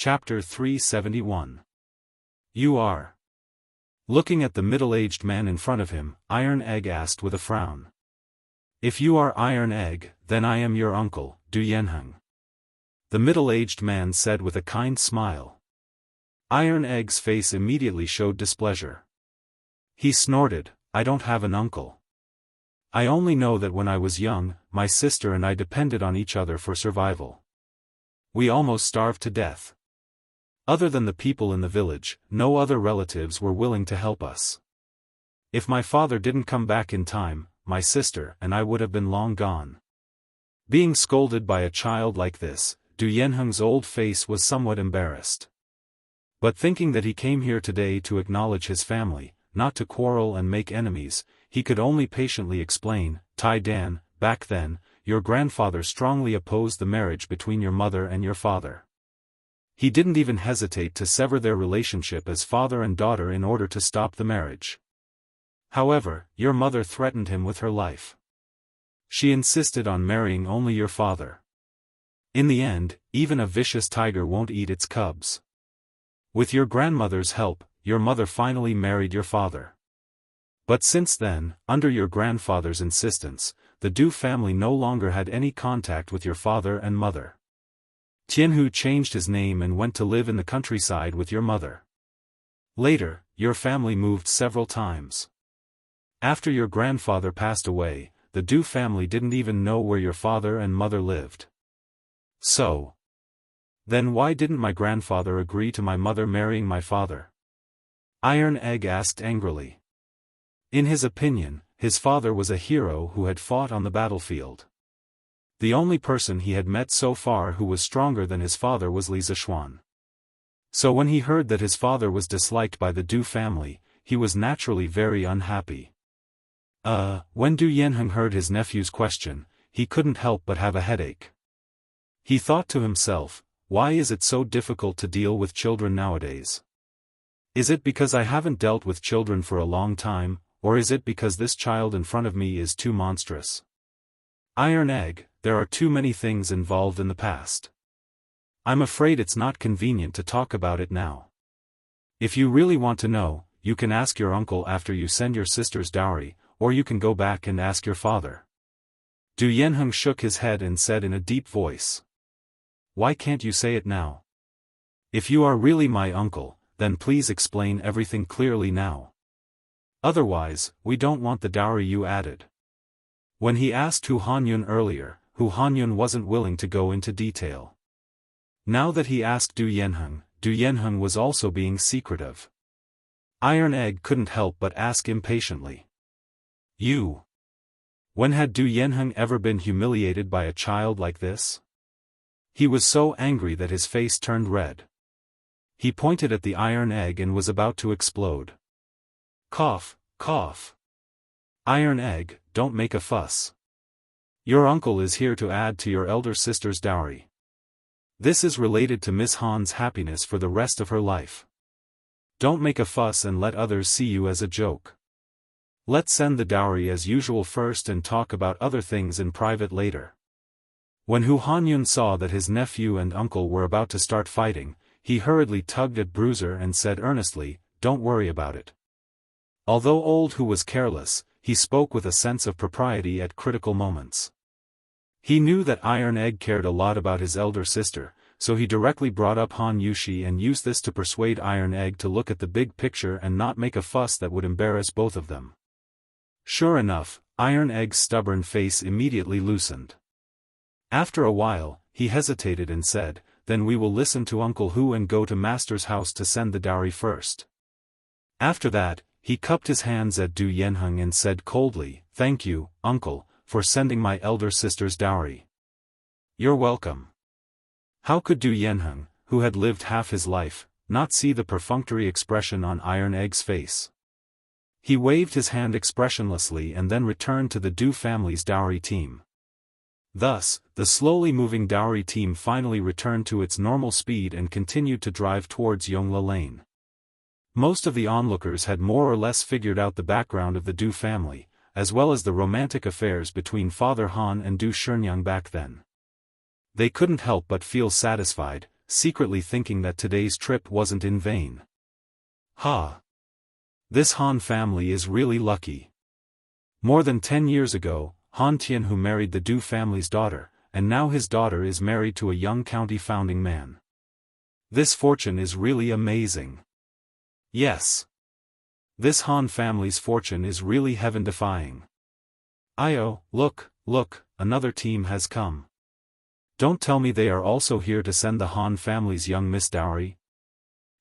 Chapter 371. You are. Looking at the middle-aged man in front of him, Iron Egg asked with a frown. If you are Iron Egg, then I am your uncle, Du Yanheng. The middle-aged man said with a kind smile. Iron Egg's face immediately showed displeasure. He snorted, I don't have an uncle. I only know that when I was young, my sister and I depended on each other for survival. We almost starved to death. Other than the people in the village, no other relatives were willing to help us. If my father didn't come back in time, my sister and I would have been long gone. Being scolded by a child like this, Du Yanheng's old face was somewhat embarrassed. But thinking that he came here today to acknowledge his family, not to quarrel and make enemies, he could only patiently explain, Tai Dan, back then, your grandfather strongly opposed the marriage between your mother and your father. He didn't even hesitate to sever their relationship as father and daughter in order to stop the marriage. However, your mother threatened him with her life. She insisted on marrying only your father. In the end, even a vicious tiger won't eat its cubs. With your grandmother's help, your mother finally married your father. But since then, under your grandfather's insistence, the Du family no longer had any contact with your father and mother. Jianghu changed his name and went to live in the countryside with your mother. Later, your family moved several times. After your grandfather passed away, the Du family didn't even know where your father and mother lived. So. Then why didn't my grandfather agree to my mother marrying my father? Iron Egg asked angrily. In his opinion, his father was a hero who had fought on the battlefield. The only person he had met so far who was stronger than his father was Li Zishuan. So when he heard that his father was disliked by the Du family, he was naturally very unhappy. When Du Yanheng heard his nephew's question, he couldn't help but have a headache. He thought to himself, why is it so difficult to deal with children nowadays? Is it because I haven't dealt with children for a long time, or is it because this child in front of me is too monstrous? Iron Egg, there are too many things involved in the past. I'm afraid it's not convenient to talk about it now. If you really want to know, you can ask your uncle after you send your sister's dowry, or you can go back and ask your father. Du Yanheng shook his head and said in a deep voice. Why can't you say it now? If you are really my uncle, then please explain everything clearly now. Otherwise, we don't want the dowry you added. When he asked Hu Hanyun earlier, Hu Hanyun wasn't willing to go into detail. Now that he asked Du Yanheng was also being secretive. Iron Egg couldn't help but ask impatiently. You. When had Du Yanheng ever been humiliated by a child like this? He was so angry that his face turned red. He pointed at the Iron Egg and was about to explode. Cough, cough. Iron Egg, don't make a fuss. Your uncle is here to add to your elder sister's dowry. This is related to Miss Han's happiness for the rest of her life. Don't make a fuss and let others see you as a joke. Let's send the dowry as usual first and talk about other things in private later. When Hu Hanyun saw that his nephew and uncle were about to start fighting, he hurriedly tugged at Bruiser and said earnestly, don't worry about it. Although old Hu was careless, he spoke with a sense of propriety at critical moments. He knew that Iron Egg cared a lot about his elder sister, so he directly brought up Han Yushi and used this to persuade Iron Egg to look at the big picture and not make a fuss that would embarrass both of them. Sure enough, Iron Egg's stubborn face immediately loosened. After a while, he hesitated and said, then we will listen to Uncle Hu and go to Master's house to send the dowry first. After that, he cupped his hands at Du Yanheng and said coldly, thank you, Uncle, for sending my elder sister's dowry. You're welcome. How could Du Yanheng, who had lived half his life, not see the perfunctory expression on Iron Egg's face? He waved his hand expressionlessly and then returned to the Du family's dowry team. Thus, the slowly moving dowry team finally returned to its normal speed and continued to drive towards Yongla Lane. Most of the onlookers had more or less figured out the background of the Du family, as well as the romantic affairs between Father Han and Du Shenyang back then. They couldn't help but feel satisfied, secretly thinking that today's trip wasn't in vain. Ha! This Han family is really lucky. More than 10 years ago, Han Tianhu married the Du family's daughter, and now his daughter is married to a young county founding man. This fortune is really amazing. Yes. This Han family's fortune is really heaven-defying. Look, another team has come. Don't tell me they are also here to send the Han family's young miss dowry.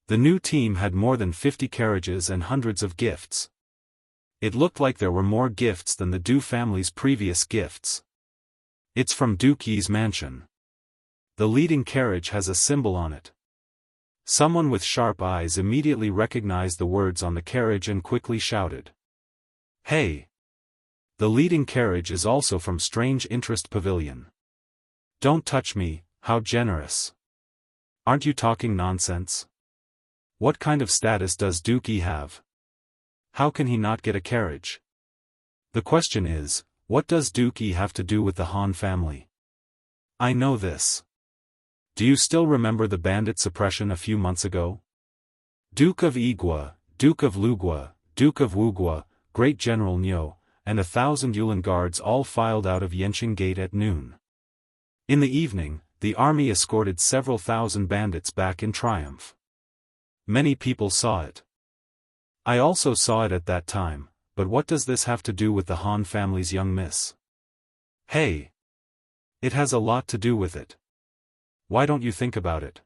The new team had more than 50 carriages and hundreds of gifts. It looked like there were more gifts than the Du family's previous gifts. It's from Duke Yi's mansion. The leading carriage has a symbol on it. Someone with sharp eyes immediately recognized the words on the carriage and quickly shouted. Hey! The leading carriage is also from Strange Interest Pavilion. Don't touch me, how generous. Aren't you talking nonsense? What kind of status does Duke Yi have? How can he not get a carriage? The question is, what does Duke Yi have to do with the Han family? I know this. Do you still remember the bandit suppression a few months ago? Duke of Igua, Duke of Lugua, Duke of Wugua, Great General Niu, and 1,000 Yulin guards all filed out of Yanqing Gate at noon. In the evening, the army escorted several thousand bandits back in triumph. Many people saw it. I also saw it at that time, but what does this have to do with the Han family's young miss? Hey! It has a lot to do with it. Why don't you think about it?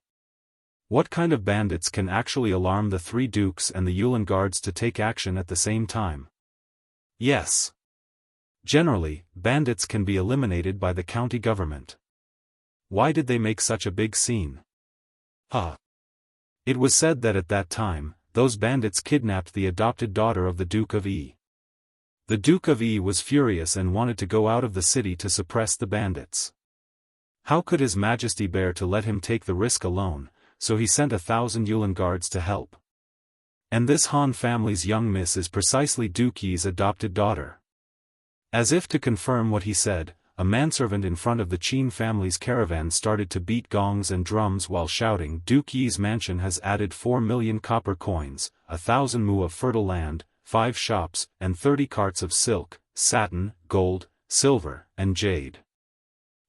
What kind of bandits can actually alarm the 3 dukes and the Yulin guards to take action at the same time? Yes. Generally, bandits can be eliminated by the county government. Why did they make such a big scene? It was said that at that time, those bandits kidnapped the adopted daughter of the Duke of Yi. The Duke of Yi was furious and wanted to go out of the city to suppress the bandits. How could His Majesty bear to let him take the risk alone, so he sent 1,000 Yulin guards to help. And this Han family's young miss is precisely Duke Yi's adopted daughter. As if to confirm what he said, a manservant in front of the Qin family's caravan started to beat gongs and drums while shouting, Duke Yi's mansion has added 4 million copper coins, 1,000 mu of fertile land, 5 shops, and 30 carts of silk, satin, gold, silver, and jade.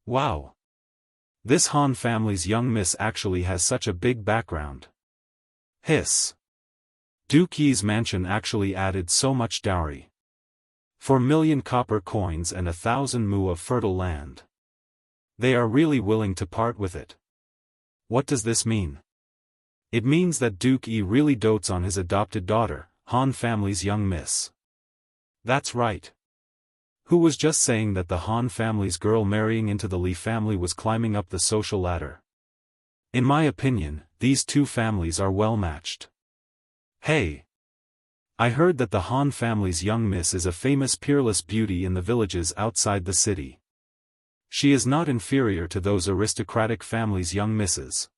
Wow! This Han family's young miss actually has such a big background. Hiss! Duke Yi's mansion actually added so much dowry. 4 million copper coins and 1,000 mu of fertile land. They are really willing to part with it. What does this mean? It means that Duke Yi really dotes on his adopted daughter, Han family's young miss. That's right. Who was just saying that the Han family's girl marrying into the Li family was climbing up the social ladder? In my opinion, these two families are well matched. Hey! I heard that the Han family's young miss is a famous peerless beauty in the villages outside the city. She is not inferior to those aristocratic families' young misses.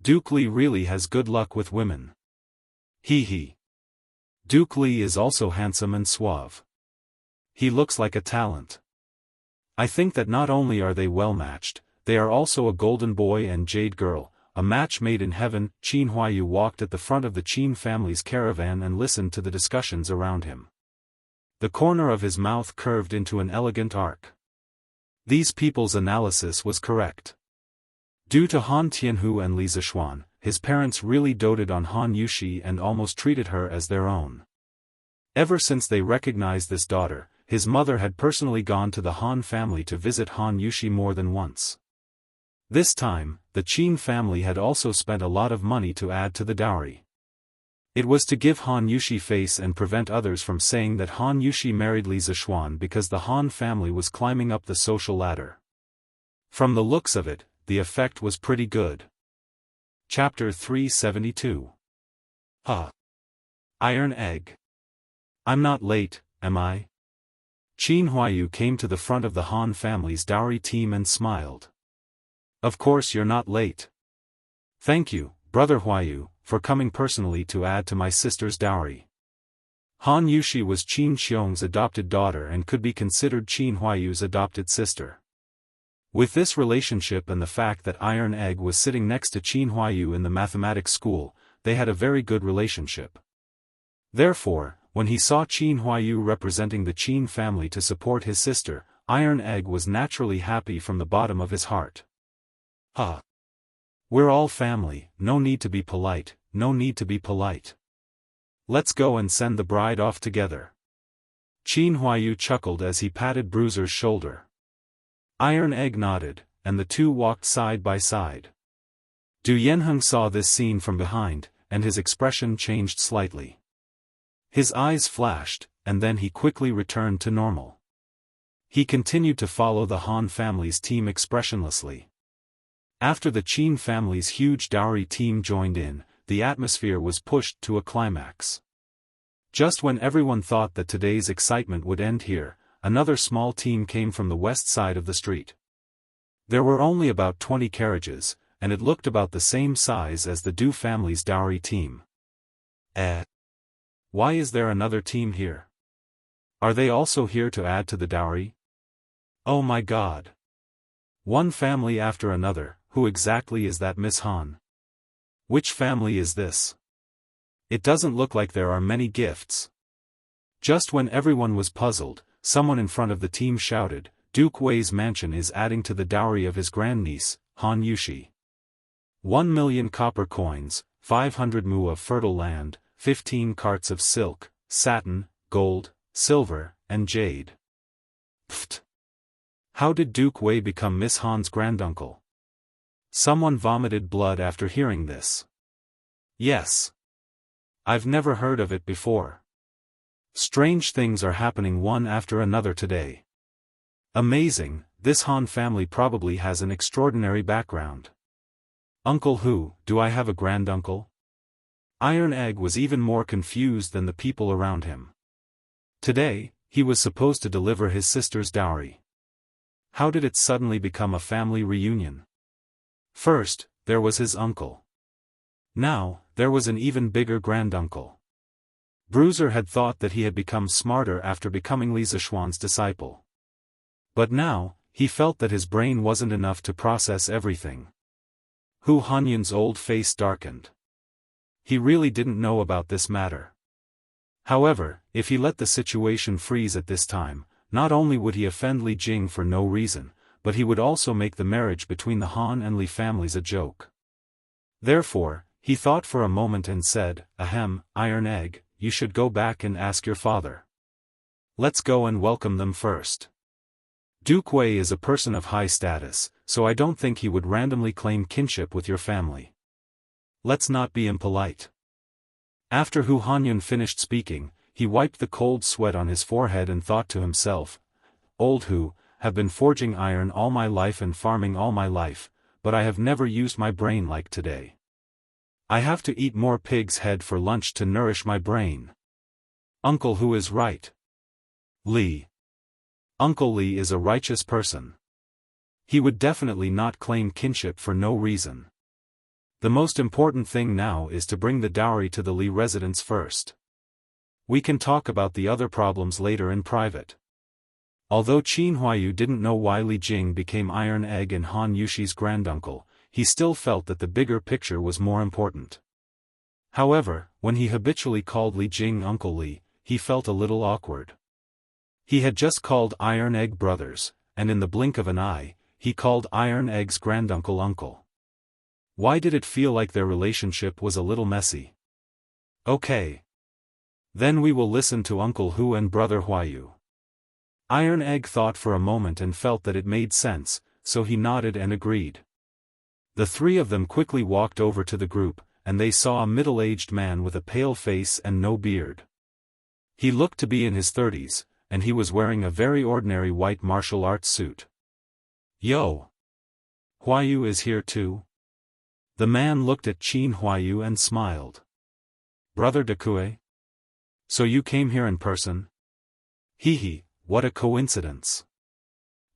Duke Li really has good luck with women. Hee. Duke Li is also handsome and suave. He looks like a talent. I think that not only are they well matched, they are also a golden boy and jade girl, a match made in heaven. Qin Huaiyu walked at the front of the Qin family's caravan and listened to the discussions around him. The corner of his mouth curved into an elegant arc. These people's analysis was correct. Due to Han Tianhu and Li Zishuan, his parents really doted on Han Yushi and almost treated her as their own. Ever since they recognized this daughter, his mother had personally gone to the Han family to visit Han Yushi more than once. This time, the Qin family had also spent a lot of money to add to the dowry. It was to give Han Yushi face and prevent others from saying that Han Yushi married Li Zishuan because the Han family was climbing up the social ladder. From the looks of it, the effect was pretty good. Chapter 372. Iron Egg. I'm not late, am I? Qin Huaiyu came to the front of the Han family's dowry team and smiled. Of course you're not late. Thank you, Brother Huaiyu, for coming personally to add to my sister's dowry. Han Yushi was Qin Xiong's adopted daughter and could be considered Qin Huaiyu's adopted sister. With this relationship and the fact that Iron Egg was sitting next to Qin Huayu in the mathematics school, they had a very good relationship. Therefore, when he saw Qin Huayu representing the Qin family to support his sister, Iron Egg was naturally happy from the bottom of his heart. We're all family, no need to be polite, no need to be polite. Let's go and send the bride off together. Qin Huayu chuckled as he patted Bruiser's shoulder. Iron Egg nodded, and the two walked side by side. Du Yanheng saw this scene from behind, and his expression changed slightly. His eyes flashed, and then he quickly returned to normal. He continued to follow the Han family's team expressionlessly. After the Qin family's huge dowry team joined in, the atmosphere was pushed to a climax. Just when everyone thought that today's excitement would end here, another small team came from the west side of the street. There were only about 20 carriages, and it looked about the same size as the Du family's dowry team. Why is there another team here? Are they also here to add to the dowry? Oh my God! One family after another. Who exactly is that Miss Han? Which family is this? It doesn't look like there are many gifts. Just when everyone was puzzled, someone in front of the team shouted, Duke Wei's mansion is adding to the dowry of his grandniece, Han Yushi. 1 million copper coins, 500 mu of fertile land, 15 carts of silk, satin, gold, silver, and jade. Pfft! How did Duke Wei become Miss Han's granduncle? Someone vomited blood after hearing this. Yes. I've never heard of it before. Strange things are happening one after another today. Amazing, this Han family probably has an extraordinary background. Uncle Hu, do I have a granduncle? Iron Egg was even more confused than the people around him. Today, he was supposed to deliver his sister's dowry. How did it suddenly become a family reunion? First, there was his uncle. Now, there was an even bigger granduncle. Bruiser had thought that he had become smarter after becoming Li Zishuan's disciple. But now, he felt that his brain wasn't enough to process everything. Hu Hanyun's old face darkened. He really didn't know about this matter. However, if he let the situation freeze at this time, not only would he offend Li Jing for no reason, but he would also make the marriage between the Han and Li families a joke. Therefore, he thought for a moment and said, Ahem, Iron Egg, you should go back and ask your father. Let's go and welcome them first. Duke Wei is a person of high status, so I don't think he would randomly claim kinship with your family. Let's not be impolite. After Hu Hanyun finished speaking, he wiped the cold sweat on his forehead and thought to himself, Old Hu, have been forging iron all my life and farming all my life, but I have never used my brain like today. I have to eat more pig's head for lunch to nourish my brain. Uncle Hu is right. Li. Uncle Li is a righteous person. He would definitely not claim kinship for no reason. The most important thing now is to bring the dowry to the Li residence first. We can talk about the other problems later in private. Although Qin Huayu didn't know why Li Jing became Iron Egg and Han Yushi's granduncle, he still felt that the bigger picture was more important. However, when he habitually called Li Jing Uncle Li, he felt a little awkward. He had just called Iron Egg brothers, and in the blink of an eye, he called Iron Egg's granduncle uncle. Why did it feel like their relationship was a little messy? Okay. Then we will listen to Uncle Hu and Brother Huayu. Iron Egg thought for a moment and felt that it made sense, so he nodded and agreed. The three of them quickly walked over to the group, and they saw a middle-aged man with a pale face and no beard. He looked to be in his 30s, and he was wearing a very ordinary white martial arts suit. Yo! Huayu is here too? The man looked at Qin Huayu and smiled. Brother Dekue? So you came here in person? Hee, what a coincidence.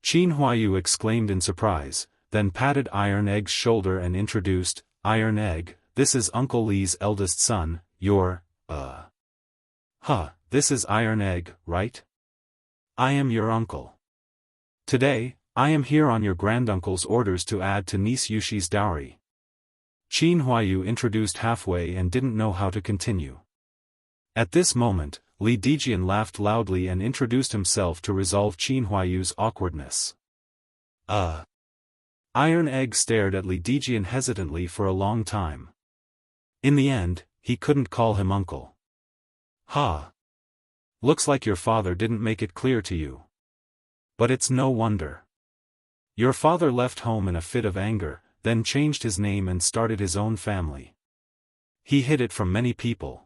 Qin Huayu exclaimed in surprise, then patted Iron Egg's shoulder and introduced, Iron Egg, this is Uncle Li's eldest son, this is Iron Egg, right? I am your uncle. Today, I am here on your granduncle's orders to add to niece Yushi's dowry. Qin Huayu introduced halfway and didn't know how to continue. At this moment, Li Dijian laughed loudly and introduced himself to resolve Qin Huayu's awkwardness. Iron Egg stared at Li Dijian hesitantly for a long time. In the end, he couldn't call him uncle. Ha! Looks like your father didn't make it clear to you. But it's no wonder. Your father left home in a fit of anger, then changed his name and started his own family. He hid it from many people.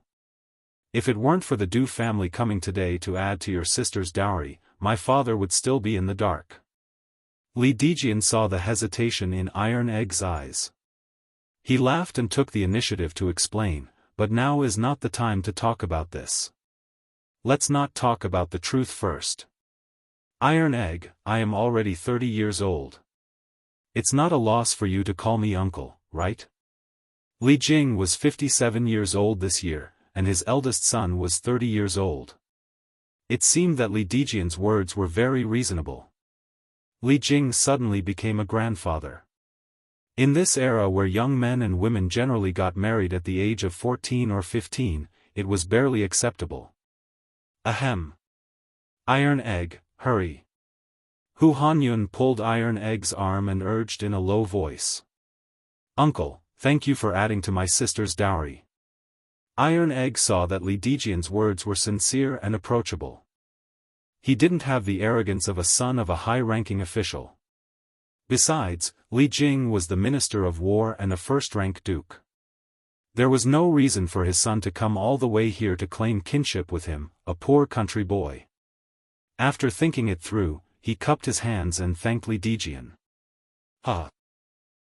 If it weren't for the Du family coming today to add to your sister's dowry, my father would still be in the dark. Li Dijian saw the hesitation in Iron Egg's eyes. He laughed and took the initiative to explain, but now is not the time to talk about this. Let's not talk about the truth first. Iron Egg, I am already 30 years old. It's not a loss for you to call me uncle, right? Li Jing was 57 years old this year, and his eldest son was 30 years old. It seemed that Li Dijian's words were very reasonable. Li Jing suddenly became a grandfather. In this era where young men and women generally got married at the age of 14 or 15, it was barely acceptable. Ahem. Iron Egg, hurry. Hu Hanyun pulled Iron Egg's arm and urged in a low voice. Uncle, thank you for adding to my sister's dowry. Iron Egg saw that Li Dijian's words were sincere and approachable. He didn't have the arrogance of a son of a high-ranking official. Besides, Li Jing was the Minister of War and a first-rank duke. There was no reason for his son to come all the way here to claim kinship with him, a poor country boy. After thinking it through, he cupped his hands and thanked Li Dijian.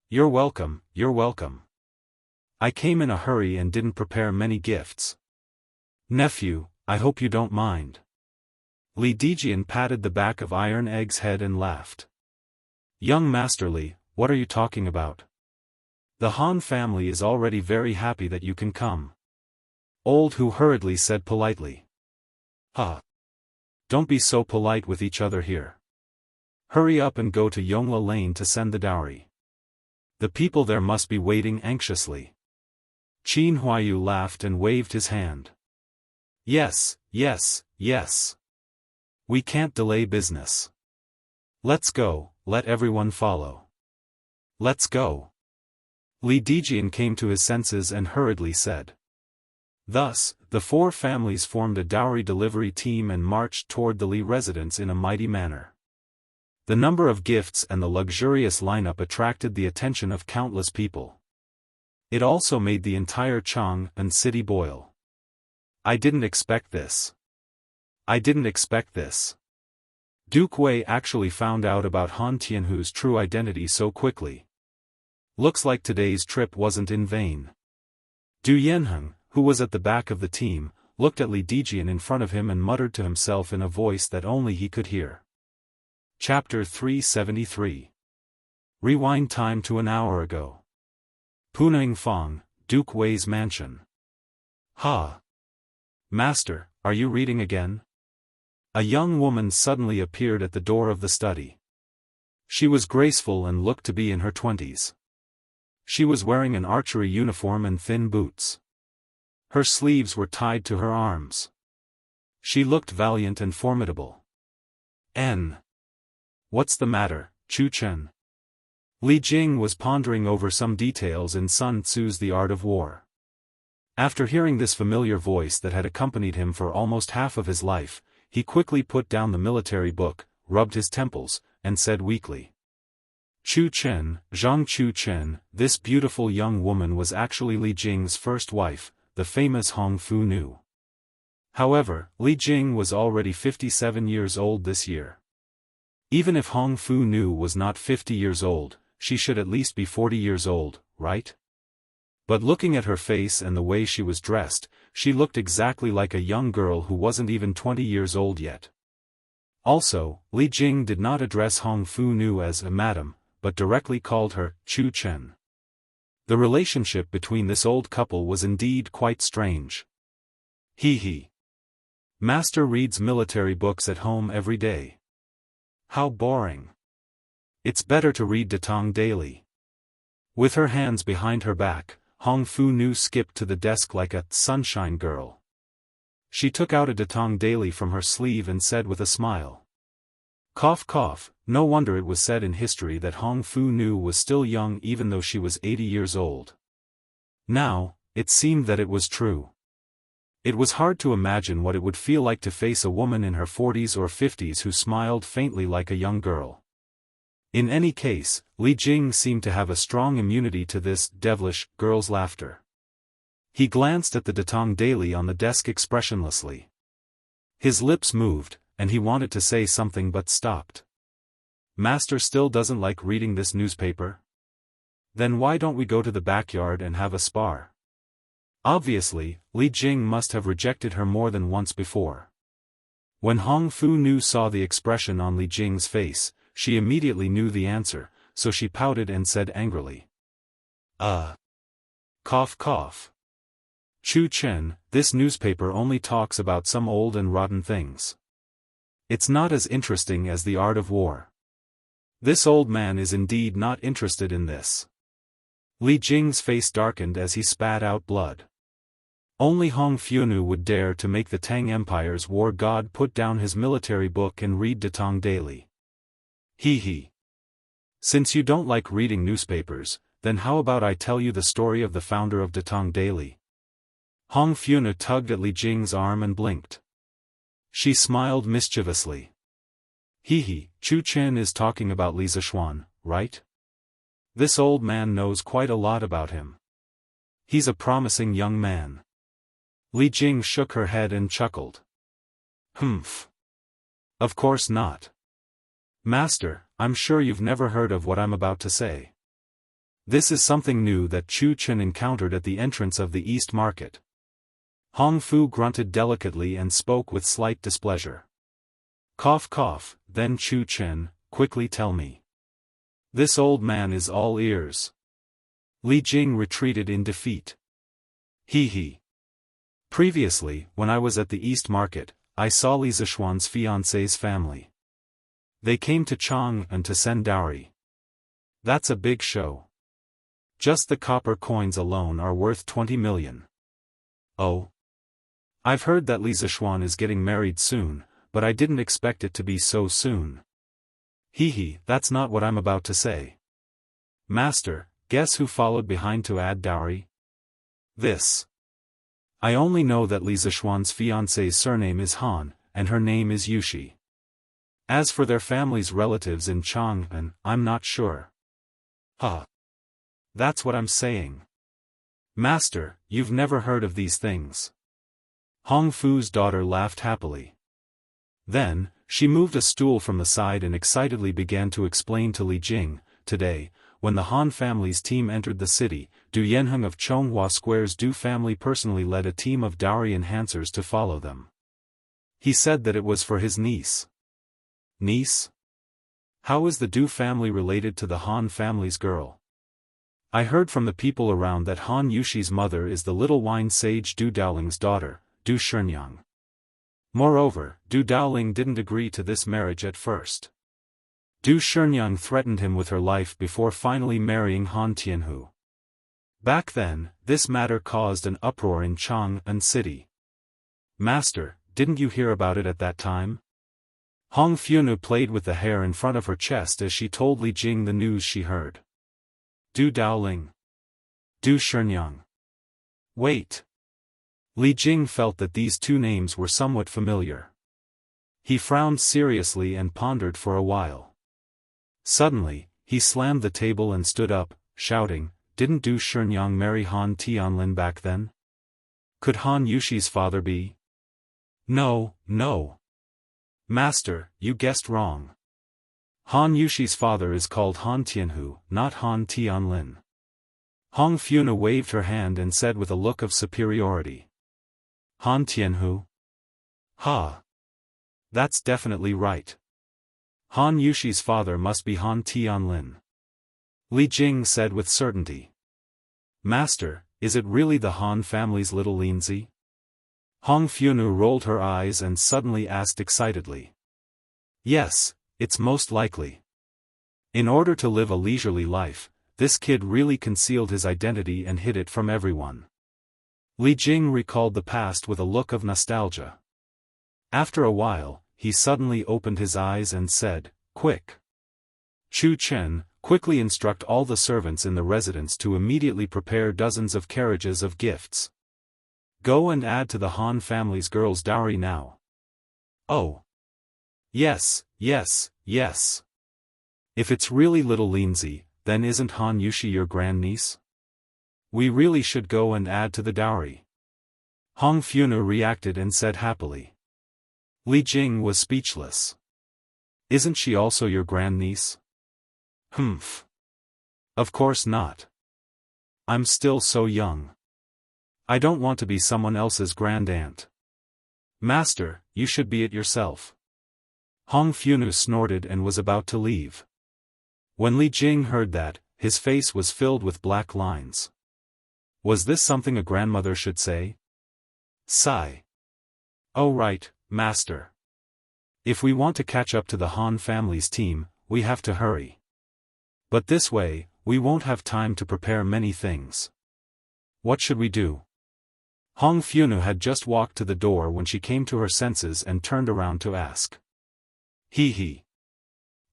You're welcome, you're welcome. I came in a hurry and didn't prepare many gifts. Nephew, I hope you don't mind. Li Dijian patted the back of Iron Egg's head and laughed. Young Master Li, what are you talking about? The Han family is already very happy that you can come. Old Hu hurriedly said politely. Don't be so polite with each other here. Hurry up and go to Yongla Lane to send the dowry. The people there must be waiting anxiously. Qin Huayu laughed and waved his hand. Yes, yes, yes. We can't delay business. Let's go, let everyone follow. Let's go. Li Dijian came to his senses and hurriedly said. Thus, the four families formed a dowry delivery team and marched toward the Li residence in a mighty manner. The number of gifts and the luxurious lineup attracted the attention of countless people. It also made the entire Chang'an city boil. I didn't expect this. I didn't expect this. Duke Wei actually found out about Han Tianhu's true identity so quickly. Looks like today's trip wasn't in vain. Du Yanheng, who was at the back of the team, looked at Li Dijian in front of him and muttered to himself in a voice that only he could hear. Chapter 373. Rewind time to an hour ago. Puning Fong, Duke Wei's mansion. Master, are you reading again? A young woman suddenly appeared at the door of the study. She was graceful and looked to be in her 20s. She was wearing an archery uniform and thin boots. Her sleeves were tied to her arms. She looked valiant and formidable. What's the matter, Chu Chen? Li Jing was pondering over some details in Sun Tzu's The Art of War. After hearing this familiar voice that had accompanied him for almost half of his life, he quickly put down the military book, rubbed his temples, and said weakly. Chu Chen, Zhang Chu Chen, this beautiful young woman was actually Li Jing's first wife, the famous Hong Fu Nu. However, Li Jing was already 57 years old this year. Even if Hong Fu Nu was not 50 years old, she should at least be 40 years old, right? But looking at her face and the way she was dressed, she looked exactly like a young girl who wasn't even 20 years old yet. Also, Li Jing did not address Hong Fu Nu as a madam, but directly called her Chu Chen. The relationship between this old couple was indeed quite strange. He. Master reads military books at home every day. How boring. It's better to read Datong daily. With her hands behind her back, Hong Fu Nu skipped to the desk like a sunshine girl. She took out a Datong daily from her sleeve and said with a smile. Cough cough, no wonder it was said in history that Hong Fu Nu was still young even though she was 80 years old. Now, it seemed that it was true. It was hard to imagine what it would feel like to face a woman in her 40s or 50s who smiled faintly like a young girl. In any case, Li Jing seemed to have a strong immunity to this devilish girl's laughter. He glanced at the Datong daily on the desk expressionlessly. His lips moved, and he wanted to say something but stopped. Master still doesn't like reading this newspaper? Then why don't we go to the backyard and have a spar? Obviously, Li Jing must have rejected her more than once before. When Hong Fu Nu saw the expression on Li Jing's face, she immediately knew the answer, so she pouted and said angrily. Cough cough. Chu Chen, this newspaper only talks about some old and rotten things. It's not as interesting as the art of war. This old man is indeed not interested in this. Li Jing's face darkened as he spat out blood. Only Hong Fu-nu would dare to make the Tang Empire's war god put down his military book and read Datong daily. He. Since you don't like reading newspapers, then how about I tell you the story of the founder of Datong daily? Hong Fu-nu tugged at Li Jing's arm and blinked. She smiled mischievously. Chu Chen is talking about Li Zishuan, right? This old man knows quite a lot about him. He's a promising young man. Li Jing shook her head and chuckled. Humph. Of course not. Master, I'm sure you've never heard of what I'm about to say. This is something new that Chu Chen encountered at the entrance of the East Market. Hong Fu grunted delicately and spoke with slight displeasure. Cough cough, then Chu Chen, quickly tell me. This old man is all ears. Li Jing retreated in defeat. Previously, when I was at the East Market, I saw Li Zishuan's fiancée's family. They came to Chang'an to send dowry. That's a big show. Just the copper coins alone are worth 20 million. Oh. I've heard that Li Zishuan is getting married soon, but I didn't expect it to be so soon. That's not what I'm about to say. Master, guess who followed behind to add dowry? This. I only know that Li Zishuan's fiancée's surname is Han, and her name is Yushi. As for their family's relatives in Chang'an, I'm not sure. That's what I'm saying. Master, you've never heard of these things. Hong Fu's daughter laughed happily. Then, she moved a stool from the side and excitedly began to explain to Li Jing, today, when the Han family's team entered the city, Du Yanheng of Chonghua Square's Du family personally led a team of dowry enhancers to follow them. He said that it was for his niece. Niece? How is the Du family related to the Han family's girl? I heard from the people around that Han Yushi's mother is the little wine sage Du Daoling's daughter, Du Shenyang. Moreover, Du Daoling didn't agree to this marriage at first. Du Shenyang threatened him with her life before finally marrying Han Tianhu. Back then, this matter caused an uproar in Chang'an City. Master, didn't you hear about it at that time? Hong Fu-nu played with the hair in front of her chest as she told Li Jing the news she heard. Du Daoling. Du Shenyang. Wait. Li Jing felt that these two names were somewhat familiar. He frowned seriously and pondered for a while. Suddenly, he slammed the table and stood up, shouting, didn't Du Shenyang marry Han Tianlin back then? Could Han Yushi's father be? No. Master, you guessed wrong. Han Yushi's father is called Han Tianhu, not Han Tianlin. Hong Fu-nu waved her hand and said with a look of superiority. Han Tianhu? That's definitely right. Han Yushi's father must be Han Tianlin. Li Jing said with certainty. Master, is it really the Han family's little Linzi? Hong Fu-nu rolled her eyes and suddenly asked excitedly. Yes, it's most likely. In order to live a leisurely life, this kid really concealed his identity and hid it from everyone. Li Jing recalled the past with a look of nostalgia. After a while, he suddenly opened his eyes and said, "Quick! Chu Chen, quickly instruct all the servants in the residence to immediately prepare dozens of carriages of gifts. Go and add to the Han family's girls' dowry now." "Oh. Yes, yes, yes. If it's really little Linzi, then isn't Han Yushi your grandniece? We really should go and add to the dowry." Hong Funu reacted and said happily. Li Jing was speechless. "Isn't she also your grandniece?" "Humph. Of course not. I'm still so young. I don't want to be someone else's grandaunt." "Master, you should be it yourself." Hong Funu snorted and was about to leave. When Li Jing heard that, his face was filled with black lines. Was this something a grandmother should say? Sigh. "Oh right, master. If we want to catch up to the Han family's team, we have to hurry. But this way, we won't have time to prepare many things. What should we do?" Hong Funu had just walked to the door when she came to her senses and turned around to ask. Hee.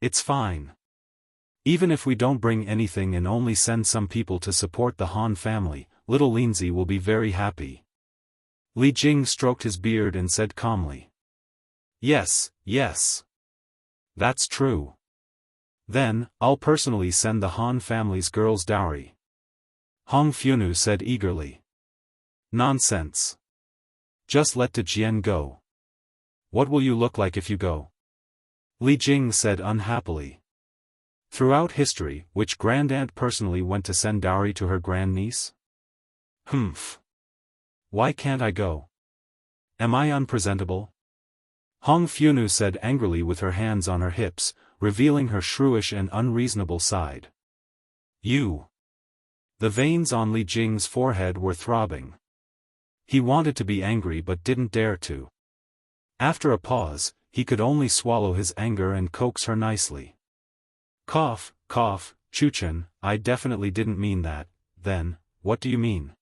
It's fine. Even if we don't bring anything and only send some people to support the Han family, little Linzi will be very happy. Li Jing stroked his beard and said calmly. Yes. That's true. Then, I'll personally send the Han family's girls' dowry. Hong Funu said eagerly. Nonsense. Just let Jian go. What will you look like if you go? Li Jing said unhappily. Throughout history, which grandaunt personally went to send dowry to her grandniece? Humph. Why can't I go? Am I unpresentable? Hong Funu said angrily with her hands on her hips, revealing her shrewish and unreasonable side. You. The veins on Li Jing's forehead were throbbing. He wanted to be angry but didn't dare to. After a pause, he could only swallow his anger and coax her nicely. Cough, Chuchen, I definitely didn't mean that. Then, what do you mean?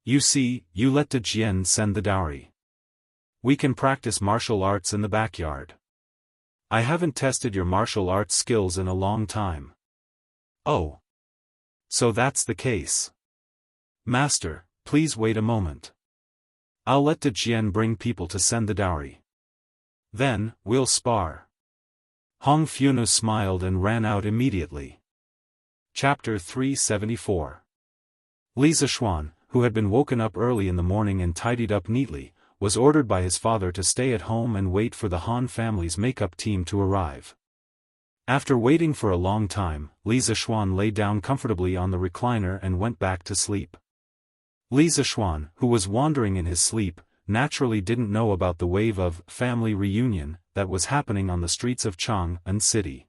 You see, you let Jian send the dowry. We can practice martial arts in the backyard. I haven't tested your martial arts skills in a long time. Oh. So that's the case. Master, please wait a moment. I'll let Jian bring people to send the dowry. Then, we'll spar. Hong Funu smiled and ran out immediately. Chapter 374. Li Zishuan, who had been woken up early in the morning and tidied up neatly, was ordered by his father to stay at home and wait for the Han family's makeup team to arrive. After waiting for a long time, Li Zishuan lay down comfortably on the recliner and went back to sleep. Li Zishuan, who was wandering in his sleep, naturally didn't know about the wave of family reunion that was happening on the streets of Chang'an City.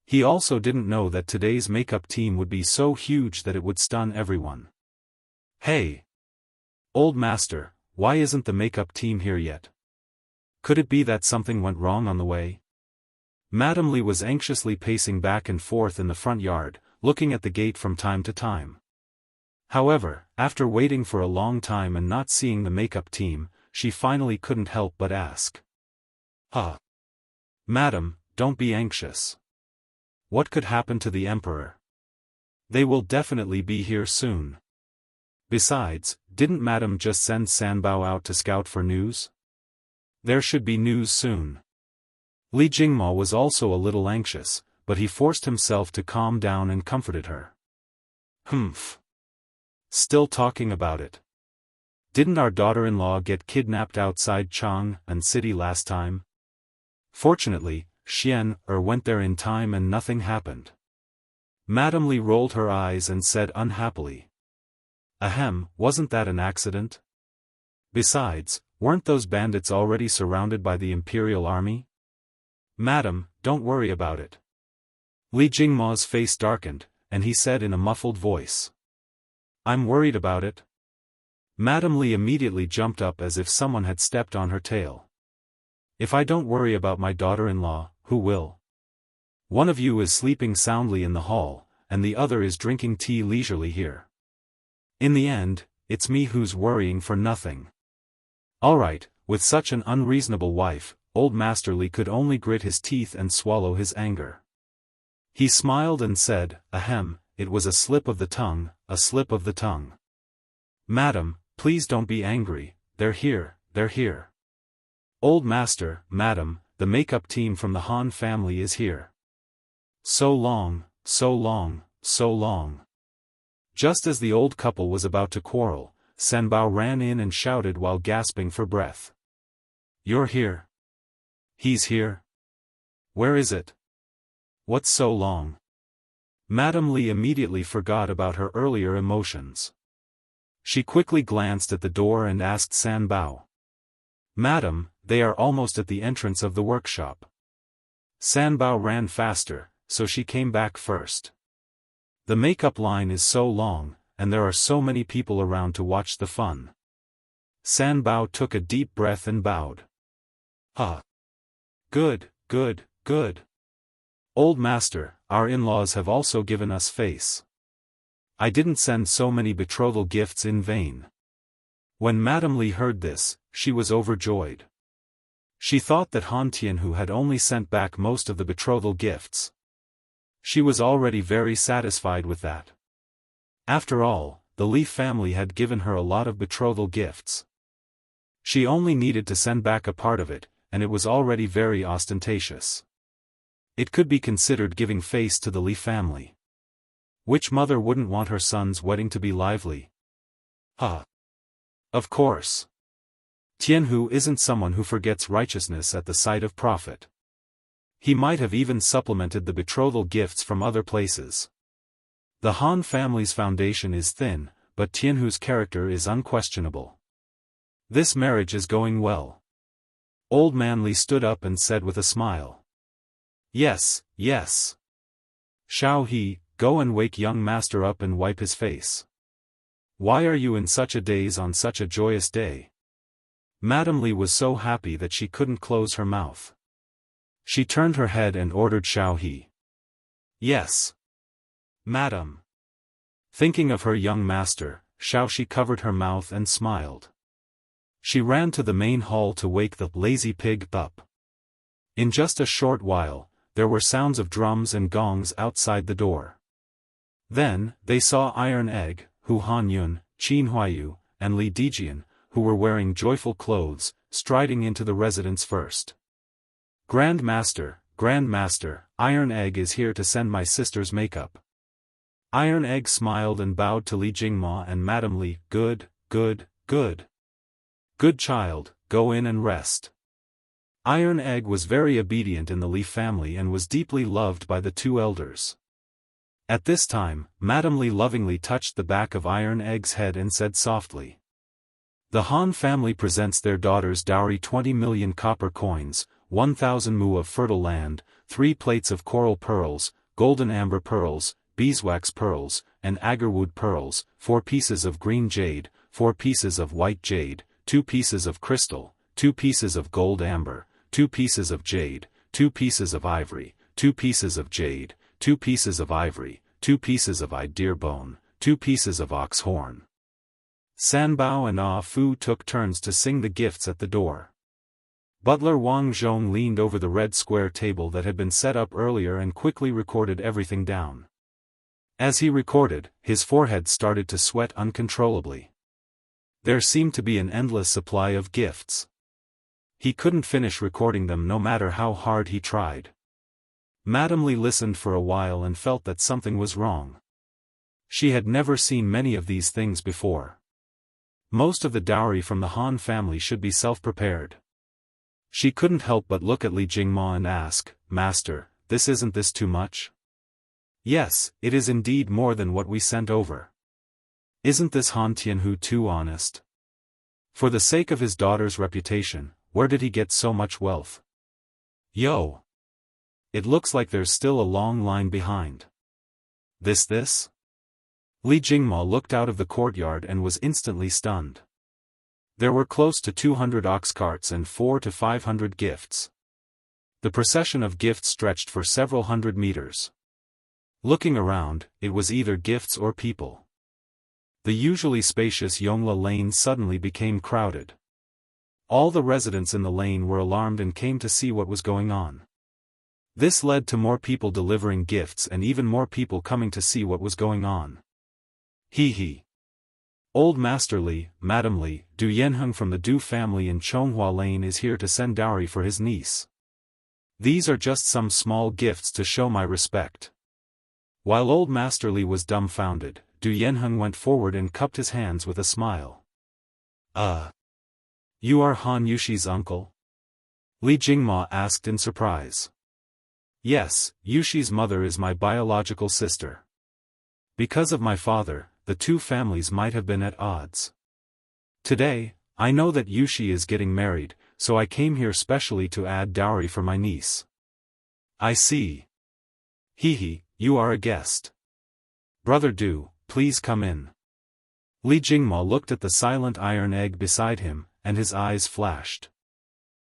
He also didn't know that today's makeup team would be so huge that it would stun everyone. Hey! Old master, why isn't the makeup team here yet? Could it be that something went wrong on the way? Madame Li was anxiously pacing back and forth in the front yard, looking at the gate from time to time. However, after waiting for a long time and not seeing the makeup team, she finally couldn't help but ask. Madam, don't be anxious. What could happen to the emperor? They will definitely be here soon. Besides, didn't Madam just send Sanbao out to scout for news? There should be news soon. Li Jingmo was also a little anxious, but he forced himself to calm down and comforted her. Humph. Still talking about it. Didn't our daughter-in-law get kidnapped outside Chang'an City last time? Fortunately, Xian went there in time and nothing happened. Madame Li rolled her eyes and said unhappily. Ahem, wasn't that an accident? Besides, weren't those bandits already surrounded by the imperial army? Madam, don't worry about it. Li Jingmo's face darkened, and he said in a muffled voice. I'm worried about it. Madame Li immediately jumped up as if someone had stepped on her tail. If I don't worry about my daughter-in-law, who will? One of you is sleeping soundly in the hall, and the other is drinking tea leisurely here. In the end, it's me who's worrying for nothing. Alright, with such an unreasonable wife, old Master Li could only grit his teeth and swallow his anger. He smiled and said, ahem, it was a slip of the tongue, a slip of the tongue. Madam, please don't be angry, they're here, they're here. Old Master, Madam, the makeup team from the Han family is here. So long, so long, so long. Just as the old couple was about to quarrel, Sanbao ran in and shouted while gasping for breath. You're here. He's here. Where is it? What's so long? Madame Li immediately forgot about her earlier emotions. She quickly glanced at the door and asked Sanbao. Madam, they are almost at the entrance of the workshop. Sanbao ran faster, so she came back first. The makeup line is so long, and there are so many people around to watch the fun. Sanbao took a deep breath and bowed. Good, good, good. Old Master, our in-laws have also given us face. I didn't send so many betrothal gifts in vain. When Madame Li heard this, she was overjoyed. She thought that Han Tianhu had only sent back most of the betrothal gifts. She was already very satisfied with that. After all, the Li family had given her a lot of betrothal gifts. She only needed to send back a part of it, and it was already very ostentatious. It could be considered giving face to the Li family. Which mother wouldn't want her son's wedding to be lively? Of course. Tianhu isn't someone who forgets righteousness at the sight of profit. He might have even supplemented the betrothal gifts from other places. The Han family's foundation is thin, but Tianhu's character is unquestionable. This marriage is going well. Old Man Li stood up and said with a smile. Yes, yes. Xiao He, go and wake young master up and wipe his face. Why are you in such a daze on such a joyous day? Madame Li was so happy that she couldn't close her mouth. She turned her head and ordered Xiao He. Yes. Madam. Thinking of her young master, Xiao Shi covered her mouth and smiled. She ran to the main hall to wake the lazy pig up. In just a short while, there were sounds of drums and gongs outside the door. Then, they saw Iron Egg, Hu Hanyun, Qin Huayu, and Li Dijian, who were wearing joyful clothes, striding into the residence first. Grand Master, Iron Egg is here to send my sister's makeup. Iron Egg smiled and bowed to Li Jingma and Madame Li. Good, good, good. Good child, go in and rest. Iron Egg was very obedient in the Li family and was deeply loved by the two elders. At this time, Madame Li lovingly touched the back of Iron Egg's head and said softly. The Han family presents their daughter's dowry 20 million copper coins, 1,000 mu of fertile land, 3 plates of coral pearls, golden amber pearls, beeswax pearls, and agarwood pearls, 4 pieces of green jade, 4 pieces of white jade, 2 pieces of crystal, 2 pieces of gold amber, 2 pieces of jade, 2 pieces of ivory, 2 pieces of jade, 2 pieces of ivory, 2 pieces of deer bone, 2 pieces of ox horn. Sanbao and Ah Fu took turns to sing the gifts at the door. Butler Wang Zhong leaned over the red square table that had been set up earlier and quickly recorded everything down. As he recorded, his forehead started to sweat uncontrollably. There seemed to be an endless supply of gifts. He couldn't finish recording them no matter how hard he tried. Madame Li listened for a while and felt that something was wrong. She had never seen many of these things before. Most of the dowry from the Han family should be self-prepared. She couldn't help but look at Li Jingma and ask, Master, isn't this too much? Yes, it is indeed more than what we sent over. Isn't this Han Tianhu too honest? For the sake of his daughter's reputation, where did he get so much wealth? Yo! It looks like there's still a long line behind. This? Li Jingma looked out of the courtyard and was instantly stunned. There were close to 200 ox carts and 400 to 500 gifts. The procession of gifts stretched for several hundred meters. Looking around, it was either gifts or people. The usually spacious Yongla lane suddenly became crowded. All the residents in the lane were alarmed and came to see what was going on. This led to more people delivering gifts and even more people coming to see what was going on. He. Old Master Li, Madam Li, Du Yanheng from the Du family in Chonghua Lane is here to send dowry for his niece. These are just some small gifts to show my respect. While Old Master Li was dumbfounded, Du Yanheng went forward and cupped his hands with a smile. You are Han Yushi's uncle? Li Jingma asked in surprise. Yes, Yushi's mother is my biological sister. Because of my father, the two families might have been at odds. Today, I know that Yushi is getting married, so I came here specially to add dowry for my niece. I see. You are a guest. Brother Du, please come in. Li Jingma looked at the silent iron egg beside him, and his eyes flashed.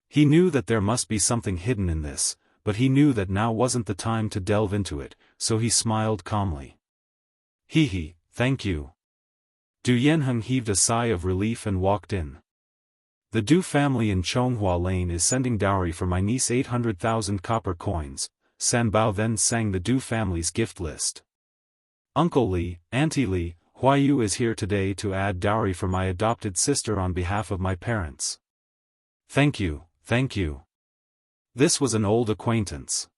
He knew that there must be something hidden in this, but he knew that now wasn't the time to delve into it, so he smiled calmly. Thank you. Du Yanheng heaved a sigh of relief and walked in. The Du family in Chonghua Lane is sending dowry for my niece 800,000 copper coins. San Bao then sang the Du family's gift list. Uncle Li, Auntie Li, Huayu is here today to add dowry for my adopted sister on behalf of my parents. Thank you. This was an old acquaintance.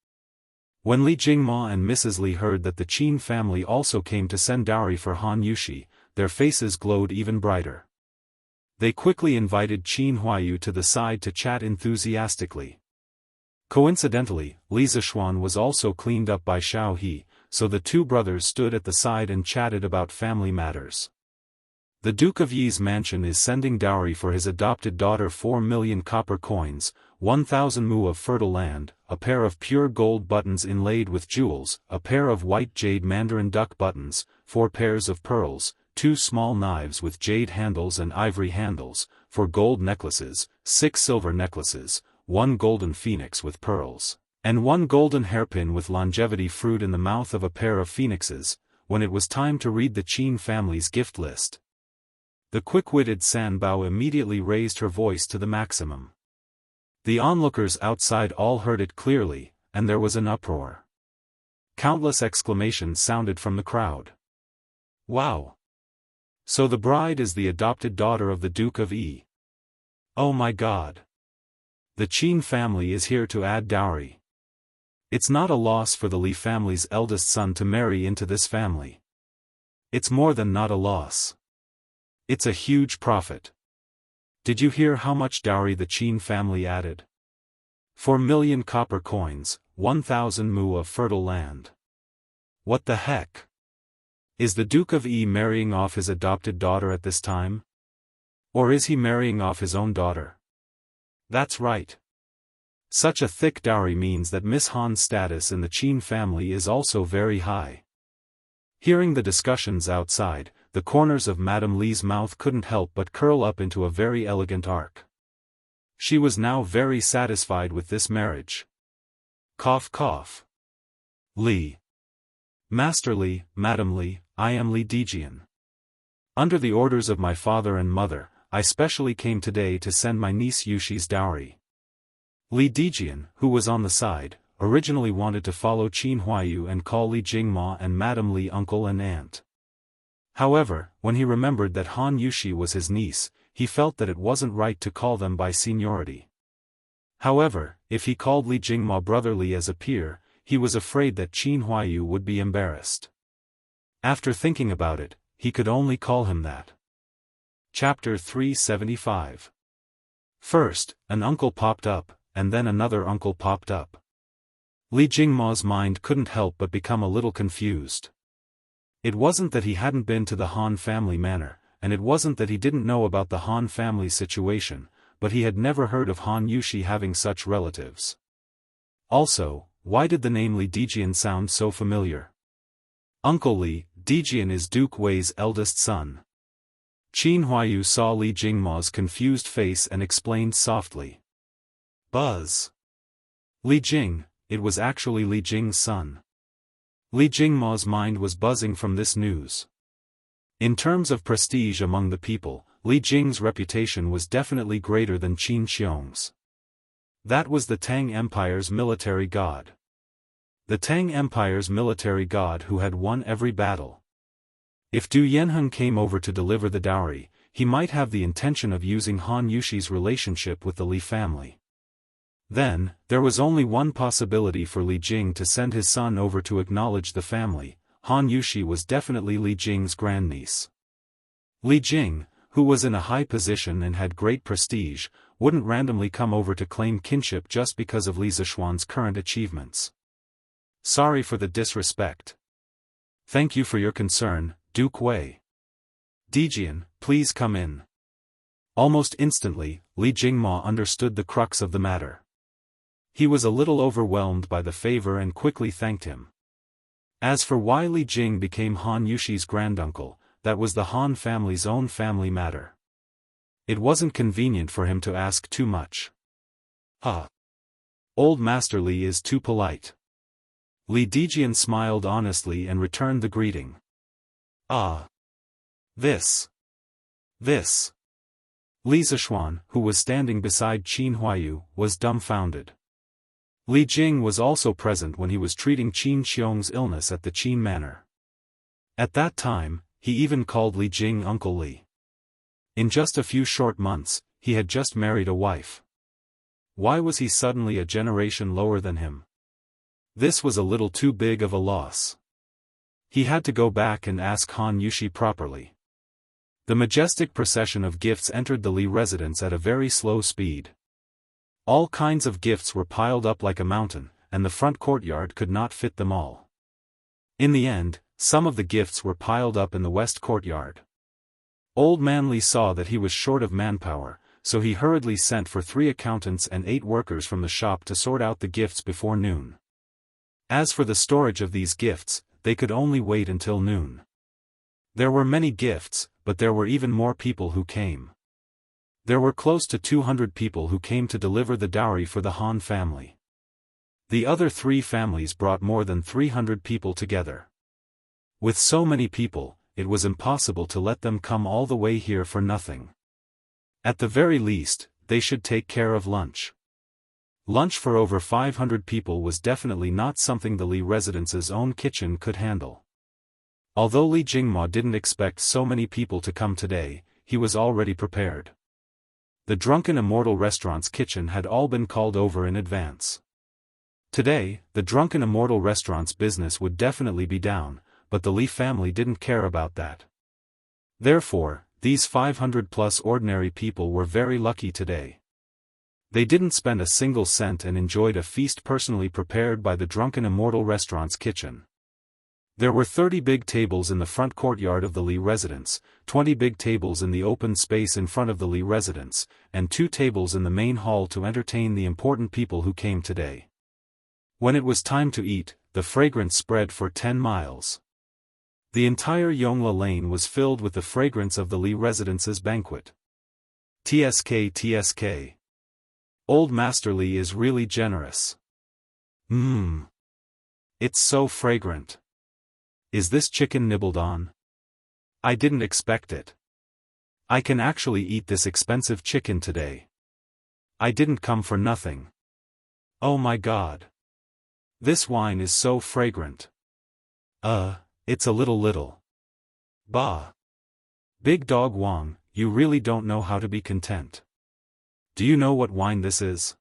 When Li Jingma and Mrs. Li heard that the Qin family also came to send dowry for Han Yushi, their faces glowed even brighter. They quickly invited Qin Huayu to the side to chat enthusiastically. Coincidentally, Li Zishuan was also cleaned up by Xiao He, so the two brothers stood at the side and chatted about family matters. The Duke of Yi's mansion is sending dowry for his adopted daughter 4 million copper coins, 1,000 mu of fertile land, a pair of pure gold buttons inlaid with jewels, a pair of white jade mandarin duck buttons, 4 pairs of pearls, 2 small knives with jade handles and ivory handles, 4 gold necklaces, 6 silver necklaces, 1 golden phoenix with pearls, and 1 golden hairpin with longevity fruit in the mouth of a pair of phoenixes. When it was time to read the Qin family's gift list, the quick-witted San Bao immediately raised her voice to the maximum. The onlookers outside all heard it clearly, and there was an uproar. Countless exclamations sounded from the crowd. Wow! So the bride is the adopted daughter of the Duke of Yi. Oh my God! The Qin family is here to add dowry. It's not a loss for the Li family's eldest son to marry into this family. It's more than not a loss. It's a huge profit. Did you hear how much dowry the Qin family added? 4 million copper coins, 1,000 mu of fertile land. What the heck? Is the Duke of Yi marrying off his adopted daughter at this time? Or is he marrying off his own daughter? That's right. Such a thick dowry means that Miss Han's status in the Qin family is also very high. Hearing the discussions outside, the corners of Madame Li's mouth couldn't help but curl up into a very elegant arc. She was now very satisfied with this marriage. Cough cough. Li. Master Li, Madame Li, I am Li Dijian. Under the orders of my father and mother, I specially came today to send my niece Yushi's dowry. Li Dijian, who was on the side, originally wanted to follow Qin Huayu and call Li Jingma and Madame Li uncle and aunt. However, when he remembered that Han Yushi was his niece, he felt that it wasn't right to call them by seniority. However, if he called Li Jingma brother Li as a peer, he was afraid that Qin Huayu would be embarrassed. After thinking about it, he could only call him that. Chapter 375. First, an uncle popped up, and then another uncle popped up. Li Jingma's mind couldn't help but become a little confused. It wasn't that he hadn't been to the Han family manor, and it wasn't that he didn't know about the Han family situation, but he had never heard of Han Yushi having such relatives. Also, why did the name Li Dijian sound so familiar? Uncle Li, Dijian is Duke Wei's eldest son. Qin Huayu saw Li Jingma's confused face and explained softly. Buzz. Li Jing, it was actually Li Jing's son. Li Jingma's mind was buzzing from this news. In terms of prestige among the people, Li Jing's reputation was definitely greater than Qin Xiong's. That was the Tang Empire's military god. The Tang Empire's military god who had won every battle. If Du Yanheng came over to deliver the dowry, he might have the intention of using Han Yushi's relationship with the Li family. Then, there was only one possibility for Li Jing to send his son over to acknowledge the family. Han Yushi was definitely Li Jing's grandniece. Li Jing, who was in a high position and had great prestige, wouldn't randomly come over to claim kinship just because of Li Zishuan's current achievements. Sorry for the disrespect. Thank you for your concern, Duke Wei. Dijian, please come in. Almost instantly, Li Jingma understood the crux of the matter. He was a little overwhelmed by the favor and quickly thanked him. As for why Li Jing became Han Yushi's granduncle, that was the Han family's own family matter. It wasn't convenient for him to ask too much. Old Master Li is too polite. Li Dijian smiled honestly and returned the greeting. This. Li Zishuan, who was standing beside Qin Huayu, was dumbfounded. Li Jing was also present when he was treating Qin Xiong's illness at the Qin Manor. At that time, he even called Li Jing Uncle Li. In just a few short months, he had just married a wife. Why was he suddenly a generation lower than him? This was a little too big of a loss. He had to go back and ask Han Yushi properly. The majestic procession of gifts entered the Li residence at a very slow speed. All kinds of gifts were piled up like a mountain, and the front courtyard could not fit them all. In the end, some of the gifts were piled up in the west courtyard. Old Man Li saw that he was short of manpower, so he hurriedly sent for 3 accountants and 8 workers from the shop to sort out the gifts before noon. As for the storage of these gifts, they could only wait until noon. There were many gifts, but there were even more people who came. There were close to 200 people who came to deliver the dowry for the Han family. The other 3 families brought more than 300 people together. With so many people, it was impossible to let them come all the way here for nothing. At the very least, they should take care of lunch. Lunch for over 500 people was definitely not something the Li residence's own kitchen could handle. Although Li Jingma didn't expect so many people to come today, he was already prepared. The Drunken Immortal restaurant's kitchen had all been called over in advance. Today, the Drunken Immortal restaurant's business would definitely be down, but the Li family didn't care about that. Therefore, these 500-plus ordinary people were very lucky today. They didn't spend a single cent and enjoyed a feast personally prepared by the Drunken Immortal restaurant's kitchen. There were 30 big tables in the front courtyard of the Li residence, 20 big tables in the open space in front of the Li residence, and 2 tables in the main hall to entertain the important people who came today. When it was time to eat, the fragrance spread for 10 miles. The entire Yongla Lane was filled with the fragrance of the Li residence's banquet. TSK. Old Master Li is really generous. It's so fragrant. Is this chicken nibbled on? I didn't expect it. I can actually eat this expensive chicken today. I didn't come for nothing. Oh my god. This wine is so fragrant. It's a little. Bah. Big Dog Wang, you really don't know how to be content. Do you know what wine this is?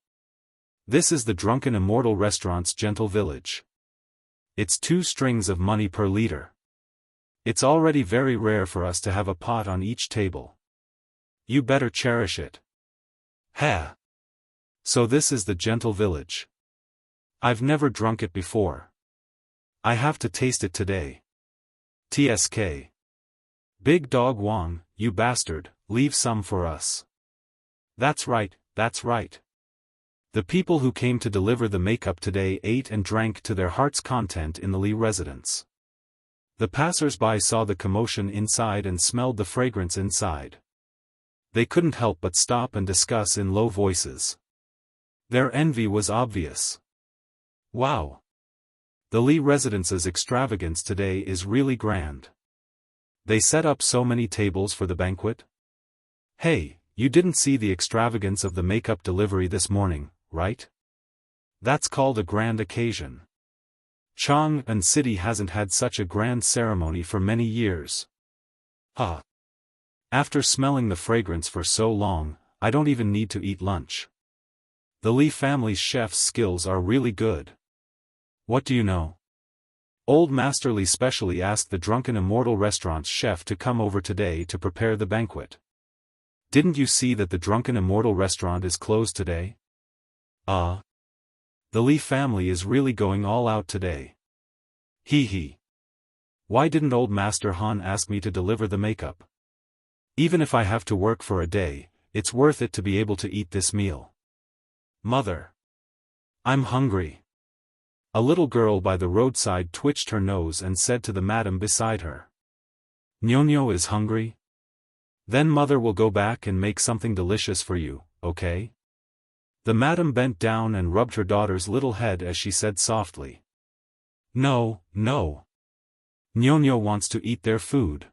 This is the Drunken Immortal restaurant's Gentle Village. It's 2 strings of money per liter. It's already very rare for us to have a pot on each table. You better cherish it. So this is the Gentle Village. I've never drunk it before. I have to taste it today. TSK. Big Dog Wang, you bastard, leave some for us. That's right. The people who came to deliver the makeup today ate and drank to their heart's content in the Li residence. The passers-by saw the commotion inside and smelled the fragrance inside. They couldn't help but stop and discuss in low voices. Their envy was obvious. Wow! The Li residence's extravagance today is really grand. They set up so many tables for the banquet? Hey, you didn't see the extravagance of the makeup delivery this morning, right? That's called a grand occasion. Chang'an City hasn't had such a grand ceremony for many years. Huh. After smelling the fragrance for so long, I don't even need to eat lunch. The Li family's chef's skills are really good. What do you know? Old Master Li specially asked the drunken Immortal restaurant's chef to come over today to prepare the banquet. Didn't you see that the drunken Immortal restaurant is closed today? The Li family is really going all out today. Hee hee. Why didn't Old Master Han ask me to deliver the makeup? Even if I have to work for a day, it's worth it to be able to eat this meal. Mother. I'm hungry. A little girl by the roadside twitched her nose and said to the madam beside her. Nyonyo is hungry? Then mother will go back and make something delicious for you, okay? The madam bent down and rubbed her daughter's little head as she said softly. No, no. Nyonyo wants to eat their food.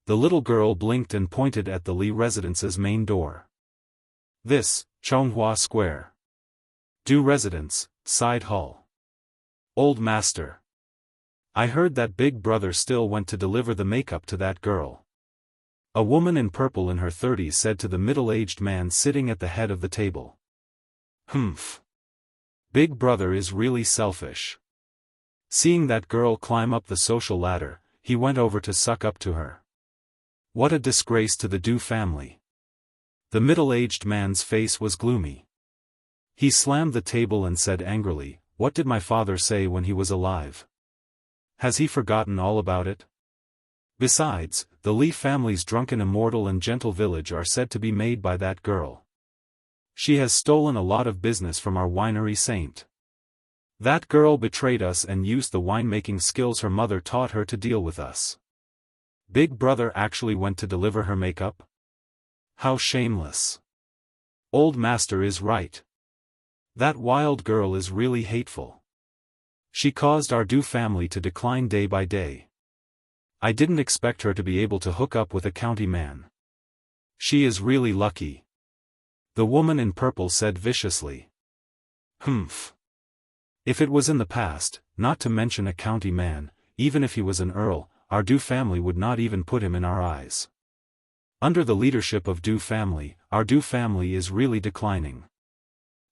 The little girl blinked and pointed at the Li residence's main door. This, Chonghua Square. Du Residence, Side Hall. Old Master. I heard that Big Brother still went to deliver the makeup to that girl. A woman in purple in her 30s said to the middle-aged man sitting at the head of the table. Humph. Big Brother is really selfish. Seeing that girl climb up the social ladder, he went over to suck up to her. What a disgrace to the Du family. The middle-aged man's face was gloomy. He slammed the table and said angrily, "What did my father say when he was alive? Has he forgotten all about it? Besides, the Li family's drunken Immortal and gentle village are said to be made by that girl. She has stolen a lot of business from our winery saint. That girl betrayed us and used the winemaking skills her mother taught her to deal with us. Big Brother actually went to deliver her makeup? How shameless. Old Master is right. That wild girl is really hateful. She caused our Du family to decline day by day. I didn't expect her to be able to hook up with a county man. She is really lucky. The woman in purple said viciously. Humph. If it was in the past, not to mention a county man, even if he was an earl, our Du family would not even put him in our eyes. Under the leadership of Du family, our Du family is really declining.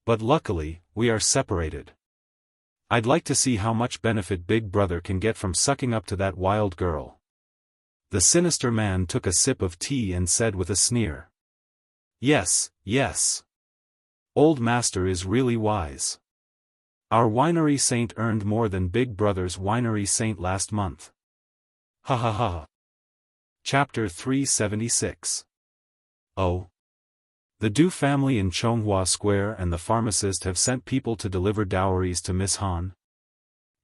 But luckily, we are separated. I'd like to see how much benefit Big Brother can get from sucking up to that wild girl. The sinister man took a sip of tea and said with a sneer. Yes, yes. Old Master is really wise. Our winery saint earned more than Big Brother's winery saint last month. Ha ha ha. Chapter 376. Oh. The Du family in Chonghua Square and the pharmacist have sent people to deliver dowries to Miss Han.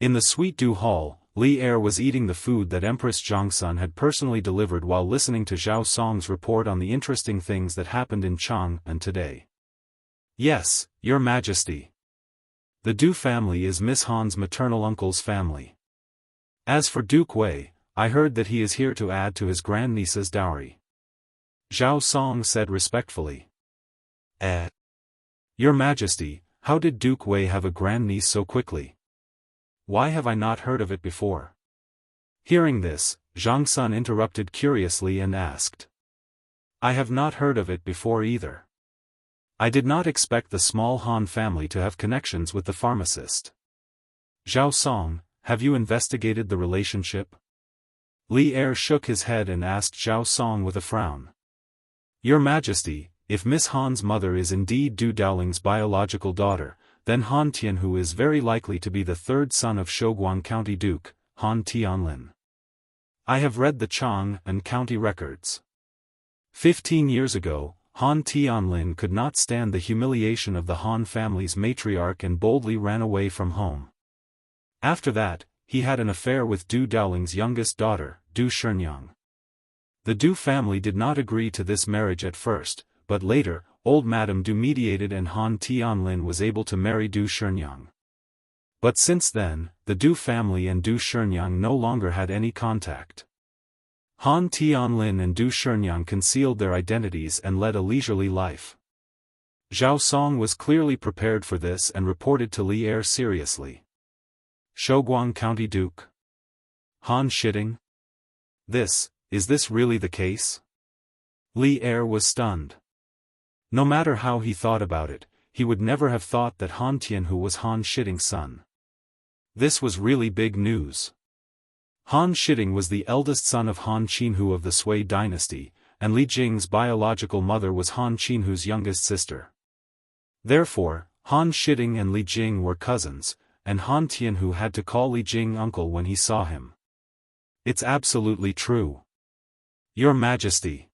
In the Sweet Du Hall, Li Er was eating the food that Empress Zhongsun had personally delivered while listening to Zhao Song's report on the interesting things that happened in Chang'an today. Yes, Your Majesty. The Du family is Miss Han's maternal uncle's family. As for Duke Wei, I heard that he is here to add to his grandniece's dowry. Zhao Song said respectfully. Your Majesty, how did Duke Wei have a grandniece so quickly? Why have I not heard of it before? Hearing this, Zhang Sun interrupted curiously and asked. I have not heard of it before either. I did not expect the small Han family to have connections with the pharmacist. Zhao Song, have you investigated the relationship? Li Er shook his head and asked Zhao Song with a frown. Your Majesty, if Miss Han's mother is indeed Du Daoling's biological daughter, then Han Tianhu is very likely to be the third son of Shouguang County Duke, Han Tianlin. I have read the Chang'an County records. 15 years ago, Han Tianlin could not stand the humiliation of the Han family's matriarch and boldly ran away from home. After that, he had an affair with Du Daoling's youngest daughter, Du Shenyang. The Du family did not agree to this marriage at first, but later, old Madame Du mediated and Han Tianlin was able to marry Du Shenyang. But since then, the Du family and Du Shernyang no longer had any contact. Han Tianlin and Du Shernyang concealed their identities and led a leisurely life. Zhao Song was clearly prepared for this and reported to Li Er seriously. Shouguang County Duke. Han Shitting? Is this really the case? Li Er was stunned. No matter how he thought about it, he would never have thought that Han Tianhu was Han Shitting's son. This was really big news. Han Shitting was the eldest son of Han Qinhu of the Sui dynasty, and Li Jing's biological mother was Han Qinhu's youngest sister. Therefore, Han Shitting and Li Jing were cousins, and Han Tianhu had to call Li Jing uncle when he saw him. It's absolutely true. Your Majesty.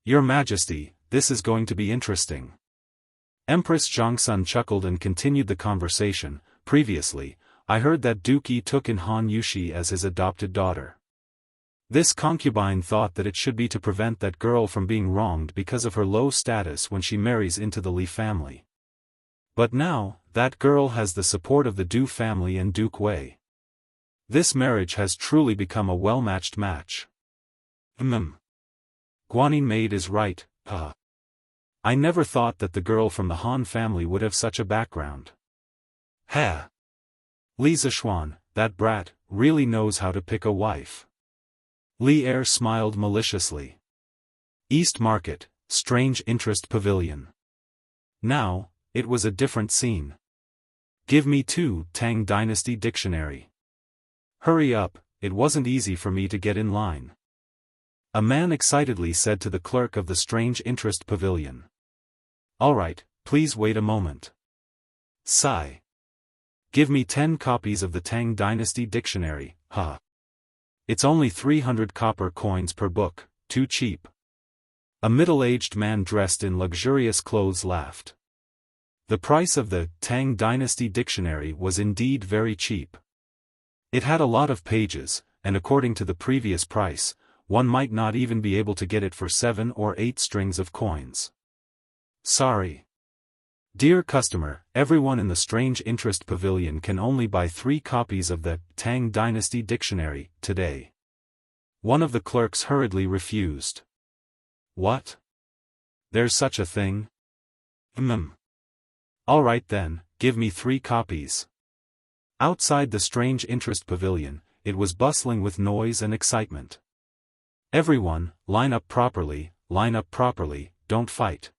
Your Majesty, this is going to be interesting. Empress Zhongsun chuckled and continued the conversation. Previously, I heard that Duke Yi took in Han Yushi as his adopted daughter. This concubine thought that it should be to prevent that girl from being wronged because of her low status when she marries into the Li family. But now, that girl has the support of the Du family and Duke Wei. This marriage has truly become a well-matched match. Guanyin maid is right, I never thought that the girl from the Han family would have such a background. Li Zishuan, that brat, really knows how to pick a wife. Li Er smiled maliciously. East Market, Strange Interest Pavilion. Now, it was a different scene. Give me 2 Tang Dynasty Dictionary. Hurry up, it wasn't easy for me to get in line. A man excitedly said to the clerk of the Strange Interest Pavilion. Alright, please wait a moment. Sigh. Give me 10 copies of the Tang Dynasty Dictionary, It's only 300 copper coins per book, too cheap. A middle-aged man dressed in luxurious clothes laughed. The price of the Tang Dynasty Dictionary was indeed very cheap. It had a lot of pages, and according to the previous price, one might not even be able to get it for 7 or 8 strings of coins. Sorry. Dear customer, everyone in the Strange Interest Pavilion can only buy 3 copies of the Tang Dynasty Dictionary today. One of the clerks hurriedly refused. What? There's such a thing? Alright then, give me 3 copies. Outside the Strange Interest Pavilion, it was bustling with noise and excitement. Everyone, line up properly, don't fight.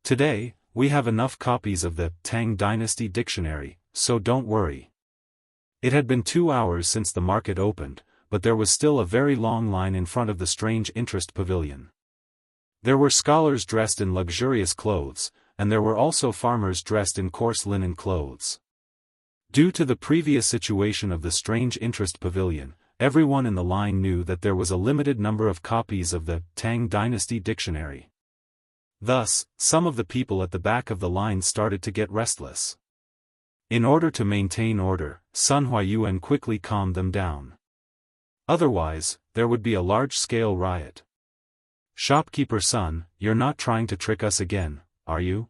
Today, we have enough copies of the Tang Dynasty Dictionary, so don't worry. It had been 2 hours since the market opened, but there was still a very long line in front of the Strange Interest Pavilion. There were scholars dressed in luxurious clothes, and there were also farmers dressed in coarse linen clothes. Due to the previous situation of the Strange Interest Pavilion, everyone in the line knew that there was a limited number of copies of the Tang Dynasty Dictionary. Thus, some of the people at the back of the line started to get restless. In order to maintain order, Sun Huayuan quickly calmed them down. Otherwise, there would be a large-scale riot. Shopkeeper Sun, you're not trying to trick us again, are you?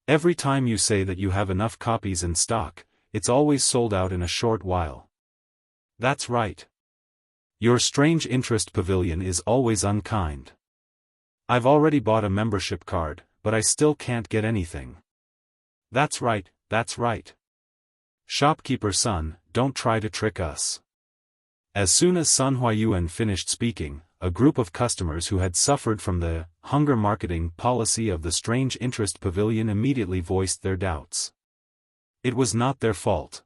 Every time you say that you have enough copies in stock, it's always sold out in a short while. That's right. Your Strange Interest Pavilion is always unkind. I've already bought a membership card, but I still can't get anything. That's right. Shopkeeper Sun, don't try to trick us. As soon as Sun Huayuan finished speaking, a group of customers who had suffered from the hunger marketing policy of the Strange Interest Pavilion immediately voiced their doubts. It was not their fault.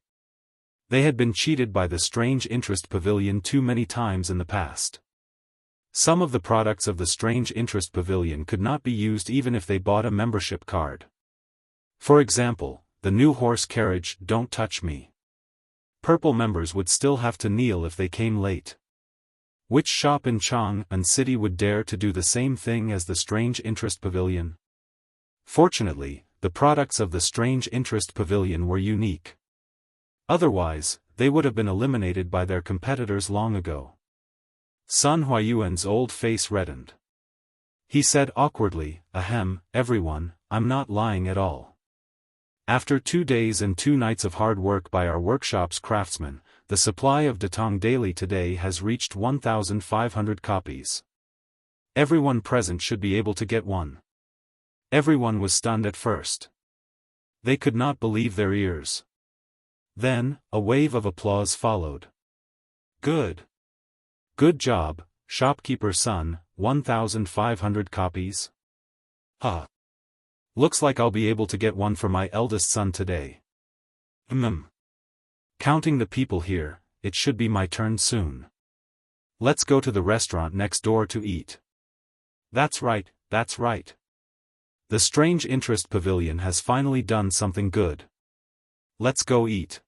They had been cheated by the Strange Interest Pavilion too many times in the past. Some of the products of the Strange Interest Pavilion could not be used even if they bought a membership card. For example, the new horse carriage Don't Touch Me. Purple members would still have to kneel if they came late. Which shop in Chang'an City would dare to do the same thing as the Strange Interest Pavilion? Fortunately, the products of the Strange Interest Pavilion were unique. Otherwise, they would have been eliminated by their competitors long ago. Sun Huayuan's old face reddened. He said awkwardly, everyone, I'm not lying at all. After 2 days and 2 nights of hard work by our workshop's craftsmen, the supply of Datong daily today has reached 1,500 copies. Everyone present should be able to get one. Everyone was stunned at first. They could not believe their ears. Then, a wave of applause followed. Good. Good job, shopkeeper son, 1,500 copies? Looks like I'll be able to get one for my eldest son today. Counting the people here, it should be my turn soon. Let's go to the restaurant next door to eat. That's right, that's right. The Strange Interest Pavilion has finally done something good. Let's go eat.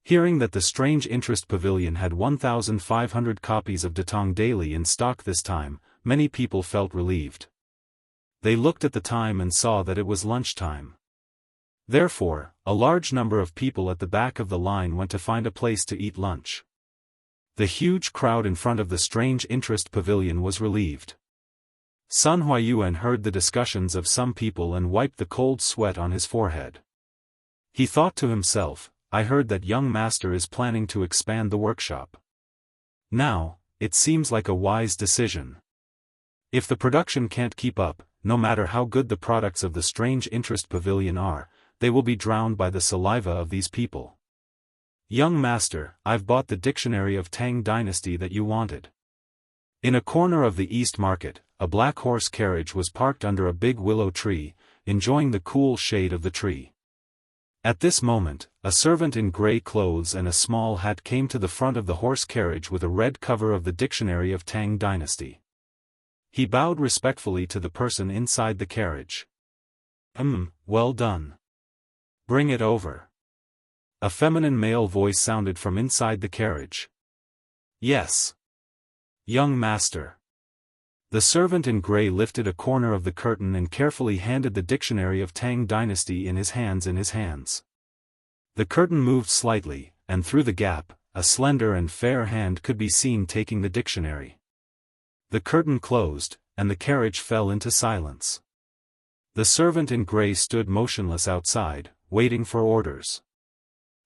Hearing that the Strange Interest Pavilion had 1,500 copies of Datong Daily in stock this time, many people felt relieved. They looked at the time and saw that it was lunchtime. Therefore, a large number of people at the back of the line went to find a place to eat lunch. The huge crowd in front of the Strange Interest Pavilion was relieved. Sun Huayuan heard the discussions of some people and wiped the cold sweat on his forehead. He thought to himself, I heard that young master is planning to expand the workshop. Now, it seems like a wise decision. If the production can't keep up, no matter how good the products of the Strange Interest Pavilion are, they will be drowned by the saliva of these people. Young master, I've bought the dictionary of Tang Dynasty that you wanted. In a corner of the East Market, a black horse carriage was parked under a big willow tree, enjoying the cool shade of the tree. At this moment, a servant in grey clothes and a small hat came to the front of the horse carriage with a red cover of the dictionary of Tang Dynasty. He bowed respectfully to the person inside the carriage. Well done. Bring it over. A feminine male voice sounded from inside the carriage. Yes. Young master. The servant in grey lifted a corner of the curtain and carefully handed the dictionary of Tang Dynasty in his hands. The curtain moved slightly, and through the gap, a slender and fair hand could be seen taking the dictionary. The curtain closed, and the carriage fell into silence. The servant in grey stood motionless outside, waiting for orders.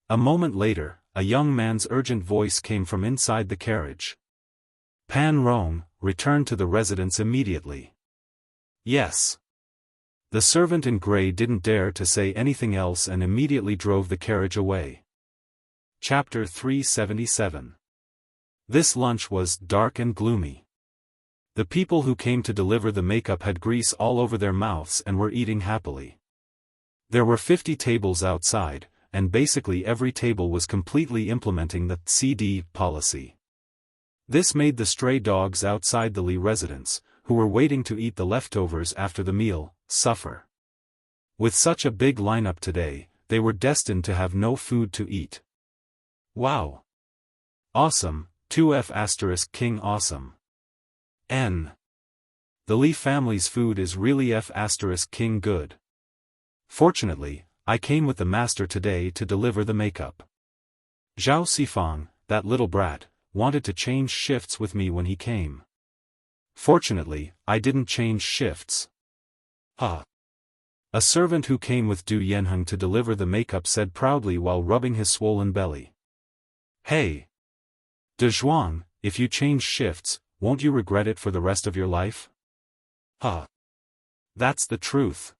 A moment later, a young man's urgent voice came from inside the carriage. Pan Rong, return to the residence immediately. Yes. The servant in grey didn't dare to say anything else and immediately drove the carriage away. Chapter 377. This lunch was dark and gloomy. The people who came to deliver the makeup had grease all over their mouths and were eating happily. There were 50 tables outside, and basically every table was completely implementing the CD policy. This made the stray dogs outside the Li residence, who were waiting to eat the leftovers after the meal, suffer. With such a big lineup today, they were destined to have no food to eat. Wow! Awesome, 2F** King awesome. N. The Li family's food is really F** King good. Fortunately, I came with the master today to deliver the makeup. Zhao Sifang, that little brat, wanted to change shifts with me when he came. Fortunately, I didn't change shifts. A servant who came with Du Yanheng to deliver the makeup said proudly while rubbing his swollen belly. Hey! De Zhuang, if you change shifts, won't you regret it for the rest of your life? That's the truth.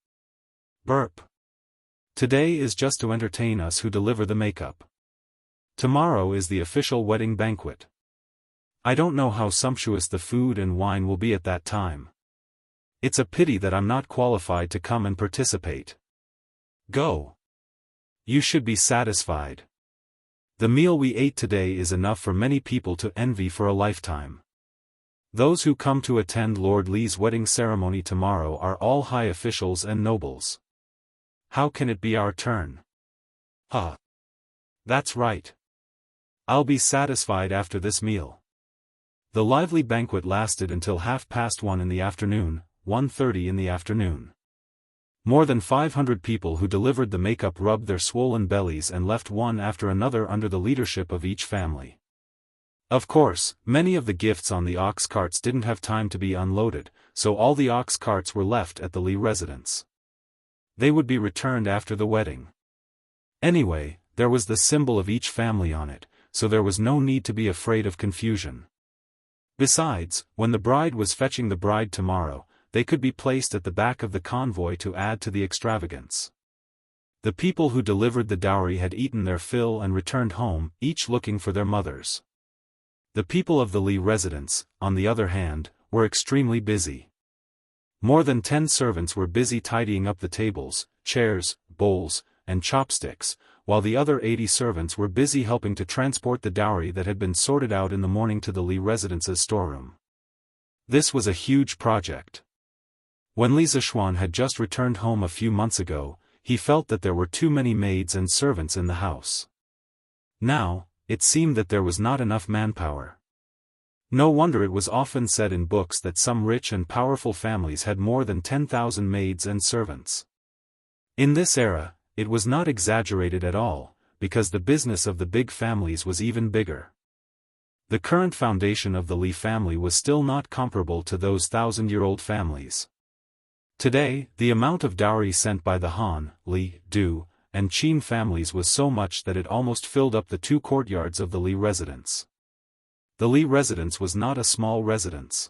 Burp. Today is just to entertain us who deliver the makeup. Tomorrow is the official wedding banquet. I don't know how sumptuous the food and wine will be at that time. It's a pity that I'm not qualified to come and participate. Go. You should be satisfied. The meal we ate today is enough for many people to envy for a lifetime. Those who come to attend Lord Li's wedding ceremony tomorrow are all high officials and nobles. How can it be our turn? That's right. I'll be satisfied after this meal. The lively banquet lasted until 1:30 in the afternoon, 1:30 in the afternoon. More than 500 people who delivered the makeup rubbed their swollen bellies and left one after another under the leadership of each family. Of course, many of the gifts on the ox carts didn't have time to be unloaded, so all the ox carts were left at the Li residence. They would be returned after the wedding. Anyway, there was the symbol of each family on it, so there was no need to be afraid of confusion. Besides, when the bride was fetching the bride tomorrow, they could be placed at the back of the convoy to add to the extravagance. The people who delivered the dowry had eaten their fill and returned home, each looking for their mothers. The people of the Li residence, on the other hand, were extremely busy. More than 10 servants were busy tidying up the tables, chairs, bowls, and chopsticks, while the other 80 servants were busy helping to transport the dowry that had been sorted out in the morning to the Li residence's storeroom. This was a huge project. When Li Zishuan had just returned home a few months ago, he felt that there were too many maids and servants in the house. Now, it seemed that there was not enough manpower. No wonder it was often said in books that some rich and powerful families had more than 10,000 maids and servants. In this era, it was not exaggerated at all, because the business of the big families was even bigger. The current foundation of the Li family was still not comparable to those 1,000-year-old families. Today, the amount of dowry sent by the Han, Li, Du, and Qin families was so much that it almost filled up the 2 courtyards of the Li residence. The Li residence was not a small residence.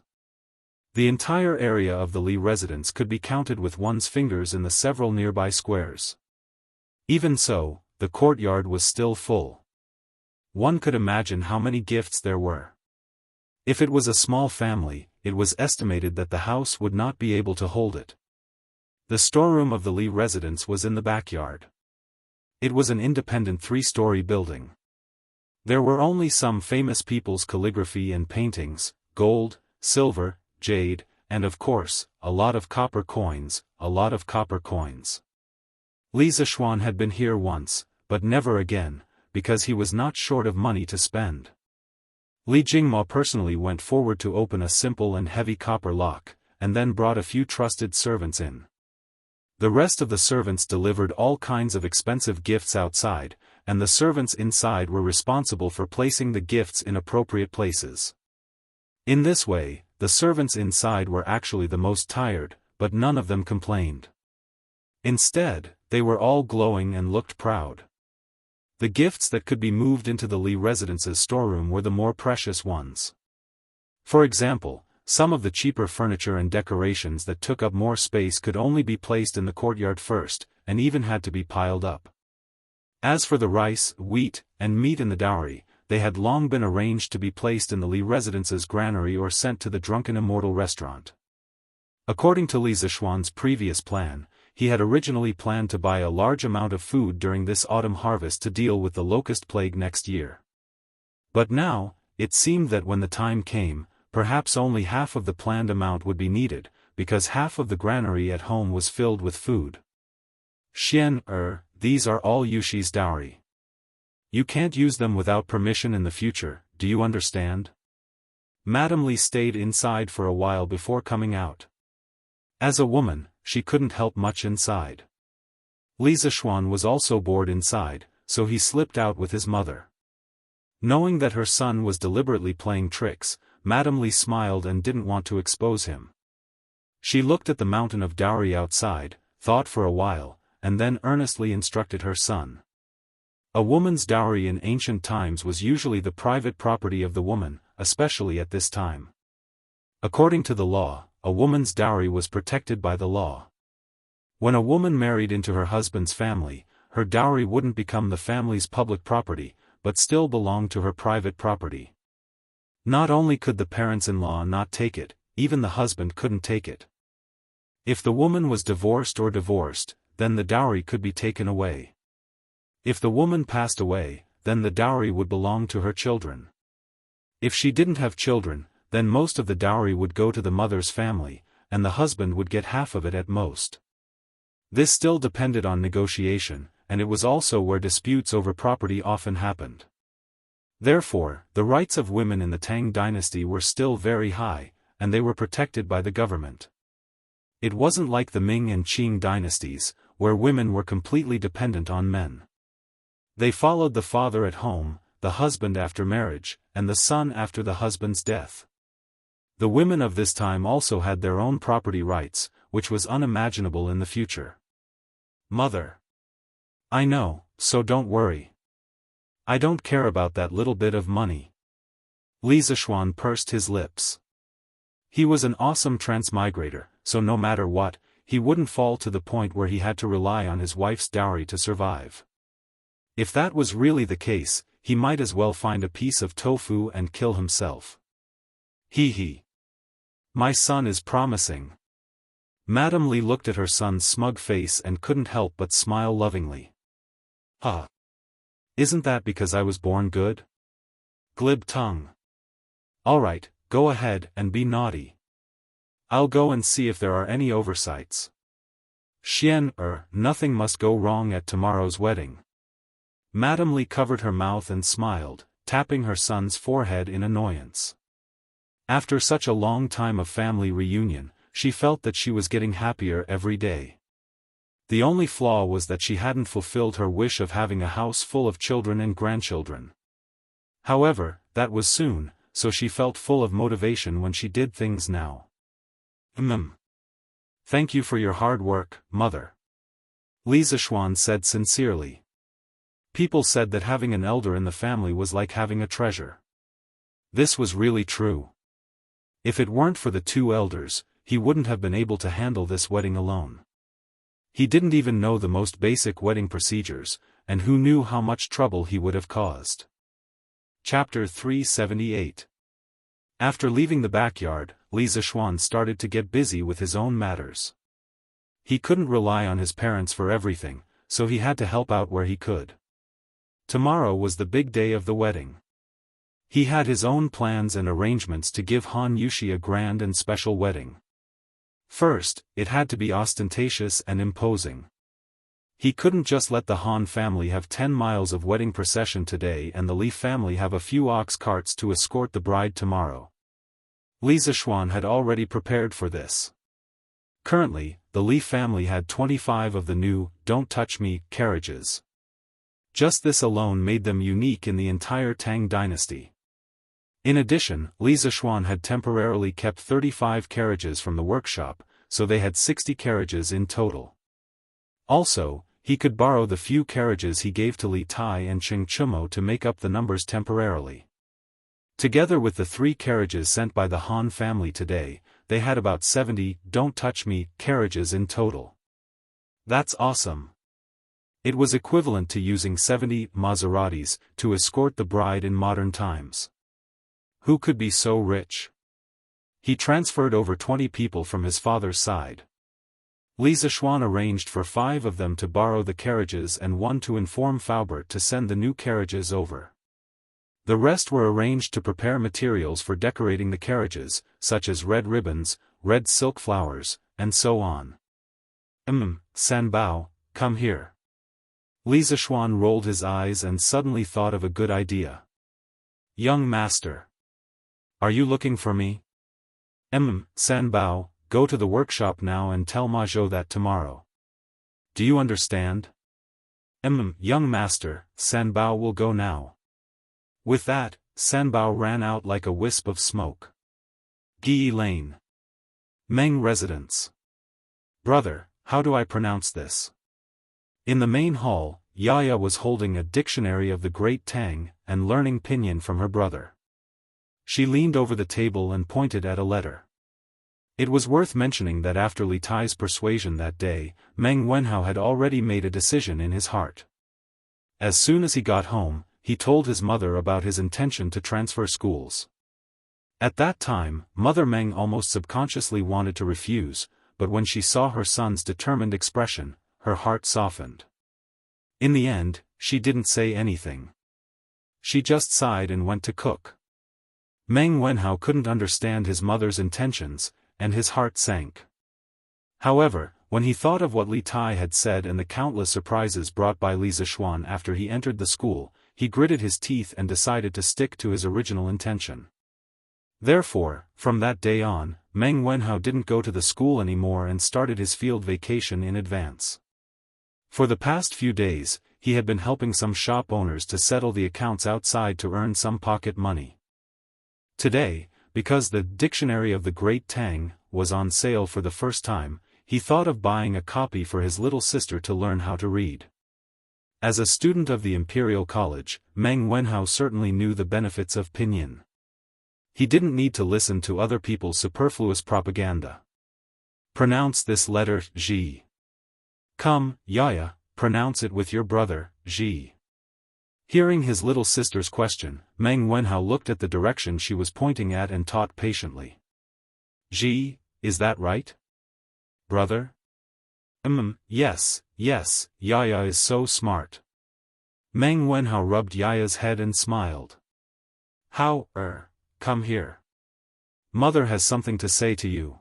The entire area of the Li residence could be counted with one's fingers in the several nearby squares. Even so, the courtyard was still full. One could imagine how many gifts there were. If it was a small family, it was estimated that the house would not be able to hold it. The storeroom of the Li residence was in the backyard. It was an independent 3-story building. There were only some famous people's calligraphy and paintings, gold, silver, jade, and of course, a lot of copper coins. Li Zishuan had been here once, but never again, because he was not short of money to spend. Li Jingma personally went forward to open a simple and heavy copper lock, and then brought a few trusted servants in. The rest of the servants delivered all kinds of expensive gifts outside, and the servants inside were responsible for placing the gifts in appropriate places. In this way, the servants inside were actually the most tired, but none of them complained. Instead, they were all glowing and looked proud. The gifts that could be moved into the Li residence's storeroom were the more precious ones. For example, some of the cheaper furniture and decorations that took up more space could only be placed in the courtyard first, and even had to be piled up. As for the rice, wheat, and meat in the dowry, they had long been arranged to be placed in the Li residence's granary or sent to the drunken Immortal restaurant. According to Li Zishuan's previous plan, he had originally planned to buy a large amount of food during this autumn harvest to deal with the locust plague next year. But now, it seemed that when the time came, perhaps only half of the planned amount would be needed, because half of the granary at home was filled with food. These are all Yushi's dowry. You can't use them without permission in the future, do you understand? Madame Li stayed inside for a while before coming out. As a woman, she couldn't help much inside. Li Zishuan was also bored inside, so he slipped out with his mother. Knowing that her son was deliberately playing tricks, Madame Li smiled and didn't want to expose him. She looked at the mountain of dowry outside, thought for a while, and then earnestly instructed her son. A woman's dowry in ancient times was usually the private property of the woman, especially at this time. According to the law, a woman's dowry was protected by the law. When a woman married into her husband's family, her dowry wouldn't become the family's public property, but still belong to her private property. Not only could the parents-in-law not take it, even the husband couldn't take it. If the woman was divorced, then the dowry could be taken away. If the woman passed away, then the dowry would belong to her children. If she didn't have children, then most of the dowry would go to the mother's family, and the husband would get half of it at most. This still depended on negotiation, and it was also where disputes over property often happened. Therefore, the rights of women in the Tang dynasty were still very high, and they were protected by the government. It wasn't like the Ming and Qing dynasties, where women were completely dependent on men. They followed the father at home, the husband after marriage, and the son after the husband's death. The women of this time also had their own property rights, which was unimaginable in the future. Mother. I know, so don't worry. I don't care about that little bit of money. Li Zishuan pursed his lips. He was an awesome transmigrator, so no matter what, he wouldn't fall to the point where he had to rely on his wife's dowry to survive. If that was really the case, he might as well find a piece of tofu and kill himself. Hee. My son is promising. Madame Li looked at her son's smug face and couldn't help but smile lovingly. Isn't that because I was born good? Glib tongue. Alright, go ahead and be naughty. I'll go and see if there are any oversights. Nothing must go wrong at tomorrow's wedding. Madame Li covered her mouth and smiled, tapping her son's forehead in annoyance. After such a long time of family reunion, she felt that she was getting happier every day. The only flaw was that she hadn't fulfilled her wish of having a house full of children and grandchildren. However, that was soon, so she felt full of motivation when she did things now. Thank you for your hard work, Mother. Li Zishuan said sincerely. People said that having an elder in the family was like having a treasure. This was really true. If it weren't for the two elders, he wouldn't have been able to handle this wedding alone. He didn't even know the most basic wedding procedures, and who knew how much trouble he would have caused. Chapter 378. After leaving the backyard, Li Zishuan started to get busy with his own matters. He couldn't rely on his parents for everything, so he had to help out where he could. Tomorrow was the big day of the wedding. He had his own plans and arrangements to give Han Yushi a grand and special wedding. First, it had to be ostentatious and imposing. He couldn't just let the Han family have 10 miles of wedding procession today and the Li family have a few ox carts to escort the bride tomorrow. Li Zishuan had already prepared for this. Currently, the Li family had 25 of the new, "Don't Touch Me" carriages. Just this alone made them unique in the entire Tang dynasty. In addition, Li Zishuan had temporarily kept 35 carriages from the workshop, so they had 60 carriages in total. Also, he could borrow the few carriages he gave to Li Tai and Cheng Chumo to make up the numbers temporarily. Together with the 3 carriages sent by the Han family today, they had about 70 "Don't Touch Me" carriages in total. That's awesome. It was equivalent to using 70 Maseratis to escort the bride in modern times. Who could be so rich? He transferred over 20 people from his father's side. Li Zishuan arranged for 5 of them to borrow the carriages and 1 to inform Faubert to send the new carriages over. The rest were arranged to prepare materials for decorating the carriages, such as red ribbons, red silk flowers, and so on. Sanbao, come here. Li Zishuan rolled his eyes and suddenly thought of a good idea. Young master. Are you looking for me? Sanbao, go to the workshop now and tell Mazhou that tomorrow. Do you understand? Young master, Sanbao will go now. With that, Sanbao ran out like a wisp of smoke. Guyi Lane. Meng residence. Brother, how do I pronounce this? In the main hall, Yaya was holding a dictionary of the Great Tang and learning pinyin from her brother. She leaned over the table and pointed at a letter. It was worth mentioning that after Li Tai's persuasion that day, Meng Wenhao had already made a decision in his heart. As soon as he got home, he told his mother about his intention to transfer schools. At that time, Mother Meng almost subconsciously wanted to refuse, but when she saw her son's determined expression, her heart softened. In the end, she didn't say anything. She just sighed and went to cook. Meng Wenhao couldn't understand his mother's intentions, and his heart sank. However, when he thought of what Li Tai had said and the countless surprises brought by Li Zishuan after he entered the school, he gritted his teeth and decided to stick to his original intention. Therefore, from that day on, Meng Wenhao didn't go to the school anymore and started his field vacation in advance. For the past few days, he had been helping some shop owners to settle the accounts outside to earn some pocket money. Today, because the Dictionary of the Great Tang was on sale for the first time, he thought of buying a copy for his little sister to learn how to read. As a student of the Imperial College, Meng Wenhao certainly knew the benefits of pinyin. He didn't need to listen to other people's superfluous propaganda. Pronounce this letter, Ji. Come, Yaya, pronounce it with your brother, Ji. Hearing his little sister's question, Meng Wenhao looked at the direction she was pointing at and taught patiently. Ji, is that right? Brother? Yes, Yaya is so smart. Meng Wenhao rubbed Yaya's head and smiled. How, come here. Mother has something to say to you.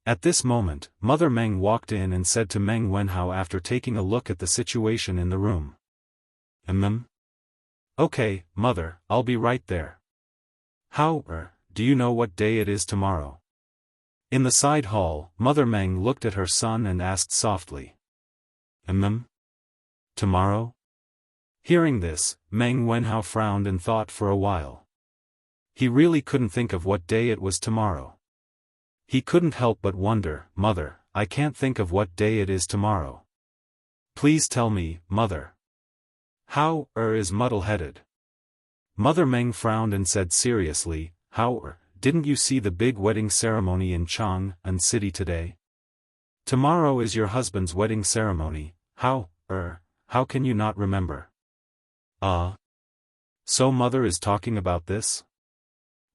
At this moment, Mother Meng walked in and said to Meng Wenhao after taking a look at the situation in the room. Okay, Mother, I'll be right there. How, do you know what day it is tomorrow? In the side hall, Mother Meng looked at her son and asked softly. Tomorrow? Hearing this, Meng Wenhao frowned and thought for a while. He really couldn't think of what day it was tomorrow. He couldn't help but wonder, Mother, I can't think of what day it is tomorrow. Please tell me, Mother. How, is muddle-headed? Mother Meng frowned and said seriously, How, didn't you see the big wedding ceremony in Jianghu city today? Tomorrow is your husband's wedding ceremony. How can you not remember? So Mother is talking about this?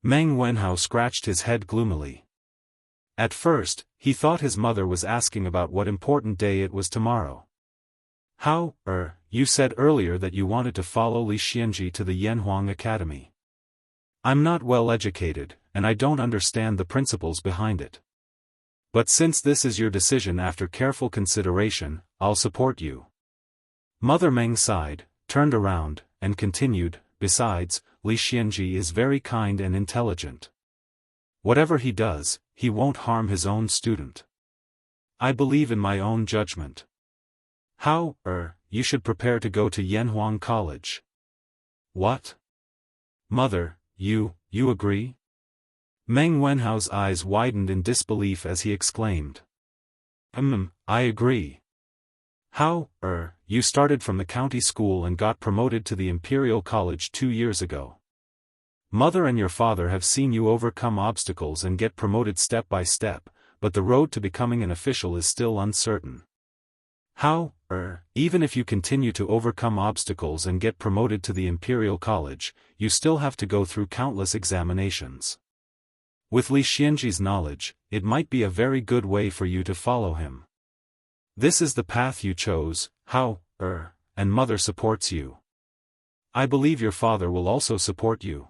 Meng Wenhao scratched his head gloomily. At first, he thought his mother was asking about what important day it was tomorrow. How, you said earlier that you wanted to follow Li Xianji to the Yanhuang Academy. I'm not well educated, and I don't understand the principles behind it. But since this is your decision after careful consideration, I'll support you. Mother Meng sighed, turned around, and continued, besides, Li Xianji is very kind and intelligent. Whatever he does, he won't harm his own student. I believe in my own judgment. How, you should prepare to go to Yanhuang College. What? Mother, you agree? Meng Wenhao's eyes widened in disbelief as he exclaimed. I agree. How, you started from the county school and got promoted to the Imperial College 2 years ago. Mother and your father have seen you overcome obstacles and get promoted step by step, but the road to becoming an official is still uncertain. How, even if you continue to overcome obstacles and get promoted to the Imperial College, you still have to go through countless examinations. With Li Xianji's knowledge, it might be a very good way for you to follow him. This is the path you chose, how, and Mother supports you. I believe your father will also support you.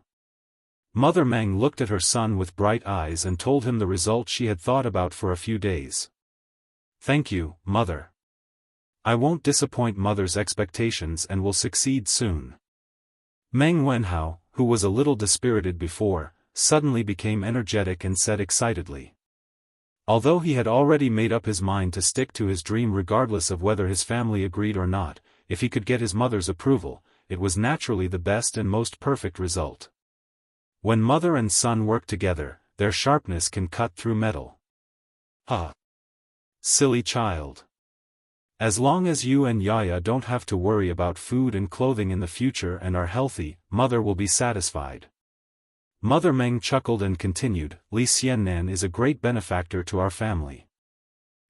Mother Meng looked at her son with bright eyes and told him the result she had thought about for a few days. Thank you, Mother. I won't disappoint Mother's expectations and will succeed soon. Meng Wenhao, who was a little dispirited before, suddenly became energetic and said excitedly. Although he had already made up his mind to stick to his dream regardless of whether his family agreed or not, if he could get his mother's approval, it was naturally the best and most perfect result. When mother and son work together, their sharpness can cut through metal. Silly child. As long as you and Yaya don't have to worry about food and clothing in the future and are healthy, Mother will be satisfied. Mother Meng chuckled and continued, Li Xiannan is a great benefactor to our family.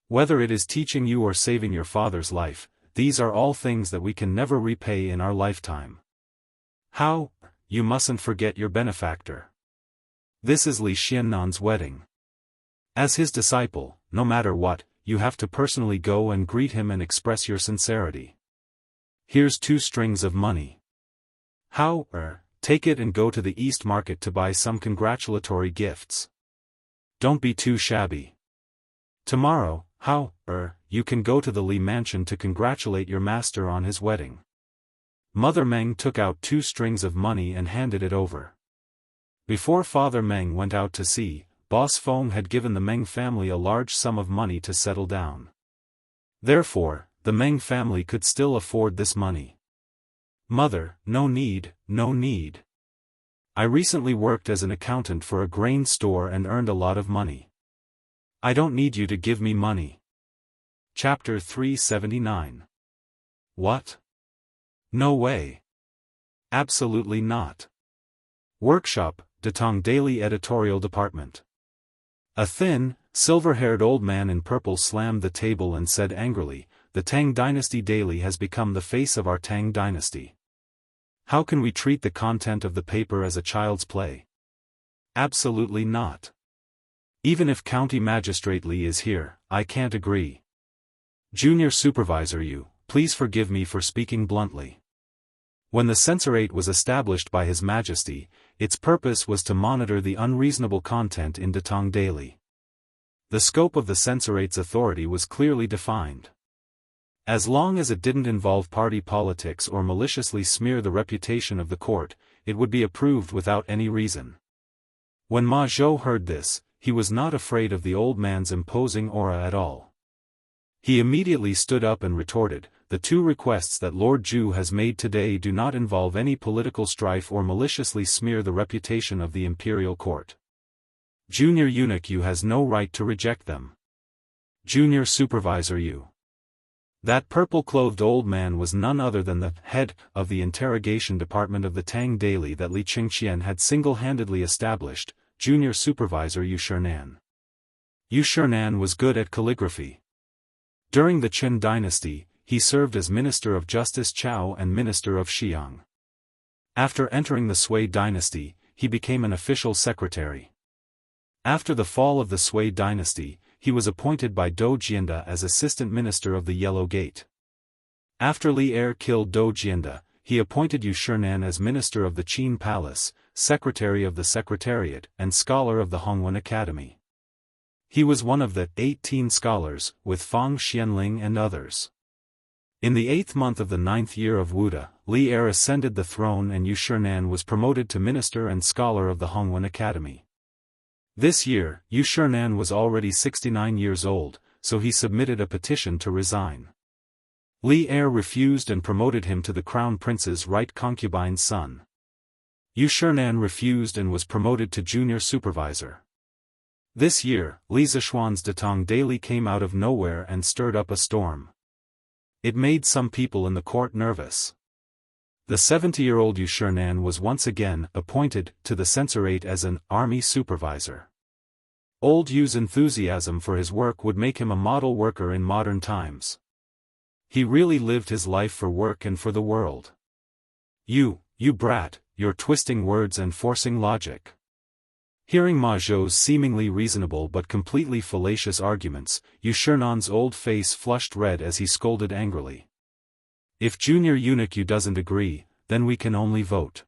Whether it is teaching you or saving your father's life, these are all things that we can never repay in our lifetime. How? You mustn't forget your benefactor. This is Li Xiannan's wedding. As his disciple, no matter what, you have to personally go and greet him and express your sincerity. Here's 2 strings of money. How, take it and go to the East Market to buy some congratulatory gifts. Don't be too shabby. Tomorrow, how, you can go to the Li Mansion to congratulate your master on his wedding. Mother Meng took out 2 strings of money and handed it over. Before Father Meng went out to sea, Boss Feng had given the Meng family a large sum of money to settle down. Therefore, the Meng family could still afford this money. Mother, no need, no need. I recently worked as an accountant for a grain store and earned a lot of money. I don't need you to give me money. Chapter 379. What? No way. Absolutely not. Workshop, Datong Daily Editorial Department. A thin, silver-haired old man in purple slammed the table and said angrily, "The Tang Dynasty Daily has become the face of our Tang Dynasty. How can we treat the content of the paper as a child's play? Absolutely not. Even if County Magistrate Li is here, I can't agree. Junior Supervisor Yu, please forgive me for speaking bluntly. When the censorate was established by His Majesty, its purpose was to monitor the unreasonable content in Datong Daily. The scope of the censorate's authority was clearly defined. As long as it didn't involve party politics or maliciously smear the reputation of the court, it would be approved without any reason. When Ma Zhou heard this, he was not afraid of the old man's imposing aura at all. He immediately stood up and retorted, "The two requests that Lord Zhu has made today do not involve any political strife or maliciously smear the reputation of the imperial court. Junior Eunuch Yu has no right to reject them. Junior Supervisor Yu." That purple-clothed old man was none other than the head of the interrogation department of the Tang Daily that Li Qingqian had single-handedly established, Junior Supervisor Yu Shernan. Yu Shernan was good at calligraphy. During the Qin dynasty, he served as Minister of Justice Chao and Minister of Xiang. After entering the Sui dynasty, he became an official secretary. After the fall of the Sui dynasty, he was appointed by Dou Jianda as Assistant Minister of the Yellow Gate. After Li Er killed Dou Jianda, he appointed Yu Shernan as Minister of the Qin Palace, Secretary of the Secretariat, and Scholar of the Hongwen Academy. He was one of the 18 scholars, with Fang Xianling and others. In the 8th month of the 9th year of Wuda, Li Er ascended the throne and Yu Shernan was promoted to Minister and Scholar of the Hongwen Academy. This year, Yu Shernan was already 69 years old, so he submitted a petition to resign. Li Er refused and promoted him to the Crown Prince's right concubine's son. Yu Shernan refused and was promoted to Junior Supervisor. This year, Li Zishuan's Datong Daily came out of nowhere and stirred up a storm. It made some people in the court nervous. The 70-year-old Yu Shernan was once again appointed to the censorate as an army supervisor. Old Yu's enthusiasm for his work would make him a model worker in modern times. He really lived his life for work and for the world. You brat, you're twisting words and forcing logic." Hearing Ma Zhou's seemingly reasonable but completely fallacious arguments, Yu Shernan's old face flushed red as he scolded angrily. "If Junior Eunuch Yu doesn't agree, then we can only vote.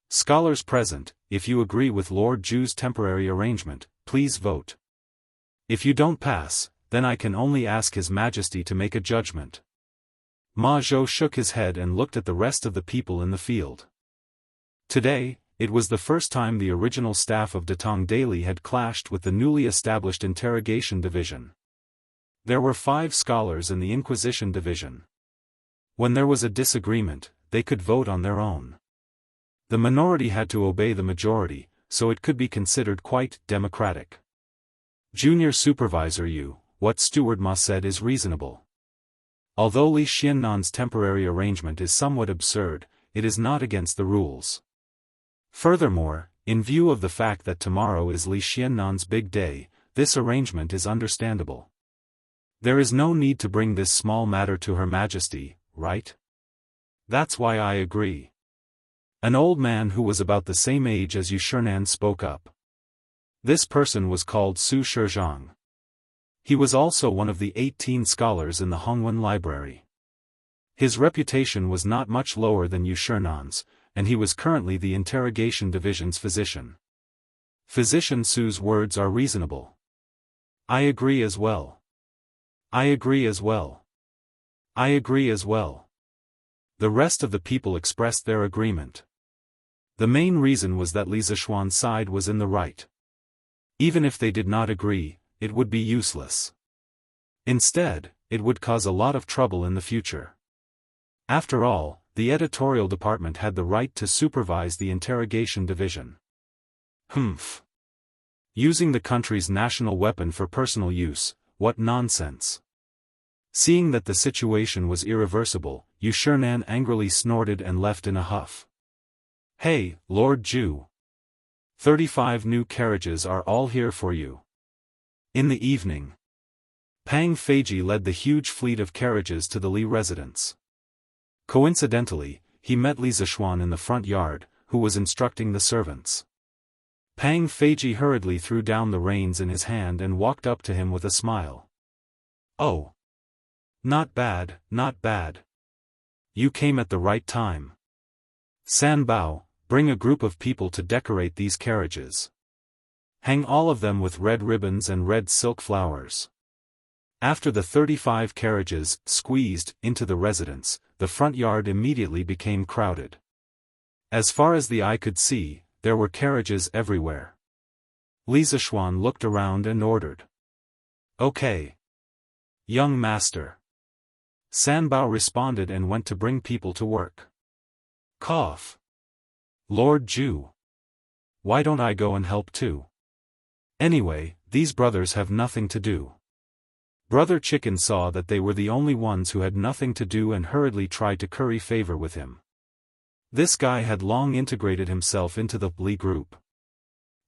Scholars present, if you agree with Lord Zhu's temporary arrangement, please vote. If you don't pass, then I can only ask His Majesty to make a judgment." Ma Zhou shook his head and looked at the rest of the people in the field. Today, it was the first time the original staff of Datong Daily had clashed with the newly established Interrogation Division. There were 5 scholars in the Inquisition Division. When there was a disagreement, they could vote on their own. The minority had to obey the majority, so it could be considered quite democratic. Junior Supervisor Yu, what Steward Ma said is reasonable. Although Li Xiannan's temporary arrangement is somewhat absurd, it is not against the rules. Furthermore, in view of the fact that tomorrow is Li Xiannan's big day, this arrangement is understandable. There is no need to bring this small matter to Her Majesty, right? That's why I agree. An old man who was about the same age as Yu Shernan spoke up. This person was called Su Shizhang. He was also one of the 18 scholars in the Hongwen Library. His reputation was not much lower than Yu Shernan's, and he was currently the Interrogation Division's physician. Physician Su's words are reasonable. I agree as well. I agree as well. I agree as well. The rest of the people expressed their agreement. The main reason was that Li Zishuan's side was in the right. Even if they did not agree, it would be useless. Instead, it would cause a lot of trouble in the future. After all, the editorial department had the right to supervise the interrogation division. Humph. Using the country's national weapon for personal use, what nonsense. Seeing that the situation was irreversible, Yu Shernan angrily snorted and left in a huff. Hey, Lord Ju. 35 new carriages are all here for you. In the evening, Pang Feiji led the huge fleet of carriages to the Li residence. Coincidentally, he met Li Zishuan in the front yard, who was instructing the servants. Pang Feiji hurriedly threw down the reins in his hand and walked up to him with a smile. Oh. Not bad, not bad. You came at the right time. San Bao, bring a group of people to decorate these carriages. Hang all of them with red ribbons and red silk flowers. After the 35 carriages squeezed into the residence, the front yard immediately became crowded. As far as the eye could see, there were carriages everywhere. Li Zishuan looked around and ordered. Okay. Young master. San Bao responded and went to bring people to work. Cough. Lord Ju. Why don't I go and help too? Anyway, these brothers have nothing to do. Brother Chicken saw that they were the only ones who had nothing to do and hurriedly tried to curry favor with him. This guy had long integrated himself into the Li group.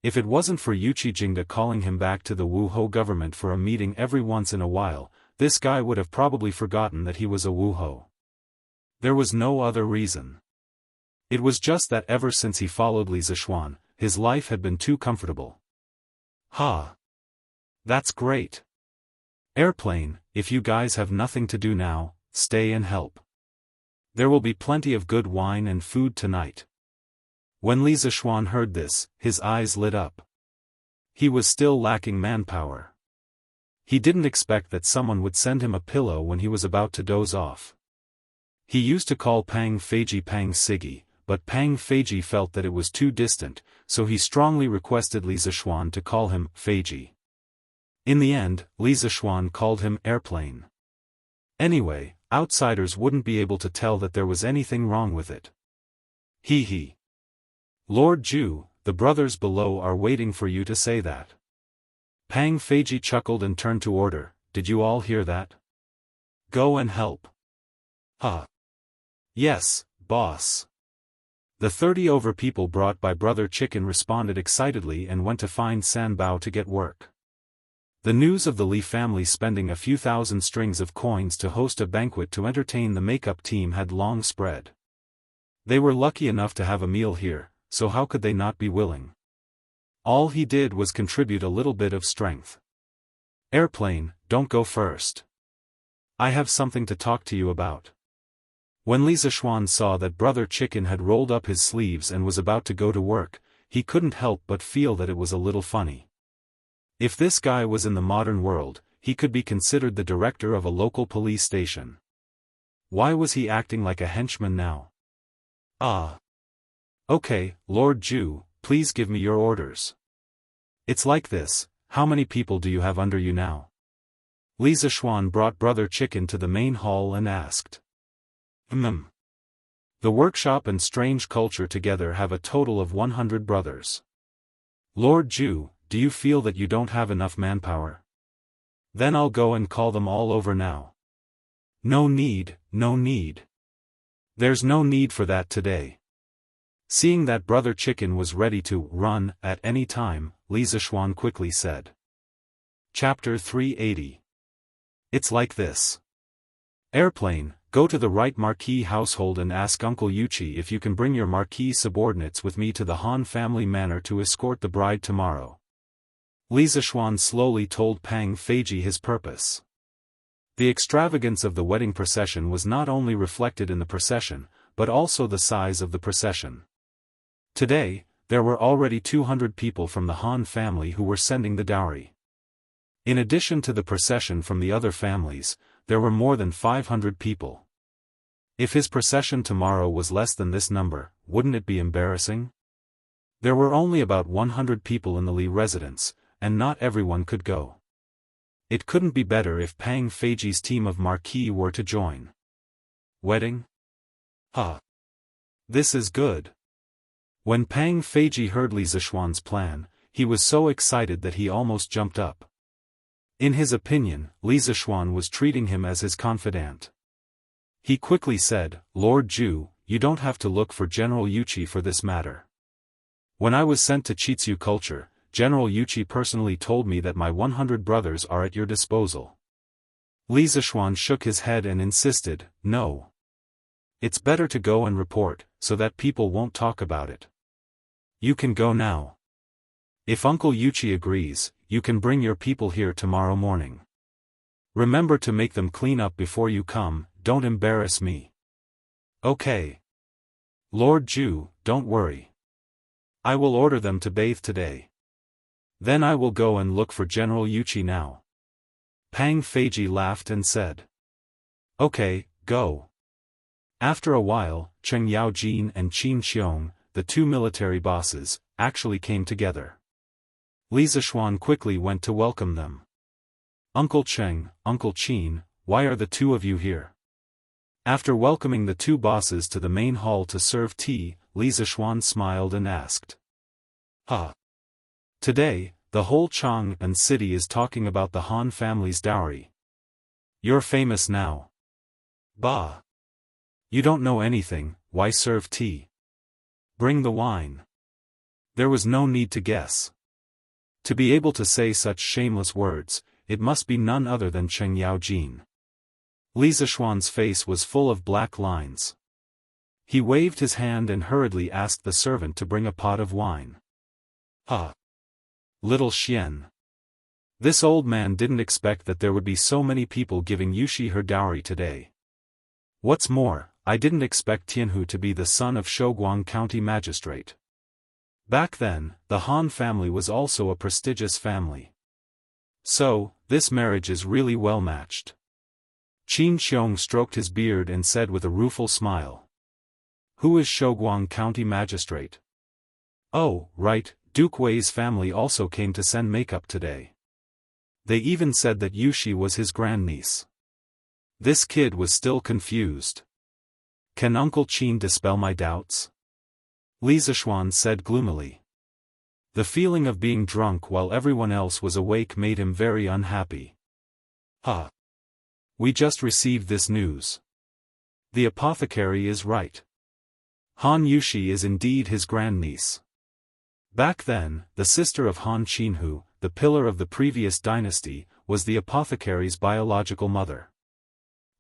If it wasn't for Yuchi Jingda calling him back to the Wuhou government for a meeting every once in a while, this guy would have probably forgotten that he was a Wuhou. There was no other reason. It was just that ever since he followed Li Zishuan, his life had been too comfortable. Ha! That's great. Airplane, if you guys have nothing to do now, stay and help. There will be plenty of good wine and food tonight. When Li Zishuan heard this, his eyes lit up. He was still lacking manpower. He didn't expect that someone would send him a pillow when he was about to doze off. He used to call Pang Feiji Pang Sigi, but Pang Feiji felt that it was too distant, so he strongly requested Li Zishuan to call him Feiji. In the end, Li Zishuan called him Airplane. Anyway, outsiders wouldn't be able to tell that there was anything wrong with it. Hee hee. Lord Ju, the brothers below are waiting for you to say that. Pang Feiji chuckled and turned to order, did you all hear that? Go and help. Huh. Yes, boss. The 30 over people brought by Brother Chicken responded excitedly and went to find San Bao to get work. The news of the Li family spending a few thousand strings of coins to host a banquet to entertain the makeup team had long spread. They were lucky enough to have a meal here, so how could they not be willing? All he did was contribute a little bit of strength. Airplane, don't go first. I have something to talk to you about. When Li Zishuan saw that Brother Chicken had rolled up his sleeves and was about to go to work, he couldn't help but feel that it was a little funny. If this guy was in the modern world, he could be considered the director of a local police station. Why was he acting like a henchman now? Ah. Okay, Lord Ju, please give me your orders. It's like this, how many people do you have under you now? Li Zishuan brought Brother Chicken to the main hall and asked. The workshop and strange culture together have a total of 100 brothers. Lord Ju, do you feel that you don't have enough manpower? Then I'll go and call them all over now. No need, no need. There's no need for that today. Seeing that Brother Chicken was ready to run at any time, Li Zishuan quickly said. Chapter 380. It's like this. Airplane, go to the right Marquis household and ask Uncle Yuchi if you can bring your Marquis subordinates with me to the Han family manor to escort the bride tomorrow. Li Zishuan slowly told Pang Feiji his purpose. The extravagance of the wedding procession was not only reflected in the procession, but also the size of the procession. Today, there were already 200 people from the Han family who were sending the dowry. In addition to the procession from the other families, there were more than 500 people. If his procession tomorrow was less than this number, wouldn't it be embarrassing? There were only about 100 people in the Li residence, and not everyone could go. It couldn't be better if Pang Feiji's team of Marquis were to join. Wedding? Huh. This is good. When Pang Feiji heard Li Zishuan's plan, he was so excited that he almost jumped up. In his opinion, Li Zishuan was treating him as his confidant. He quickly said, "Lord Zhu, you don't have to look for General Yuqi for this matter. When I was sent to Chitsu culture, General Yuqi personally told me that my 100 brothers are at your disposal." Li Zishuan shook his head and insisted, "No. It's better to go and report, so that people won't talk about it. You can go now. If Uncle Yuqi agrees, you can bring your people here tomorrow morning. Remember to make them clean up before you come, don't embarrass me." "Okay. Lord Zhu, don't worry. I will order them to bathe today. Then I will go and look for General Yuqi now." Pang Feiji laughed and said, "Okay, go." After a while, Cheng Yaojin and Qin Xiong, the two military bosses, actually came together. Li Zishuan quickly went to welcome them. "Uncle Cheng, Uncle Qin, why are the two of you here?" After welcoming the two bosses to the main hall to serve tea, Li Zishuan smiled and asked, Today, the whole Chang'an city is talking about the Han family's dowry. You're famous now. Bah! You don't know anything, why serve tea? Bring the wine." There was no need to guess. To be able to say such shameless words, it must be none other than Cheng Yaojin. Li Zishuan's face was full of black lines. He waved his hand and hurriedly asked the servant to bring a pot of wine. Little Xian. This old man didn't expect that there would be so many people giving Yushi her dowry today. What's more, I didn't expect Tianhu to be the son of Shouguang County Magistrate. Back then, the Han family was also a prestigious family. So, this marriage is really well matched. Qin Xiong stroked his beard and said with a rueful smile. "Who is Shouguang County Magistrate?" "Oh, right, Duke Wei's family also came to send makeup today. They even said that Yushi was his grandniece." This kid was still confused. "Can Uncle Qin dispel my doubts?" Li Zishuan said gloomily. The feeling of being drunk while everyone else was awake made him very unhappy. We just received this news. The apothecary is right. Han Yushi is indeed his grandniece. Back then, the sister of Han Qinhu, the pillar of the previous dynasty, was the apothecary's biological mother.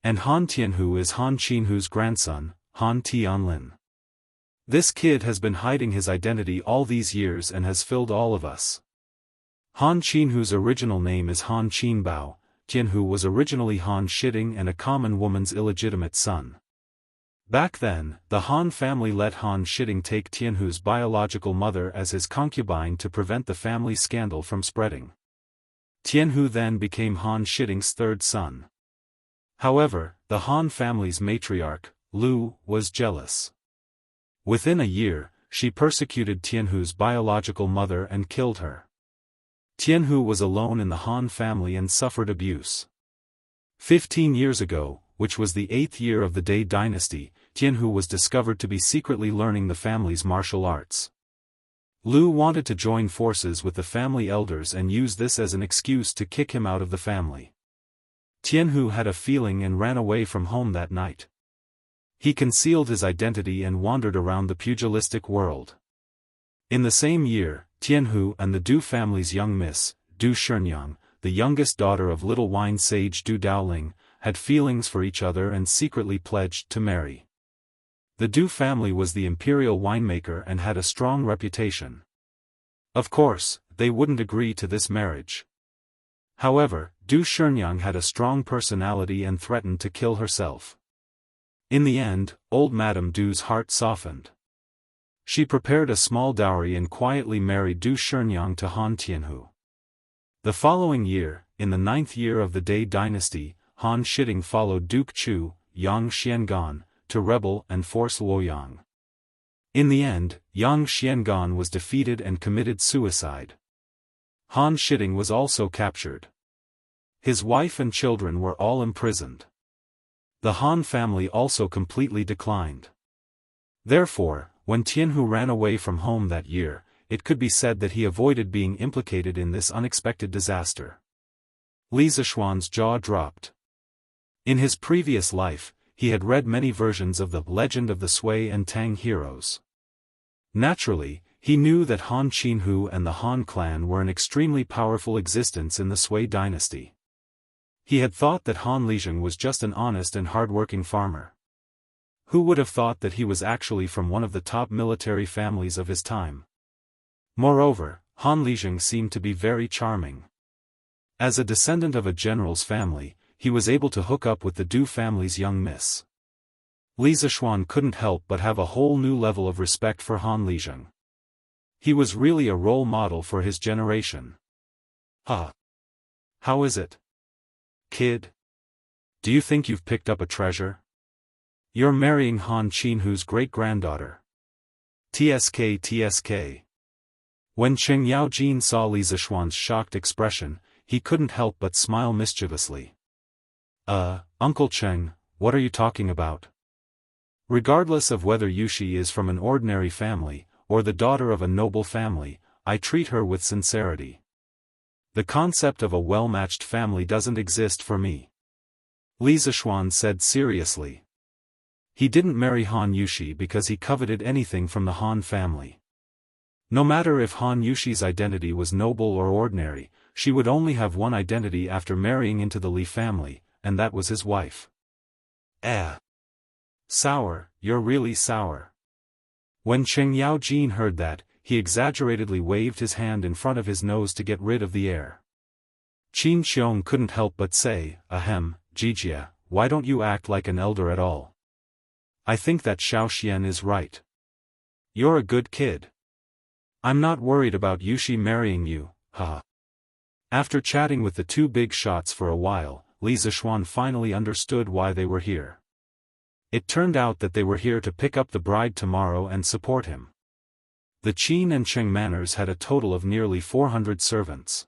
And Han Tianhu is Han Qinhu's grandson, Han Tianlin. This kid has been hiding his identity all these years and has filled all of us. Han Qinhu's original name is Han Qinbao. Tianhu was originally Han Shiding and a common woman's illegitimate son. Back then, the Han family let Han Shiding take Tianhu's biological mother as his concubine to prevent the family scandal from spreading. Tianhu then became Han Shiding's third son. However, the Han family's matriarch, Lu, was jealous. Within a year, she persecuted Tianhu's biological mother and killed her. Tianhu was alone in the Han family and suffered abuse. 15 years ago, which was the 8th year of the Dai dynasty, Tianhu was discovered to be secretly learning the family's martial arts. Lu wanted to join forces with the family elders and use this as an excuse to kick him out of the family. Tianhu had a feeling and ran away from home that night. He concealed his identity and wandered around the pugilistic world. In the same year, Tianhu and the Du family's young miss, Du Sherngyang, the youngest daughter of little wine sage Du Daoling, had feelings for each other and secretly pledged to marry. The Du family was the imperial winemaker and had a strong reputation. Of course, they wouldn't agree to this marriage. However, Du Sherngyang had a strong personality and threatened to kill herself. In the end, old Madame Du's heart softened. She prepared a small dowry and quietly married Du Sherngyang to Han Tianhu. The following year, in the 9th year of the Dai dynasty, Han Shiding followed Duke Chu, Yang Xiangan, to rebel and force Luoyang. In the end, Yang Xiangan was defeated and committed suicide. Han Shiding was also captured. His wife and children were all imprisoned. The Han family also completely declined. Therefore, when Tianhu ran away from home that year, it could be said that he avoided being implicated in this unexpected disaster. Li Zishuan's jaw dropped. In his previous life, he had read many versions of the legend of the Sui and Tang heroes. Naturally, he knew that Han Qinhu and the Han clan were an extremely powerful existence in the Sui dynasty. He had thought that Han Lizheng was just an honest and hard-working farmer. Who would have thought that he was actually from one of the top military families of his time? Moreover, Han Lizheng seemed to be very charming. As a descendant of a general's family, he was able to hook up with the Du family's young miss. Li Zishuan couldn't help but have a whole new level of respect for Han Lizheng. He was really a role model for his generation. How is it, kid? Do you think you've picked up a treasure? You're marrying Han Qinhu's great-granddaughter. TSK. When Cheng Yaojin saw Li Zishuan's shocked expression, he couldn't help but smile mischievously. Uncle Cheng, what are you talking about? Regardless of whether Yushi is from an ordinary family, or the daughter of a noble family, I treat her with sincerity. The concept of a well-matched family doesn't exist for me. Li Zishuan said seriously. He didn't marry Han Yushi because he coveted anything from the Han family. No matter if Han Yushi's identity was noble or ordinary, she would only have one identity after marrying into the Li family, and that was his wife. Sour, you're really sour. When Cheng Yaojin heard that, he exaggeratedly waved his hand in front of his nose to get rid of the air. Qin Xiong couldn't help but say, Ahem, Jijia, why don't you act like an elder at all? I think that Xiao Xian is right. You're a good kid. I'm not worried about Yushi marrying you, haha. After chatting with the two big shots for a while, Li Zishuan finally understood why they were here. It turned out that they were here to pick up the bride tomorrow and support him. The Qin and Cheng manors had a total of nearly 400 servants.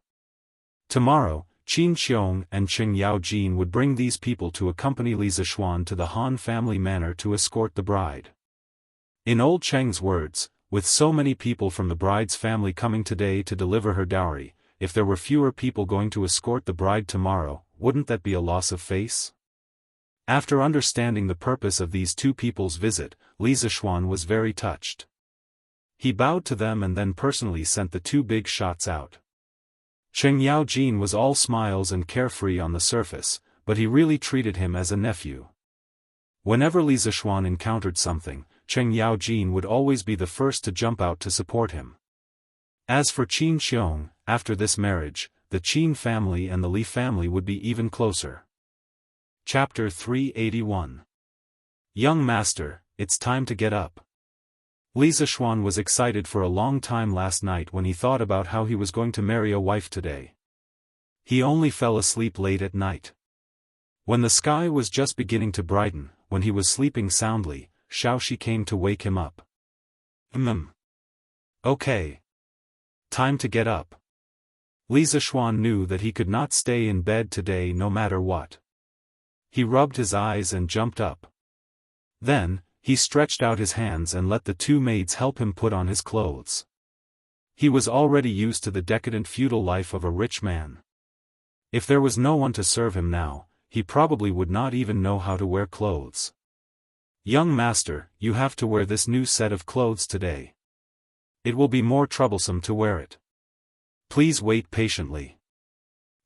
Tomorrow, Qin Xiong and Cheng Yaojin would bring these people to accompany Li Zishuan to the Han family manor to escort the bride. In old Cheng's words, with so many people from the bride's family coming today to deliver her dowry, if there were fewer people going to escort the bride tomorrow, wouldn't that be a loss of face? After understanding the purpose of these two people's visit, Li Zishuan was very touched. He bowed to them and then personally sent the two big shots out. Cheng Yaojin was all smiles and carefree on the surface, but he really treated him as a nephew. Whenever Li Zishuan encountered something, Cheng Yaojin would always be the first to jump out to support him. As for Qin Xiong, after this marriage, the Qin family and the Li family would be even closer. Chapter 381. Young master, it's time to get up. Li Zishuan was excited for a long time last night when he thought about how he was going to marry a wife today. He only fell asleep late at night. When the sky was just beginning to brighten, when he was sleeping soundly, Xiaoxi came to wake him up. Okay. Time to get up. Li Zishuan knew that he could not stay in bed today no matter what. He rubbed his eyes and jumped up. Then, he stretched out his hands and let the two maids help him put on his clothes. He was already used to the decadent feudal life of a rich man. If there was no one to serve him now, he probably would not even know how to wear clothes. Young master, you have to wear this new set of clothes today. It will be more troublesome to wear it. Please wait patiently.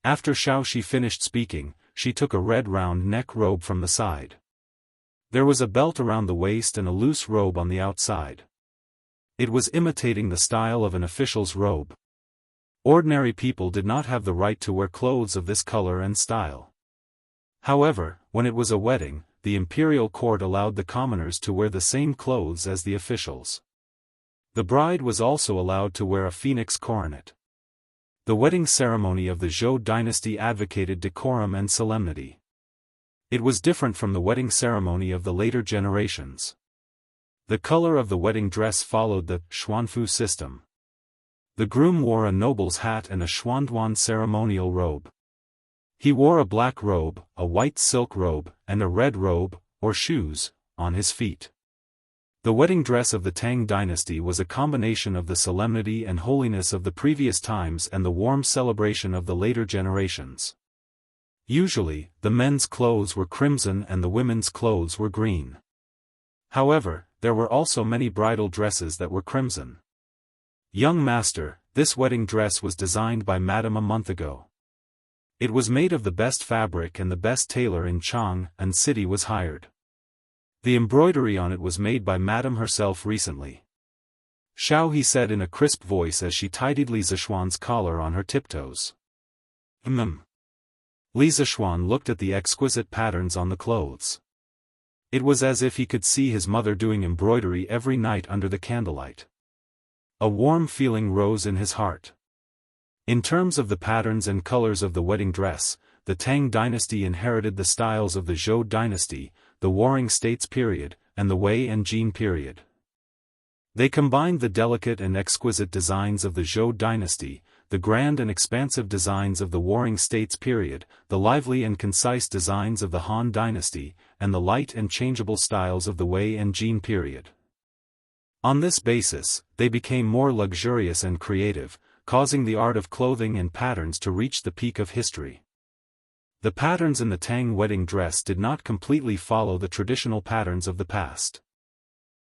After Xiaoxi finished speaking, she took a red round neck robe from the side. There was a belt around the waist and a loose robe on the outside. It was imitating the style of an official's robe. Ordinary people did not have the right to wear clothes of this color and style. However, when it was a wedding, the imperial court allowed the commoners to wear the same clothes as the officials. The bride was also allowed to wear a phoenix coronet. The wedding ceremony of the Zhou dynasty advocated decorum and solemnity. It was different from the wedding ceremony of the later generations. The color of the wedding dress followed the xuanfu system. The groom wore a noble's hat and a xuanduan ceremonial robe. He wore a black robe, a white silk robe, and a red robe, or shoes, on his feet. The wedding dress of the Tang dynasty was a combination of the solemnity and holiness of the previous times and the warm celebration of the later generations. Usually, the men's clothes were crimson and the women's clothes were green. However, there were also many bridal dresses that were crimson. Young master, this wedding dress was designed by Madame a month ago. It was made of the best fabric and the best tailor in Chang'an city was hired. The embroidery on it was made by Madame herself recently. Xiao he said in a crisp voice as she tidied Li Zishuan's collar on her tiptoes. Li Zishuan looked at the exquisite patterns on the clothes. It was as if he could see his mother doing embroidery every night under the candlelight. A warm feeling rose in his heart. In terms of the patterns and colors of the wedding dress, the Tang dynasty inherited the styles of the Zhou dynasty, the Warring States period, and the Wei and Jin period. They combined the delicate and exquisite designs of the Zhou dynasty, the grand and expansive designs of the Warring States period, the lively and concise designs of the Han dynasty, and the light and changeable styles of the Wei and Jin period. On this basis, they became more luxurious and creative, causing the art of clothing and patterns to reach the peak of history. The patterns in the Tang wedding dress did not completely follow the traditional patterns of the past.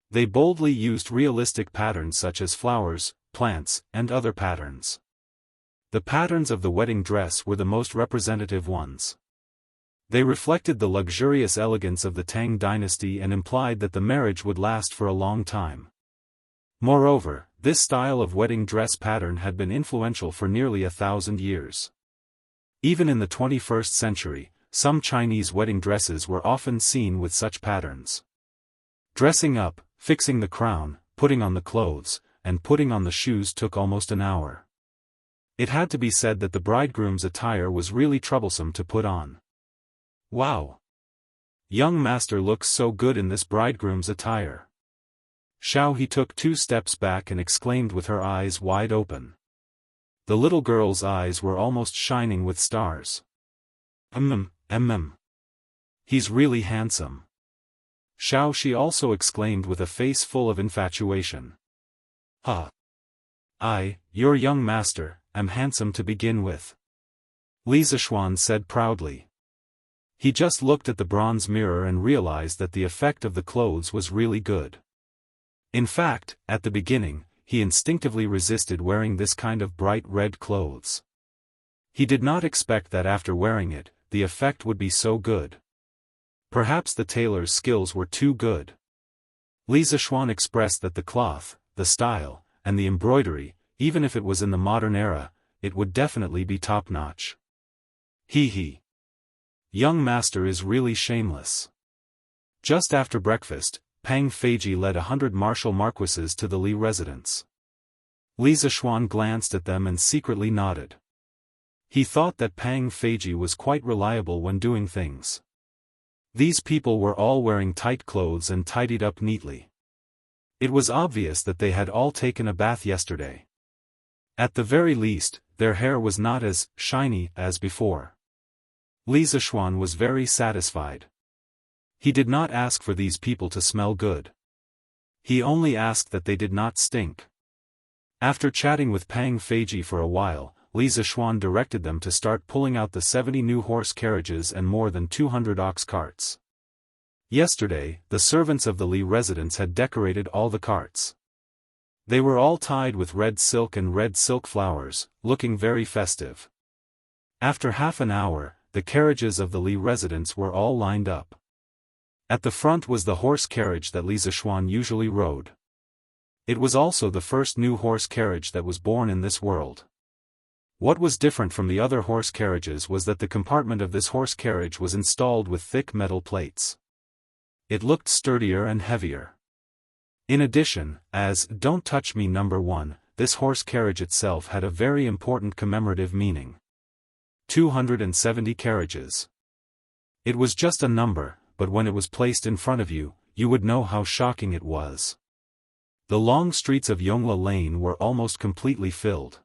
They boldly used realistic patterns such as flowers, plants, and other patterns. The patterns of the wedding dress were the most representative ones. They reflected the luxurious elegance of the Tang dynasty and implied that the marriage would last for a long time. Moreover, this style of wedding dress pattern had been influential for nearly 1,000 years. Even in the 21st century, some Chinese wedding dresses were often seen with such patterns. Dressing up, fixing the crown, putting on the clothes, and putting on the shoes took almost an hour. It had to be said that the bridegroom's attire was really troublesome to put on. Wow! Young master looks so good in this bridegroom's attire. Xiao he took 2 steps back and exclaimed with her eyes wide open. The little girl's eyes were almost shining with stars. He's really handsome. Xiao she also exclaimed with a face full of infatuation. Your young master, am handsome to begin with. Li Zishuan said proudly. He just looked at the bronze mirror and realized that the effect of the clothes was really good. In fact, at the beginning, he instinctively resisted wearing this kind of bright red clothes. He did not expect that after wearing it, the effect would be so good. Perhaps the tailor's skills were too good. Li Zishuan expressed that the cloth, the style, and the embroidery, even if it was in the modern era, it would definitely be top-notch. Young master is really shameless. Just after breakfast, Pang Feiji led 100 martial marquises to the Li residence. Li Zishuan glanced at them and secretly nodded. He thought that Pang Feiji was quite reliable when doing things. These people were all wearing tight clothes and tidied up neatly. It was obvious that they had all taken a bath yesterday. At the very least, their hair was not as shiny as before. Li Zishuan was very satisfied. He did not ask for these people to smell good. He only asked that they did not stink. After chatting with Pang Feiji for a while, Li Zishuan directed them to start pulling out the 70 new horse carriages and more than 200 ox carts. Yesterday, the servants of the Li residence had decorated all the carts. They were all tied with red silk and red silk flowers, looking very festive. After half an hour, the carriages of the Li residence were all lined up. At the front was the horse carriage that Li Zishuan usually rode. It was also the first new horse carriage that was born in this world. What was different from the other horse carriages was that the compartment of this horse carriage was installed with thick metal plates. It looked sturdier and heavier. In addition, as "Don't Touch Me No. 1, this horse carriage itself had a very important commemorative meaning. 270 carriages. It was just a number, but when it was placed in front of you, you would know how shocking it was. The long streets of Yongla Lane were almost completely filled.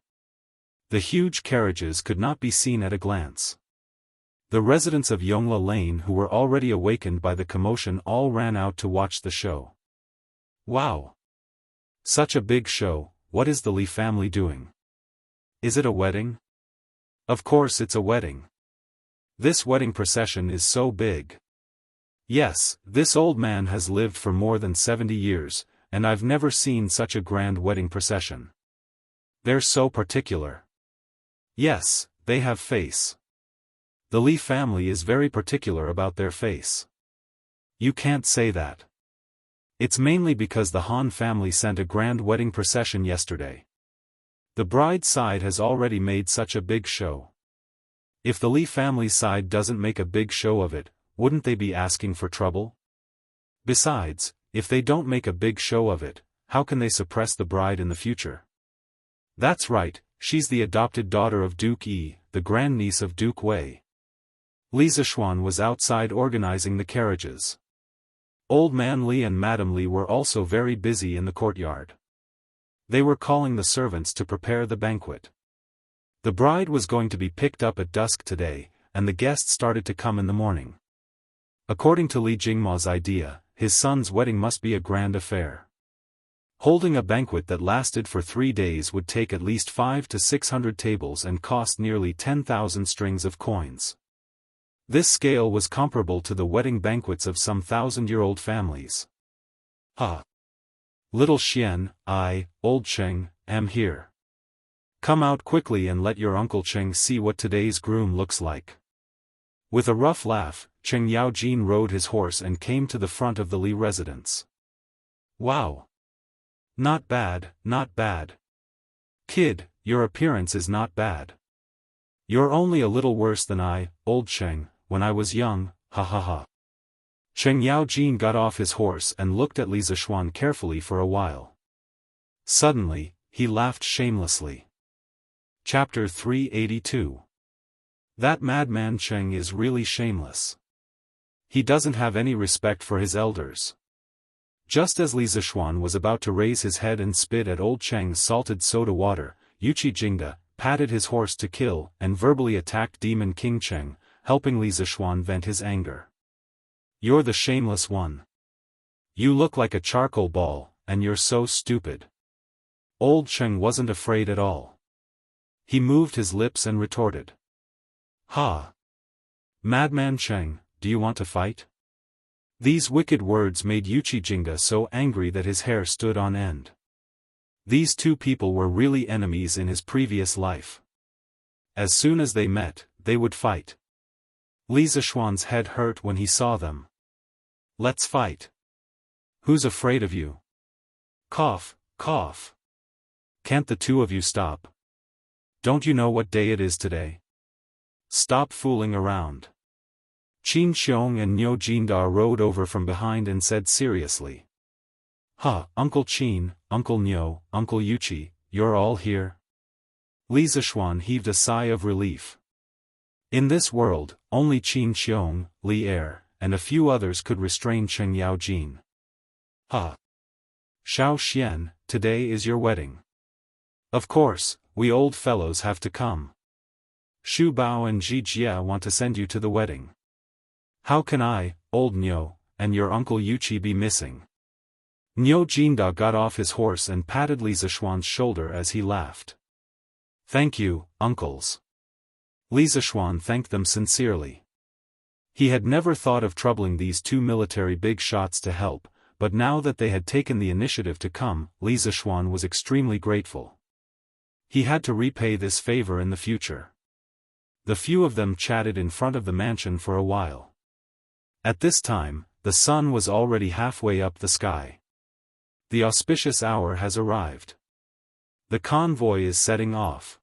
The huge carriages could not be seen at a glance. The residents of Yongla Lane who were already awakened by the commotion all ran out to watch the show. Wow! Such a big show. What is the Li family doing? Is it a wedding? Of course it's a wedding. This wedding procession is so big. Yes, this old man has lived for more than 70 years, and I've never seen such a grand wedding procession. They're so particular. Yes, they have face. The Li family is very particular about their face. You can't say that. It's mainly because the Han family sent a grand wedding procession yesterday. The bride's side has already made such a big show. If the Li family's side doesn't make a big show of it, wouldn't they be asking for trouble? Besides, if they don't make a big show of it, how can they suppress the bride in the future? That's right, she's the adopted daughter of Duke Yi, the grandniece of Duke Wei. Li Zishuan was outside organizing the carriages. Old Man Li and Madam Li were also very busy in the courtyard. They were calling the servants to prepare the banquet. The bride was going to be picked up at dusk today, and the guests started to come in the morning. According to Li Jingma's idea, his son's wedding must be a grand affair. Holding a banquet that lasted for 3 days would take at least 500 to 600 tables and cost nearly 10,000 strings of coins. This scale was comparable to the wedding banquets of some 1,000-year-old families. Little Xian, Old Cheng, am here. Come out quickly and let your Uncle Cheng see what today's groom looks like. With a rough laugh, Cheng Yaojin rode his horse and came to the front of the Li residence. Wow! Not bad, not bad. Kid, your appearance is not bad. You're only a little worse than I, Old Cheng, when I was young, ha ha ha. Cheng Yaojin got off his horse and looked at Li Zishuan carefully for a while. Suddenly, he laughed shamelessly. Chapter 382. That madman Cheng is really shameless. He doesn't have any respect for his elders. Just as Li Zishuan was about to raise his head and spit at Old Cheng's salted soda water, Yuqi Jingda patted his horse to kill and verbally attacked Demon King Cheng, helping Li Zishuan vent his anger. You're the shameless one. You look like a charcoal ball, and you're so stupid. Old Cheng wasn't afraid at all. He moved his lips and retorted. Ha! Madman Cheng, do you want to fight? These wicked words made Yuqi Jingda so angry that his hair stood on end. These two people were really enemies in his previous life. As soon as they met, they would fight. Li Zishuan's head hurt when he saw them. Let's fight. Who's afraid of you? Cough, cough. Can't the two of you stop? Don't you know what day it is today? Stop fooling around. Qin Xiong and Niu Jindar rode over from behind and said seriously. Uncle Qin, Uncle Niu, Uncle Yuqi, you're all here? Li Zishuan heaved a sigh of relief. In this world, only Qin Xiong, Li Er, and a few others could restrain Cheng Yaojin. Shao Xian, today is your wedding. Of course, we old fellows have to come. Xu Bao and Ji Jia want to send you to the wedding. How can I, old Niu, and your Uncle Yuqi be missing? Niu Jinda got off his horse and patted Li Zishuan's shoulder as he laughed. Thank you, uncles. Li Zishuan thanked them sincerely. He had never thought of troubling these two military big shots to help, but now that they had taken the initiative to come, Li Zishuan was extremely grateful. He had to repay this favor in the future. The few of them chatted in front of the mansion for a while. At this time, the sun was already halfway up the sky. The auspicious hour has arrived. The convoy is setting off.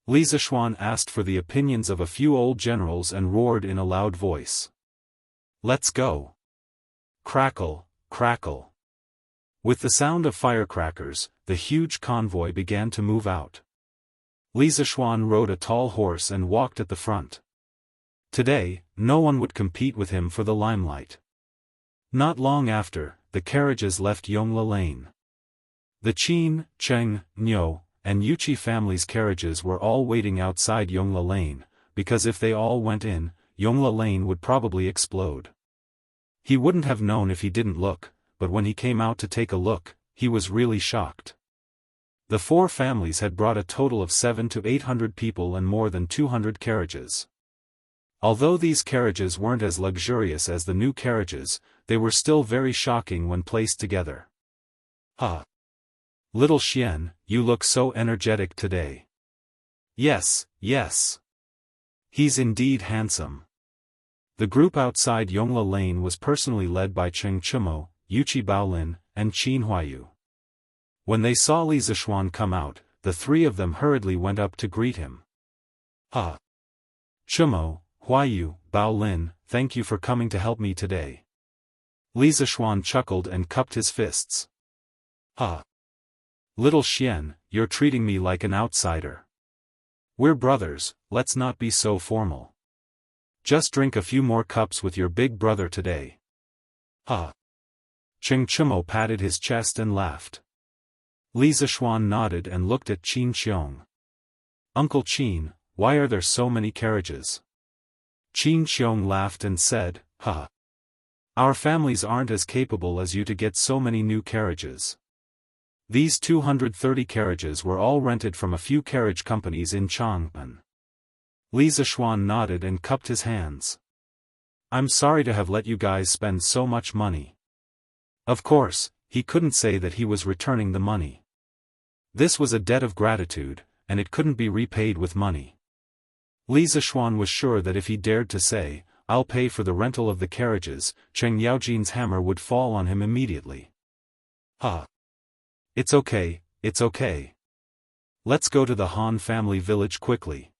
Li Zishuan asked for the opinions of a few old generals and roared in a loud voice. Let's go. Crackle, crackle. With the sound of firecrackers, the huge convoy began to move out. Li Zishuan rode a tall horse and walked at the front. Today, no one would compete with him for the limelight. Not long after, the carriages left Yongla Lane. The Qin, Cheng, Niu, and Yuqi families' carriages were all waiting outside Yongla Lane, because if they all went in, Yongla Lane would probably explode. He wouldn't have known if he didn't look, but when he came out to take a look, he was really shocked. The four families had brought a total of 700 to 800 people and more than 200 carriages. Although these carriages weren't as luxurious as the new carriages, they were still very shocking when placed together. "Ha! Little Xian, you look so energetic today." "Yes, yes. He's indeed handsome." The group outside Yongla Lane was personally led by Cheng Chumo, Yuchi Baolin, and Qin Huayu. When they saw Li Zishuan come out, the three of them hurriedly went up to greet him. "Ha! Chumo, Huayu, Baolin, thank you for coming to help me today." Li Zishuan chuckled and cupped his fists. "Ha! Little Xian, you're treating me like an outsider. We're brothers, let's not be so formal. Just drink a few more cups with your big brother today." "Ha!" Cheng Chumo patted his chest and laughed. Li Zishuan nodded and looked at Qin Xiong. "Uncle Qin, why are there so many carriages?" Qin Xiong laughed and said, "Ha! Our families aren't as capable as you to get so many new carriages. These 230 carriages were all rented from a few carriage companies in Chang'an." Li Zishuan nodded and cupped his hands. "I'm sorry to have let you guys spend so much money." Of course, he couldn't say that he was returning the money. This was a debt of gratitude, and it couldn't be repaid with money. Li Zishuan was sure that if he dared to say, "I'll pay for the rental of the carriages," Cheng Yaojin's hammer would fall on him immediately. "Ha! It's okay, it's okay. Let's go to the Han family village quickly."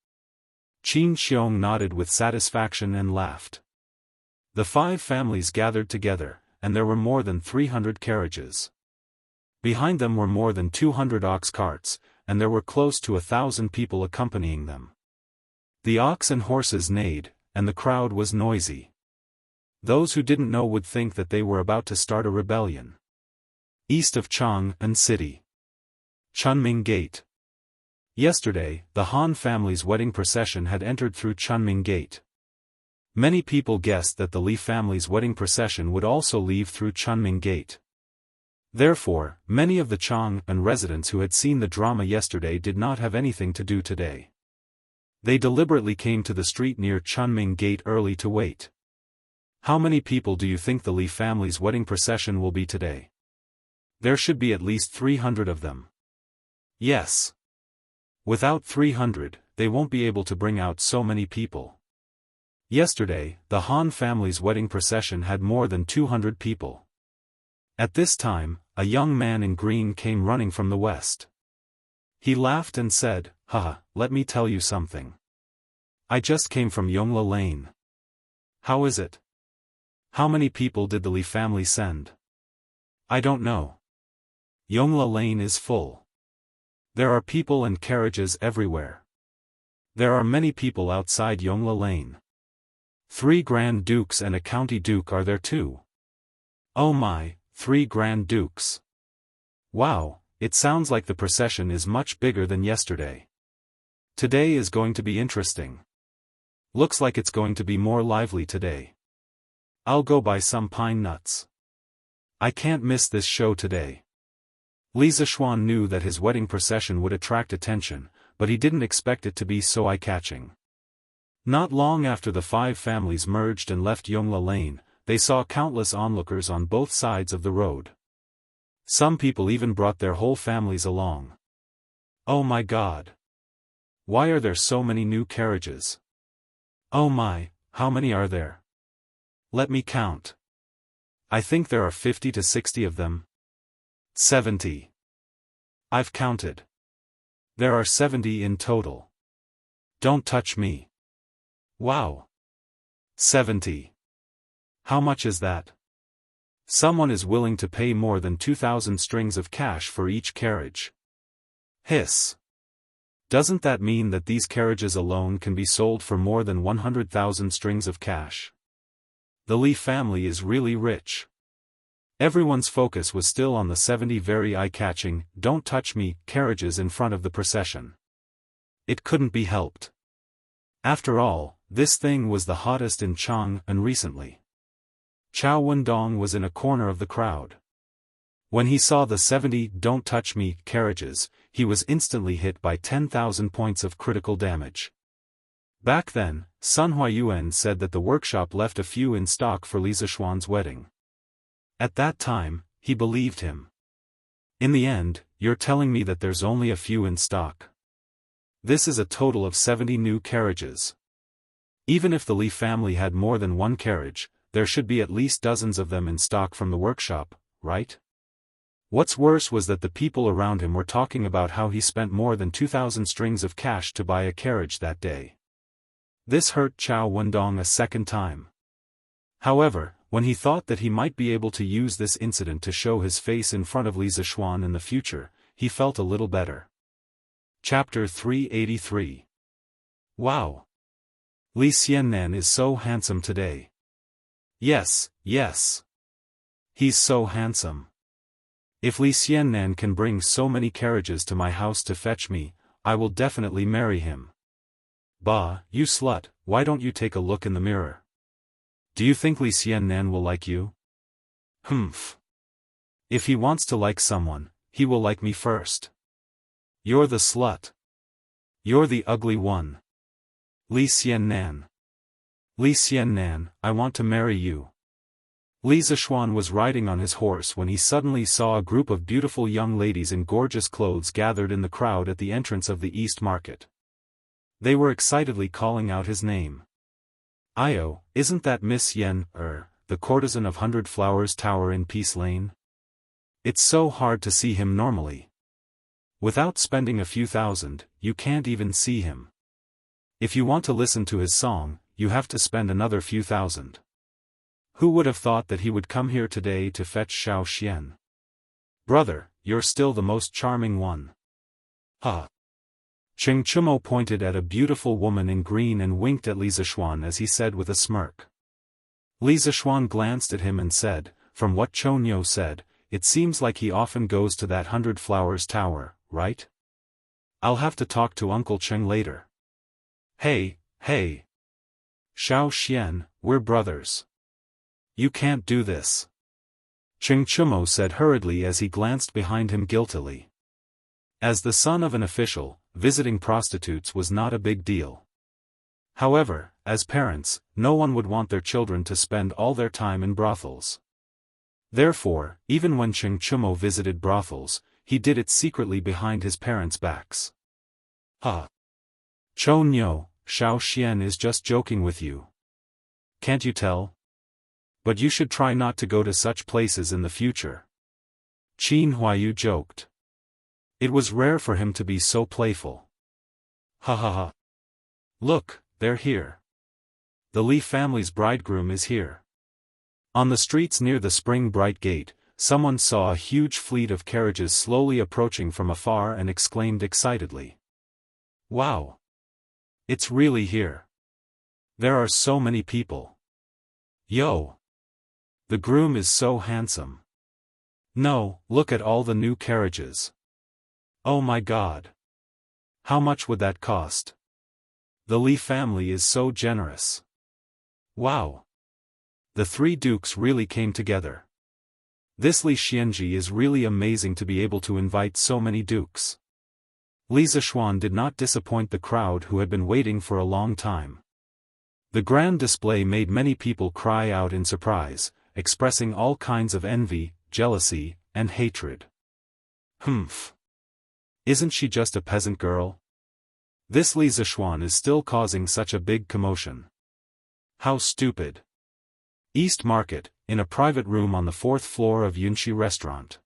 Qin Xiong nodded with satisfaction and laughed. The 5 families gathered together, and there were more than 300 carriages. Behind them were more than 200 ox carts, and there were close to 1,000 people accompanying them. The ox and horses neighed, and the crowd was noisy. Those who didn't know would think that they were about to start a rebellion. East of Chang'an City. Chunming Gate. Yesterday, the Han family's wedding procession had entered through Chunming Gate. Many people guessed that the Li family's wedding procession would also leave through Chunming Gate. Therefore, many of the Chang'an residents who had seen the drama yesterday did not have anything to do today. They deliberately came to the street near Chunming Gate early to wait. How many people do you think the Li family's wedding procession will be today? There should be at least 300 of them. Yes. Without 300, they won't be able to bring out so many people. Yesterday, the Han family's wedding procession had more than 200 people. At this time, a young man in green came running from the west. He laughed and said, "Haha, let me tell you something. I just came from Yongla Lane." "How is it? How many people did the Li family send?" "I don't know. Yongla Lane is full. There are people and carriages everywhere. There are many people outside Yongla Lane. 3 Grand Dukes and a County Duke are there too." "Oh my, 3 Grand Dukes. Wow, it sounds like the procession is much bigger than yesterday. Today is going to be interesting. Looks like it's going to be more lively today. I'll go buy some pine nuts. I can't miss this show today." Li Zishuan knew that his wedding procession would attract attention, but he didn't expect it to be so eye-catching. Not long after the 5 families merged and left Yongla Lane, they saw countless onlookers on both sides of the road. Some people even brought their whole families along. "Oh my God! Why are there so many new carriages? Oh my, how many are there? Let me count. I think there are 50 to 60 of them. 70. I've counted. There are 70 in total. Don't touch me. Wow. 70. How much is that? Someone is willing to pay more than 2,000 strings of cash for each carriage. Hiss. Doesn't that mean that these carriages alone can be sold for more than 100,000 strings of cash? The Li family is really rich." Everyone's focus was still on the 70 very eye-catching, "Don't touch me" carriages in front of the procession. It couldn't be helped. After all, this thing was the hottest in Chang'an recently. Chao Wendong was in a corner of the crowd. When he saw the 70 "Don't Touch Me" carriages, he was instantly hit by 10,000 points of critical damage. Back then, Sun Huayuan said that the workshop left a few in stock for Li Zishuan's wedding. At that time, he believed him. In the end, you're telling me that there's only a few in stock. This is a total of 70 new carriages. Even if the Li family had more than one carriage, there should be at least dozens of them in stock from the workshop, right? What's worse was that the people around him were talking about how he spent more than 2,000 strings of cash to buy a carriage that day. This hurt Chao Wendong a second time. However, when he thought that he might be able to use this incident to show his face in front of Li Zishuan in the future, he felt a little better. Chapter 383. Wow! Li Xiannan is so handsome today. Yes, yes. He's so handsome. If Li Xiannan can bring so many carriages to my house to fetch me, I will definitely marry him. Bah, you slut, why don't you take a look in the mirror? Do you think Li Xiannan will like you? Humph. If he wants to like someone, he will like me first. You're the slut. You're the ugly one. Li Xiannan. Li Xiannan, I want to marry you. Li Zishuan was riding on his horse when he suddenly saw a group of beautiful young ladies in gorgeous clothes gathered in the crowd at the entrance of the East Market. They were excitedly calling out his name. Io, isn't that Miss Yen, the courtesan of 100 Flowers Tower in Peace Lane? It's so hard to see him normally. Without spending a few thousand, you can't even see him. If you want to listen to his song, you have to spend another few thousand. Who would have thought that he would come here today to fetch Xiao Xian? Brother, you're still the most charming one. Ha! Cheng Chumo pointed at a beautiful woman in green and winked at Li Zishuan as he said with a smirk. Li Zishuan glanced at him and said, from what Chonyo said, it seems like he often goes to that 100 Flowers Tower, right? I'll have to talk to Uncle Cheng later. Hey, hey! Xiao Xian, we're brothers. You can't do this. Cheng Chumo said hurriedly as he glanced behind him guiltily. As the son of an official, visiting prostitutes was not a big deal. However, as parents, no one would want their children to spend all their time in brothels. Therefore, even when Cheng Chumo visited brothels, he did it secretly behind his parents' backs. Ha! Chonyo, Xiao Xian is just joking with you. Can't you tell? But you should try not to go to such places in the future. Qin Huayu joked. It was rare for him to be so playful. Ha ha ha. Look, they're here. The Li family's bridegroom is here. On the streets near the Spring Bright Gate, someone saw a huge fleet of carriages slowly approaching from afar and exclaimed excitedly. Wow! It's really here. There are so many people. Yo! The groom is so handsome. No, look at all the new carriages. Oh my God! How much would that cost? The Li family is so generous. Wow! The three dukes really came together. This Li Xianji is really amazing to be able to invite so many dukes. Li Zishuan did not disappoint the crowd who had been waiting for a long time. The grand display made many people cry out in surprise, expressing all kinds of envy, jealousy, and hatred. Humph! Isn't she just a peasant girl? This Li Zishuan is still causing such a big commotion. How stupid! East Market, in a private room on the 4th floor of Yunxi Restaurant.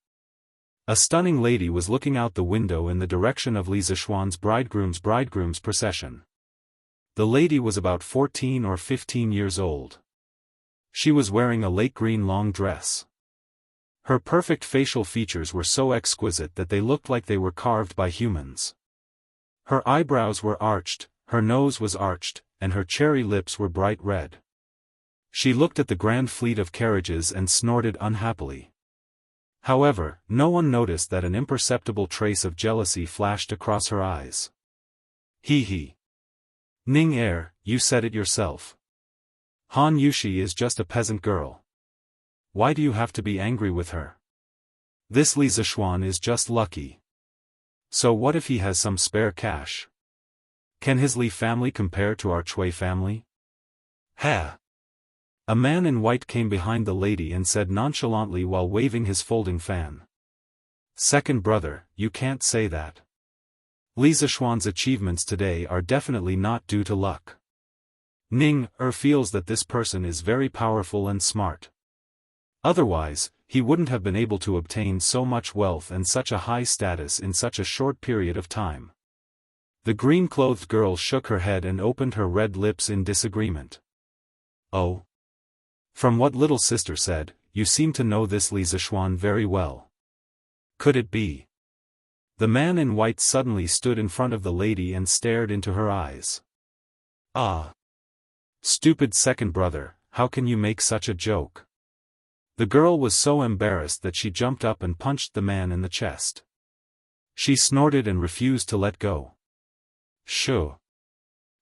A stunning lady was looking out the window in the direction of Li Zishuan's bridegroom's procession. The lady was about 14 or 15 years old. She was wearing a lake green long dress. Her perfect facial features were so exquisite that they looked like they were carved by humans. Her eyebrows were arched, her nose was arched, and her cherry lips were bright red. She looked at the grand fleet of carriages and snorted unhappily. However, no one noticed that an imperceptible trace of jealousy flashed across her eyes. Hee hee. Ning Er, you said it yourself. Han Yushi is just a peasant girl. Why do you have to be angry with her? This Li Zishuan is just lucky. So what if he has some spare cash? Can his Li family compare to our Chui family? Ha! A man in white came behind the lady and said nonchalantly while waving his folding fan. Second brother, you can't say that. Li Zishuan's achievements today are definitely not due to luck. Ning feels that this person is very powerful and smart. Otherwise, he wouldn't have been able to obtain so much wealth and such a high status in such a short period of time. The green-clothed girl shook her head and opened her red lips in disagreement. Oh. From what little sister said, you seem to know this Li Zishuan very well. Could it be? The man in white suddenly stood in front of the lady and stared into her eyes. Ah. Stupid second brother, how can you make such a joke? The girl was so embarrassed that she jumped up and punched the man in the chest. She snorted and refused to let go. Shoo.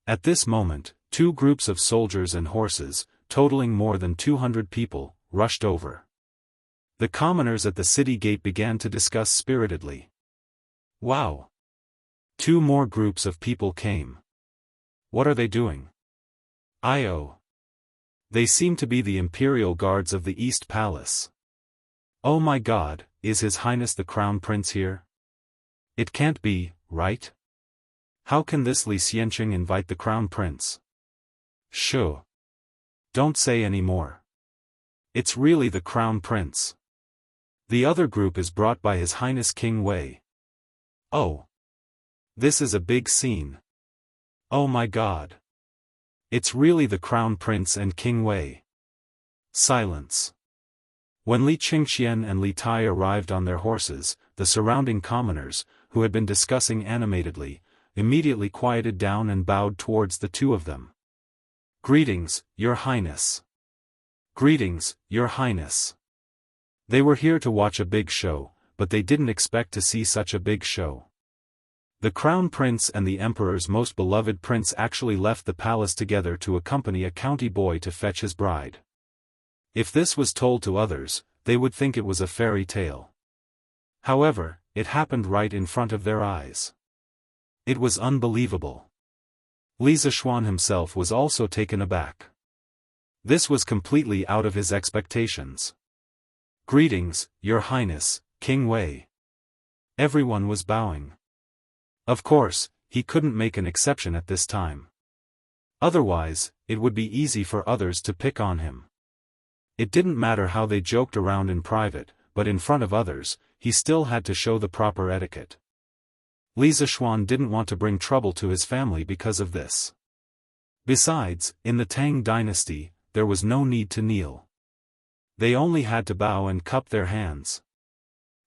At this moment, two groups of soldiers and horses, totaling more than 200 people, rushed over. The commoners at the city gate began to discuss spiritedly. Wow! Two more groups of people came. What are they doing? Io. They seem to be the imperial guards of the East Palace. Oh my God, is His Highness the Crown Prince here? It can't be, right? How can this Li Xianxia invite the Crown Prince? Shoo. Don't say any more. It's really the Crown Prince. The other group is brought by His Highness King Wei. Oh. This is a big scene. Oh my God. It's really the Crown Prince and King Wei. Silence. When Li Qingxian and Li Tai arrived on their horses, the surrounding commoners, who had been discussing animatedly, immediately quieted down and bowed towards the two of them. Greetings, Your Highness. Greetings, Your Highness. They were here to watch a big show, but they didn't expect to see such a big show. The Crown Prince and the Emperor's most beloved prince actually left the palace together to accompany a county boy to fetch his bride. If this was told to others, they would think it was a fairy tale. However, it happened right in front of their eyes. It was unbelievable. Li Zishuan himself was also taken aback. This was completely out of his expectations. Greetings, Your Highness, King Wei. Everyone was bowing. Of course, he couldn't make an exception at this time. Otherwise, it would be easy for others to pick on him. It didn't matter how they joked around in private, but in front of others, he still had to show the proper etiquette. Li Zishuan didn't want to bring trouble to his family because of this. Besides, in the Tang dynasty, there was no need to kneel. They only had to bow and cup their hands.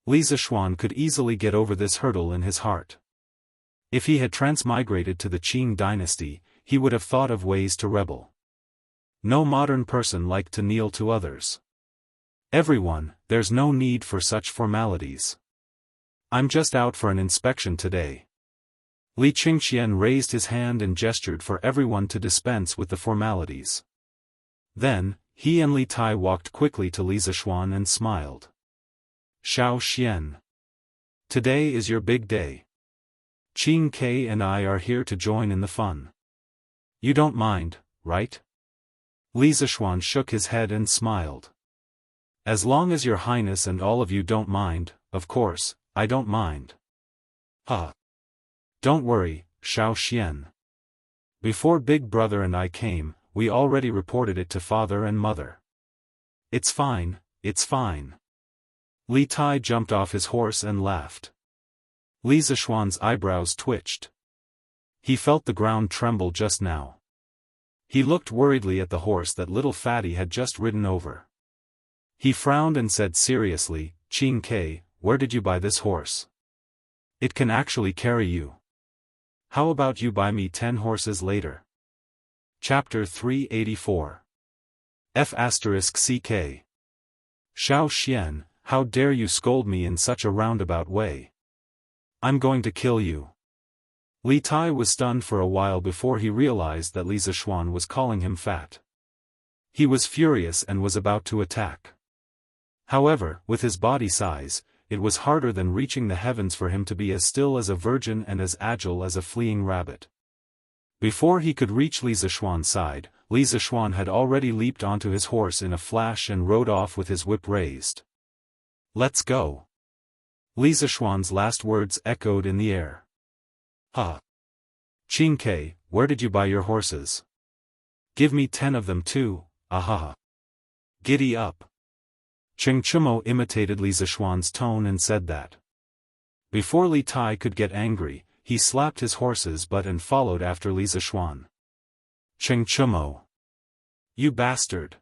Li Zishuan could easily get over this hurdle in his heart. If he had transmigrated to the Qing dynasty, he would have thought of ways to rebel. No modern person liked to kneel to others. Everyone, there's no need for such formalities. I'm just out for an inspection today. Li Qingxian raised his hand and gestured for everyone to dispense with the formalities. Then, he and Li Tai walked quickly to Li Zishuan and smiled. Xiao Xian. Today is your big day. Qing Ke and I are here to join in the fun. You don't mind, right? Li Zishuan shook his head and smiled. As long as Your Highness and all of you don't mind, of course, I don't mind. Don't worry, Xiao Xian. Before Big Brother and I came, we already reported it to father and mother. It's fine, it's fine. Li Tai jumped off his horse and laughed. Li Zishuan's eyebrows twitched. He felt the ground tremble just now. He looked worriedly at the horse that little fatty had just ridden over. He frowned and said seriously, Qing Ke, where did you buy this horse? It can actually carry you. How about you buy me 10 horses later? Chapter 384. F*CK. Xiao Xian, how dare you scold me in such a roundabout way? I'm going to kill you. Li Tai was stunned for a while before he realized that Li Zishuan was calling him fat. He was furious and was about to attack. However, with his body size, it was harder than reaching the heavens for him to be as still as a virgin and as agile as a fleeing rabbit. Before he could reach Li Zishuan's side, Li Zishuan had already leaped onto his horse in a flash and rode off with his whip raised. "Let's go." Li Zishuan's last words echoed in the air. "Huh. Qingke, where did you buy your horses? Give me 10 of them too, ahaha. Giddy up." Cheng Chumo imitated Li Zishuan's tone and said that. Before Li Tai could get angry, he slapped his horse's butt and followed after Li Zishuan. "Cheng Chumo. You bastard."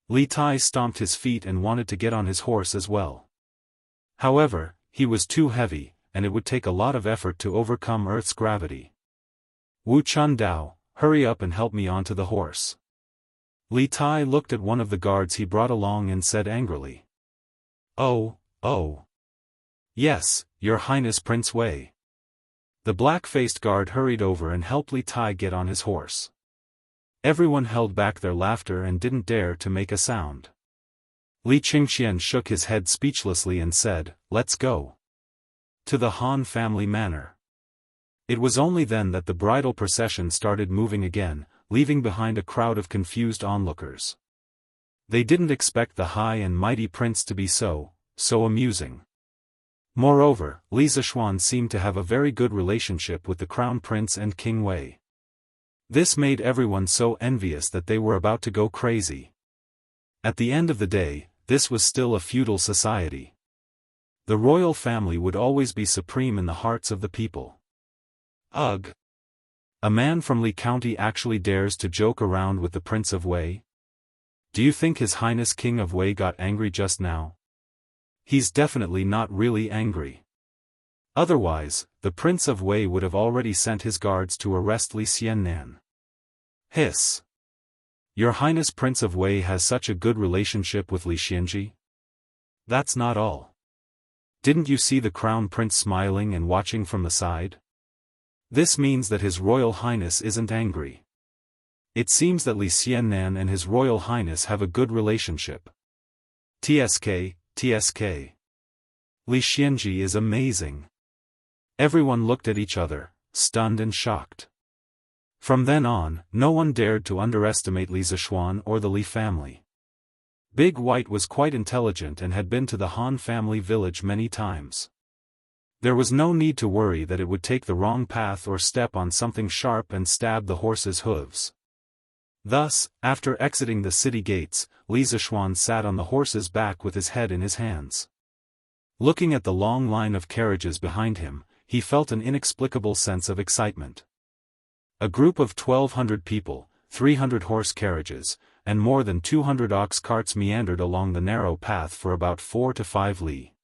Li Tai stomped his feet and wanted to get on his horse as well. However, he was too heavy, and it would take a lot of effort to overcome Earth's gravity. "Wu Chun Dao, hurry up and help me onto the horse." Li Tai looked at one of the guards he brought along and said angrily. Oh. Yes, Your Highness Prince Wei." The black-faced guard hurried over and helped Li Tai get on his horse. Everyone held back their laughter and didn't dare to make a sound. Li Qingxian shook his head speechlessly and said, "Let's go to the Han family manor." It was only then that the bridal procession started moving again, leaving behind a crowd of confused onlookers. They didn't expect the high and mighty prince to be so amusing. Moreover, Li Zishuan seemed to have a very good relationship with the crown prince and King Wei. This made everyone so envious that they were about to go crazy. At the end of the day, this was still a feudal society. The royal family would always be supreme in the hearts of the people. Ugh! A man from Li County actually dares to joke around with the Prince of Wei? Do you think His Highness King of Wei got angry just now? He's definitely not really angry. Otherwise, the Prince of Wei would have already sent his guards to arrest Li Xiannan. Hiss! Your Highness Prince of Wei has such a good relationship with Li Xianji? That's not all. Didn't you see the Crown Prince smiling and watching from the side? This means that His Royal Highness isn't angry. It seems that Li Xiannan and His Royal Highness have a good relationship. TSK. Li Xianji is amazing. Everyone looked at each other, stunned and shocked. From then on, no one dared to underestimate Li Zishuan or the Li family. Big White was quite intelligent and had been to the Han family village many times. There was no need to worry that it would take the wrong path or step on something sharp and stab the horse's hooves. Thus, after exiting the city gates, Li Zishuan sat on the horse's back with his head in his hands. Looking at the long line of carriages behind him, he felt an inexplicable sense of excitement. A group of 1,200 people, 300 horse carriages, and more than 200 ox carts meandered along the narrow path for about 4 to 5 li.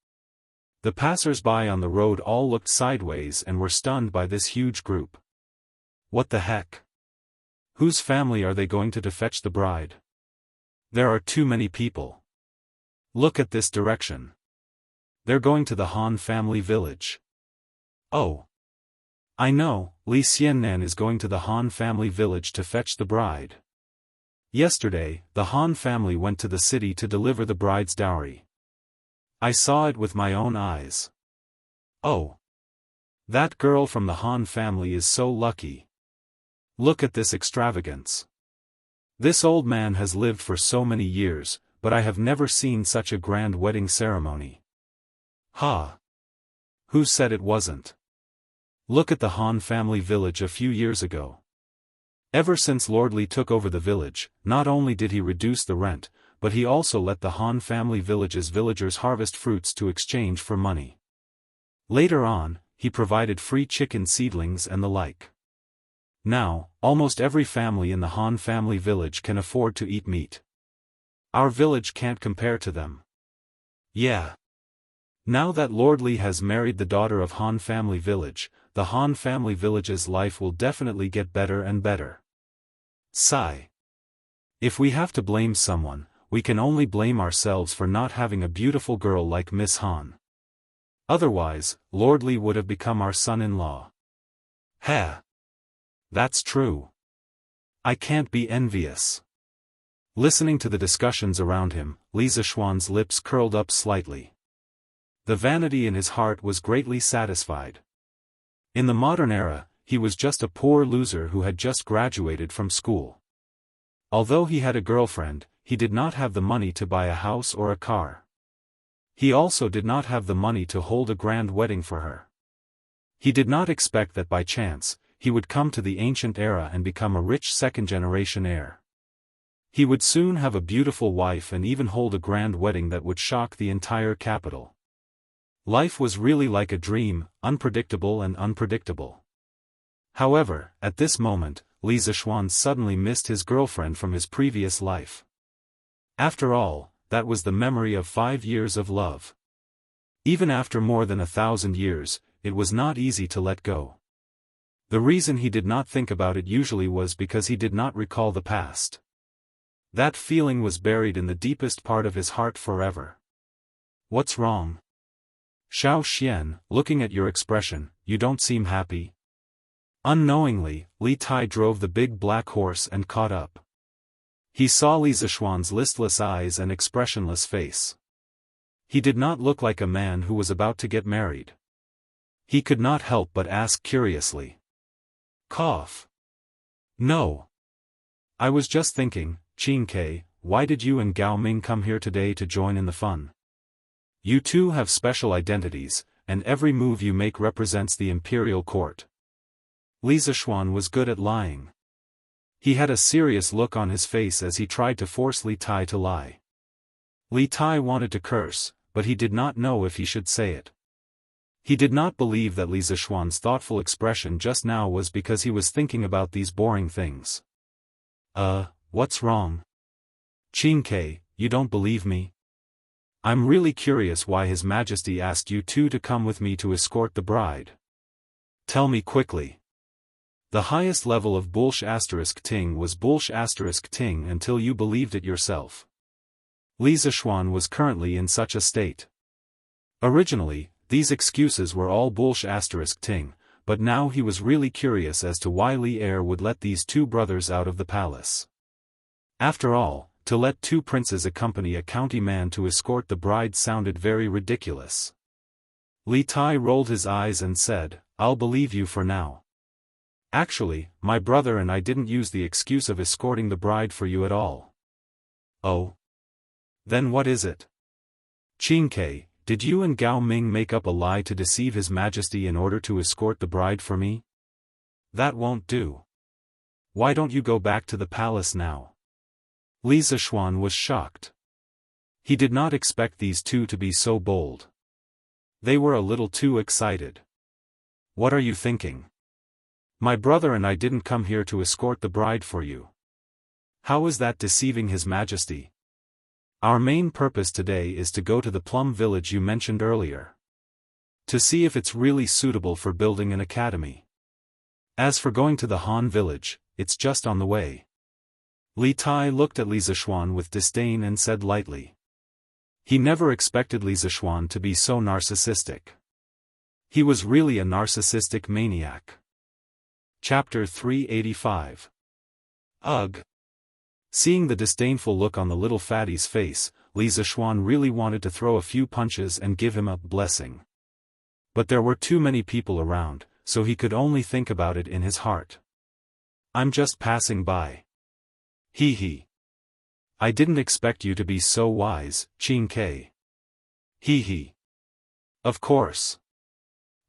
The passers-by on the road all looked sideways and were stunned by this huge group. What the heck? Whose family are they going to fetch the bride? There are too many people. Look at this direction. They're going to the Han family village. Oh. I know, Li Xiannan is going to the Han family village to fetch the bride. Yesterday, the Han family went to the city to deliver the bride's dowry. I saw it with my own eyes. Oh. That girl from the Han family is so lucky. Look at this extravagance. This old man has lived for so many years, but I have never seen such a grand wedding ceremony. Ha! Who said it wasn't? Look at the Han family village a few years ago. Ever since Lord Li took over the village, not only did he reduce the rent, but he also let the Han family village's villagers harvest fruits to exchange for money. Later on, he provided free chicken seedlings and the like. Now, almost every family in the Han family village can afford to eat meat. Our village can't compare to them. Yeah. Now that Lord Li has married the daughter of Han family village, the Han family village's life will definitely get better and better. Sigh. If we have to blame someone, we can only blame ourselves for not having a beautiful girl like Miss Han. Otherwise, Lord Li would have become our son-in-law. Ha! That's true. I can't be envious. Listening to the discussions around him, Li Zishuan's lips curled up slightly. The vanity in his heart was greatly satisfied. In the modern era, he was just a poor loser who had just graduated from school. Although he had a girlfriend, he did not have the money to buy a house or a car. He also did not have the money to hold a grand wedding for her. He did not expect that by chance, he would come to the ancient era and become a rich second-generation heir. He would soon have a beautiful wife and even hold a grand wedding that would shock the entire capital. Life was really like a dream, unpredictable and unpredictable. However, at this moment, Li Zishuan suddenly missed his girlfriend from his previous life. After all, that was the memory of 5 years of love. Even after more than 1,000 years, it was not easy to let go. The reason he did not think about it usually was because he did not recall the past. That feeling was buried in the deepest part of his heart forever. What's wrong? Xiao Xian, looking at your expression, you don't seem happy. Unknowingly, Li Tai drove the big black horse and caught up. He saw Li Zishuan's listless eyes and expressionless face. He did not look like a man who was about to get married. He could not help but ask curiously. Cough. No. I was just thinking, Qin Ke, why did you and Gao Ming come here today to join in the fun? You two have special identities, and every move you make represents the imperial court. Li Zishuan was good at lying. He had a serious look on his face as he tried to force Li Tai to lie. Li Tai wanted to curse, but he did not know if he should say it. He did not believe that Li Zishuan's thoughtful expression just now was because he was thinking about these boring things. What's wrong? Qin Ke, you don't believe me? I'm really curious why His Majesty asked you two to come with me to escort the bride. Tell me quickly. The highest level of Bulsh * Ting was Bulsh * Ting until you believed it yourself. Li Zishuan was currently in such a state. Originally, these excuses were all Bulsh * Ting, but now he was really curious as to why Li Heir would let these two brothers out of the palace. After all, to let two princes accompany a county man to escort the bride sounded very ridiculous. Li Tai rolled his eyes and said, I'll believe you for now. Actually, my brother and I didn't use the excuse of escorting the bride for you at all. Oh? Then what is it? Qin Ke, did you and Gao Ming make up a lie to deceive His Majesty in order to escort the bride for me? That won't do. Why don't you go back to the palace now? Li Zishuan was shocked. He did not expect these two to be so bold. They were a little too excited. What are you thinking? My brother and I didn't come here to escort the bride for you. How is that deceiving His Majesty? Our main purpose today is to go to the plum village you mentioned earlier. To see if it's really suitable for building an academy. As for going to the Han village, it's just on the way. Li Tai looked at Li Zishuan with disdain and said lightly. He never expected Li Zishuan to be so narcissistic. He was really a narcissistic maniac. Chapter 385. Ugh. Seeing the disdainful look on the little fatty's face, Li Zishuan really wanted to throw a few punches and give him a blessing. But there were too many people around, so he could only think about it in his heart. I'm just passing by. Hee hee. I didn't expect you to be so wise, Qin Ke. Hee hee. Of course.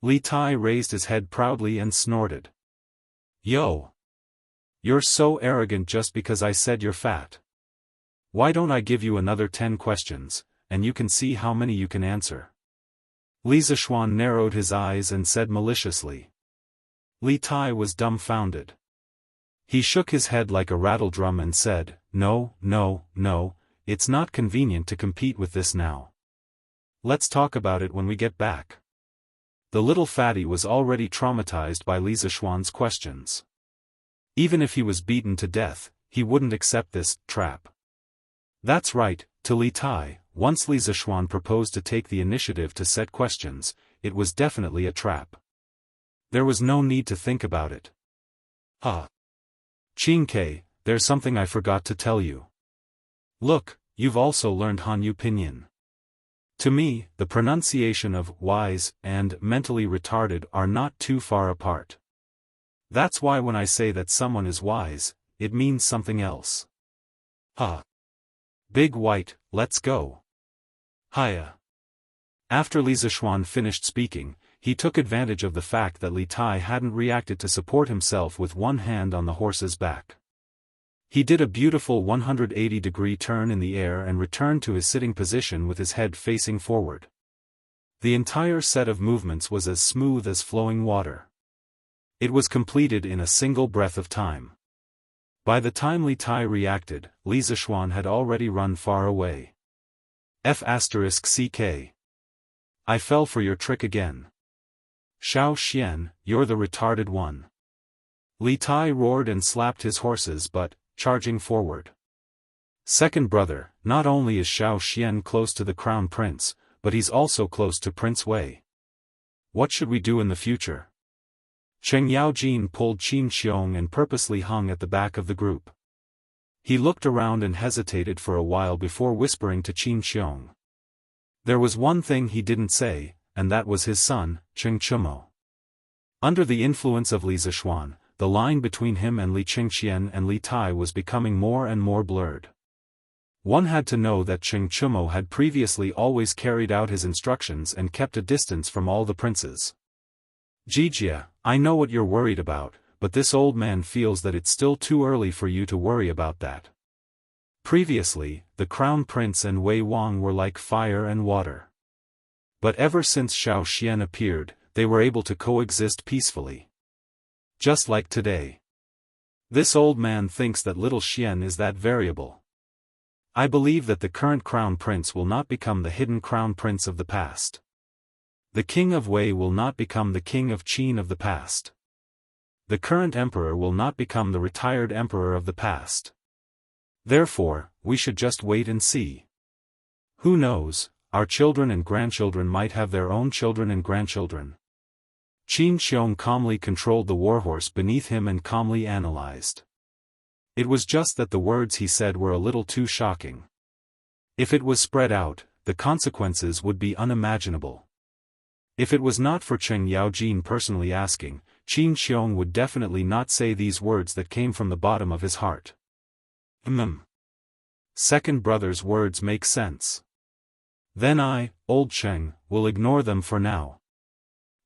Li Tai raised his head proudly and snorted. Yo. You're so arrogant just because I said you're fat. Why don't I give you another 10 questions, and you can see how many you can answer? Li Zishuan narrowed his eyes and said maliciously. Li Tai was dumbfounded. He shook his head like a rattledrum and said, No, no, no, it's not convenient to compete with this now. Let's talk about it when we get back. The little fatty was already traumatized by Li Zishuan's questions. Even if he was beaten to death, he wouldn't accept this trap. That's right, to Li Tai, once Li Zishuan proposed to take the initiative to set questions, it was definitely a trap. There was no need to think about it. Qin Ke, there's something I forgot to tell you. Look, you've also learned Hanyu Pinyin. To me, the pronunciation of wise and mentally retarded are not too far apart. That's why when I say that someone is wise, it means something else. Huh. Big White, let's go. Hiya. After Li Zishuan finished speaking, he took advantage of the fact that Li Tai hadn't reacted to support himself with one hand on the horse's back. He did a beautiful 180-degree turn in the air and returned to his sitting position with his head facing forward. The entire set of movements was as smooth as flowing water. It was completed in a single breath of time. By the time Li Tai reacted, Li Zishuan had already run far away. F***CK. I fell for your trick again. Xiao Xian, you're the retarded one. Li Tai roared and slapped his horses but, charging forward. Second brother, not only is Xiao Xian close to the crown prince, but he's also close to Prince Wei. What should we do in the future? Cheng Yaojin pulled Qin Xiong and purposely hung at the back of the group. He looked around and hesitated for a while before whispering to Qin Xiong. There was one thing he didn't say, and that was his son, Cheng Chumo. Under the influence of Li Zishuan, the line between him and Li Qingxian and Li Tai was becoming more and more blurred. One had to know that Cheng Chumo had previously always carried out his instructions and kept a distance from all the princes. Jijia, I know what you're worried about, but this old man feels that it's still too early for you to worry about that. Previously, the crown prince and Wei Wang were like fire and water. But ever since Xiao Xian appeared, they were able to coexist peacefully. Just like today. This old man thinks that little Xian is that variable. I believe that the current crown prince will not become the hidden crown prince of the past. The king of Wei will not become the king of Qin of the past. The current emperor will not become the retired emperor of the past. Therefore, we should just wait and see. Who knows, our children and grandchildren might have their own children and grandchildren. Qin Xiong calmly controlled the warhorse beneath him and calmly analyzed. It was just that the words he said were a little too shocking. If it was spread out, the consequences would be unimaginable. If it was not for Cheng Yaojin personally asking, Qin Xiong would definitely not say these words that came from the bottom of his heart. Second brother's words make sense. Then I, old Cheng, will ignore them for now.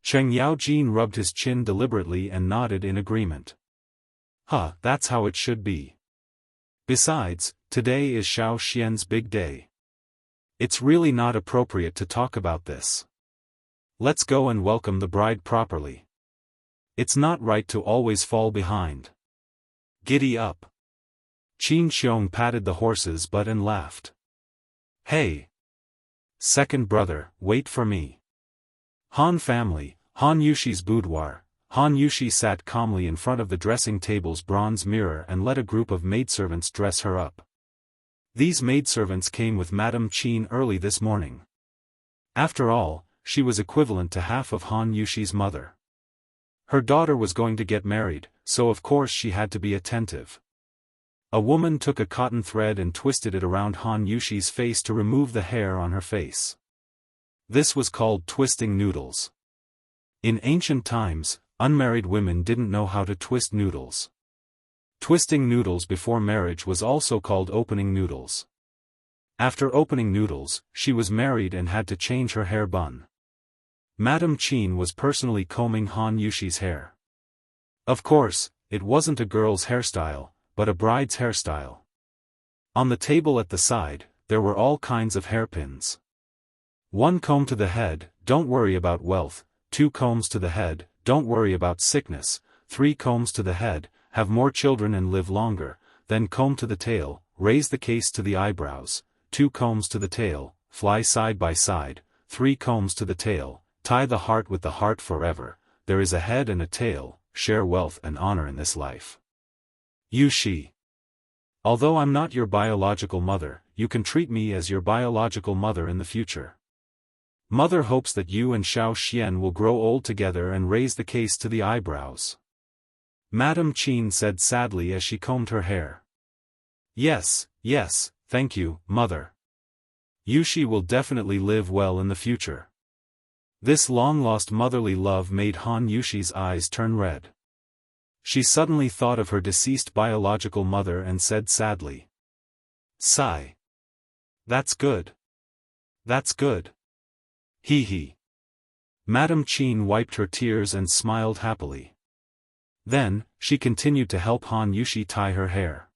Cheng Yaojin rubbed his chin deliberately and nodded in agreement. That's how it should be. Besides, today is Xiao Xian's big day. It's really not appropriate to talk about this. Let's go and welcome the bride properly. It's not right to always fall behind. Giddy up. Qin Xiong patted the horse's butt and laughed. Hey! Second brother, wait for me. Han family, Han Yushi's boudoir. Han Yushi sat calmly in front of the dressing table's bronze mirror and let a group of maidservants dress her up. These maidservants came with Madame Qin early this morning. After all, she was equivalent to half of Han Yushi's mother. Her daughter was going to get married, so of course she had to be attentive. A woman took a cotton thread and twisted it around Han Yushi's face to remove the hair on her face. This was called twisting noodles. In ancient times, unmarried women didn't know how to twist noodles. Twisting noodles before marriage was also called opening noodles. After opening noodles, she was married and had to change her hair bun. Madame Qin was personally combing Han Yushi's hair. Of course, it wasn't a girl's hairstyle, but a bride's hairstyle. On the table at the side, there were all kinds of hairpins. 1 comb to the head, don't worry about wealth. 2 combs to the head, don't worry about sickness. 3 combs to the head, have more children and live longer. Then comb to the tail, raise the case to the eyebrows. 2 combs to the tail, fly side by side. 3 combs to the tail, tie the heart with the heart forever. There is a head and a tail, share wealth and honor in this life. Yushi. Although I'm not your biological mother, you can treat me as your biological mother in the future. Mother hopes that you and Xiao Xian will grow old together and raise the case to the eyebrows. Madame Qin said sadly as she combed her hair. Yes, thank you, mother. Yushi will definitely live well in the future. This long-lost motherly love made Han Yushi's eyes turn red. She suddenly thought of her deceased biological mother and said sadly. Sigh. That's good. That's good. Hee hee. Madame Qin wiped her tears and smiled happily. Then, she continued to help Han Yushi tie her hair.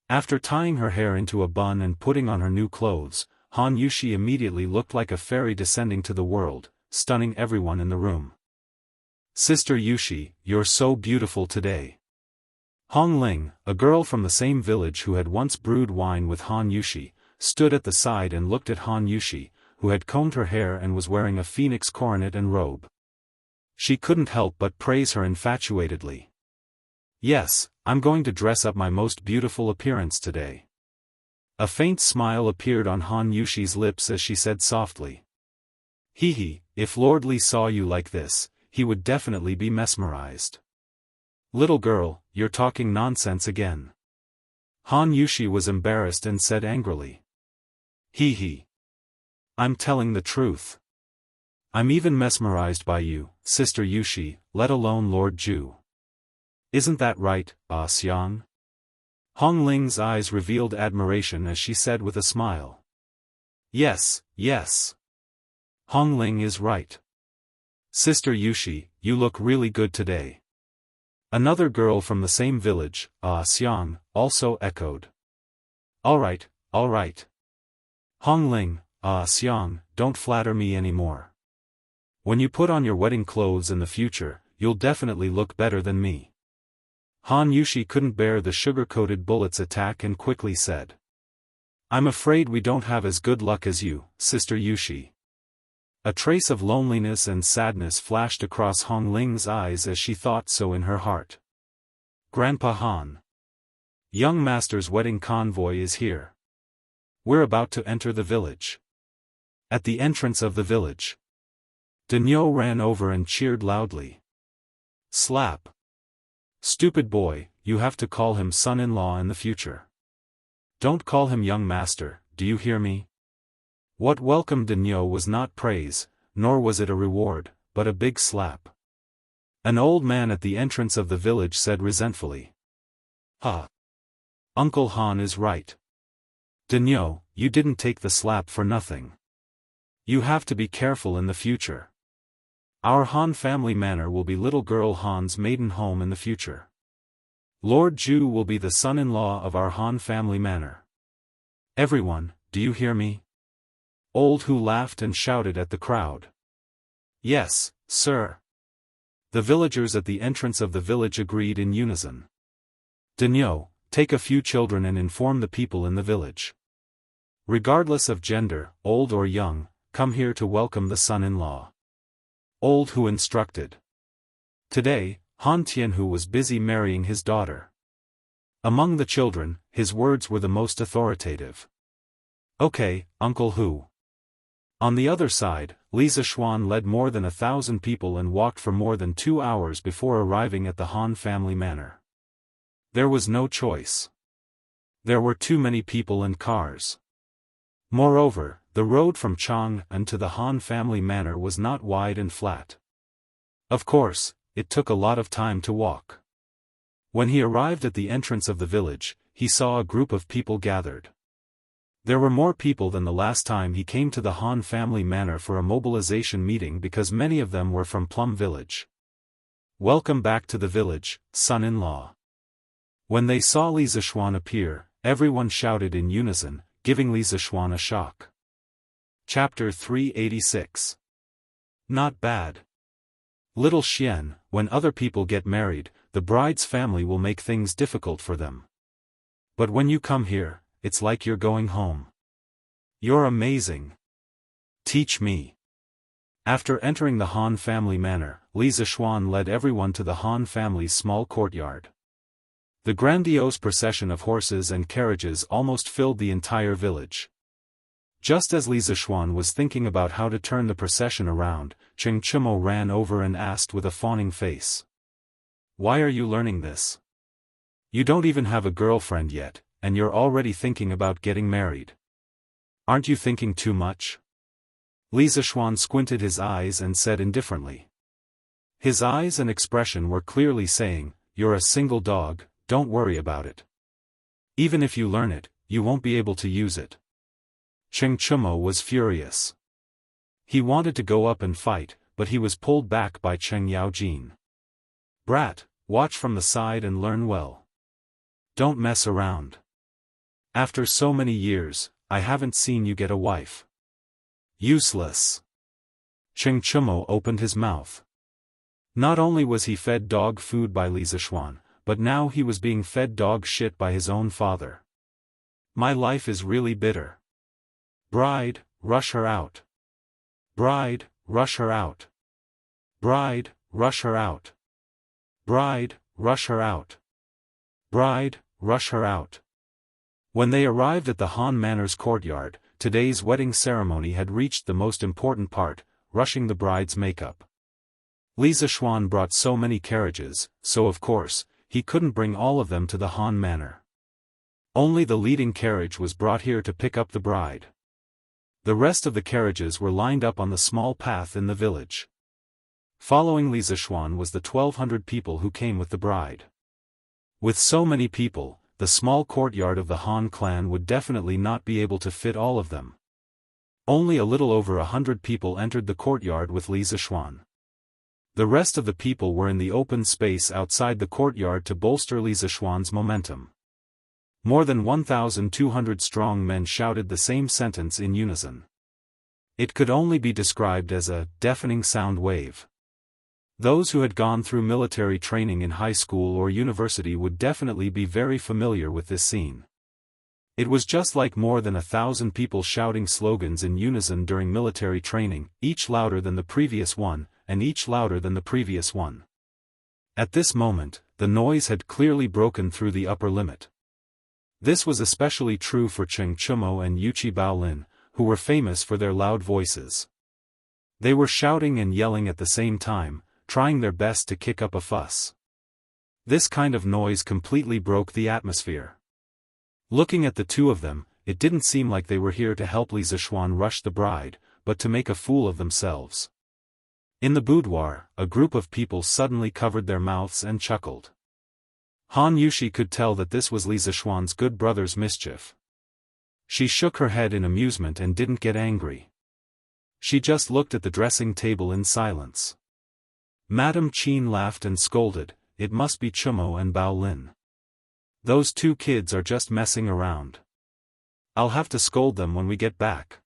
After tying her hair into a bun and putting on her new clothes, Han Yushi immediately looked like a fairy descending to the world, stunning everyone in the room. Sister Yushi, you're so beautiful today. Hong Ling, a girl from the same village who had once brewed wine with Han Yushi, stood at the side and looked at Han Yushi, who had combed her hair and was wearing a phoenix coronet and robe. She couldn't help but praise her infatuatedly. Yes, I'm going to dress up my most beautiful appearance today. A faint smile appeared on Han Yushi's lips as she said softly. Hee hee, if Lord Li saw you like this, he would definitely be mesmerized. Little girl, you're talking nonsense again. Han Yushi was embarrassed and said angrily. Hee hee. I'm telling the truth. I'm even mesmerized by you, Sister Yushi, let alone Lord Ju. Isn't that right, Xiang? Hong Ling's eyes revealed admiration as she said with a smile. Yes, yes. Hong Ling is right. Sister Yushi, you look really good today. Another girl from the same village, Xiang, also echoed. Alright, alright. Hong Ling, Xiang, don't flatter me anymore. When you put on your wedding clothes in the future, you'll definitely look better than me. Han Yushi couldn't bear the sugar-coated bullet's attack and quickly said. I'm afraid we don't have as good luck as you, Sister Yushi. A trace of loneliness and sadness flashed across Hong Ling's eyes as she thought so in her heart. Grandpa Han. Young Master's wedding convoy is here. We're about to enter the village. At the entrance of the village, Daoist ran over and cheered loudly. Slap. Stupid boy, you have to call him son-in-law in the future. Don't call him young master, do you hear me? What welcomed Daoist was not praise, nor was it a reward, but a big slap. An old man at the entrance of the village said resentfully. Ha! Uncle Han is right. Daoist, you didn't take the slap for nothing. You have to be careful in the future. Our Han family manor will be little girl Han's maiden home in the future. Lord Ju will be the son-in-law of our Han family manor. Everyone, do you hear me? Old Hu laughed and shouted at the crowd. Yes, sir. The villagers at the entrance of the village agreed in unison. Daoist, take a few children and inform the people in the village. Regardless of gender, old or young, come here to welcome the son-in-law. Old Hu instructed. Today, Han Tianhu was busy marrying his daughter. Among the children, his words were the most authoritative. Okay, Uncle Hu. On the other side, Li Zishuan led more than 1,000 people and walked for more than 2 hours before arriving at the Han family manor. There was no choice. There were too many people and cars. Moreover, the road from Chang'an to the Han family manor was not wide and flat. Of course, it took a lot of time to walk. When he arrived at the entrance of the village, he saw a group of people gathered. There were more people than the last time he came to the Han family manor for a mobilization meeting because many of them were from Plum Village. Welcome back to the village, son-in-law. When they saw Li Zishuan appear, everyone shouted in unison, giving Li Zishuan a shock. Chapter 386. Not bad. Little Xian, when other people get married, the bride's family will make things difficult for them. But when you come here, it's like you're going home. You're amazing. Teach me. After entering the Han family manor, Li Zishuan led everyone to the Han family's small courtyard. The grandiose procession of horses and carriages almost filled the entire village. Just as Li Zishuan was thinking about how to turn the procession around, Cheng Chimo ran over and asked with a fawning face. Why are you learning this? You don't even have a girlfriend yet, and you're already thinking about getting married. Aren't you thinking too much? Li Zishuan squinted his eyes and said indifferently. His eyes and expression were clearly saying, "You're a single dog, don't worry about it. Even if you learn it, you won't be able to use it." Cheng Chumo was furious. He wanted to go up and fight, but he was pulled back by Cheng Yaojin. "Brat, watch from the side and learn well. Don't mess around. After so many years, I haven't seen you get a wife. Useless." Cheng Chumo opened his mouth. Not only was he fed dog food by Li Zishuan, but now he was being fed dog shit by his own father. "My life is really bitter. Bride, rush her out. Bride, rush her out. Bride, rush her out. Bride, rush her out. Bride, rush her out." When they arrived at the Han Manor's courtyard, today's wedding ceremony had reached the most important part, rushing the bride's makeup. Li Zishuan brought so many carriages, so of course, he couldn't bring all of them to the Han Manor. Only the leading carriage was brought here to pick up the bride. The rest of the carriages were lined up on the small path in the village. Following Li Zishuan was the 1,200 people who came with the bride. With so many people, the small courtyard of the Han clan would definitely not be able to fit all of them. Only a little over 100 people entered the courtyard with Li Zishuan. The rest of the people were in the open space outside the courtyard to bolster Li Zishuan's momentum. More than 1,200 strong men shouted the same sentence in unison. It could only be described as a deafening sound wave. Those who had gone through military training in high school or university would definitely be very familiar with this scene. It was just like more than 1,000 people shouting slogans in unison during military training, each louder than the previous one, and each louder than the previous one. At this moment, the noise had clearly broken through the upper limit. This was especially true for Cheng Chumo and Yuchi Baolin, who were famous for their loud voices. They were shouting and yelling at the same time, trying their best to kick up a fuss. This kind of noise completely broke the atmosphere. Looking at the two of them, it didn't seem like they were here to help Li Zishuan rush the bride, but to make a fool of themselves. In the boudoir, a group of people suddenly covered their mouths and chuckled. Han Yushi could tell that this was Li Zishuan's good brother's mischief. She shook her head in amusement and didn't get angry. She just looked at the dressing table in silence. Madame Qin laughed and scolded, "It must be Chumo and Baolin. Those two kids are just messing around. I'll have to scold them when we get back.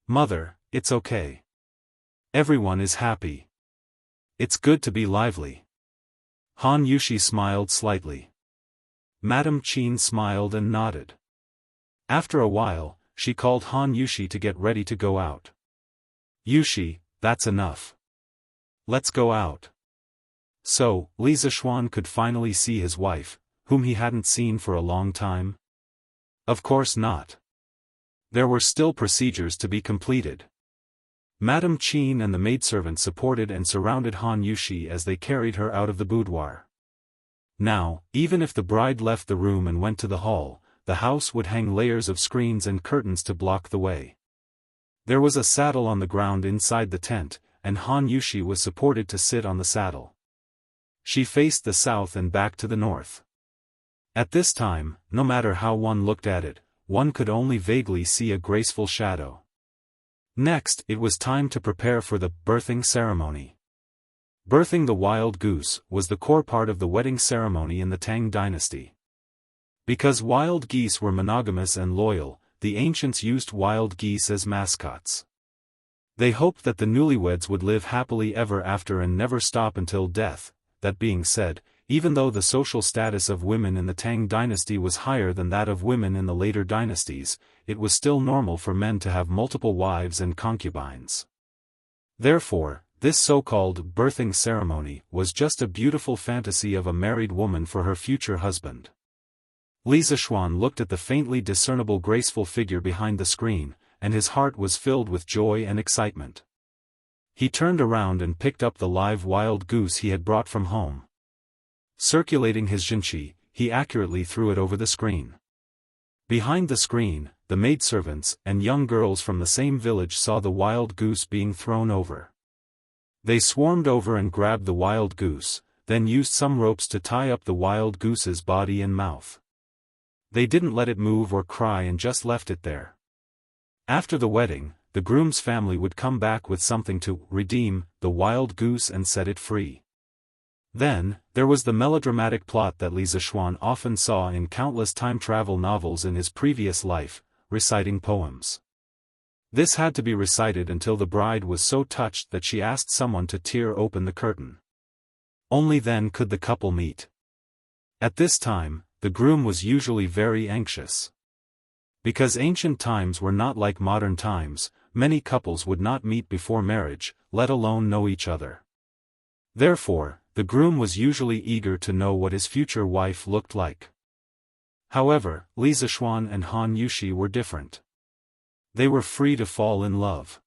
Mother, it's okay. Everyone is happy. It's good to be lively." Han Yushi smiled slightly. Madame Qin smiled and nodded. After a while, she called Han Yushi to get ready to go out. "Yushi, that's enough. Let's go out." So, Li Zishuan could finally see his wife, whom he hadn't seen for a long time? Of course not. There were still procedures to be completed. Madame Qin and the maidservant supported and surrounded Han Yushi as they carried her out of the boudoir. Now, even if the bride left the room and went to the hall, the house would hang layers of screens and curtains to block the way. There was a saddle on the ground inside the tent, and Han Yushi was supported to sit on the saddle. She faced the south and back to the north. At this time, no matter how one looked at it, one could only vaguely see a graceful shadow. Next, it was time to prepare for the birthing ceremony. Birthing the wild goose was the core part of the wedding ceremony in the Tang dynasty. Because wild geese were monogamous and loyal, the ancients used wild geese as mascots. They hoped that the newlyweds would live happily ever after and never stop until death. That being said, even though the social status of women in the Tang dynasty was higher than that of women in the later dynasties, it was still normal for men to have multiple wives and concubines. Therefore, this so-called birthing ceremony was just a beautiful fantasy of a married woman for her future husband. Li Zishuan looked at the faintly discernible graceful figure behind the screen, and his heart was filled with joy and excitement. He turned around and picked up the live wild goose he had brought from home. Circulating his jinqi, he accurately threw it over the screen. Behind the screen, the maidservants and young girls from the same village saw the wild goose being thrown over. They swarmed over and grabbed the wild goose, then used some ropes to tie up the wild goose's body and mouth. They didn't let it move or cry and just left it there. After the wedding, the groom's family would come back with something to redeem the wild goose and set it free. Then, there was the melodramatic plot that Li Zixuan often saw in countless time travel novels in his previous life, reciting poems. This had to be recited until the bride was so touched that she asked someone to tear open the curtain. Only then could the couple meet. At this time, the groom was usually very anxious. Because ancient times were not like modern times, many couples would not meet before marriage, let alone know each other. Therefore, the groom was usually eager to know what his future wife looked like. However, Li Zixuan and Han Yushi were different. They were free to fall in love.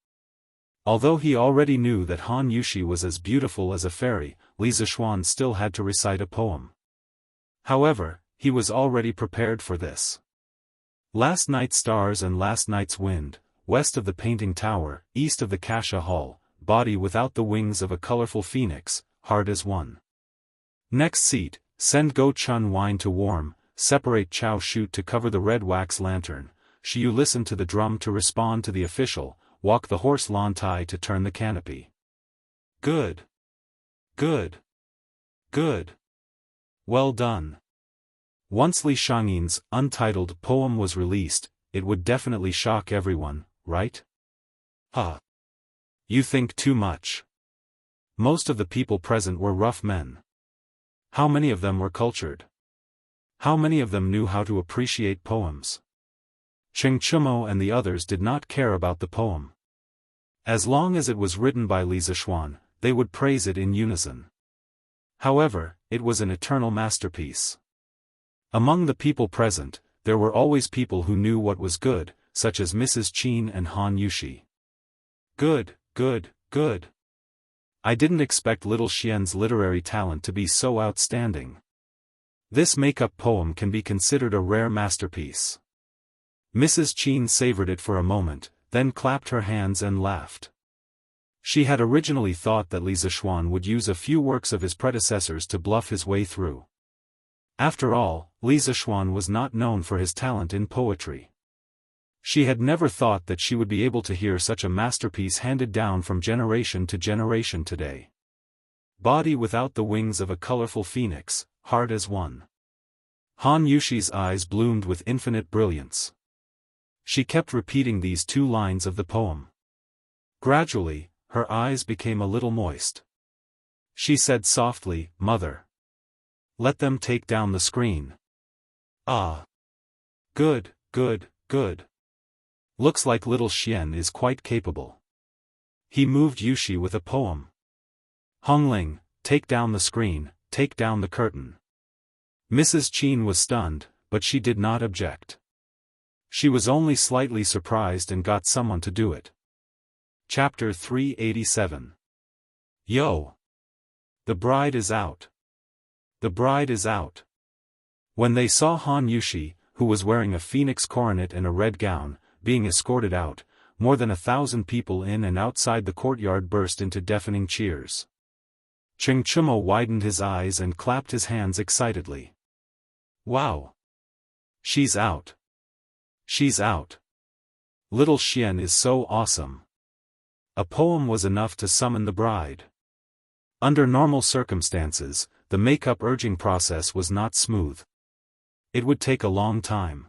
Although he already knew that Han Yushi was as beautiful as a fairy, Li Zixuan still had to recite a poem. However, he was already prepared for this. Last night's stars and last night's wind, west of the painting tower, east of the Kasha hall, body without the wings of a colorful phoenix, hard as one. Next seat, send Go Chun wine to warm, separate Chow shoot to cover the red wax lantern, Shiyu listen to the drum to respond to the official, walk the horse Lan Tai to turn the canopy. Good. Good. Good. Well done. Once Li Shangyin's untitled poem was released, it would definitely shock everyone, right? Huh. You think too much. Most of the people present were rough men. How many of them were cultured? How many of them knew how to appreciate poems? Cheng Chumo and the others did not care about the poem. As long as it was written by Li Zixuan, they would praise it in unison. However, it was an eternal masterpiece. Among the people present, there were always people who knew what was good, such as Mrs. Qin and Han Yushi. Good, good, good. I didn't expect little Xian's literary talent to be so outstanding. This make-up poem can be considered a rare masterpiece. Mrs. Qin savored it for a moment, then clapped her hands and laughed. She had originally thought that Li Zixuan would use a few works of his predecessors to bluff his way through. After all, Li Zixuan was not known for his talent in poetry. She had never thought that she would be able to hear such a masterpiece handed down from generation to generation today. Body without the wings of a colorful phoenix, hard as one. Han Yushi's eyes bloomed with infinite brilliance. She kept repeating these two lines of the poem. Gradually, her eyes became a little moist. She said softly, "Mother. Let them take down the screen." Ah. Good, good, good. Looks like little Xian is quite capable. He moved Yushi with a poem. Hongling, take down the screen, take down the curtain. Mrs. Qin was stunned, but she did not object. She was only slightly surprised and got someone to do it. Chapter 387. Yo! The bride is out. The bride is out. When they saw Han Yushi, who was wearing a phoenix coronet and a red gown, being escorted out, more than 1,000 people in and outside the courtyard burst into deafening cheers. Cheng Chumo widened his eyes and clapped his hands excitedly. Wow! She's out. She's out. Little Xian is so awesome. A poem was enough to summon the bride. Under normal circumstances, the make-up urging process was not smooth. It would take a long time.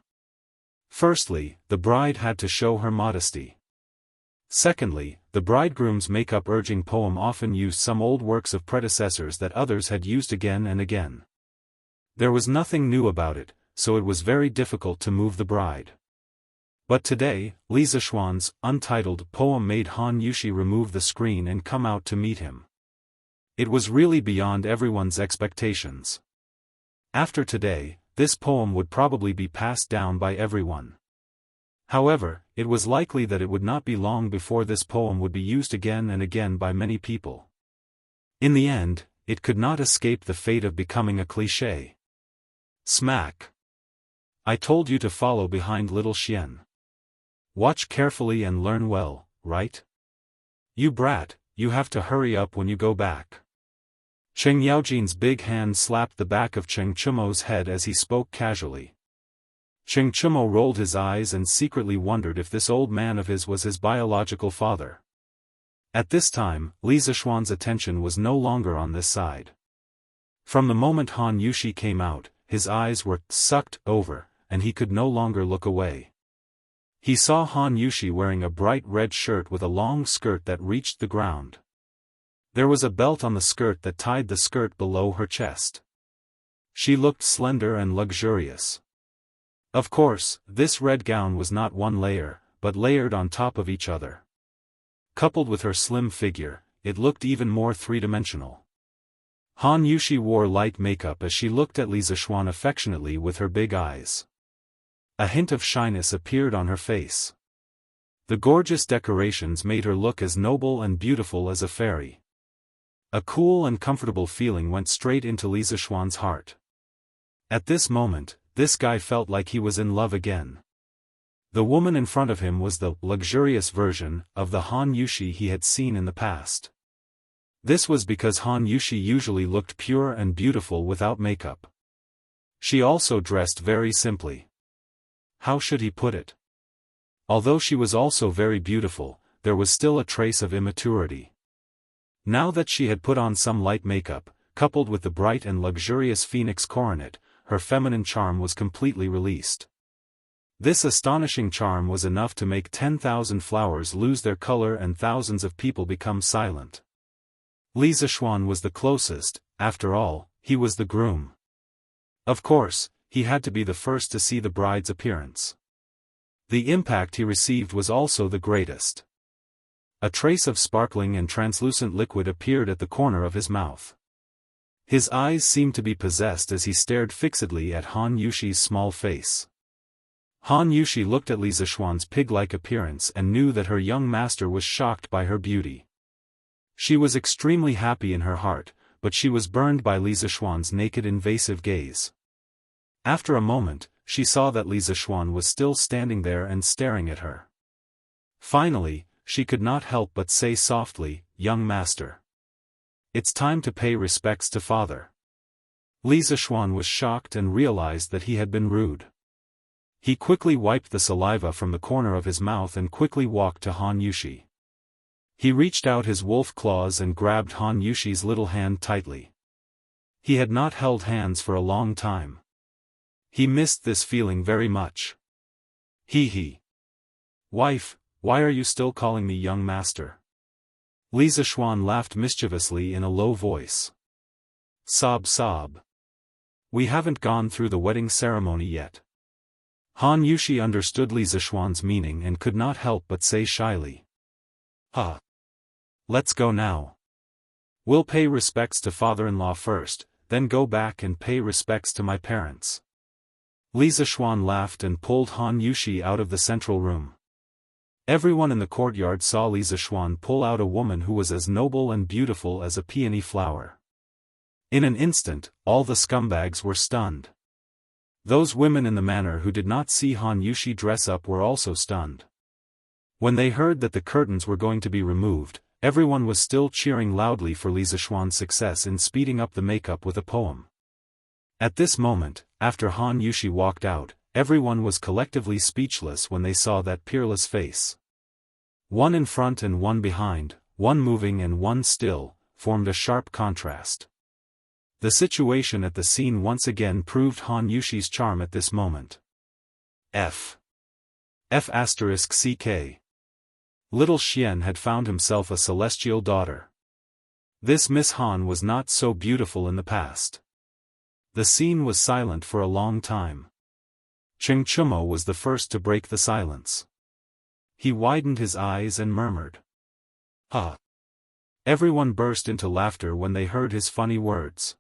Firstly, the bride had to show her modesty. Secondly, the bridegroom's make-up urging poem often used some old works of predecessors that others had used again and again. There was nothing new about it, so it was very difficult to move the bride. But today, Li Zixuan's untitled poem made Han Yushi remove the screen and come out to meet him. It was really beyond everyone's expectations. After today, this poem would probably be passed down by everyone. However, it was likely that it would not be long before this poem would be used again and again by many people. In the end, it could not escape the fate of becoming a cliché. Smack! I told you to follow behind little Xian. Watch carefully and learn well, right? You brat, you have to hurry up when you go back. Cheng Yaojin's big hand slapped the back of Cheng Chumo's head as he spoke casually. Cheng Chumo rolled his eyes and secretly wondered if this old man of his was his biological father. At this time, Li Zishuan's attention was no longer on this side. From the moment Han Yushi came out, his eyes were sucked over, and he could no longer look away. He saw Han Yushi wearing a bright red shirt with a long skirt that reached the ground. There was a belt on the skirt that tied the skirt below her chest. She looked slender and luxurious. Of course, this red gown was not one layer, but layered on top of each other. Coupled with her slim figure, it looked even more three-dimensional. Han Yushi wore light makeup as she looked at Li Zishuan affectionately with her big eyes. A hint of shyness appeared on her face. The gorgeous decorations made her look as noble and beautiful as a fairy. A cool and comfortable feeling went straight into Li Zishuan's heart. At this moment, this guy felt like he was in love again. The woman in front of him was the luxurious version of the Han Yushi he had seen in the past. This was because Han Yushi usually looked pure and beautiful without makeup. She also dressed very simply. How should he put it? Although she was also very beautiful, there was still a trace of immaturity. Now that she had put on some light makeup, coupled with the bright and luxurious phoenix coronet, her feminine charm was completely released. This astonishing charm was enough to make 10,000 flowers lose their color and thousands of people become silent. Li Zishuan was the closest, after all, he was the groom. Of course, he had to be the first to see the bride's appearance. The impact he received was also the greatest. A trace of sparkling and translucent liquid appeared at the corner of his mouth. His eyes seemed to be possessed as he stared fixedly at Han Yushi's small face. Han Yushi looked at Li Zishuan's pig-like appearance and knew that her young master was shocked by her beauty. She was extremely happy in her heart, but she was burned by Li Zishuan's naked invasive gaze. After a moment, she saw that Li Zishuan was still standing there and staring at her. Finally, she could not help but say softly, "Young master. It's time to pay respects to father." Li Zishuan was shocked and realized that he had been rude. He quickly wiped the saliva from the corner of his mouth and quickly walked to Han Yushi. He reached out his wolf claws and grabbed Han Yushi's little hand tightly. He had not held hands for a long time. He missed this feeling very much. He. Wife, why are you still calling me young master? Li Zishuan laughed mischievously in a low voice. Sob. We haven't gone through the wedding ceremony yet. Han Yushi understood Li Zishuan's meaning and could not help but say shyly. Let's go now. We'll pay respects to father-in-law first, then go back and pay respects to my parents. Li Zishuan laughed and pulled Han Yushi out of the central room. Everyone in the courtyard saw Li Zishuan pull out a woman who was as noble and beautiful as a peony flower. In an instant, all the scumbags were stunned. Those women in the manor who did not see Han Yushi dress up were also stunned. When they heard that the curtains were going to be removed, everyone was still cheering loudly for Li Zishuan's success in speeding up the makeup with a poem. At this moment, after Han Yushi walked out, everyone was collectively speechless when they saw that peerless face. One in front and one behind, one moving and one still, formed a sharp contrast. The situation at the scene once again proved Han Yushi's charm at this moment. F***. Little Xian had found himself a celestial daughter. This Miss Han was not so beautiful in the past. The scene was silent for a long time. Cheng Chumo was the first to break the silence. He widened his eyes and murmured. Everyone burst into laughter when they heard his funny words.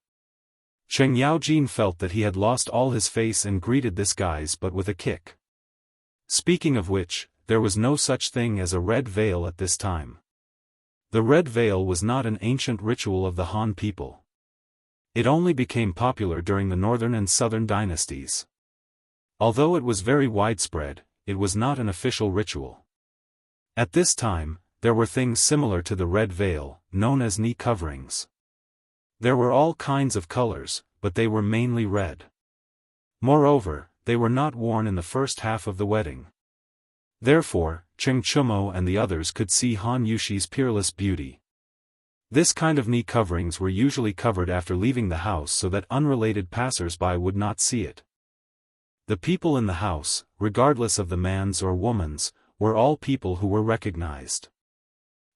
Cheng Yaojin felt that he had lost all his face and greeted this guys but with a kick. Speaking of which, there was no such thing as a red veil at this time. The red veil was not an ancient ritual of the Han people. It only became popular during the northern and southern dynasties. Although it was very widespread, it was not an official ritual. At this time, there were things similar to the red veil, known as knee coverings. There were all kinds of colors, but they were mainly red. Moreover, they were not worn in the first half of the wedding. Therefore, Cheng Chumo and the others could see Han Yushi's peerless beauty. This kind of knee coverings were usually covered after leaving the house so that unrelated passers-by would not see it. The people in the house, regardless of the man's or woman's, were all people who were recognized.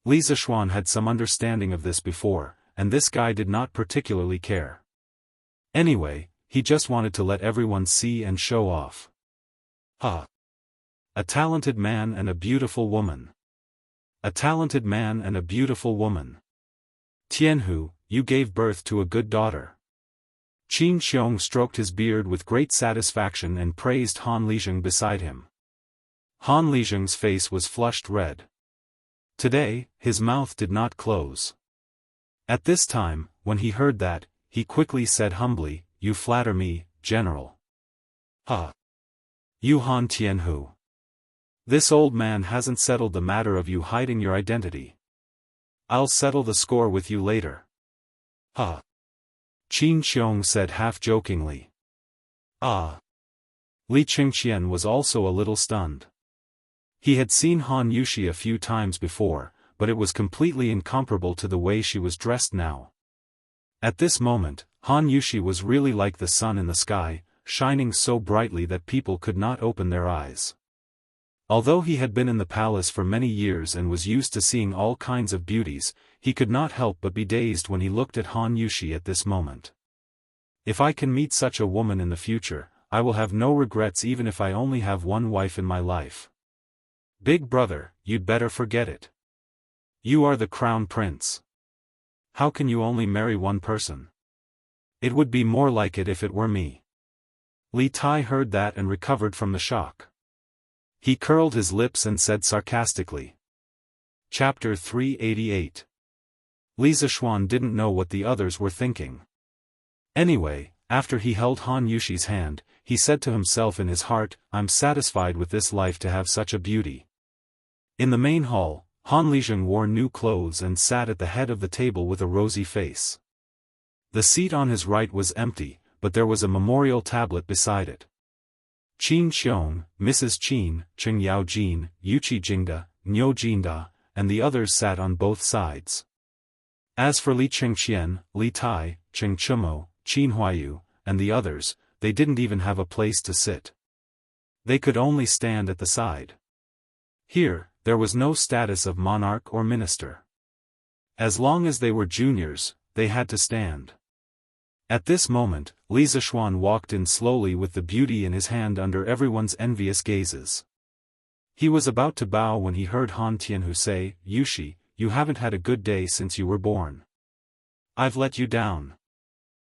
Li Zishuan had some understanding of this before, and this guy did not particularly care. Anyway, he just wanted to let everyone see and show off. Ha! A talented man and a beautiful woman. A talented man and a beautiful woman. Tianhu, you gave birth to a good daughter. Qin Xiong stroked his beard with great satisfaction and praised Han Lizheng beside him. Han Lizheng's face was flushed red. Today, his mouth did not close. At this time, when he heard that, he quickly said humbly, "You flatter me, General." Ha! You Han Tianhu. This old man hasn't settled the matter of you hiding your identity. I'll settle the score with you later. Ha! Qin Xiong said half-jokingly. Ah! Li Qingqian was also a little stunned. He had seen Han Yushi a few times before, but it was completely incomparable to the way she was dressed now. At this moment, Han Yushi was really like the sun in the sky, shining so brightly that people could not open their eyes. Although he had been in the palace for many years and was used to seeing all kinds of beauties, he could not help but be dazed when he looked at Han Yushi at this moment. If I can meet such a woman in the future, I will have no regrets even if I only have one wife in my life. Big brother, you'd better forget it. You are the crown prince. How can you only marry one person? It would be more like it if it were me. Li Tai heard that and recovered from the shock. He curled his lips and said sarcastically. Chapter 388. Li Zishuan didn't know what the others were thinking. Anyway, after he held Han Yushi's hand, he said to himself in his heart, "I'm satisfied with this life to have such a beauty." In the main hall, Han Lizheng wore new clothes and sat at the head of the table with a rosy face. The seat on his right was empty, but there was a memorial tablet beside it. Qin Xiong, Mrs. Qin, Cheng Yaojin, Yuqi Jingda, Niu Jinda, and the others sat on both sides. As for Li Qingqian, Li Tai, Cheng Chumo, Qin Huayu, and the others, they didn't even have a place to sit. They could only stand at the side. Here, there was no status of monarch or minister. As long as they were juniors, they had to stand. At this moment, Li Zishuan walked in slowly with the beauty in his hand under everyone's envious gazes. He was about to bow when he heard Han Tianhu say, "Yushi, you haven't had a good day since you were born. I've let you down.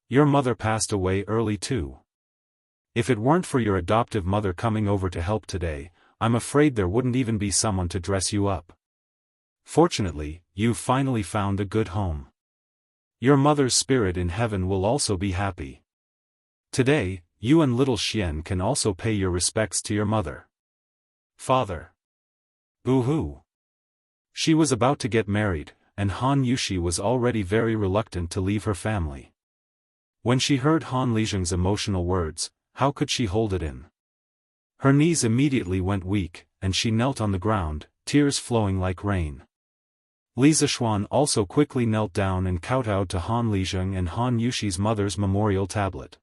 Your mother passed away early too. If it weren't for your adoptive mother coming over to help today, I'm afraid there wouldn't even be someone to dress you up. Fortunately, you've finally found a good home. Your mother's spirit in heaven will also be happy. Today, you and little Xian can also pay your respects to your mother." Father. Boo-hoo. She was about to get married, and Han Yushi was already very reluctant to leave her family. When she heard Han Lizheng's emotional words, how could she hold it in? Her knees immediately went weak, and she knelt on the ground, tears flowing like rain. Li Zishuan also quickly knelt down and kowtowed to Han Lizheng and Han Yushi's mother's memorial tablet.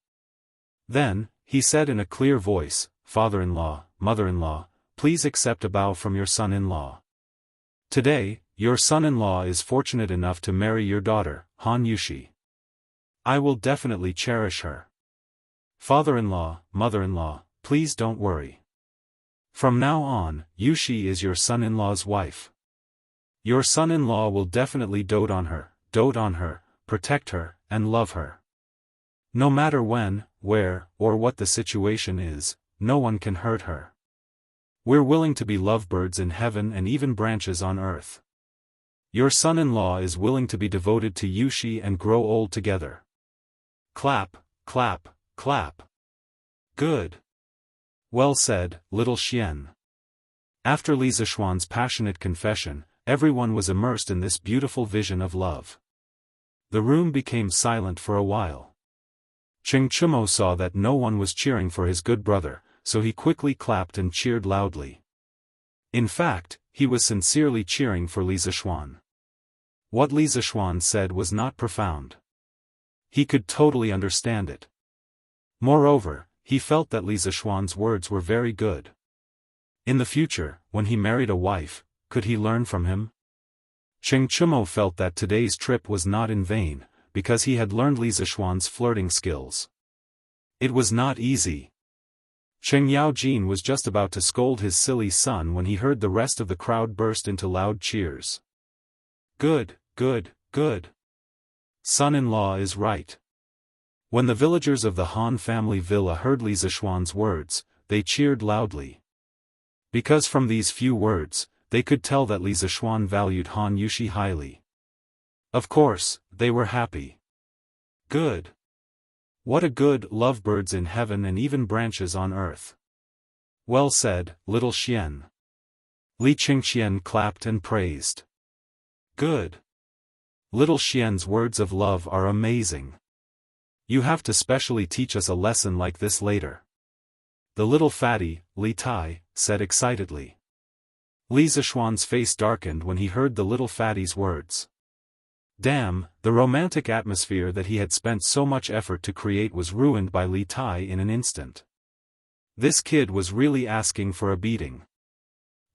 Then, he said in a clear voice, "Father-in-law, mother-in-law, please accept a bow from your son-in-law. Today, your son-in-law is fortunate enough to marry your daughter, Han Yushi. I will definitely cherish her. Father-in-law, mother-in-law, please don't worry. From now on, Yushi is your son-in-law's wife. Your son-in-law will definitely dote on her, protect her, and love her. No matter when, where, or what the situation is, no one can hurt her. We're willing to be lovebirds in heaven and even branches on earth. Your son-in-law is willing to be devoted to Yushi and grow old together." Clap, clap, clap. Good. Well said, little Xian. After Li Zixuan's passionate confession, everyone was immersed in this beautiful vision of love. The room became silent for a while. Cheng Chumo saw that no one was cheering for his good brother, so he quickly clapped and cheered loudly. In fact, he was sincerely cheering for Li Zixuan. What Li Zixuan said was not profound. He could totally understand it. Moreover, he felt that Li Zixuan's words were very good. In the future, when he married a wife, could he learn from him? Cheng Chumo felt that today's trip was not in vain, because he had learned Li Zixuan's flirting skills. It was not easy. Cheng Yaojin was just about to scold his silly son when he heard the rest of the crowd burst into loud cheers. Good, good, good. Son-in-law is right. When the villagers of the Han family villa heard Li Zixuan's words, they cheered loudly. Because from these few words, they could tell that Li Zixuan valued Han Yushi highly. Of course, they were happy. Good. What a good lovebirds in heaven and even branches on earth. Well said, little Xian. Li Qingxian clapped and praised. Good. Little Xian's words of love are amazing. You have to specially teach us a lesson like this later. The little fatty, Li Tai, said excitedly. Li Zixuan's face darkened when he heard the little fatty's words. Damn, the romantic atmosphere that he had spent so much effort to create was ruined by Li Tai in an instant. This kid was really asking for a beating.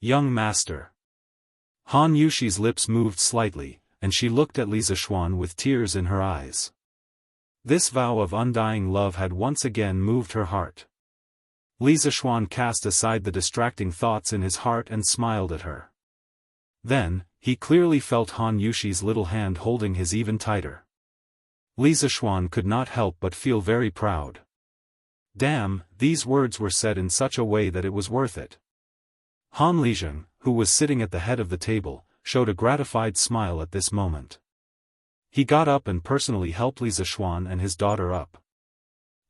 Young master. Han Yushi's lips moved slightly, and she looked at Li Zixuan with tears in her eyes. This vow of undying love had once again moved her heart. Li Zixuan cast aside the distracting thoughts in his heart and smiled at her. Then, he clearly felt Han Yushi's little hand holding his even tighter. Li Zixuan could not help but feel very proud. Damn, these words were said in such a way that it was worth it. Han Lizheng, who was sitting at the head of the table, showed a gratified smile at this moment. He got up and personally helped Li Zixuan and his daughter up.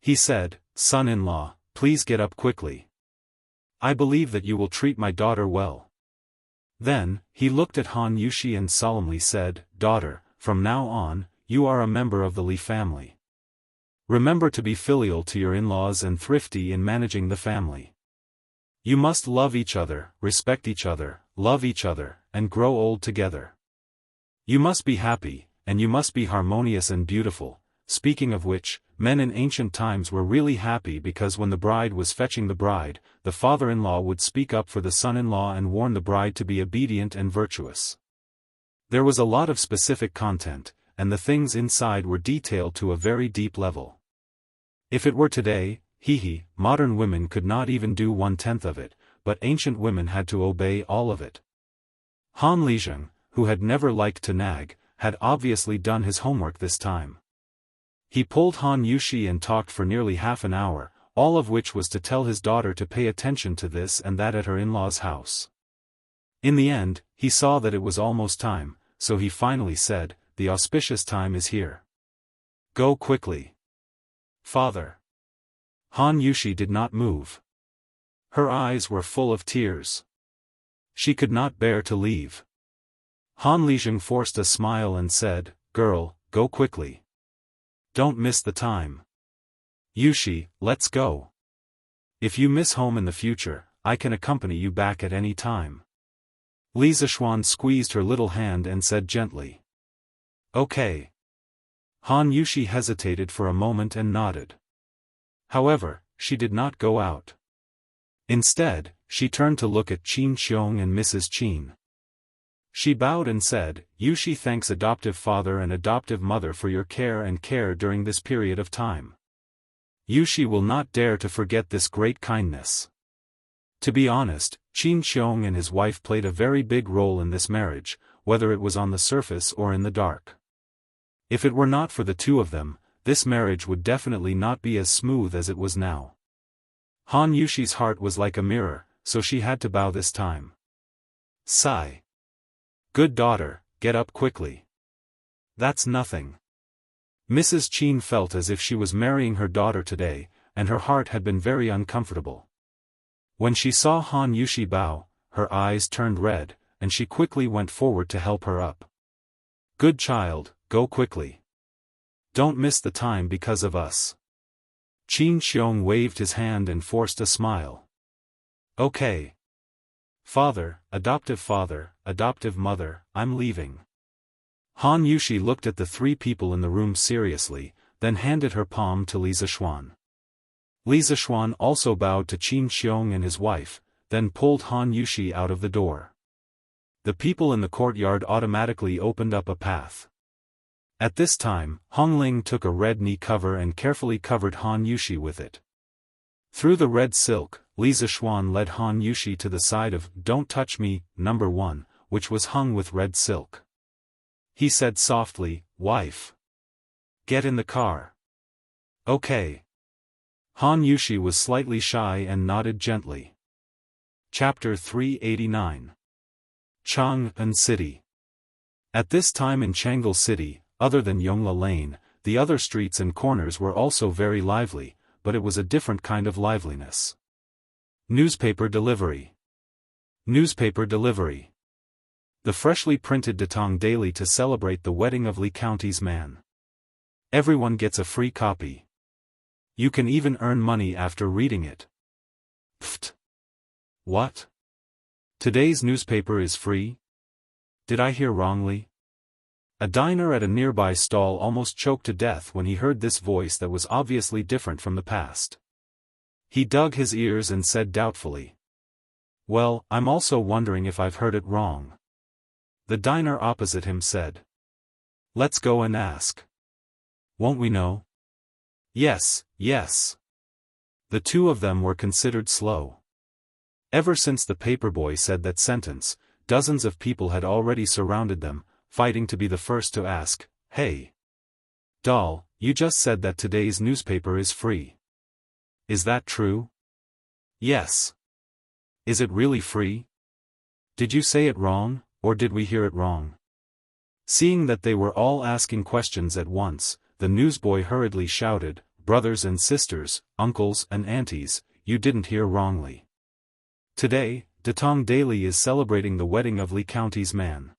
He said, "Son-in-law, please get up quickly. I believe that you will treat my daughter well." Then, he looked at Han Yushi and solemnly said, "Daughter, from now on, you are a member of the Li family. Remember to be filial to your in-laws and thrifty in managing the family. You must love each other, respect each other, love each other, and grow old together. You must be happy, and you must be harmonious and beautiful." Speaking of which, men in ancient times were really happy because when the bride was fetching the bride, the father-in-law would speak up for the son-in-law and warn the bride to be obedient and virtuous. There was a lot of specific content, and the things inside were detailed to a very deep level. If it were today, modern women could not even do 1/10 of it, but ancient women had to obey all of it. Han Lizheng, who had never liked to nag, had obviously done his homework this time. He pulled Han Yushi and talked for nearly half an hour, all of which was to tell his daughter to pay attention to this and that at her in-laws' house. In the end, he saw that it was almost time, so he finally said, "The auspicious time is here. Go quickly." "Father." Han Yushi did not move. Her eyes were full of tears. She could not bear to leave. Han Lizheng forced a smile and said, "Girl, go quickly. Don't miss the time. Yushi, let's go. If you miss home in the future, I can accompany you back at any time." Li Zixuan squeezed her little hand and said gently, "Okay." Han Yushi hesitated for a moment and nodded. However, she did not go out. Instead, she turned to look at Qin Xiong and Mrs. Qin. She bowed and said, "Yushi thanks adoptive father and adoptive mother for your care during this period of time. Yushi will not dare to forget this great kindness." To be honest, Qin Xiong and his wife played a very big role in this marriage, whether it was on the surface or in the dark. If it were not for the two of them, this marriage would definitely not be as smooth as it was now. Han Yushi's heart was like a mirror, so she had to bow this time. Sigh. "Good daughter, get up quickly. That's nothing." Mrs. Qin felt as if she was marrying her daughter today, and her heart had been very uncomfortable. When she saw Han Yushi bow, her eyes turned red, and she quickly went forward to help her up. "Good child, go quickly. Don't miss the time because of us." Qin Xiong waved his hand and forced a smile. "Okay. Father, adoptive mother, I'm leaving." Han Yushi looked at the three people in the room seriously, then handed her palm to Li Zixuan. Li Zixuan also bowed to Qin Xiong and his wife, then pulled Han Yushi out of the door. The people in the courtyard automatically opened up a path. At this time, Hong Ling took a red knee cover and carefully covered Han Yushi with it. Through the red silk, Li Zixuan led Han Yushi to the side of "Don't Touch Me, Number 1, which was hung with red silk. He said softly, "Wife. Get in the car." "Okay." Han Yushi was slightly shy and nodded gently. Chapter 389. Chang'an City. At this time in Chang'an City, other than Yongla Lane, the other streets and corners were also very lively, but it was a different kind of liveliness. Newspaper delivery. Newspaper delivery. The freshly printed Datong Daily to celebrate the wedding of Li County's man. Everyone gets a free copy. You can even earn money after reading it. Pfft. What? Today's newspaper is free? Did I hear wrongly? A diner at a nearby stall almost choked to death when he heard this voice that was obviously different from the past. He dug his ears and said doubtfully, "Well, I'm also wondering if I've heard it wrong." The diner opposite him said, "Let's go and ask. Won't we know?" Yes, yes. The two of them were considered slow. Ever since the paperboy said that sentence, dozens of people had already surrounded them, fighting to be the first to ask, "Hey, doll, you just said that today's newspaper is free. Is that true?" "Yes." "Is it really free? Did you say it wrong, or did we hear it wrong?" Seeing that they were all asking questions at once, the newsboy hurriedly shouted, "Brothers and sisters, uncles and aunties, you didn't hear wrongly. Today, Datong Daily is celebrating the wedding of Li County's man.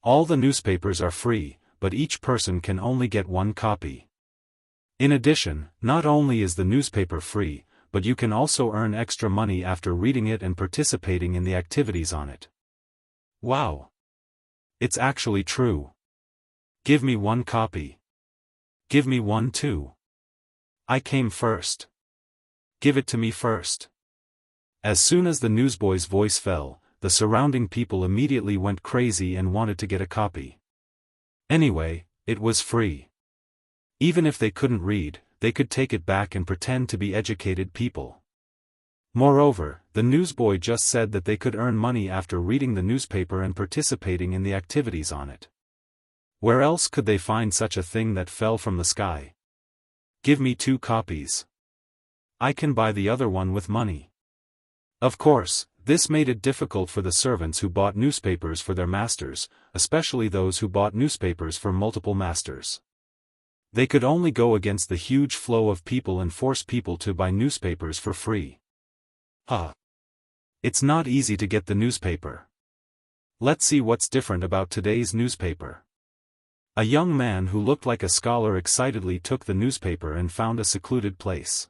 All the newspapers are free, but each person can only get one copy. In addition, not only is the newspaper free, but you can also earn extra money after reading it and participating in the activities on it." Wow! It's actually true. Give me one copy. Give me one too. I came first. Give it to me first. As soon as the newsboy's voice fell, the surrounding people immediately went crazy and wanted to get a copy. Anyway, it was free. Even if they couldn't read, they could take it back and pretend to be educated people. Moreover, the newsboy just said that they could earn money after reading the newspaper and participating in the activities on it. Where else could they find such a thing that fell from the sky? Give me 2 copies. I can buy the other one with money. Of course, this made it difficult for the servants who bought newspapers for their masters, especially those who bought newspapers for multiple masters. They could only go against the huge flow of people and force people to buy newspapers for free. It's not easy to get the newspaper. Let's see what's different about today's newspaper. A young man who looked like a scholar excitedly took the newspaper and found a secluded place.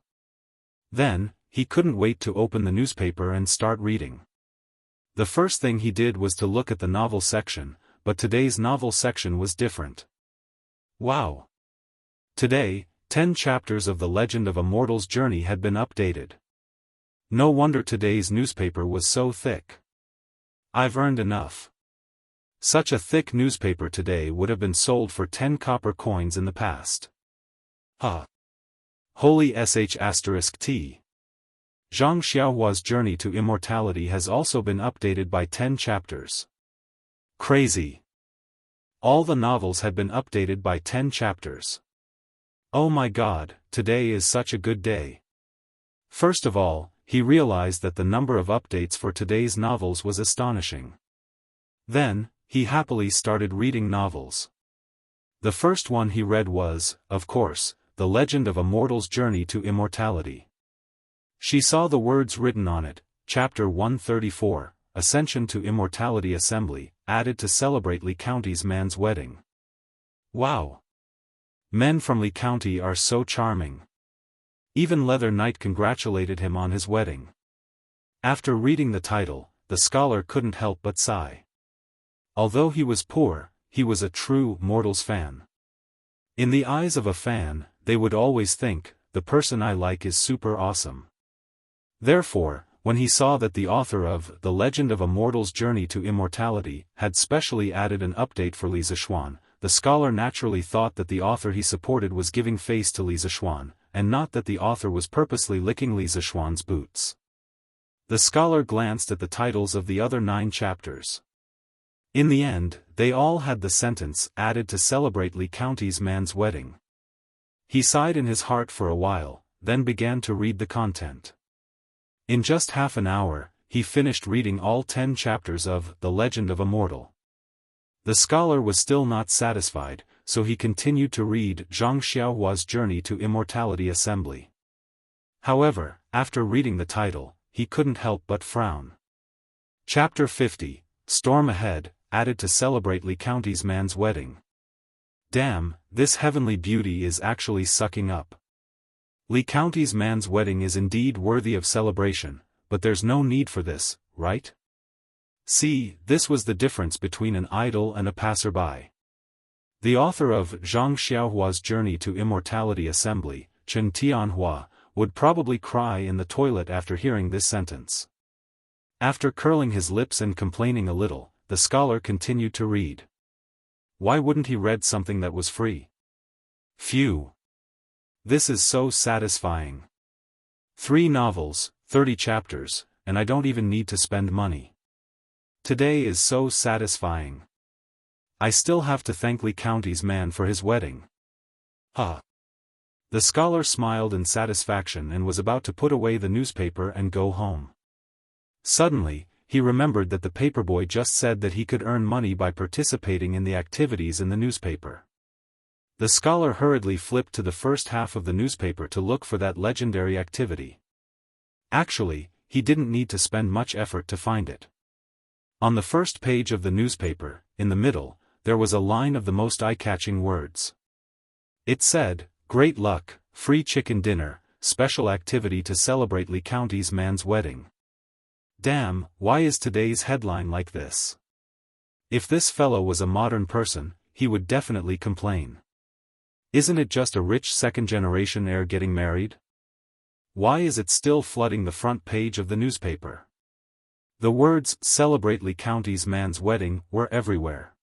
Then, he couldn't wait to open the newspaper and start reading. The first thing he did was to look at the novel section, but today's novel section was different. Wow! Today, 10 chapters of The Legend of Immortal's journey had been updated. No wonder today's newspaper was so thick. I've earned enough. Such a thick newspaper today would have been sold for 10 copper coins in the past. Holy sh*t. Zhang Xiaohua's journey to immortality has also been updated by 10 chapters. Crazy. All the novels had been updated by 10 chapters. Oh my god, today is such a good day. First of all, he realized that the number of updates for today's novels was astonishing. Then, he happily started reading novels. The first one he read was, of course, The Legend of Immortal's Journey to Immortality. She saw the words written on it, Chapter 134, Ascension to Immortality Assembly, added to celebrate Lee County's man's wedding. Wow! Men from Lee County are so charming. Even Leather Knight congratulated him on his wedding. After reading the title, the scholar couldn't help but sigh. Although he was poor, he was a true Mortals fan. In the eyes of a fan, they would always think, the person I like is super awesome. Therefore, when he saw that the author of The Legend of a Mortal's Journey to Immortality had specially added an update for Li Zixuan, the scholar naturally thought that the author he supported was giving face to Li Zixuan, and not that the author was purposely licking Li Zixuan's boots. The scholar glanced at the titles of the other 9 chapters. In the end, they all had the sentence added to celebrate Lee County's man's wedding. He sighed in his heart for a while, then began to read the content. In just half an hour, he finished reading all 10 chapters of The Legend of a Mortal. The scholar was still not satisfied, so he continued to read Zhang Xiaohua's Journey to Immortality Assembly. However, after reading the title, he couldn't help but frown. Chapter 50, Storm Ahead, added to celebrate Lee County's man's wedding. Damn, this heavenly beauty is actually sucking up. Lee County's man's wedding is indeed worthy of celebration, but there's no need for this, right? See, this was the difference between an idol and a passerby. The author of Zhang Xiaohua's Journey to Immortality Assembly, Chen Tianhua, would probably cry in the toilet after hearing this sentence. After curling his lips and complaining a little, the scholar continued to read. Why wouldn't he read something that was free? Phew! This is so satisfying. 3 novels, 30 chapters, and I don't even need to spend money. Today is so satisfying. I still have to thank Lee County's man for his wedding. Huh. The scholar smiled in satisfaction and was about to put away the newspaper and go home. Suddenly, he remembered that the paperboy just said that he could earn money by participating in the activities in the newspaper. The scholar hurriedly flipped to the first half of the newspaper to look for that legendary activity. Actually, he didn't need to spend much effort to find it. On the first page of the newspaper, in the middle, there was a line of the most eye-catching words. It said, "Great luck, free chicken dinner, special activity to celebrate Lee County's man's wedding." Damn, why is today's headline like this? If this fellow was a modern person, he would definitely complain. Isn't it just a rich second-generation heir getting married? Why is it still flooding the front page of the newspaper? The words, "Celebrate Lee County's man's wedding," were everywhere.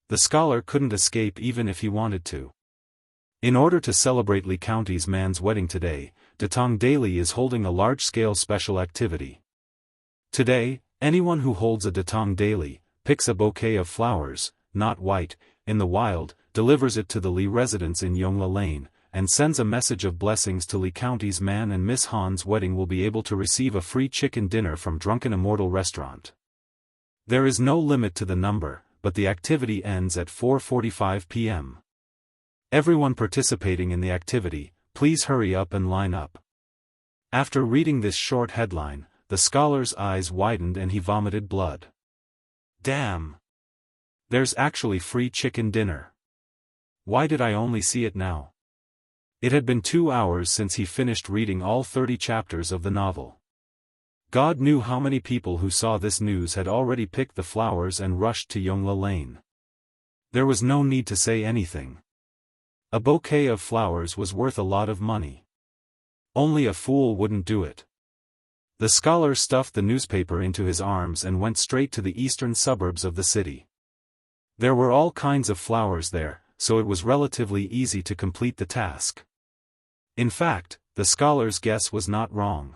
The scholar couldn't escape even if he wanted to. In order to celebrate Lee County's man's wedding today, Datong Daily is holding a large-scale special activity. Today, anyone who holds a Datong Daily, picks a bouquet of flowers, not white, in the wild, delivers it to the Lee residence in Yongla Lane, and sends a message of blessings to Lee County's man and Miss Han's wedding will be able to receive a free chicken dinner from Drunken Immortal restaurant. There is no limit to the number, but the activity ends at 4:45 p.m. Everyone participating in the activity, please hurry up and line up. After reading this short headline, the scholar's eyes widened and he vomited blood. Damn! There's actually free chicken dinner. Why did I only see it now? It had been 2 hours since he finished reading all 30 chapters of the novel. God knew how many people who saw this news had already picked the flowers and rushed to Yongla Lane. There was no need to say anything. A bouquet of flowers was worth a lot of money. Only a fool wouldn't do it. The scholar stuffed the newspaper into his arms and went straight to the eastern suburbs of the city. There were all kinds of flowers there, so it was relatively easy to complete the task. In fact, the scholar's guess was not wrong.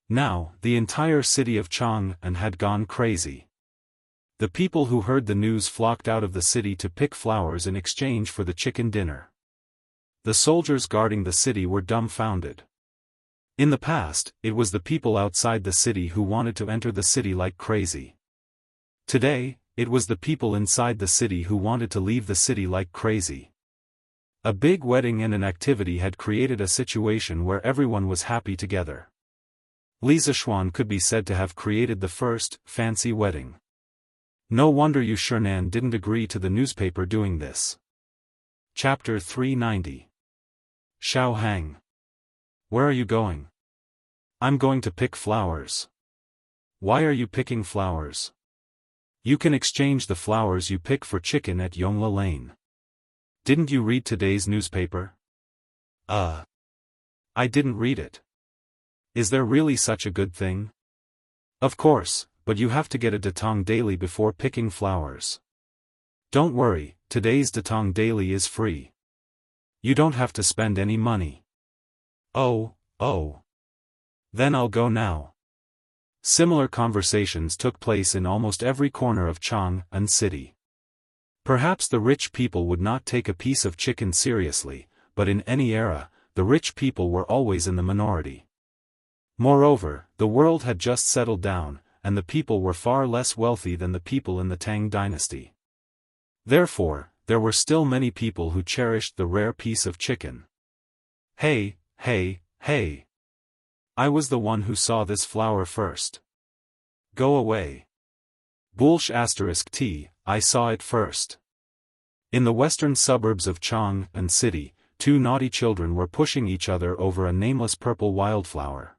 Now, the entire city of Chang'an had gone crazy. The people who heard the news flocked out of the city to pick flowers in exchange for the chicken dinner. The soldiers guarding the city were dumbfounded. In the past, it was the people outside the city who wanted to enter the city like crazy. Today, it was the people inside the city who wanted to leave the city like crazy. A big wedding and an activity had created a situation where everyone was happy together. Li Zishuan could be said to have created the first, fancy wedding. No wonder Yu Shernan didn't agree to the newspaper doing this. Chapter 390. Xiao Hang. Where are you going? I'm going to pick flowers. Why are you picking flowers? You can exchange the flowers you pick for chicken at Yongla Lane. Didn't you read today's newspaper? I didn't read it. Is there really such a good thing? Of course, but you have to get a Datong daily before picking flowers. Don't worry, today's Datong daily is free. You don't have to spend any money. Oh. Then I'll go now. Similar conversations took place in almost every corner of Chang'an City. Perhaps the rich people would not take a piece of chicken seriously, but in any era, the rich people were always in the minority. Moreover, the world had just settled down, and the people were far less wealthy than the people in the Tang dynasty. Therefore, there were still many people who cherished the rare piece of chicken. Hey! I was the one who saw this flower first. Go away. Bulsh *T, I saw it first. In the western suburbs of Chang'an City, two naughty children were pushing each other over a nameless purple wildflower.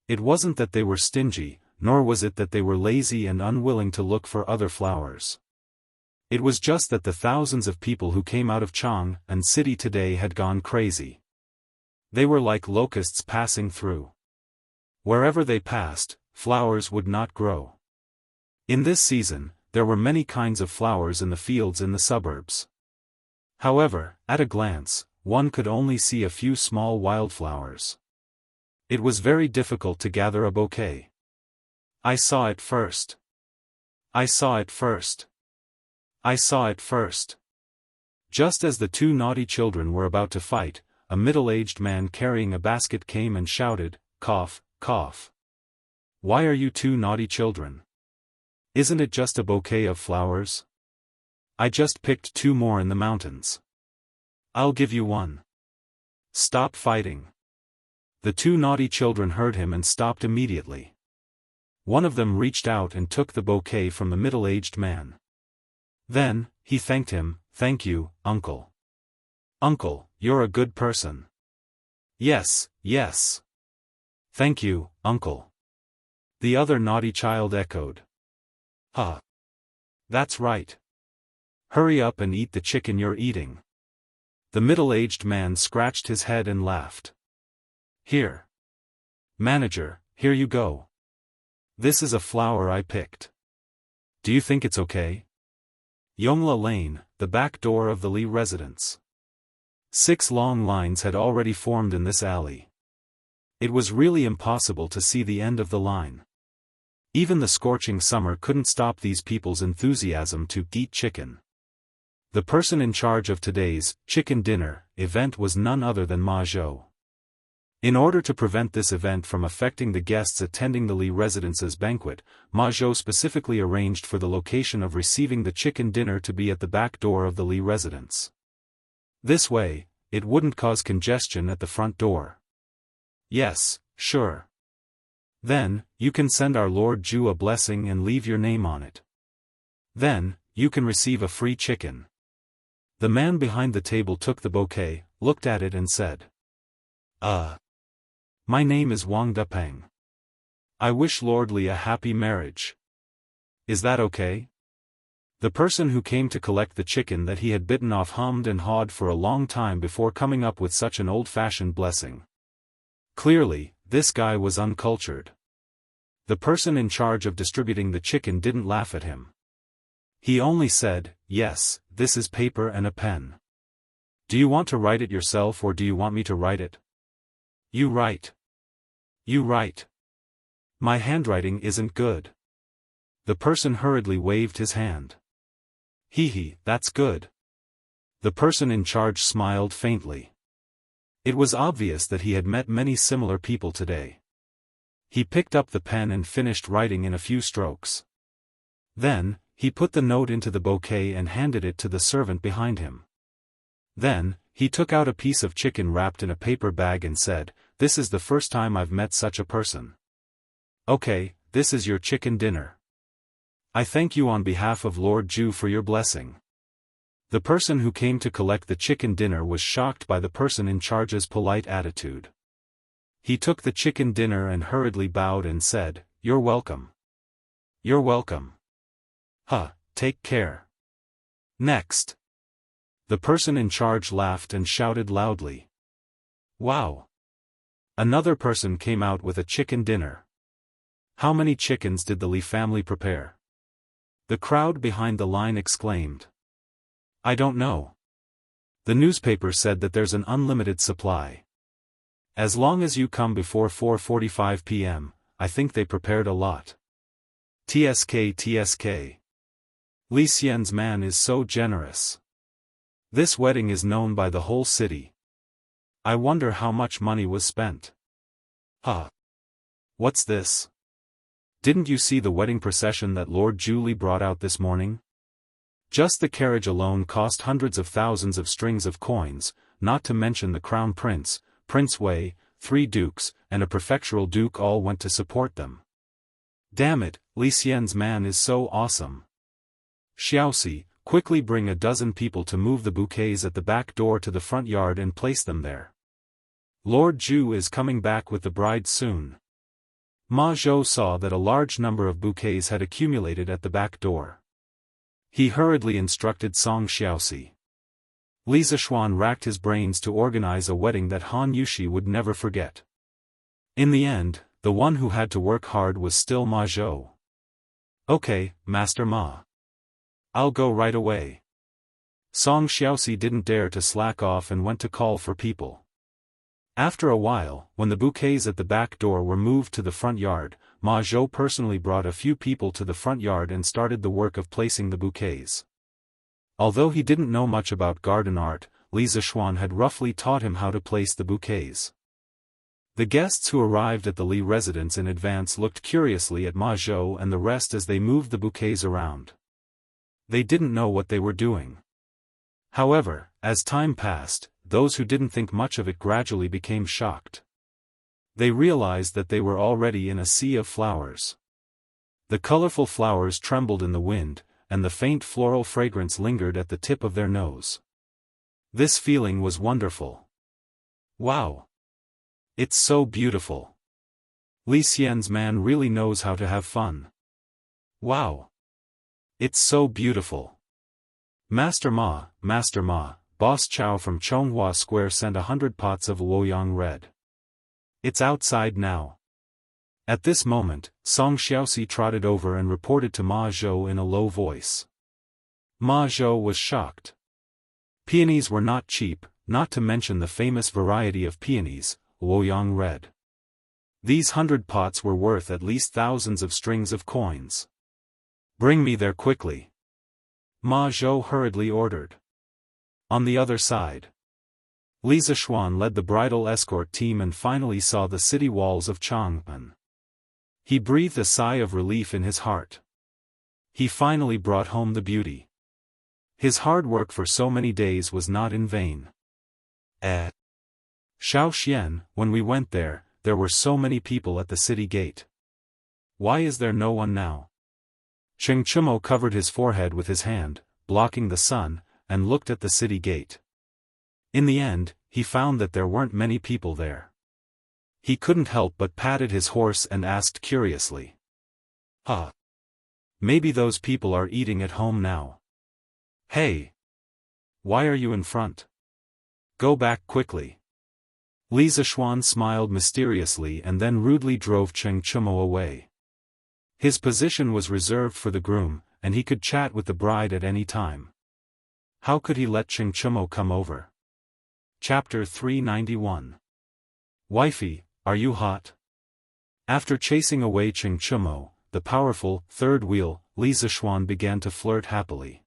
It wasn't that they were stingy, nor was it that they were lazy and unwilling to look for other flowers. It was just that the thousands of people who came out of Chang'an City today had gone crazy. They were like locusts passing through. Wherever they passed, flowers would not grow. In this season, there were many kinds of flowers in the fields in the suburbs. However, at a glance, one could only see a few small wildflowers. It was very difficult to gather a bouquet. I saw it first. I saw it first. I saw it first. Just as the two naughty children were about to fight, a middle-aged man carrying a basket came and shouted, "Cough, cough. Why are you two naughty children? Isn't it just a bouquet of flowers? I just picked two more in the mountains. I'll give you one. Stop fighting." The two naughty children heard him and stopped immediately. One of them reached out and took the bouquet from the middle-aged man. Then, he thanked him. "Thank you, uncle. Uncle, you're a good person." Yes. Thank you, uncle." The other naughty child echoed. "Huh. That's right. Hurry up and eat the chicken you're eating." The middle-aged man scratched his head and laughed. "Here. Manager, here you go. This is a flower I picked. Do you think it's okay?" Yongla Lane, the back door of the Li residence. 6 long lines had already formed in this alley. It was really impossible to see the end of the line. Even the scorching summer couldn't stop these people's enthusiasm to eat chicken. The person in charge of today's chicken dinner event was none other than Ma Zhou. In order to prevent this event from affecting the guests attending the Li residence's banquet, Ma Zhou specifically arranged for the location of receiving the chicken dinner to be at the back door of the Li residence. This way, it wouldn't cause congestion at the front door. Yes, sure. Then, you can send our Lord Zhu a blessing and leave your name on it. Then, you can receive a free chicken. The man behind the table took the bouquet, looked at it and said, My name is Wang Depeng. I wish Lord Li a happy marriage. Is that okay?" The person who came to collect the chicken that he had bitten off hummed and hawed for a long time before coming up with such an old-fashioned blessing. Clearly, this guy was uncultured. The person in charge of distributing the chicken didn't laugh at him. He only said, "Yes, this is paper and a pen. Do you want to write it yourself or do you want me to write it?" "You write. You write. My handwriting isn't good." The person hurriedly waved his hand. That's good." The person in charge smiled faintly. It was obvious that he had met many similar people today. He picked up the pen and finished writing in a few strokes. Then, he put the note into the bouquet and handed it to the servant behind him. Then, he took out a piece of chicken wrapped in a paper bag and said, "This is the first time I've met such a person. Okay, this is your chicken dinner. I thank you on behalf of Lord Zhu for your blessing. The person who came to collect the chicken dinner was shocked by the person in charge's polite attitude. He took the chicken dinner and hurriedly bowed and said, "You're welcome. You're welcome. Take care." Next. The person in charge laughed and shouted loudly. Wow! Another person came out with a chicken dinner. How many chickens did the Li family prepare? The crowd behind the line exclaimed. I don't know. The newspaper said that there's an unlimited supply. As long as you come before 4:45 p.m., I think they prepared a lot. TSK. Li Xian's man is so generous. This wedding is known by the whole city. I wonder how much money was spent. What's this? Didn't you see the wedding procession that Lord Zhu brought out this morning? Just the carriage alone cost hundreds of thousands of strings of coins, not to mention the crown prince, Prince Wei, 3 dukes, and a prefectural duke all went to support them. Damn it, Li Xian's man is so awesome. Xiaoxi, quickly bring a dozen people to move the bouquets at the back door to the front yard and place them there. Lord Zhu is coming back with the bride soon. Ma Zhou saw that a large number of bouquets had accumulated at the back door. He hurriedly instructed Song Xiaoxi. Li Zishuan racked his brains to organize a wedding that Han Yushi would never forget. In the end, the one who had to work hard was still Ma Zhou. Okay, Master Ma. I'll go right away. Song Xiaoxi didn't dare to slack off and went to call for people. After a while, when the bouquets at the back door were moved to the front yard, Ma Zhou personally brought a few people to the front yard and started the work of placing the bouquets. Although he didn't know much about garden art, Li Zishuan had roughly taught him how to place the bouquets. The guests who arrived at the Li residence in advance looked curiously at Ma Zhou and the rest as they moved the bouquets around. They didn't know what they were doing. However, as time passed, those who didn't think much of it gradually became shocked. They realized that they were already in a sea of flowers. The colorful flowers trembled in the wind, and the faint floral fragrance lingered at the tip of their nose. This feeling was wonderful. Wow! It's so beautiful. Li Xian's man really knows how to have fun. Wow! It's so beautiful. Master Ma, Boss Chow from Chonghua Square sent 100 pots of Luoyang red. It's outside now. At this moment, Song Xiaoxi trotted over and reported to Ma Zhou in a low voice. Ma Zhou was shocked. Peonies were not cheap, not to mention the famous variety of peonies, Luoyang red. These 100 pots were worth at least thousands of strings of coins. Bring me there quickly. Ma Zhou hurriedly ordered. On the other side, Li Zishuan led the bridal escort team and finally saw the city walls of Chang'an. He breathed a sigh of relief in his heart. He finally brought home the beauty. His hard work for so many days was not in vain. Shao Xian, when we went there, there were so many people at the city gate. Why is there no one now? Cheng Chumo covered his forehead with his hand, blocking the sun, and looked at the city gate. In the end, he found that there weren't many people there. He couldn't help but patted his horse and asked curiously. Maybe those people are eating at home now. Hey! Why are you in front? Go back quickly. Li Zishuan smiled mysteriously and then rudely drove Cheng Chumo away. His position was reserved for the groom, and he could chat with the bride at any time. How could he let Cheng Chumo come over? Chapter 391. Wifey, are you hot? After chasing away Cheng Chumo, the powerful, third wheel, Li Zishuan began to flirt happily.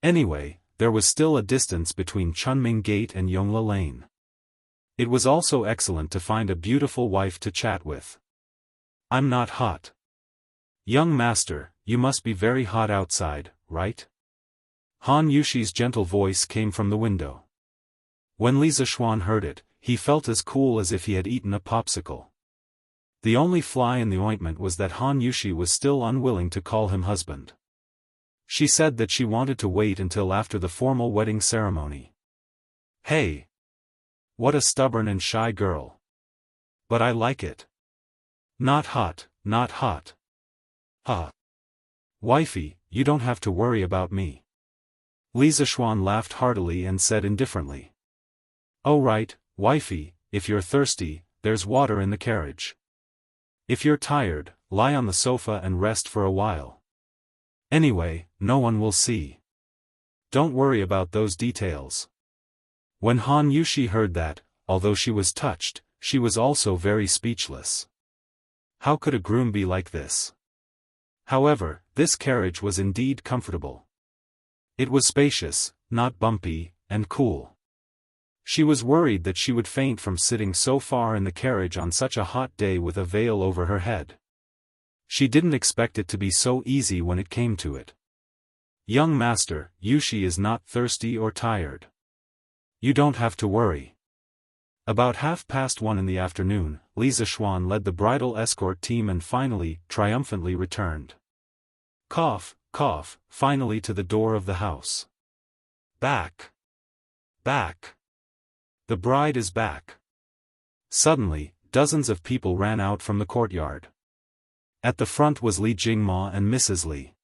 Anyway, there was still a distance between Chunming Gate and Yongla Lane. It was also excellent to find a beautiful wife to chat with. I'm not hot. Young master, you must be very hot outside, right? Han Yushi's gentle voice came from the window. When Li Zishuan heard it, he felt as cool as if he had eaten a popsicle. The only fly in the ointment was that Han Yushi was still unwilling to call him husband. She said that she wanted to wait until after the formal wedding ceremony. Hey! What a stubborn and shy girl. But I like it. Not hot, not hot. Huh. Wifey, you don't have to worry about me. Li Zishuan laughed heartily and said indifferently. Oh right, wifey, if you're thirsty, there's water in the carriage. If you're tired, lie on the sofa and rest for a while. Anyway, no one will see. Don't worry about those details. When Han Yushi heard that, although she was touched, she was also very speechless. How could a groom be like this? However, this carriage was indeed comfortable. It was spacious, not bumpy, and cool. She was worried that she would faint from sitting so far in the carriage on such a hot day with a veil over her head. She didn't expect it to be so easy when it came to it. Young master, Yushi is not thirsty or tired. You don't have to worry. About 1:30 in the afternoon, Li Zishuan led the bridal escort team and finally, triumphantly returned. Cough, cough, finally to the door of the house. Back. Back. The bride is back. Suddenly, dozens of people ran out from the courtyard. At the front was Li Jingma and Mrs. Li.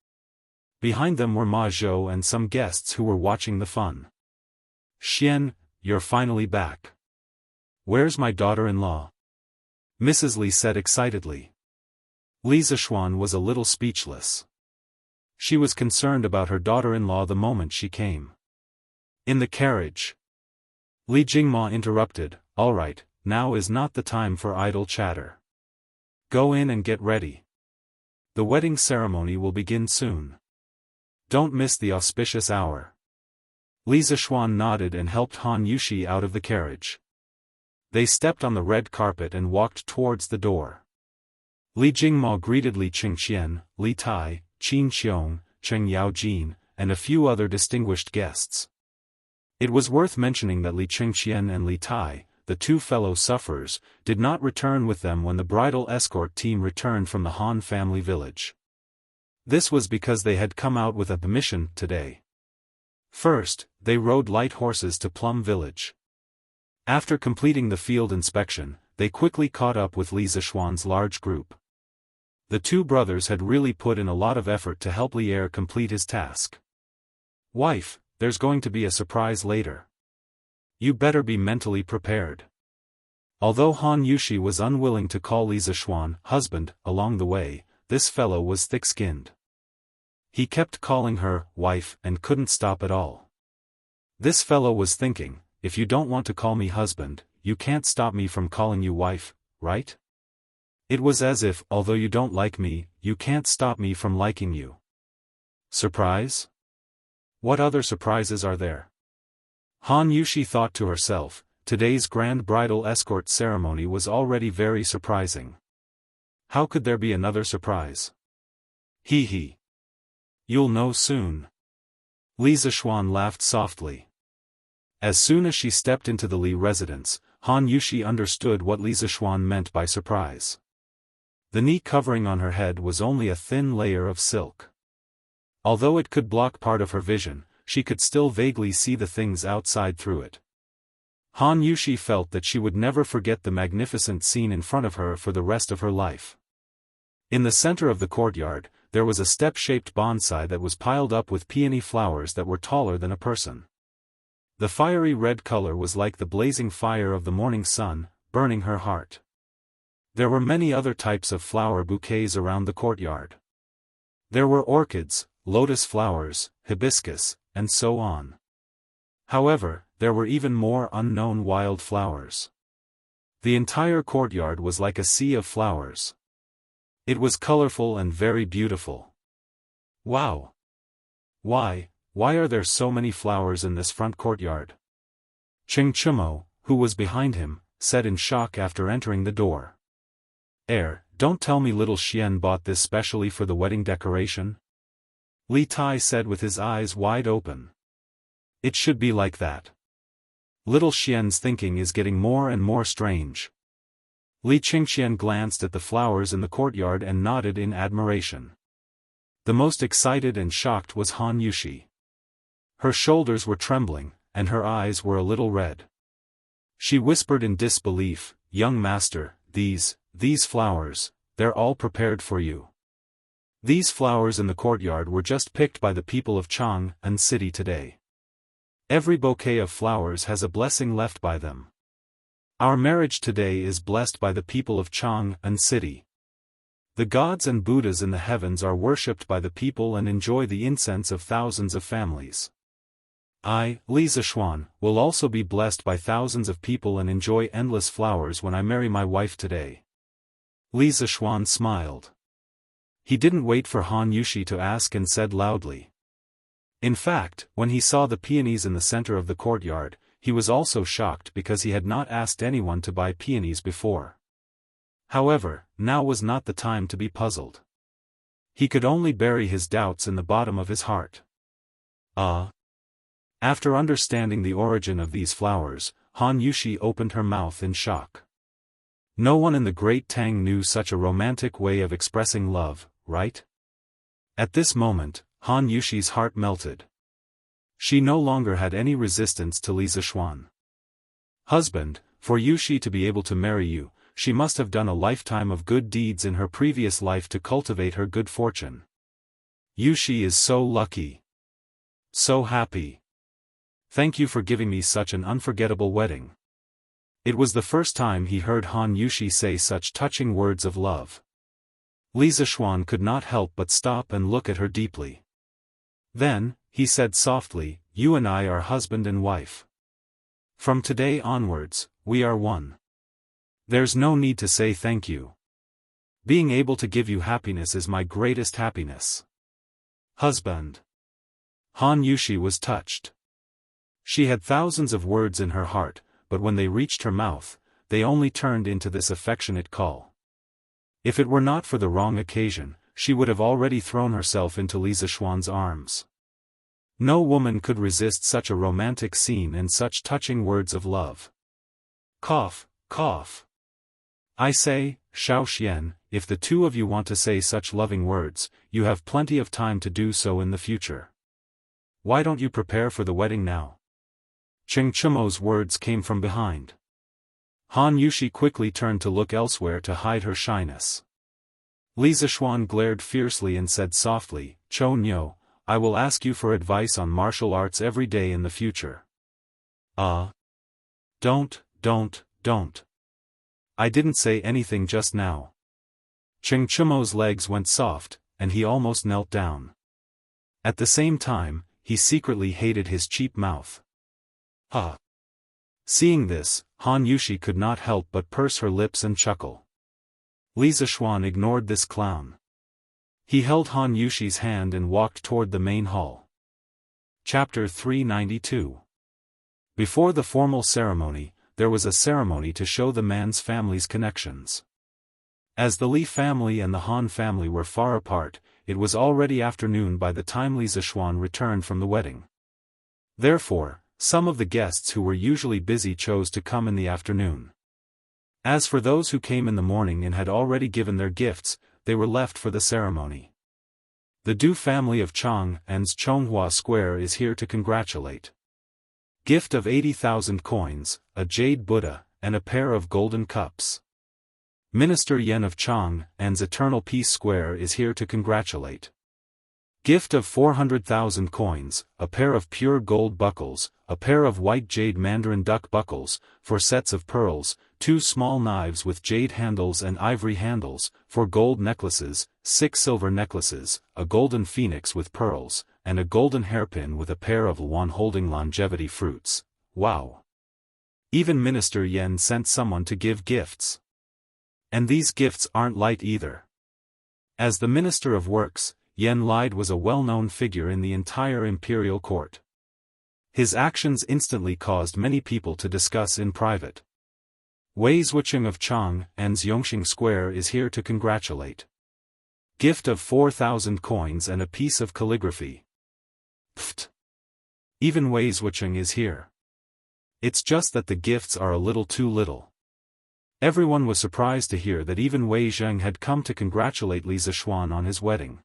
Behind them were Ma Zhou and some guests who were watching the fun. Xian, you're finally back. Where's my daughter-in-law? Mrs. Li said excitedly. Li Zishuan was a little speechless. She was concerned about her daughter-in-law the moment she came. In the carriage. Li Jingma interrupted, all right, now is not the time for idle chatter. Go in and get ready. The wedding ceremony will begin soon. Don't miss the auspicious hour. Li Zishuan nodded and helped Han Yushi out of the carriage. They stepped on the red carpet and walked towards the door. Li Jingma greeted Li Qingxian, Li Tai, Qin Qiong, Cheng Yaojin, and a few other distinguished guests. It was worth mentioning that Li Qingxian and Li Tai, the two fellow sufferers, did not return with them when the bridal escort team returned from the Han family village. This was because they had come out with a mission today. First, they rode light horses to Plum Village. After completing the field inspection, they quickly caught up with Li Zishuan's large group. The two brothers had really put in a lot of effort to help Li Er complete his task. Wife, there's going to be a surprise later. You better be mentally prepared. Although Han Yushi was unwilling to call Li Zishuan husband along the way, this fellow was thick-skinned. He kept calling her wife and couldn't stop at all. This fellow was thinking, if you don't want to call me husband, you can't stop me from calling you wife, right? It was as if, although you don't like me, you can't stop me from liking you. Surprise? What other surprises are there? Han Yushi thought to herself, today's grand bridal escort ceremony was already very surprising. How could there be another surprise? Hee hee. You'll know soon. Li Zishuan laughed softly. As soon as she stepped into the Li residence, Han Yushi understood what Li Zishuan meant by surprise. The knee covering on her head was only a thin layer of silk. Although it could block part of her vision, she could still vaguely see the things outside through it. Han Yushi felt that she would never forget the magnificent scene in front of her for the rest of her life. In the center of the courtyard, there was a step-shaped bonsai that was piled up with peony flowers that were taller than a person. The fiery red color was like the blazing fire of the morning sun, burning her heart. There were many other types of flower bouquets around the courtyard. There were orchids, lotus flowers, hibiscus, and so on. However, there were even more unknown wild flowers. The entire courtyard was like a sea of flowers. It was colorful and very beautiful. Wow! Why are there so many flowers in this front courtyard? Cheng Chumo, who was behind him, said in shock after entering the door. Don't tell me little Xian bought this specially for the wedding decoration? Li Tai said with his eyes wide open. It should be like that. Little Xian's thinking is getting more and more strange. Li Qingxian glanced at the flowers in the courtyard and nodded in admiration. The most excited and shocked was Han Yushi. Her shoulders were trembling, and her eyes were a little red. She whispered in disbelief, "Young master, these flowers, they're all prepared for you." These flowers in the courtyard were just picked by the people of Jianghu city today. Every bouquet of flowers has a blessing left by them. Our marriage today is blessed by the people of Jianghu city. The gods and Buddhas in the heavens are worshipped by the people and enjoy the incense of thousands of families. I, Li Zishuan, will also be blessed by thousands of people and enjoy endless flowers when I marry my wife today. Li Zishuan smiled. He didn't wait for Han Yushi to ask and said loudly. In fact, when he saw the peonies in the center of the courtyard, he was also shocked because he had not asked anyone to buy peonies before. However, now was not the time to be puzzled. He could only bury his doubts in the bottom of his heart. After understanding the origin of these flowers, Han Yushi opened her mouth in shock. No one in the Great Tang knew such a romantic way of expressing love, right? At this moment, Han Yushi's heart melted. She no longer had any resistance to Li Zishuan. Husband, for Yushi to be able to marry you, she must have done a lifetime of good deeds in her previous life to cultivate her good fortune. Yushi is so lucky. So happy. Thank you for giving me such an unforgettable wedding. It was the first time he heard Han Yushi say such touching words of love. Li Zishuan could not help but stop and look at her deeply. Then, he said softly, "You and I are husband and wife. From today onwards, we are one. There's no need to say thank you. Being able to give you happiness is my greatest happiness. Husband." Han Yushi was touched. She had thousands of words in her heart, but when they reached her mouth, they only turned into this affectionate call. If it were not for the wrong occasion, she would have already thrown herself into Li Zishuan's arms. No woman could resist such a romantic scene and such touching words of love. Cough, cough. I say, Xiao Xian, if the two of you want to say such loving words, you have plenty of time to do so in the future. Why don't you prepare for the wedding now? Cheng Chumo's words came from behind. Han Yushi quickly turned to look elsewhere to hide her shyness. Li Zishuan glared fiercely and said softly, "Chou Nyo, I will ask you for advice on martial arts every day in the future." Don't. I didn't say anything just now. Cheng Chumo's legs went soft, and he almost knelt down. At the same time, he secretly hated his cheap mouth. Seeing this, Han Yushi could not help but purse her lips and chuckle. Li Zishuan ignored this clown. He held Han Yushi's hand and walked toward the main hall. Chapter 392. Before the formal ceremony, there was a ceremony to show the man's family's connections. As the Li family and the Han family were far apart, it was already afternoon by the time Li Zishuan returned from the wedding. Therefore, some of the guests who were usually busy chose to come in the afternoon. As for those who came in the morning and had already given their gifts, they were left for the ceremony. The Du family of Chang'an's Chonghua Square is here to congratulate. Gift of 80,000 coins, a jade Buddha, and a pair of golden cups. Minister Yen of Chang'an's Eternal Peace Square is here to congratulate. Gift of 400,000 coins, a pair of pure gold buckles, a pair of white jade mandarin duck buckles, 4 sets of pearls, 2 small knives with jade handles and ivory handles, 4 gold necklaces, 6 silver necklaces, a golden phoenix with pearls, and a golden hairpin with a pair of yuan holding longevity fruits. Wow! Even Minister Yen sent someone to give gifts. And these gifts aren't light either. As the Minister of Works, Yen Lide was a well-known figure in the entire imperial court. His actions instantly caused many people to discuss in private. Wei Zhucheng of Chang'an's Yongxing Square is here to congratulate. Gift of 4,000 coins and a piece of calligraphy. Pfft! Even Wei Zhucheng is here. It's just that the gifts are a little too little. Everyone was surprised to hear that even Wei Zheng had come to congratulate Li Zishuan on his wedding.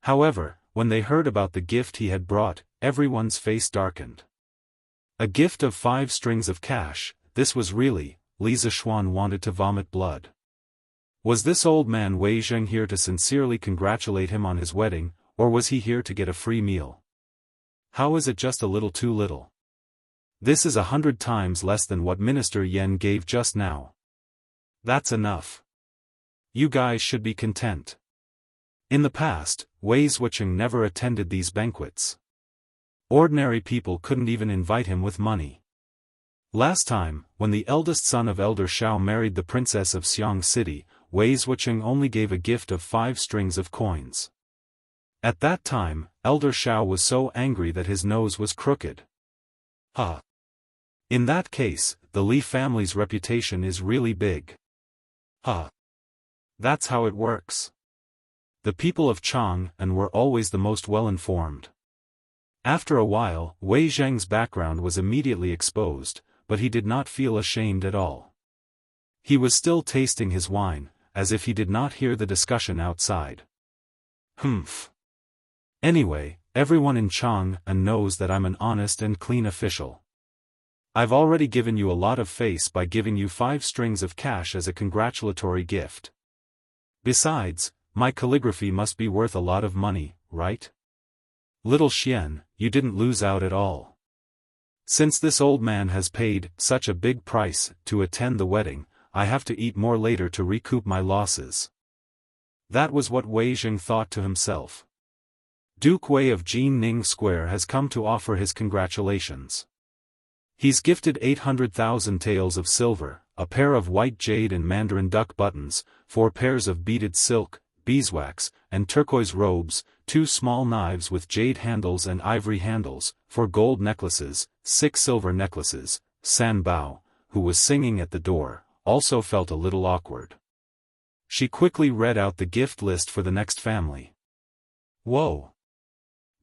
However, when they heard about the gift he had brought, everyone's face darkened. A gift of 5 strings of cash, this was really, Li Zishuan wanted to vomit blood. Was this old man Wei Zheng here to sincerely congratulate him on his wedding, or was he here to get a free meal? How is it just a little too little? This is 100 times less than what Minister Yen gave just now. That's enough. You guys should be content. In the past, Wei Zhucheng never attended these banquets. Ordinary people couldn't even invite him with money. Last time, when the eldest son of Elder Shao married the princess of Xiang City, Wei Zhucheng only gave a gift of 5 strings of coins. At that time, Elder Shao was so angry that his nose was crooked. In that case, the Li family's reputation is really big. That's how it works. The people of Chang'an were always the most well-informed. After a while, Wei Zheng's background was immediately exposed, but he did not feel ashamed at all. He was still tasting his wine, as if he did not hear the discussion outside. Anyway, everyone in Chang'an knows that I'm an honest and clean official. I've already given you a lot of face by giving you 5 strings of cash as a congratulatory gift. Besides, my calligraphy must be worth a lot of money, right? Little Xian, you didn't lose out at all. Since this old man has paid such a big price to attend the wedding, I have to eat more later to recoup my losses. That was what Wei Zheng thought to himself. Duke Wei of Jinning Square has come to offer his congratulations. He's gifted 800,000 taels of silver, a pair of white jade and mandarin duck buttons, 4 pairs of beaded silk, beeswax, and turquoise robes, 2 small knives with jade handles and ivory handles, 4 gold necklaces, 6 silver necklaces. San Bao, who was singing at the door, also felt a little awkward. She quickly read out the gift list for the next family. Whoa!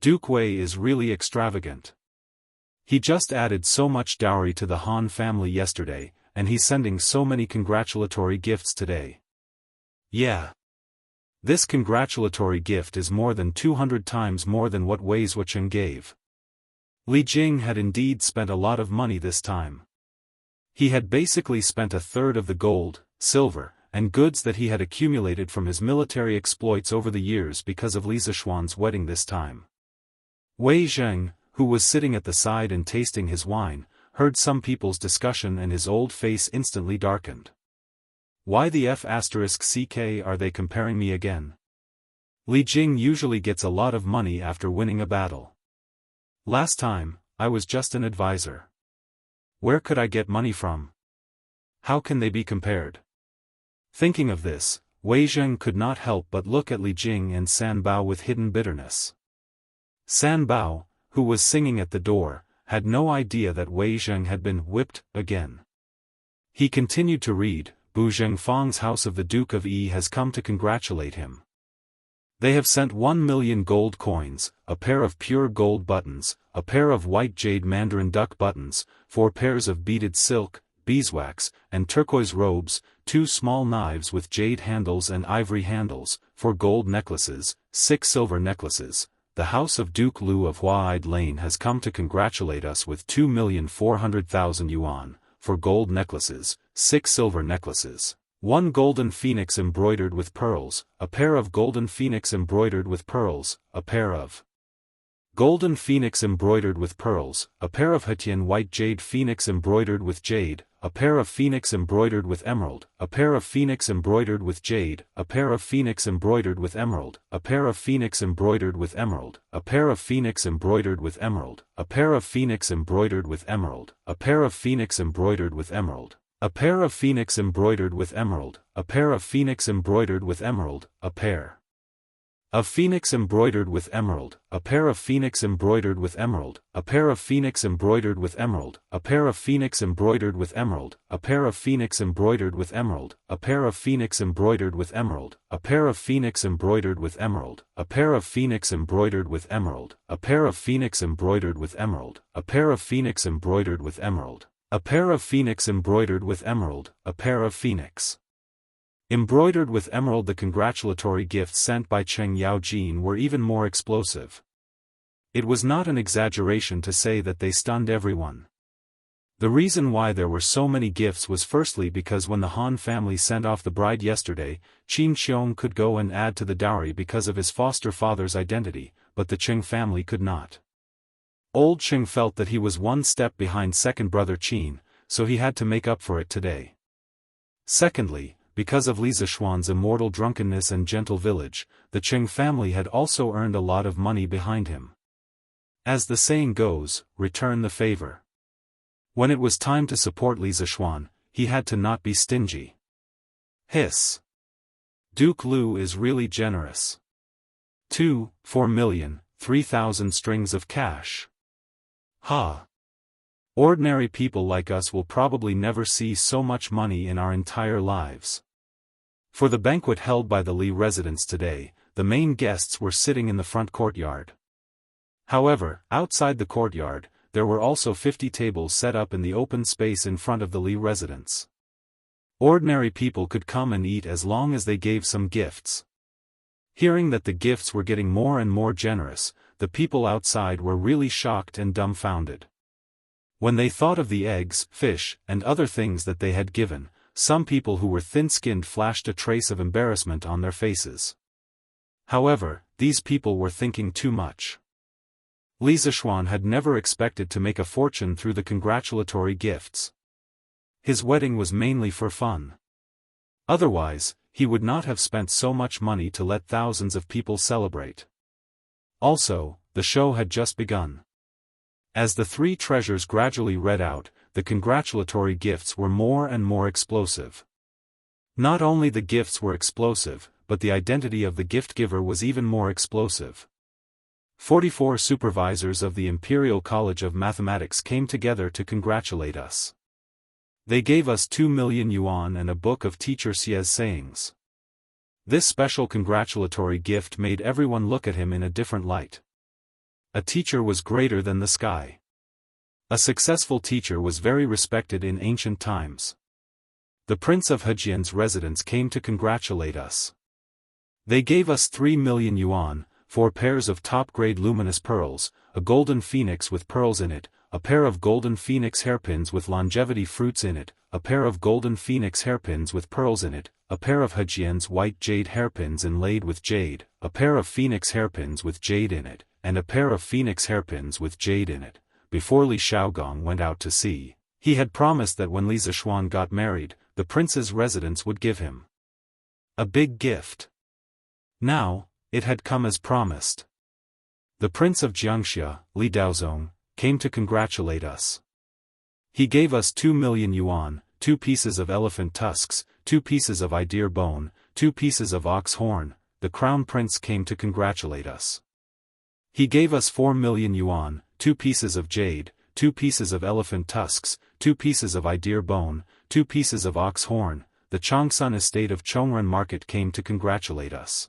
Duke Wei is really extravagant. He just added so much dowry to the Han family yesterday, and he's sending so many congratulatory gifts today. Yeah. This congratulatory gift is more than 200 times more than what Wei Zhucheng gave. Li Jing had indeed spent a lot of money this time. He had basically spent 1/3 of the gold, silver, and goods that he had accumulated from his military exploits over the years because of Li Zishuan's wedding this time. Wei Zheng, who was sitting at the side and tasting his wine, heard some people's discussion and his old face instantly darkened. Why the F***ck are they comparing me again? Li Jing usually gets a lot of money after winning a battle. Last time, I was just an advisor. Where could I get money from? How can they be compared? Thinking of this, Wei Zheng could not help but look at Li Jing and San Bao with hidden bitterness. San Bao, who was singing at the door, had no idea that Wei Zheng had been whipped again. He continued to read. Bu Zhengfang's house of the Duke of Yi has come to congratulate him. They have sent 1 million gold coins, a pair of pure gold buttons, a pair of white jade mandarin duck buttons, 4 pairs of beaded silk, beeswax, and turquoise robes, 2 small knives with jade handles and ivory handles, 4 gold necklaces, 6 silver necklaces. The house of Duke Lu of Huaide Lane has come to congratulate us with 2,400,000 yuan, 4 gold necklaces, 6 silver necklaces, 1 golden phoenix embroidered with pearls, a pair of golden phoenix embroidered with pearls, a pair of golden phoenix embroidered with pearls, a pair of Hetian white jade phoenix embroidered with jade, a pair of phoenix embroidered with emerald, a pair of phoenix embroidered with jade, a pair of phoenix embroidered with emerald, a pair of phoenix embroidered with emerald, a pair of phoenix embroidered with emerald, a pair of phoenix embroidered with emerald, a pair of phoenix embroidered with emerald, a pair of phoenix embroidered with emerald, a pair of phoenix embroidered with emerald, a pair of phoenix embroidered with emerald, a pair of phoenix embroidered with emerald, a pair of phoenix embroidered with emerald, a pair of phoenix embroidered with emerald, a pair of phoenix embroidered with emerald, a pair of phoenix embroidered with emerald, a pair of phoenix embroidered with emerald, a pair of phoenix embroidered with emerald, a pair of phoenix embroidered with emerald, a pair of phoenix embroidered with emerald, A pair of phoenix embroidered with emerald, a pair of phoenix. Embroidered with emerald. The congratulatory gifts sent by Cheng Yaojin were even more explosive. It was not an exaggeration to say that they stunned everyone. The reason why there were so many gifts was firstly because when the Han family sent off the bride yesterday, Qin Xiong could go and add to the dowry because of his foster father's identity, but the Cheng family could not. Old Cheng felt that he was one step behind second brother Qin, so he had to make up for it today. Secondly, because of Li Zishuan's immortal drunkenness and gentle village, the Cheng family had also earned a lot of money behind him. As the saying goes, return the favor. When it was time to support Li Zishuan, he had to not be stingy. Hiss. Duke Lu is really generous. 4,003,000 strings of cash. Ha! Ordinary people like us will probably never see so much money in our entire lives. For the banquet held by the Li residence today, the main guests were sitting in the front courtyard. However, outside the courtyard, there were also 50 tables set up in the open space in front of the Li residence. Ordinary people could come and eat as long as they gave some gifts. Hearing that the gifts were getting more and more generous, the people outside were really shocked and dumbfounded. When they thought of the eggs, fish, and other things that they had given, some people who were thin-skinned flashed a trace of embarrassment on their faces. However, these people were thinking too much. Li Zishuan had never expected to make a fortune through the congratulatory gifts. His wedding was mainly for fun. Otherwise, he would not have spent so much money to let thousands of people celebrate. Also, the show had just begun. As the three treasures gradually read out, the congratulatory gifts were more and more explosive. Not only the gifts were explosive, but the identity of the gift giver was even more explosive. 44 supervisors of the Imperial College of Mathematics came together to congratulate us. They gave us 2 million yuan and a book of Teacher Xie's sayings. This special congratulatory gift made everyone look at him in a different light. A teacher was greater than the sky. A successful teacher was very respected in ancient times. The Prince of Hejian's residence came to congratulate us. They gave us 3 million yuan, 4 pairs of top-grade luminous pearls, a golden phoenix with pearls in it, a pair of golden phoenix hairpins with longevity fruits in it, a pair of golden phoenix hairpins with pearls in it, a pair of Hejian's white jade hairpins inlaid with jade, a pair of phoenix hairpins with jade in it, and a pair of phoenix hairpins with jade in it. Before Li Shaogong went out to sea, he had promised that when Li Zishuan got married, the prince's residence would give him a big gift. Now, it had come as promised. The Prince of Jiangxia, Li Daozong, came to congratulate us. He gave us 2 million yuan, 2 pieces of elephant tusks, 2 pieces of deer bone, 2 pieces of ox horn. The Crown Prince came to congratulate us. He gave us 4 million yuan, 2 pieces of jade, 2 pieces of elephant tusks, 2 pieces of deer bone, 2 pieces of ox horn. The Changsun estate of Chongren Market came to congratulate us.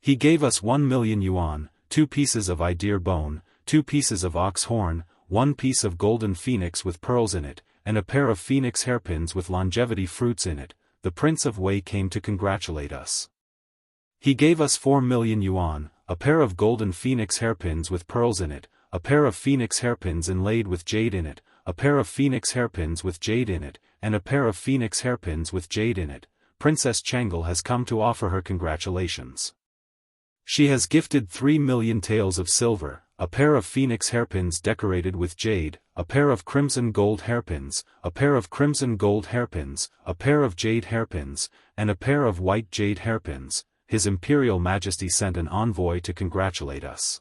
He gave us 1 million yuan, 2 pieces of deer bone, 2 pieces of ox horn, 1 piece of golden phoenix with pearls in it, and a pair of phoenix hairpins with longevity fruits in it. The Prince of Wei came to congratulate us. He gave us 4 million yuan, a pair of golden phoenix hairpins with pearls in it, a pair of phoenix hairpins inlaid with jade in it, a pair of phoenix hairpins with jade in it, and a pair of phoenix hairpins with jade in it. Princess Changel has come to offer her congratulations. She has gifted 3 million taels of silver, a pair of phoenix hairpins decorated with jade, a pair of crimson gold hairpins, a pair of crimson gold hairpins, a pair of jade hairpins, and a pair of white jade hairpins. His Imperial Majesty sent an envoy to congratulate us.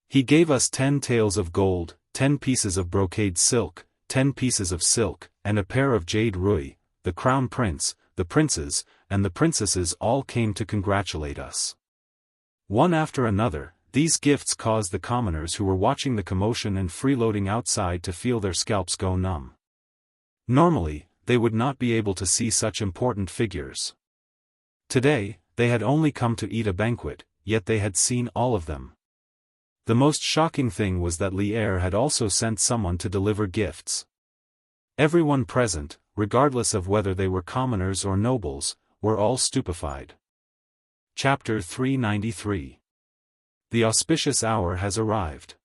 He gave us 10 taels of gold, 10 pieces of brocade silk, 10 pieces of silk, and a pair of jade rui. The Crown Prince, the princes, and the princesses all came to congratulate us. One after another, these gifts caused the commoners who were watching the commotion and freeloading outside to feel their scalps go numb. Normally, they would not be able to see such important figures. Today, they had only come to eat a banquet, yet they had seen all of them. The most shocking thing was that Li Er had also sent someone to deliver gifts. Everyone present, regardless of whether they were commoners or nobles, were all stupefied. Chapter 393. The auspicious hour has arrived.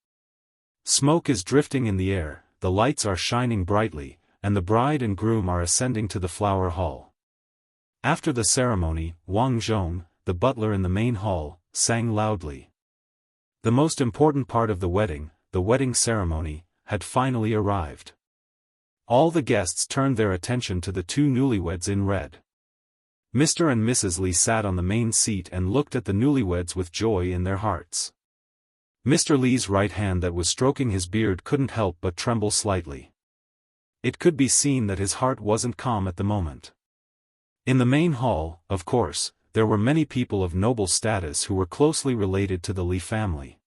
Smoke is drifting in the air, the lights are shining brightly, and the bride and groom are ascending to the flower hall. After the ceremony, Wang Zhong, the butler in the main hall, sang loudly. The most important part of the wedding ceremony, had finally arrived. All the guests turned their attention to the two newlyweds in red. Mr. and Mrs. Li sat on the main seat and looked at the newlyweds with joy in their hearts. Mr. Li's right hand that was stroking his beard couldn't help but tremble slightly. It could be seen that his heart wasn't calm at the moment. In the main hall, of course, there were many people of noble status who were closely related to the Li family.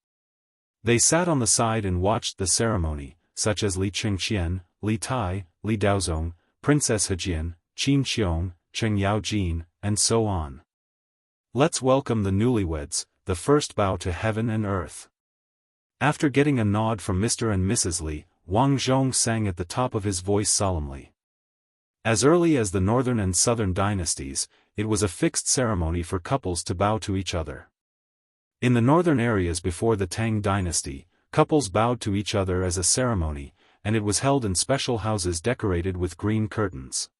They sat on the side and watched the ceremony, such as Li Qingqian, Li Tai, Li Daozong, Princess Hejian, Qin Qiong, Cheng Yaojin, and so on. Let's welcome the newlyweds, the first bow to heaven and earth. After getting a nod from Mr. and Mrs. Li, Wang Zhong sang at the top of his voice solemnly. As early as the northern and southern dynasties, it was a fixed ceremony for couples to bow to each other. In the northern areas before the Tang dynasty, couples bowed to each other as a ceremony, and it was held in special houses decorated with green curtains.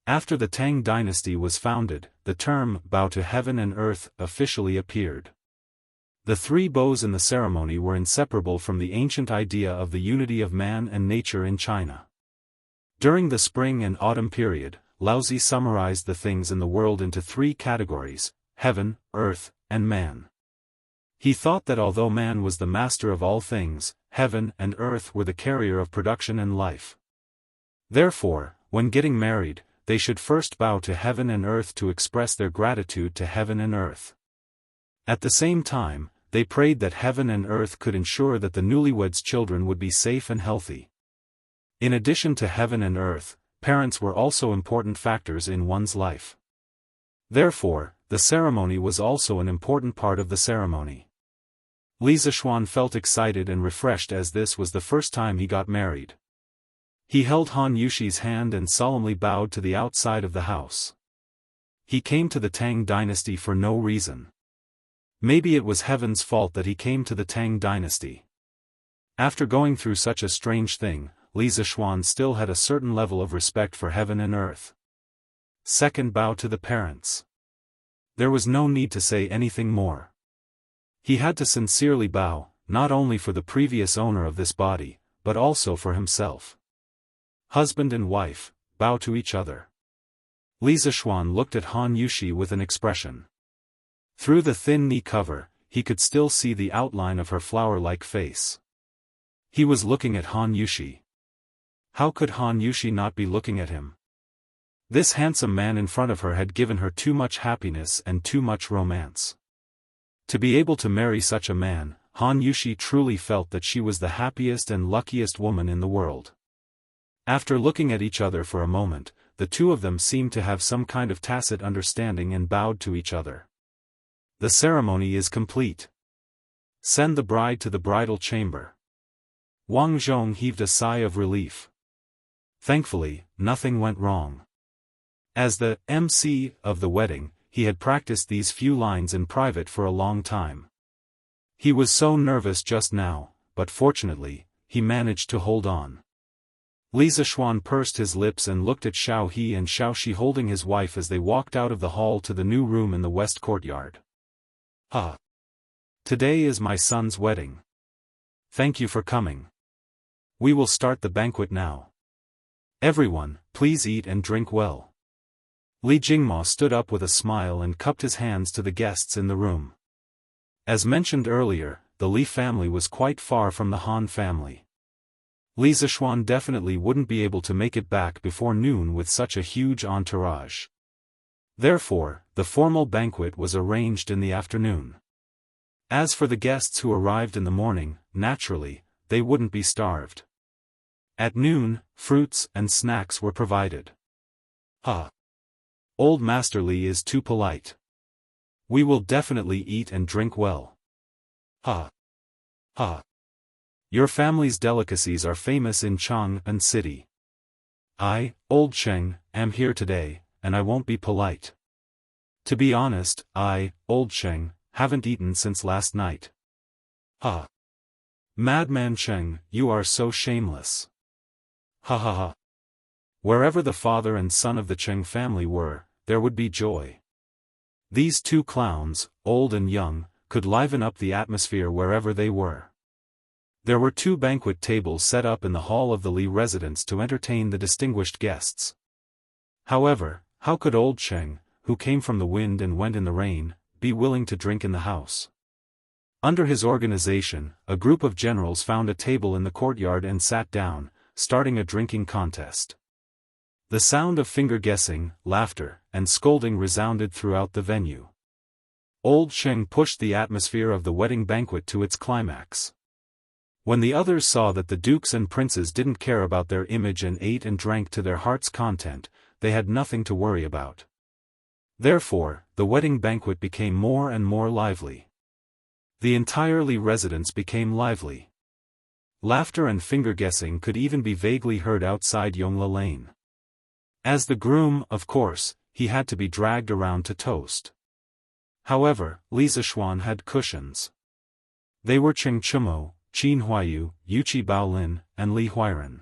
After the Tang dynasty was founded, the term bow to heaven and earth officially appeared. The three bows in the ceremony were inseparable from the ancient idea of the unity of man and nature in China. During the spring and autumn period, Laozi summarized the things in the world into three categories: heaven, earth, and man. He thought that although man was the master of all things, heaven and earth were the carrier of production and life. Therefore, when getting married, they should first bow to heaven and earth to express their gratitude to heaven and earth. At the same time, they prayed that heaven and earth could ensure that the newlyweds' children would be safe and healthy. In addition to heaven and earth, parents were also important factors in one's life. Therefore, the ceremony was also an important part of the ceremony. Li Zishuan felt excited and refreshed as this was the first time he got married. He held Han Yushi's hand and solemnly bowed to the outside of the house. He came to the Tang dynasty for no reason. Maybe it was heaven's fault that he came to the Tang dynasty. After going through such a strange thing, Li Zishuan still had a certain level of respect for heaven and earth. Second, bow to the parents. There was no need to say anything more. He had to sincerely bow, not only for the previous owner of this body, but also for himself. Husband and wife, bow to each other. Li Zishuan looked at Han Yushi with an expression. Through the thin knee cover, he could still see the outline of her flower-like face. He was looking at Han Yushi. How could Han Yushi not be looking at him? This handsome man in front of her had given her too much happiness and too much romance. To be able to marry such a man, Han Yushi truly felt that she was the happiest and luckiest woman in the world. After looking at each other for a moment, the two of them seemed to have some kind of tacit understanding and bowed to each other. The ceremony is complete. Send the bride to the bridal chamber. Wang Zhong heaved a sigh of relief. Thankfully, nothing went wrong. As the MC of the wedding, he had practiced these few lines in private for a long time. He was so nervous just now, but fortunately, he managed to hold on. Li Zishuan pursed his lips and looked at Xiao He and Xiao Shi holding his wife as they walked out of the hall to the new room in the west courtyard. Today is my son's wedding. Thank you for coming. We will start the banquet now. Everyone, please eat and drink well. Li Jingma stood up with a smile and cupped his hands to the guests in the room. As mentioned earlier, the Li family was quite far from the Han family. Li Zishuan definitely wouldn't be able to make it back before noon with such a huge entourage. Therefore, the formal banquet was arranged in the afternoon. As for the guests who arrived in the morning, naturally, they wouldn't be starved. At noon, fruits and snacks were provided. Old Master Li is too polite. We will definitely eat and drink well. Your family's delicacies are famous in Chang'an City. I, Old Cheng, am here today, and I won't be polite. To be honest, I, Old Cheng, haven't eaten since last night. Ha! Madman Cheng, you are so shameless. Ha ha ha. Wherever the father and son of the Cheng family were, there would be joy. These two clowns, old and young, could liven up the atmosphere wherever they were. There were 2 banquet tables set up in the hall of the Li residence to entertain the distinguished guests. However, how could Old Cheng, who came from the wind and went in the rain, be willing to drink in the house? Under his organization, a group of generals found a table in the courtyard and sat down, starting a drinking contest. The sound of finger-guessing, laughter, and scolding resounded throughout the venue. Old Cheng pushed the atmosphere of the wedding banquet to its climax. When the others saw that the dukes and princes didn't care about their image and ate and drank to their heart's content, they had nothing to worry about. Therefore, the wedding banquet became more and more lively. The entire Li residence became lively. Laughter and finger-guessing could even be vaguely heard outside Yongla Lane. As the groom, of course, he had to be dragged around to toast. However, Li Zishuan had cushions. They were Cheng Chumo, Qin Huayu, Yuqi Baolin, and Li Huiran.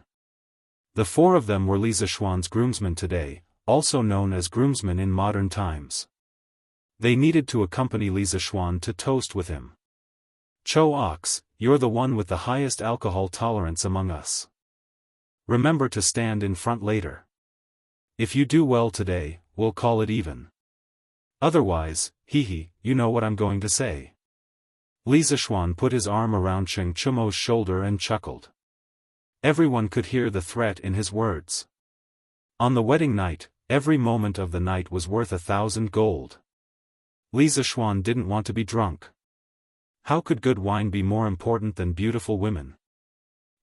The 4 of them were Li Zishuan's groomsmen today, also known as groomsmen in modern times. They needed to accompany Li Zishuan to toast with him. Cho Ox, you're the one with the highest alcohol tolerance among us. Remember to stand in front later. If you do well today, we'll call it even. Otherwise, hee, you know what I'm going to say. Li Zishuan put his arm around Cheng Chumo's shoulder and chuckled. Everyone could hear the threat in his words. On the wedding night, every moment of the night was worth 1,000 gold. Li Zishuan didn't want to be drunk. How could good wine be more important than beautiful women?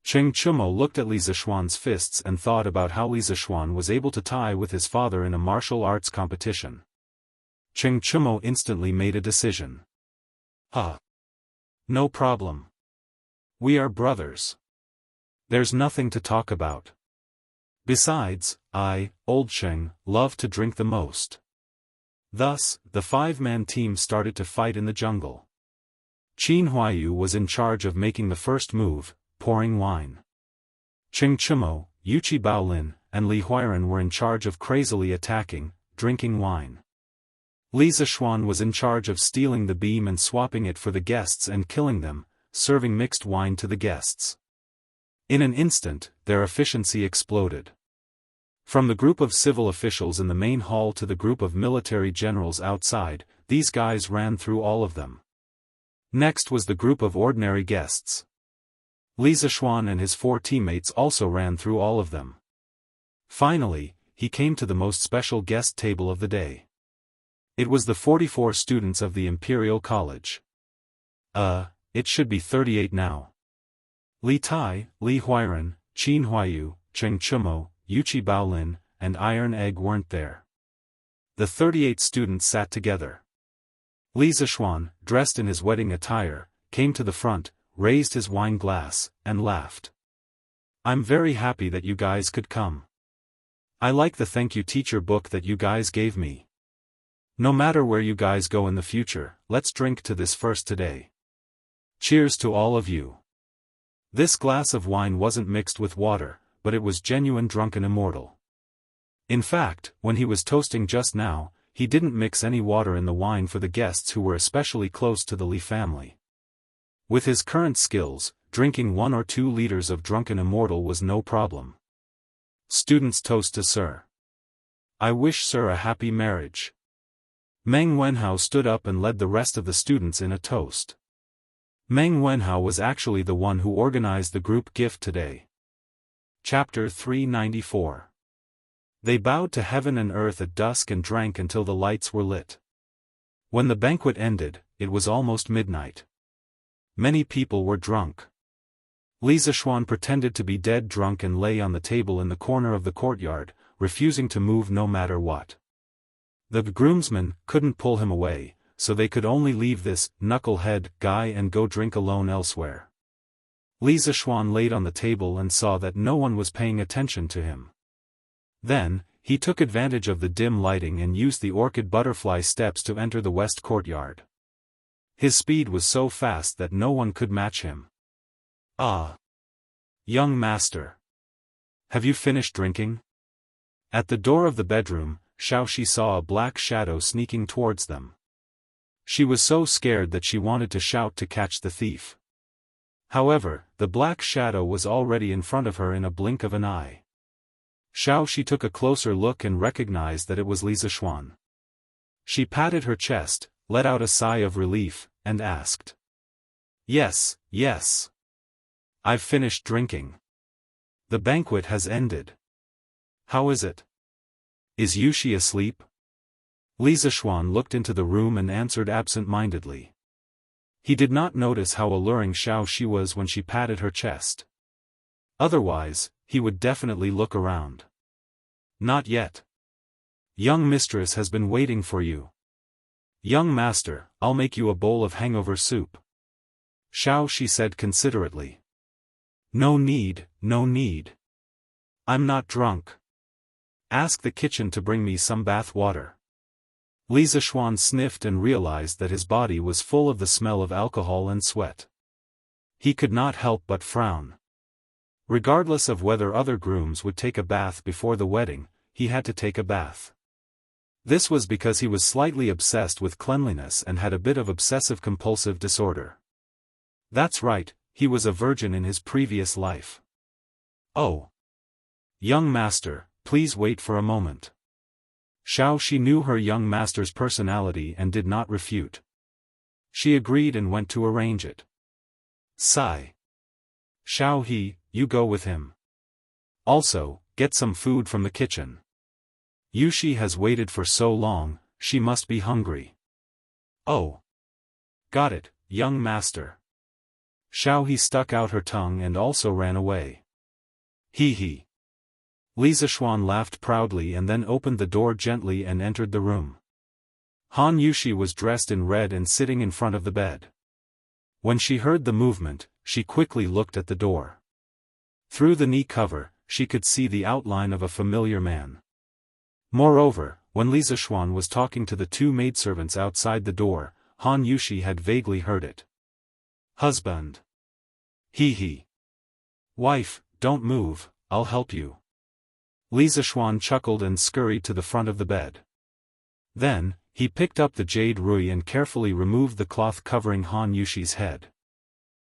Cheng Chumo looked at Li Zishuan's fists and thought about how Li Zishuan was able to tie with his father in a martial arts competition. Cheng Chumo instantly made a decision. No problem. We are brothers. There's nothing to talk about. Besides, I, Old Cheng, love to drink the most. Thus, the 5-man team started to fight in the jungle. Qin Huayu was in charge of making the first move, pouring wine. Cheng Chumo, Yuqi Baolin, and Li Huiran were in charge of crazily attacking, drinking wine. Li Zishuan was in charge of stealing the beam and swapping it for the guests and killing them, serving mixed wine to the guests. In an instant, their efficiency exploded. From the group of civil officials in the main hall to the group of military generals outside, these guys ran through all of them. Next was the group of ordinary guests. Li Zishuan and his 4 teammates also ran through all of them. Finally, he came to the most special guest table of the day. It was the 44 students of the Imperial College. It should be 38 now. Li Tai, Li Huiran, Qin Huayu, Cheng Chumo, Yuqi Baolin, and Iron Egg weren't there. The 38 students sat together. Li Zishuan, dressed in his wedding attire, came to the front, raised his wine glass, and laughed. I'm very happy that you guys could come. I like the thank you teacher book that you guys gave me. No matter where you guys go in the future, let's drink to this first today. Cheers to all of you. This glass of wine wasn't mixed with water, but it was genuine drunken immortal. In fact, when he was toasting just now, he didn't mix any water in the wine for the guests who were especially close to the Li family. With his current skills, drinking 1 or 2 liters of drunken immortal was no problem. Students toast to Sir. I wish Sir a happy marriage. Meng Wenhao stood up and led the rest of the students in a toast. Meng Wenhao was actually the one who organized the group gift today. Chapter 394. They bowed to heaven and earth at dusk and drank until the lights were lit. When the banquet ended, it was almost midnight. Many people were drunk. Li Zishuan pretended to be dead drunk and lay on the table in the corner of the courtyard, refusing to move no matter what. The groomsmen couldn't pull him away, so they could only leave this knucklehead guy and go drink alone elsewhere. Li Zishuan laid on the table and saw that no one was paying attention to him. Then, he took advantage of the dim lighting and used the orchid butterfly steps to enter the west courtyard. His speed was so fast that no one could match him. Ah! Young master! Have you finished drinking? At the door of the bedroom, Xiaoxi saw a black shadow sneaking towards them. She was so scared that she wanted to shout to catch the thief. However, the black shadow was already in front of her in a blink of an eye. Xiaoxi took a closer look and recognized that it was Li Zishuan. She patted her chest, let out a sigh of relief, and asked. Yes, yes. I've finished drinking. The banquet has ended. How is it? Is Yushi asleep? Li Zishuan looked into the room and answered absent-mindedly. He did not notice how alluring Xiaoxi was when she patted her chest. Otherwise, he would definitely look around. Not yet. Young mistress has been waiting for you. Young master, I'll make you a bowl of hangover soup. Xiaoxi said considerately. No need, no need. I'm not drunk. Ask the kitchen to bring me some bath water. Li Zishuan sniffed and realized that his body was full of the smell of alcohol and sweat. He could not help but frown. Regardless of whether other grooms would take a bath before the wedding, he had to take a bath. This was because he was slightly obsessed with cleanliness and had a bit of obsessive-compulsive disorder. That's right, he was a virgin in his previous life. Oh. Young master, please wait for a moment. Xiaoxi knew her young master's personality and did not refute. She agreed and went to arrange it. Sigh. Xiaohe, you go with him. Also, get some food from the kitchen. Yushi has waited for so long, she must be hungry. Oh. Got it, young master. Xiaohe stuck out her tongue and also ran away. Hee hee. Li Zishuan laughed proudly and then opened the door gently and entered the room. Han Yushi was dressed in red and sitting in front of the bed. When she heard the movement, she quickly looked at the door. Through the knee cover, she could see the outline of a familiar man. Moreover, when Li Zishuan was talking to the two maidservants outside the door, Han Yushi had vaguely heard it. Husband. Hee hee. Wife, don't move, I'll help you. Li Zishuan chuckled and scurried to the front of the bed. Then, he picked up the jade rui and carefully removed the cloth covering Han Yushi's head.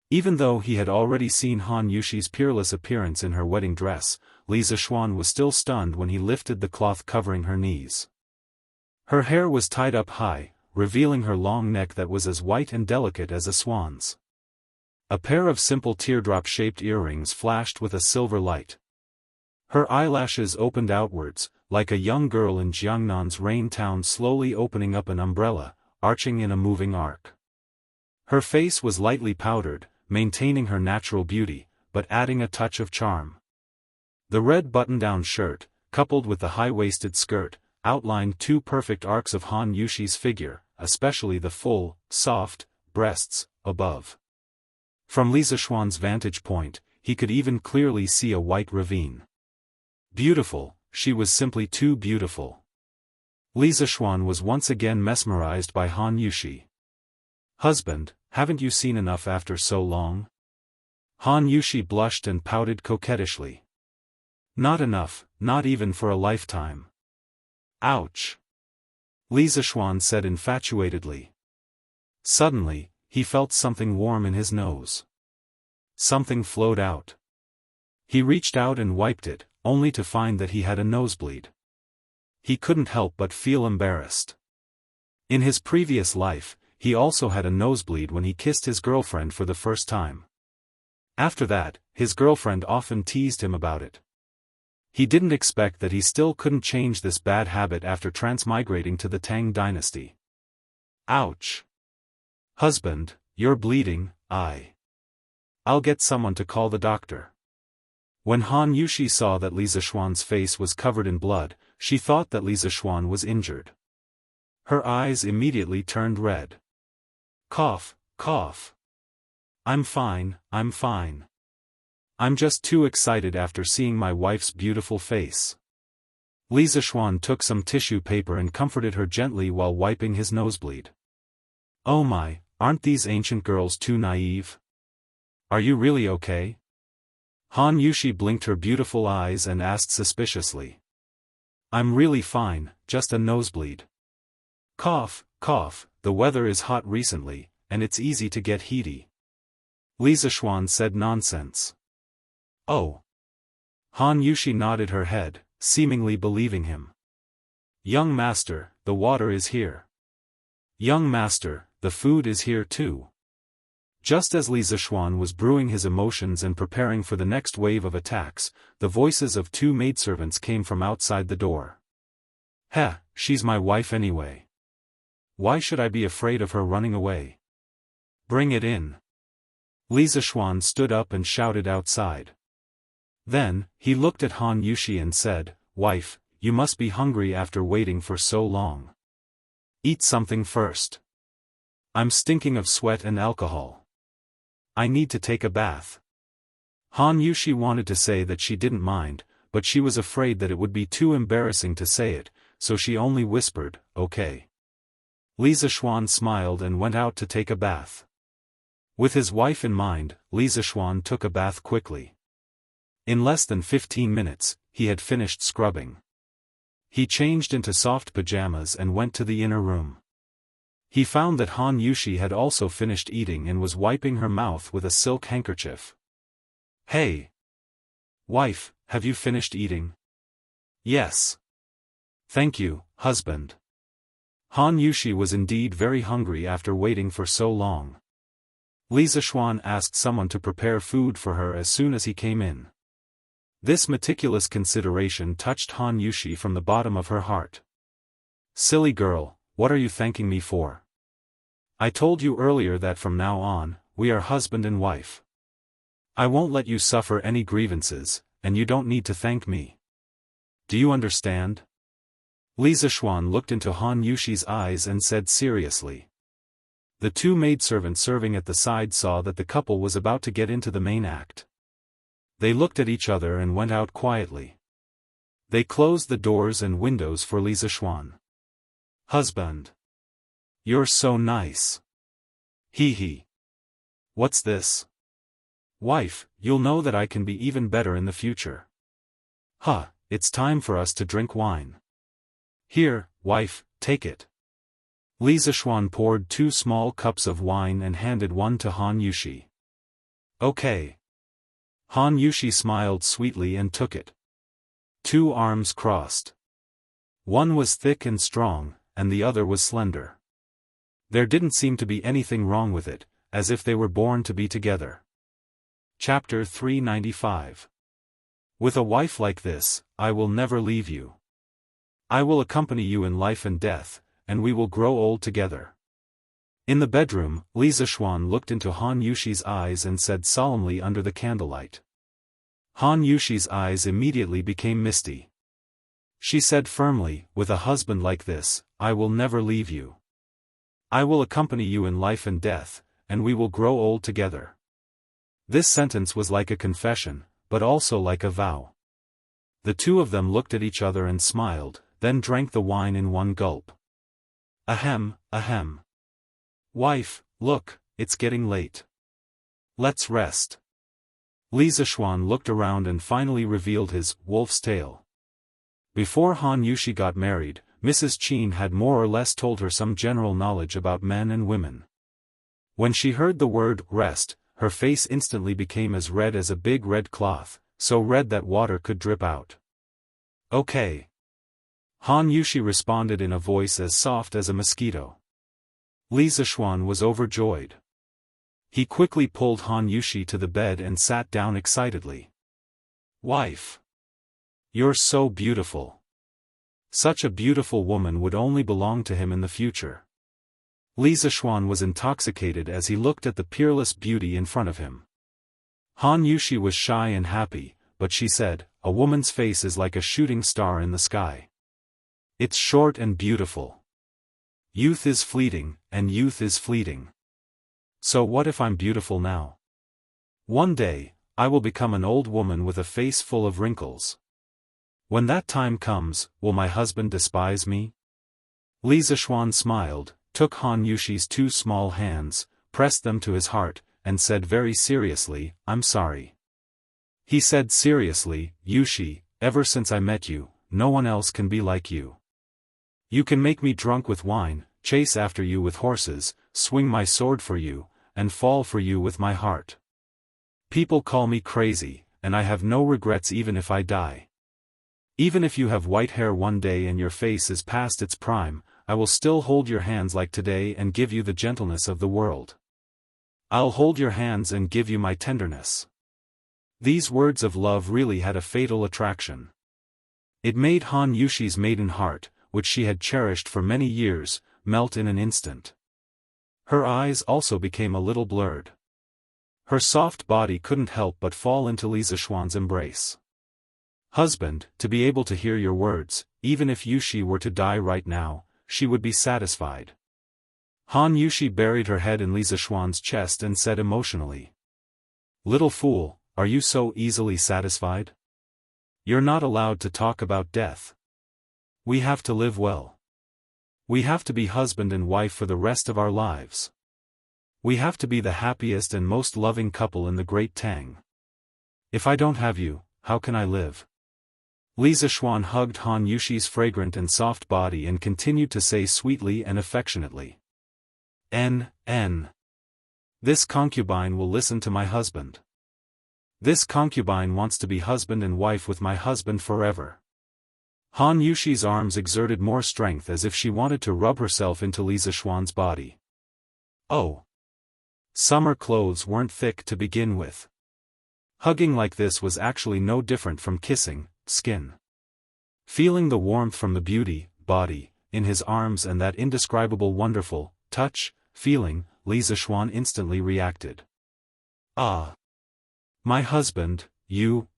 Even though he had already seen Han Yushi's peerless appearance in her wedding dress, Li Zishuan was still stunned when he lifted the cloth covering her knees. Her hair was tied up high, revealing her long neck that was as white and delicate as a swan's. A pair of simple teardrop-shaped earrings flashed with a silver light. Her eyelashes opened outwards, like a young girl in Jiangnan's rain town slowly opening up an umbrella, arching in a moving arc. Her face was lightly powdered, maintaining her natural beauty, but adding a touch of charm. The red button-down shirt, coupled with the high-waisted skirt, outlined two perfect arcs of Han Yushi's figure, especially the full, soft, breasts, above. From Li Zishuan's vantage point, he could even clearly see a white ravine. Beautiful, she was simply too beautiful. Li Zishuan was once again mesmerized by Han Yushi. Husband, haven't you seen enough after so long? Han Yushi blushed and pouted coquettishly. Not enough, not even for a lifetime. Ouch. Li Zishuan said infatuatedly. Suddenly, he felt something warm in his nose. Something flowed out. He reached out and wiped it, only to find that he had a nosebleed. He couldn't help but feel embarrassed. In his previous life, he also had a nosebleed when he kissed his girlfriend for the first time. After that, his girlfriend often teased him about it. He didn't expect that he still couldn't change this bad habit after transmigrating to the Tang dynasty. Ouch. Husband, you're bleeding. I'll get someone to call the doctor. When Han Yushi saw that Li Zishuan's face was covered in blood, she thought that Li Zishuan was injured. Her eyes immediately turned red. Cough, cough. I'm fine, I'm fine. I'm just too excited after seeing my wife's beautiful face. Li Zixuan took some tissue paper and comforted her gently while wiping his nosebleed. Oh my, aren't these ancient girls too naive? Are you really okay? Han Yushi blinked her beautiful eyes and asked suspiciously. I'm really fine, just a nosebleed. Cough, cough, the weather is hot recently, and it's easy to get heaty. Li Zixuan said nonsense. Oh. Han Yushi nodded her head, seemingly believing him. Young master, the water is here. Young master, the food is here too. Just as Li Zixuan was brewing his emotions and preparing for the next wave of attacks, the voices of two maidservants came from outside the door. Heh, she's my wife anyway. Why should I be afraid of her running away? Bring it in. Li Zixuan stood up and shouted outside. Then, he looked at Han Yushi and said, Wife, you must be hungry after waiting for so long. Eat something first. I'm stinking of sweat and alcohol. I need to take a bath. Han Yushi wanted to say that she didn't mind, but she was afraid that it would be too embarrassing to say it, so she only whispered, okay. Li Zixuan smiled and went out to take a bath. With his wife in mind, Li Zixuan took a bath quickly. In less than 15 minutes, he had finished scrubbing. He changed into soft pajamas and went to the inner room. He found that Han Yushi had also finished eating and was wiping her mouth with a silk handkerchief. Hey! Wife, have you finished eating? Yes. Thank you, husband. Han Yushi was indeed very hungry after waiting for so long. Li Zixuan asked someone to prepare food for her as soon as he came in. This meticulous consideration touched Han Yushi from the bottom of her heart. Silly girl, what are you thanking me for? I told you earlier that from now on, we are husband and wife. I won't let you suffer any grievances, and you don't need to thank me. Do you understand? Li Zixuan looked into Han Yushi's eyes and said seriously. The two maidservants serving at the side saw that the couple was about to get into the main act. They looked at each other and went out quietly. They closed the doors and windows for Li Zixuan. Husband. You're so nice. Hee hee. What's this? Wife, you'll know that I can be even better in the future. Huh, it's time for us to drink wine. Here, wife, take it. Li Zixuan poured 2 small cups of wine and handed one to Han Yushi. Okay. Han Yushi smiled sweetly and took it. 2 arms crossed. One was thick and strong, and the other was slender. There didn't seem to be anything wrong with it, as if they were born to be together. Chapter 395. With a wife like this, I will never leave you. I will accompany you in life and death, and we will grow old together. In the bedroom, Li Zixuan looked into Han Yushi's eyes and said solemnly under the candlelight. Han Yushi's eyes immediately became misty. She said firmly, with a husband like this, I will never leave you. I will accompany you in life and death, and we will grow old together. This sentence was like a confession, but also like a vow. The two of them looked at each other and smiled, then drank the wine in one gulp. Ahem, ahem. Wife, look, it's getting late. Let's rest. Li Zixuan looked around and finally revealed his wolf's tail. Before Han Yushi got married, Mrs. Qin had more or less told her some general knowledge about men and women. When she heard the word rest, her face instantly became as red as a big red cloth, so red that water could drip out. Okay. Han Yushi responded in a voice as soft as a mosquito. Li Zixuan was overjoyed. He quickly pulled Han Yushi to the bed and sat down excitedly. Wife. You're so beautiful. Such a beautiful woman would only belong to him in the future. Li Zixuan was intoxicated as he looked at the peerless beauty in front of him. Han Yushi was shy and happy, but she said, a woman's face is like a shooting star in the sky. It's short and beautiful. Youth is fleeting, and youth is fleeting. So what if I'm beautiful now? One day, I will become an old woman with a face full of wrinkles. When that time comes, will my husband despise me? Li Zishuan smiled, took Han Yushi's 2 small hands, pressed them to his heart, and said very seriously, I'm sorry. He said seriously, Yushi, ever since I met you, no one else can be like you. You can make me drunk with wine, chase after you with horses, swing my sword for you, and fall for you with my heart. People call me crazy, and I have no regrets even if I die. Even if you have white hair one day and your face is past its prime, I will still hold your hands like today and give you the gentleness of the world. I'll hold your hands and give you my tenderness. These words of love really had a fatal attraction. It made Han Yushi's maiden heart, which she had cherished for many years, melt in an instant. Her eyes also became a little blurred. Her soft body couldn't help but fall into Li Zishuan's embrace. Husband, to be able to hear your words, even if Yushi were to die right now, she would be satisfied. Han Yushi buried her head in Li Zishuan's chest and said emotionally. Little fool, are you so easily satisfied? You're not allowed to talk about death. We have to live well. We have to be husband and wife for the rest of our lives. We have to be the happiest and most loving couple in the Great Tang. If I don't have you, how can I live? Li Zishuan hugged Han Yushi's fragrant and soft body and continued to say sweetly and affectionately. N. This concubine will listen to my husband. This concubine wants to be husband and wife with my husband forever. Han Yushi's arms exerted more strength as if she wanted to rub herself into Li Zishuan's body. Oh. Summer clothes weren't thick to begin with. Hugging like this was actually no different from kissing skin. Feeling the warmth from the beauty, body, in his arms and that indescribable wonderful, touch, feeling, Li Zishuan instantly reacted. Ah! My husband, you.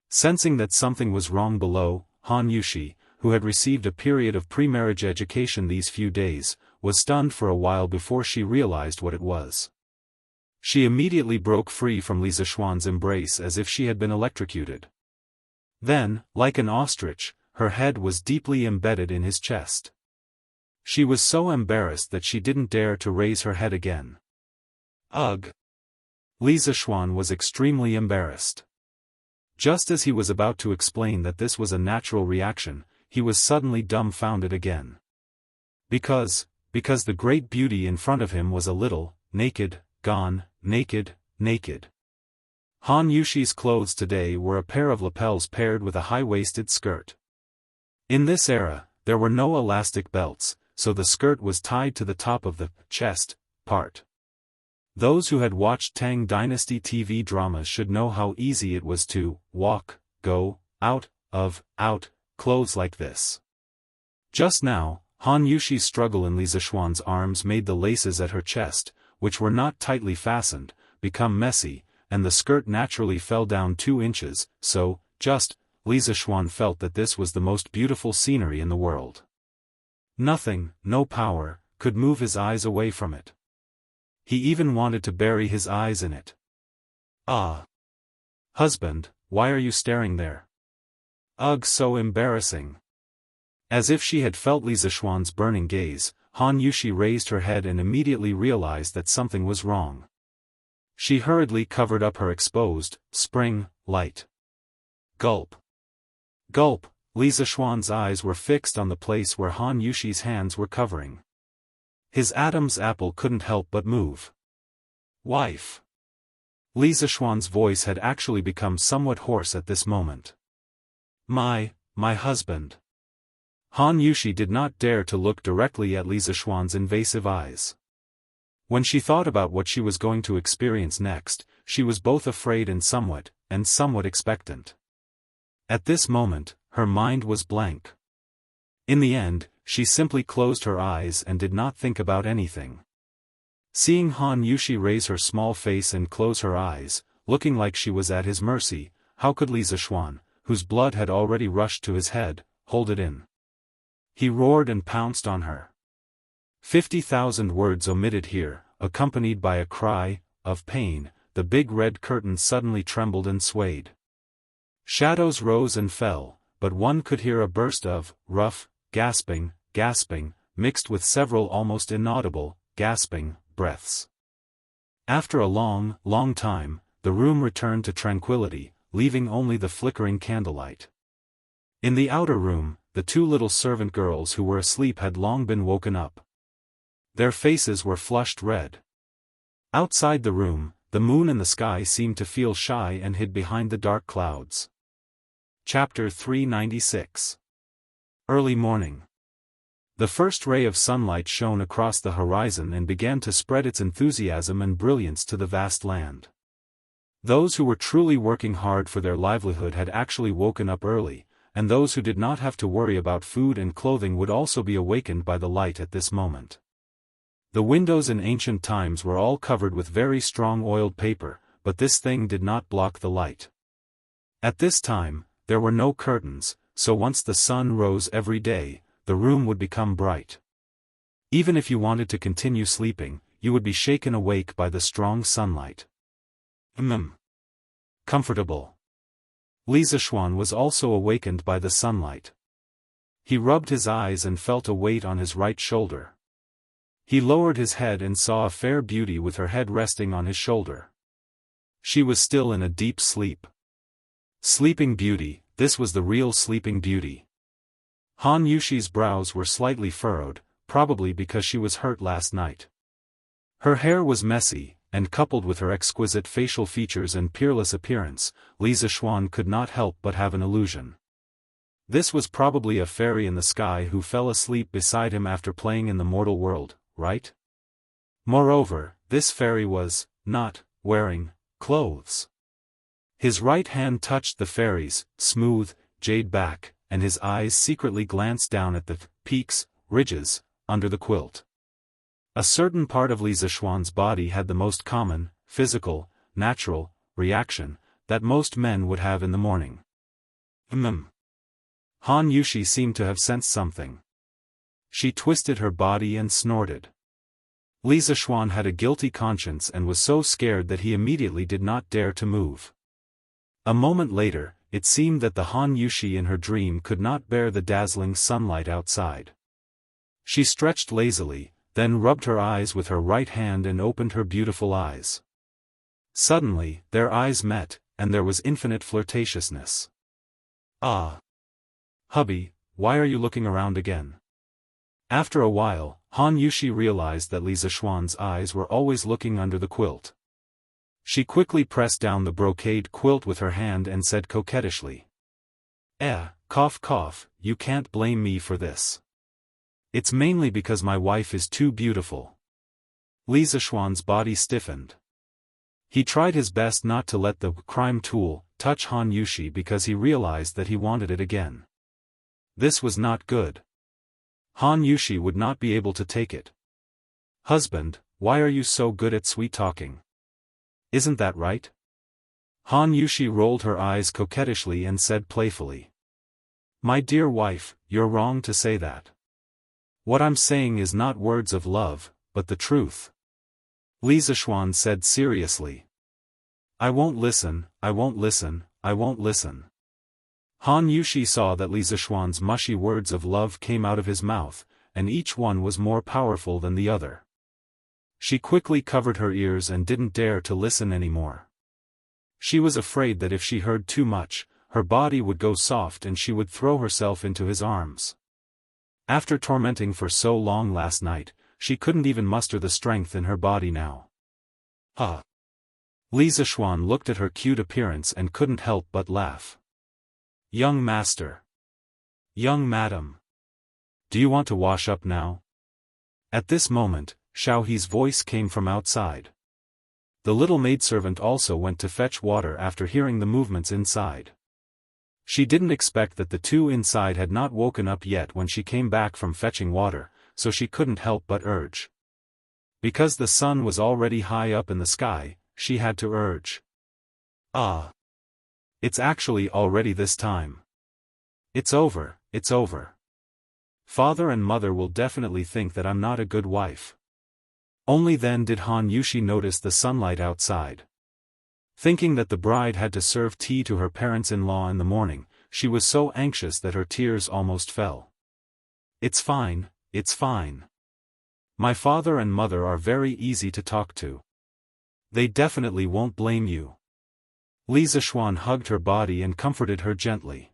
Sensing that something was wrong below, Han Yushi, who had received a period of pre-marriage education these few days, was stunned for a while before she realized what it was. She immediately broke free from Li Zishuan's embrace as if she had been electrocuted. Then, like an ostrich, her head was deeply embedded in his chest. She was so embarrassed that she didn't dare to raise her head again. Ugh! Li Zishuan was extremely embarrassed. Just as he was about to explain that this was a natural reaction, he was suddenly dumbfounded again. Because the great beauty in front of him was a little, naked, gone, naked. Han Yushi's clothes today were a pair of lapels paired with a high-waisted skirt. In this era, there were no elastic belts, so the skirt was tied to the top of the chest part. Those who had watched Tang Dynasty TV dramas should know how easy it was to go out of clothes like this. Just now, Han Yushi's struggle in Li Zishuan's arms made the laces at her chest, which were not tightly fastened, become messy, and the skirt naturally fell down 2 inches, so, Li Zishuan felt that this was the most beautiful scenery in the world. Nothing, no power, could move his eyes away from it. He even wanted to bury his eyes in it. Ah! Husband, why are you staring there? Ugh, so embarrassing. As if she had felt Li Zishuan's burning gaze, Han Yushi raised her head and immediately realized that something was wrong. She hurriedly covered up her exposed, spring, light. Gulp. Gulp, Li Zishuan's eyes were fixed on the place where Han Yushi's hands were covering. His Adam's apple couldn't help but move. Wife. Li Zishuan's voice had actually become somewhat hoarse at this moment. My husband. Han Yushi did not dare to look directly at Li Zishuan's invasive eyes. When she thought about what she was going to experience next, she was both afraid and somewhat expectant. At this moment, her mind was blank. In the end, she simply closed her eyes and did not think about anything. Seeing Han Yushi raise her small face and close her eyes, looking like she was at his mercy, how could Li Zishuan, whose blood had already rushed to his head, hold it in? He roared and pounced on her. 50,000 words omitted here, accompanied by a cry of pain. The big red curtain suddenly trembled and swayed. Shadows rose and fell, but one could hear a burst of, rough, gasping, mixed with several almost inaudible, gasping, breaths. After a long, long time, the room returned to tranquility, leaving only the flickering candlelight. In the outer room, the two little servant girls who were asleep had long been woken up. Their faces were flushed red. Outside the room, the moon in the sky seemed to feel shy and hid behind the dark clouds. Chapter 396. Early morning. The first ray of sunlight shone across the horizon and began to spread its enthusiasm and brilliance to the vast land. Those who were truly working hard for their livelihood had actually woken up early, and those who did not have to worry about food and clothing would also be awakened by the light at this moment. The windows in ancient times were all covered with very strong oiled paper, but this thing did not block the light. At this time, there were no curtains, so once the sun rose every day, the room would become bright. Even if you wanted to continue sleeping, you would be shaken awake by the strong sunlight. Comfortable. Li Zishuan was also awakened by the sunlight. He rubbed his eyes and felt a weight on his right shoulder. He lowered his head and saw a fair beauty with her head resting on his shoulder. She was still in a deep sleep. Sleeping Beauty, this was the real Sleeping Beauty. Han Yushi's brows were slightly furrowed, probably because she was hurt last night. Her hair was messy, and coupled with her exquisite facial features and peerless appearance, Li Zishuan could not help but have an illusion. This was probably a fairy in the sky who fell asleep beside him after playing in the mortal world, right? Moreover, this fairy was not wearing clothes. His right hand touched the fairy's smooth, jade back, and his eyes secretly glanced down at the peaks, ridges, under the quilt. A certain part of Li Zishuan's body had the most common, physical, natural, reaction, that most men would have in the morning. Han Yushi seemed to have sensed something. She twisted her body and snorted. Li Zishuan had a guilty conscience and was so scared that he immediately did not dare to move. A moment later, it seemed that the Han Yushi in her dream could not bear the dazzling sunlight outside. She stretched lazily, then rubbed her eyes with her right hand and opened her beautiful eyes. Suddenly, their eyes met, and there was infinite flirtatiousness. Ah! Hubby, why are you looking around again? After a while, Han Yushi realized that Li Zishuan's eyes were always looking under the quilt. She quickly pressed down the brocade quilt with her hand and said coquettishly. Cough, you can't blame me for this. It's mainly because my wife is too beautiful. Li Zishuan's body stiffened. He tried his best not to let the crime tool touch Han Yushi because he realized that he wanted it again. This was not good. Han Yushi would not be able to take it. Husband, why are you so good at sweet-talking? Isn't that right? Han Yushi rolled her eyes coquettishly and said playfully. My dear wife, you're wrong to say that. What I'm saying is not words of love, but the truth. Li Zishuan said seriously. I won't listen. Han Yushi saw that Li Zishuan's mushy words of love came out of his mouth, and each one was more powerful than the other. She quickly covered her ears and didn't dare to listen anymore. She was afraid that if she heard too much, her body would go soft and she would throw herself into his arms. After tormenting for so long last night, she couldn't even muster the strength in her body now. Li Zishuan looked at her cute appearance and couldn't help but laugh. Young master. Young madam. Do you want to wash up now? At this moment, Xiaohe's voice came from outside. The little maidservant also went to fetch water after hearing the movements inside. She didn't expect that the two inside had not woken up yet when she came back from fetching water, so she couldn't help but urge. Because the sun was already high up in the sky, she had to urge. It's actually already this time. It's over. Father and mother will definitely think that I'm not a good wife. Only then did Han Yushi notice the sunlight outside. Thinking that the bride had to serve tea to her parents-in-law in the morning, she was so anxious that her tears almost fell. "It's fine, it's fine. My father and mother are very easy to talk to. They definitely won't blame you." Li Zishuan hugged her body and comforted her gently.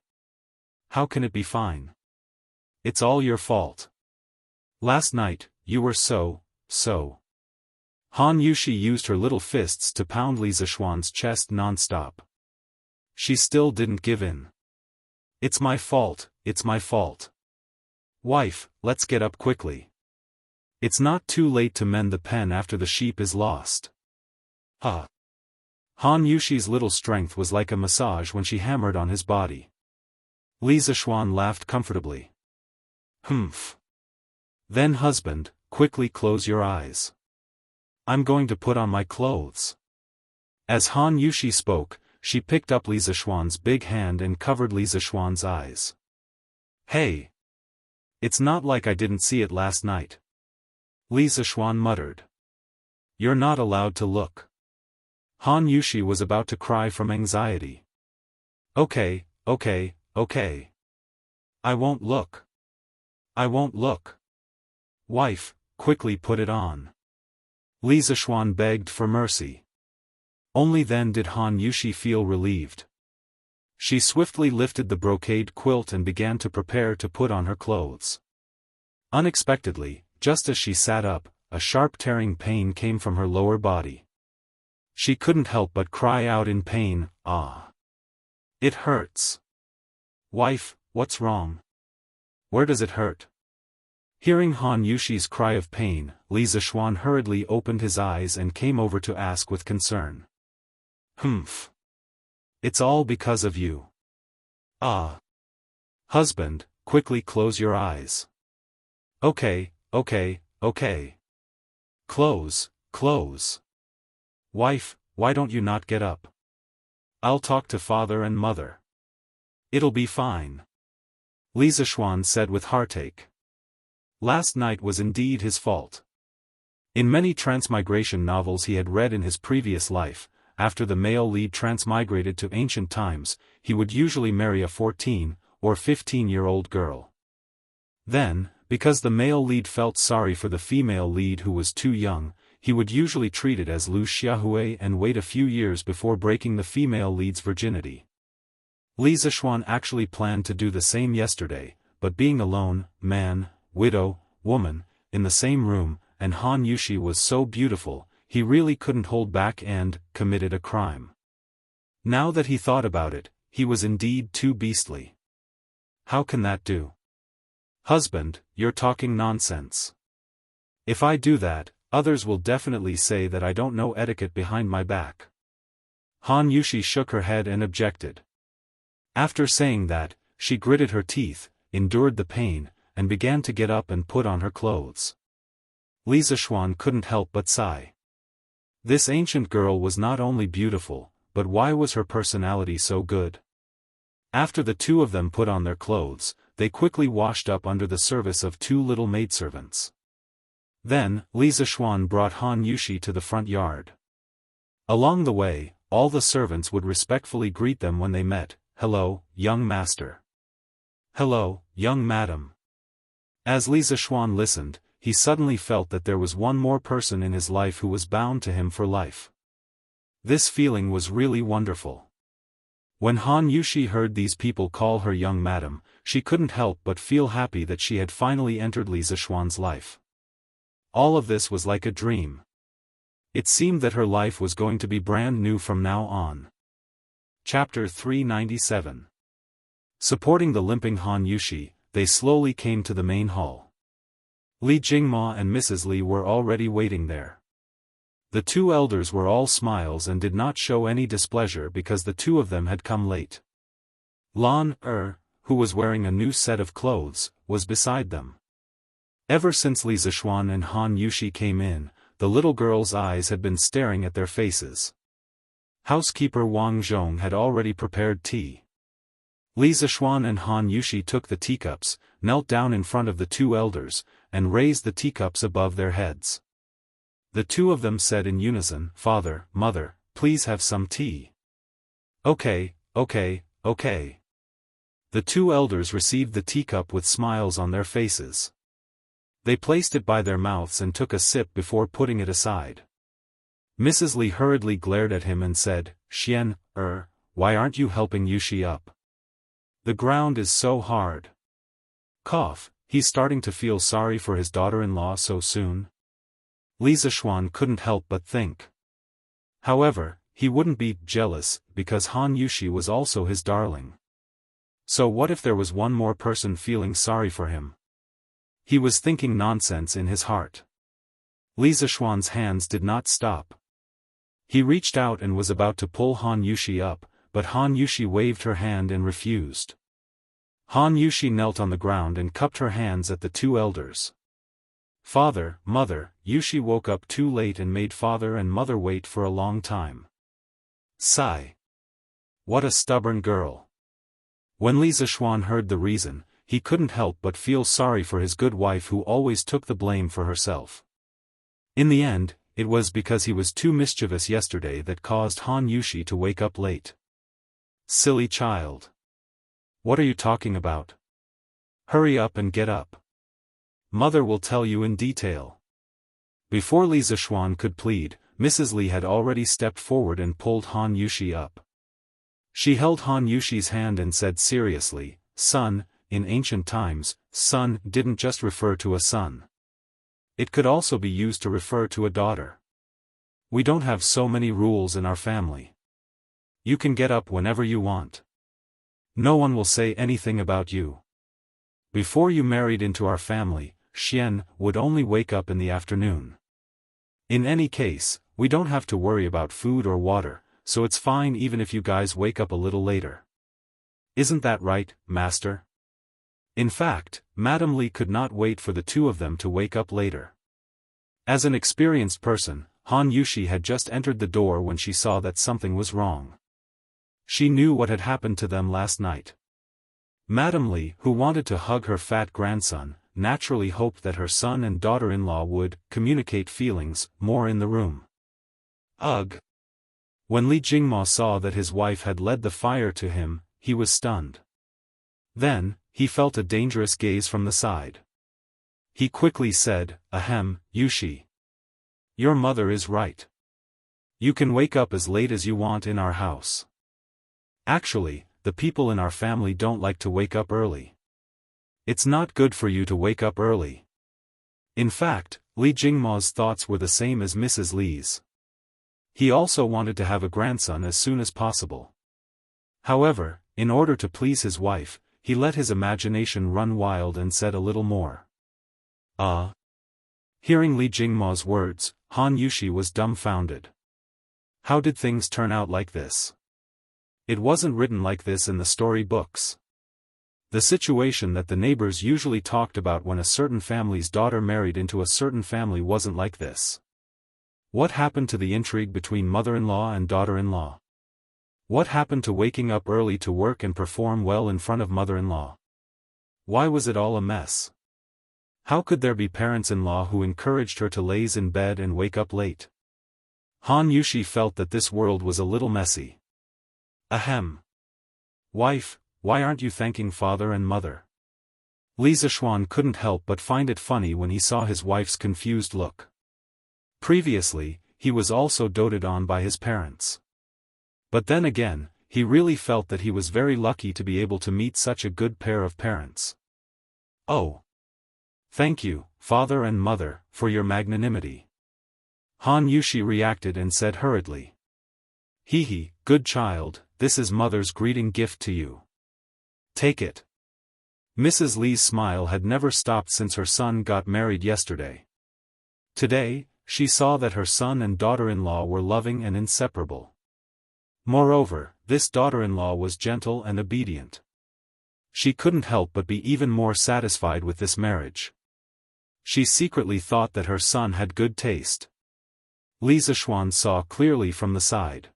"How can it be fine? It's all your fault. Last night, you were so. Han Yushi used her little fists to pound Li Zishuan's chest non-stop. She still didn't give in. "It's my fault, it's my fault. Wife, let's get up quickly. It's not too late to mend the pen after the sheep is lost." Han Yushi's little strength was like a massage when she hammered on his body. Li Zishuan laughed comfortably. "Humph. Then husband, quickly close your eyes. I'm going to put on my clothes." As Han Yushi spoke, she picked up Li Zishuan's big hand and covered Li Zishuan's eyes. "Hey! It's not like I didn't see it last night," Li Zishuan muttered. "You're not allowed to look." Han Yushi was about to cry from anxiety. Okay. I won't look. I won't look. Wife, quickly put it on." Li Zishuan begged for mercy. Only then did Han Yushi feel relieved. She swiftly lifted the brocade quilt and began to prepare to put on her clothes. Unexpectedly, just as she sat up, a sharp tearing pain came from her lower body. She couldn't help but cry out in pain, "Ah! It hurts." "Wife, what's wrong? Where does it hurt?" Hearing Han Yushi's cry of pain, Li Zishuan hurriedly opened his eyes and came over to ask with concern. "Humph. It's all because of you." "Ah. Husband, quickly close your eyes." Okay. Close. Wife, why don't you not get up? I'll talk to father and mother. It'll be fine," Li Zishuan said with heartache. Last night was indeed his fault. In many transmigration novels he had read in his previous life, after the male lead transmigrated to ancient times, he would usually marry a 14 or 15-year-old girl. Then, because the male lead felt sorry for the female lead who was too young, he would usually treat it as Lu Xiaohui and wait a few years before breaking the female lead's virginity. Li Zishuan actually planned to do the same yesterday, but being alone, man, widow, woman, in the same room, and Han Yushi was so beautiful, he really couldn't hold back and committed a crime. Now that he thought about it, he was indeed too beastly. How can that do? Husband, you're talking nonsense. If I do that, others will definitely say that I don't know etiquette behind my back. Han Yushi shook her head and objected. After saying that, she gritted her teeth, endured the pain, and began to get up and put on her clothes. Li Zishuan couldn't help but sigh. This ancient girl was not only beautiful, but why was her personality so good? After the two of them put on their clothes, they quickly washed up under the service of two little maidservants. Then, Li Zishuan brought Han Yushi to the front yard. Along the way, all the servants would respectfully greet them when they met. "Hello, young master." "Hello, young madam." As Li Zishuan listened, he suddenly felt that there was one more person in his life who was bound to him for life. This feeling was really wonderful. When Han Yushi heard these people call her young madam, she couldn't help but feel happy that she had finally entered Li Zishuan's life. All of this was like a dream. It seemed that her life was going to be brand new from now on. Chapter 397. Supporting the limping Han Yushi, they slowly came to the main hall. Li Jingma and Mrs. Li were already waiting there. The two elders were all smiles and did not show any displeasure because the two of them had come late. Lan who was wearing a new set of clothes, was beside them. Ever since Li Zishuan and Han Yushi came in, the little girl's eyes had been staring at their faces. Housekeeper Wang Zhong had already prepared tea. Li Zishuan and Han Yushi took the teacups, knelt down in front of the two elders, and raised the teacups above their heads. The two of them said in unison, "Father, Mother, please have some tea. Okay, okay, okay. The two elders received the teacup with smiles on their faces. They placed it by their mouths and took a sip before putting it aside. Mrs. Li hurriedly glared at him and said, Xian, why aren't you helping Yushi up? The ground is so hard. Cough, he's starting to feel sorry for his daughter-in-law so soon. Li Zishuan couldn't help but think. However, he wouldn't be jealous, because Han Yushi was also his darling. So what if there was one more person feeling sorry for him? He was thinking nonsense in his heart. Li Zishuan's hands did not stop. He reached out and was about to pull Han Yushi up, but Han Yushi waved her hand and refused. Han Yushi knelt on the ground and cupped her hands at the two elders. Father, mother, Yushi woke up too late and made father and mother wait for a long time. Sigh. What a stubborn girl. When Li Zishuan heard the reason, he couldn't help but feel sorry for his good wife who always took the blame for herself. In the end, it was because he was too mischievous yesterday that caused Han Yushi to wake up late. Silly child. What are you talking about? Hurry up and get up. Mother will tell you in detail. Before Li Zishuan could plead, Mrs. Li had already stepped forward and pulled Han Yushi up. She held Han Yushi's hand and said seriously, Son, in ancient times, son didn't just refer to a son. It could also be used to refer to a daughter. We don't have so many rules in our family. You can get up whenever you want. No one will say anything about you. Before you married into our family, Xian would only wake up in the afternoon. In any case, we don't have to worry about food or water, so it's fine even if you guys wake up a little later. Isn't that right, Master? In fact, Madame Li could not wait for the two of them to wake up later. As an experienced person, Han Yushi had just entered the door when she saw that something was wrong. She knew what had happened to them last night. Madame Li, who wanted to hug her fat grandson, naturally hoped that her son and daughter-in-law would communicate feelings more in the room. Ugh! When Li Jingmo saw that his wife had led the fire to him, he was stunned. Then, he felt a dangerous gaze from the side. He quickly said, Ahem, Yushi. Your mother is right. You can wake up as late as you want in our house. Actually, the people in our family don't like to wake up early. It's not good for you to wake up early. In fact, Li Jingmo's thoughts were the same as Mrs. Li's. He also wanted to have a grandson as soon as possible. However, in order to please his wife, he let his imagination run wild and said a little more. Hearing Li Jingmo's words, Han Yushi was dumbfounded. How did things turn out like this? It wasn't written like this in the story books. The situation that the neighbors usually talked about when a certain family's daughter married into a certain family wasn't like this. What happened to the intrigue between mother-in-law and daughter-in-law? What happened to waking up early to work and perform well in front of mother-in-law? Why was it all a mess? How could there be parents-in-law who encouraged her to laze in bed and wake up late? Han Yushi felt that this world was a little messy. Ahem. Wife, why aren't you thanking father and mother? Li Zishuan couldn't help but find it funny when he saw his wife's confused look. Previously, he was also doted on by his parents. But then again, he really felt that he was very lucky to be able to meet such a good pair of parents. Oh. Thank you, father and mother, for your magnanimity. Han Yushi reacted and said hurriedly. Hee, good child, this is mother's greeting gift to you. Take it. Mrs. Li's smile had never stopped since her son got married yesterday. Today, she saw that her son and daughter-in-law were loving and inseparable. Moreover, this daughter-in-law was gentle and obedient. She couldn't help but be even more satisfied with this marriage. She secretly thought that her son had good taste. Li Zishuan saw clearly from the side.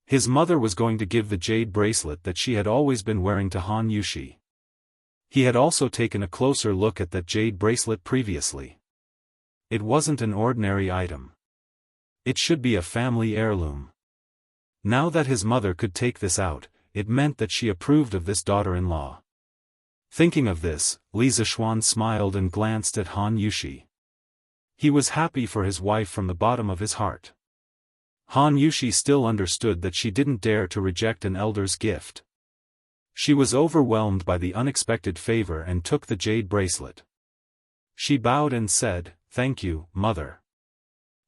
His mother was going to give the jade bracelet that she had always been wearing to Han Yushi. He had also taken a closer look at that jade bracelet previously. It wasn't an ordinary item. It should be a family heirloom. Now that his mother could take this out, it meant that she approved of this daughter-in-law. Thinking of this, Li Zishuan smiled and glanced at Han Yushi. He was happy for his wife from the bottom of his heart. Han Yushi still understood that she didn't dare to reject an elder's gift. She was overwhelmed by the unexpected favor and took the jade bracelet. She bowed and said, "Thank you, mother.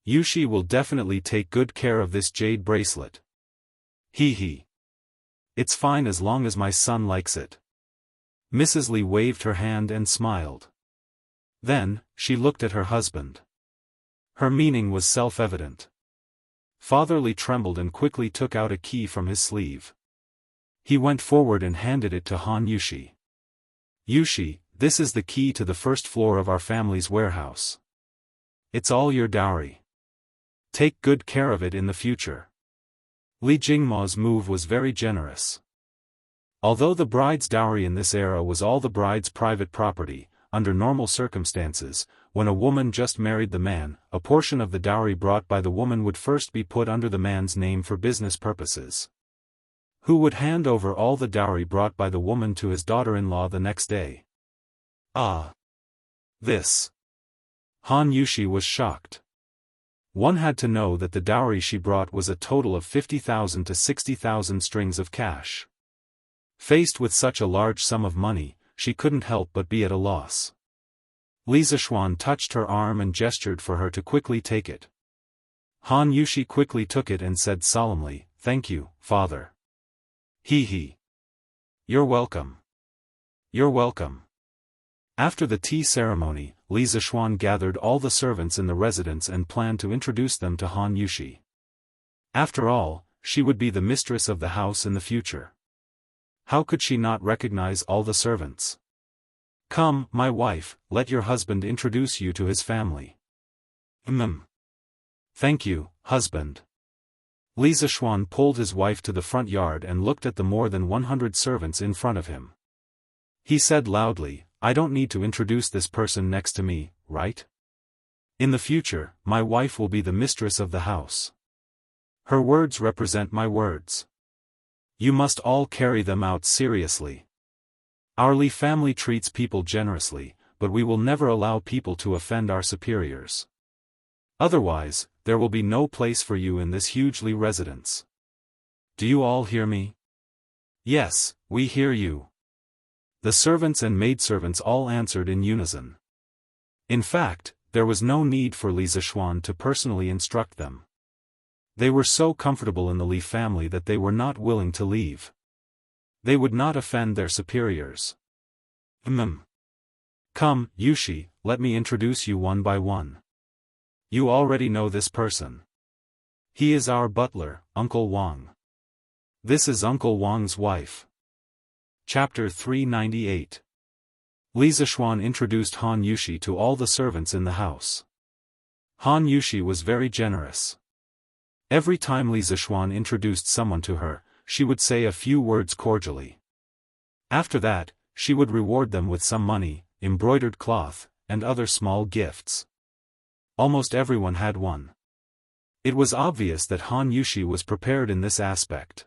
Yushi will definitely take good care of this jade bracelet. Hee. It's fine as long as my son likes it." Mrs. Li waved her hand and smiled. Then, she looked at her husband. Her meaning was self-evident. Father Li trembled and quickly took out a key from his sleeve. He went forward and handed it to Han Yushi. "Yushi, this is the key to the first floor of our family's warehouse. It's all your dowry. Take good care of it in the future." Li Jingma's move was very generous. Although the bride's dowry in this era was all the bride's private property, under normal circumstances, when a woman just married the man, a portion of the dowry brought by the woman would first be put under the man's name for business purposes. Who would hand over all the dowry brought by the woman to his daughter-in-law the next day? This. Han Yushi was shocked. One had to know that the dowry she brought was a total of 50,000 to 60,000 strings of cash. Faced with such a large sum of money, she couldn't help but be at a loss. Li Zishuan touched her arm and gestured for her to quickly take it. Han Yushi quickly took it and said solemnly, "Thank you, father." Hee. You're welcome. You're welcome. After the tea ceremony, Li Zishuan gathered all the servants in the residence and planned to introduce them to Han Yushi. After all, she would be the mistress of the house in the future. How could she not recognize all the servants? "Come, my wife, let your husband introduce you to his family." Thank you, husband." Li Zishuan pulled his wife to the front yard and looked at the more than 100 servants in front of him. He said loudly, "I don't need to introduce this person next to me, right? In the future, my wife will be the mistress of the house. Her words represent my words. You must all carry them out seriously. Our Li family treats people generously, but we will never allow people to offend our superiors. Otherwise, there will be no place for you in this huge Li residence. Do you all hear me?" "Yes, we hear you." The servants and maidservants all answered in unison. In fact, there was no need for Li Zishuan to personally instruct them. They were so comfortable in the Li family that they were not willing to leave. They would not offend their superiors. Come, Yushi, let me introduce you one by one. You already know this person. He is our butler, Uncle Wang. This is Uncle Wang's wife. Chapter 398. Li Zishuan introduced Han Yushi to all the servants in the house. Han Yushi was very generous. Every time Li Zishuan introduced someone to her, she would say a few words cordially. After that, she would reward them with some money, embroidered cloth, and other small gifts. Almost everyone had one. It was obvious that Han Yushi was prepared in this aspect.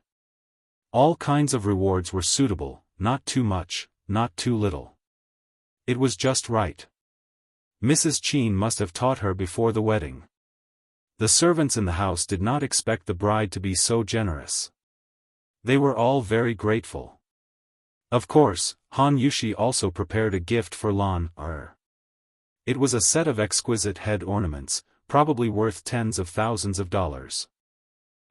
All kinds of rewards were suitable, not too much, not too little. It was just right. Mrs. Qin must have taught her before the wedding. The servants in the house did not expect the bride to be so generous. They were all very grateful. Of course, Han Yushi also prepared a gift for Lan Er. It was a set of exquisite head ornaments, probably worth tens of thousands of dollars.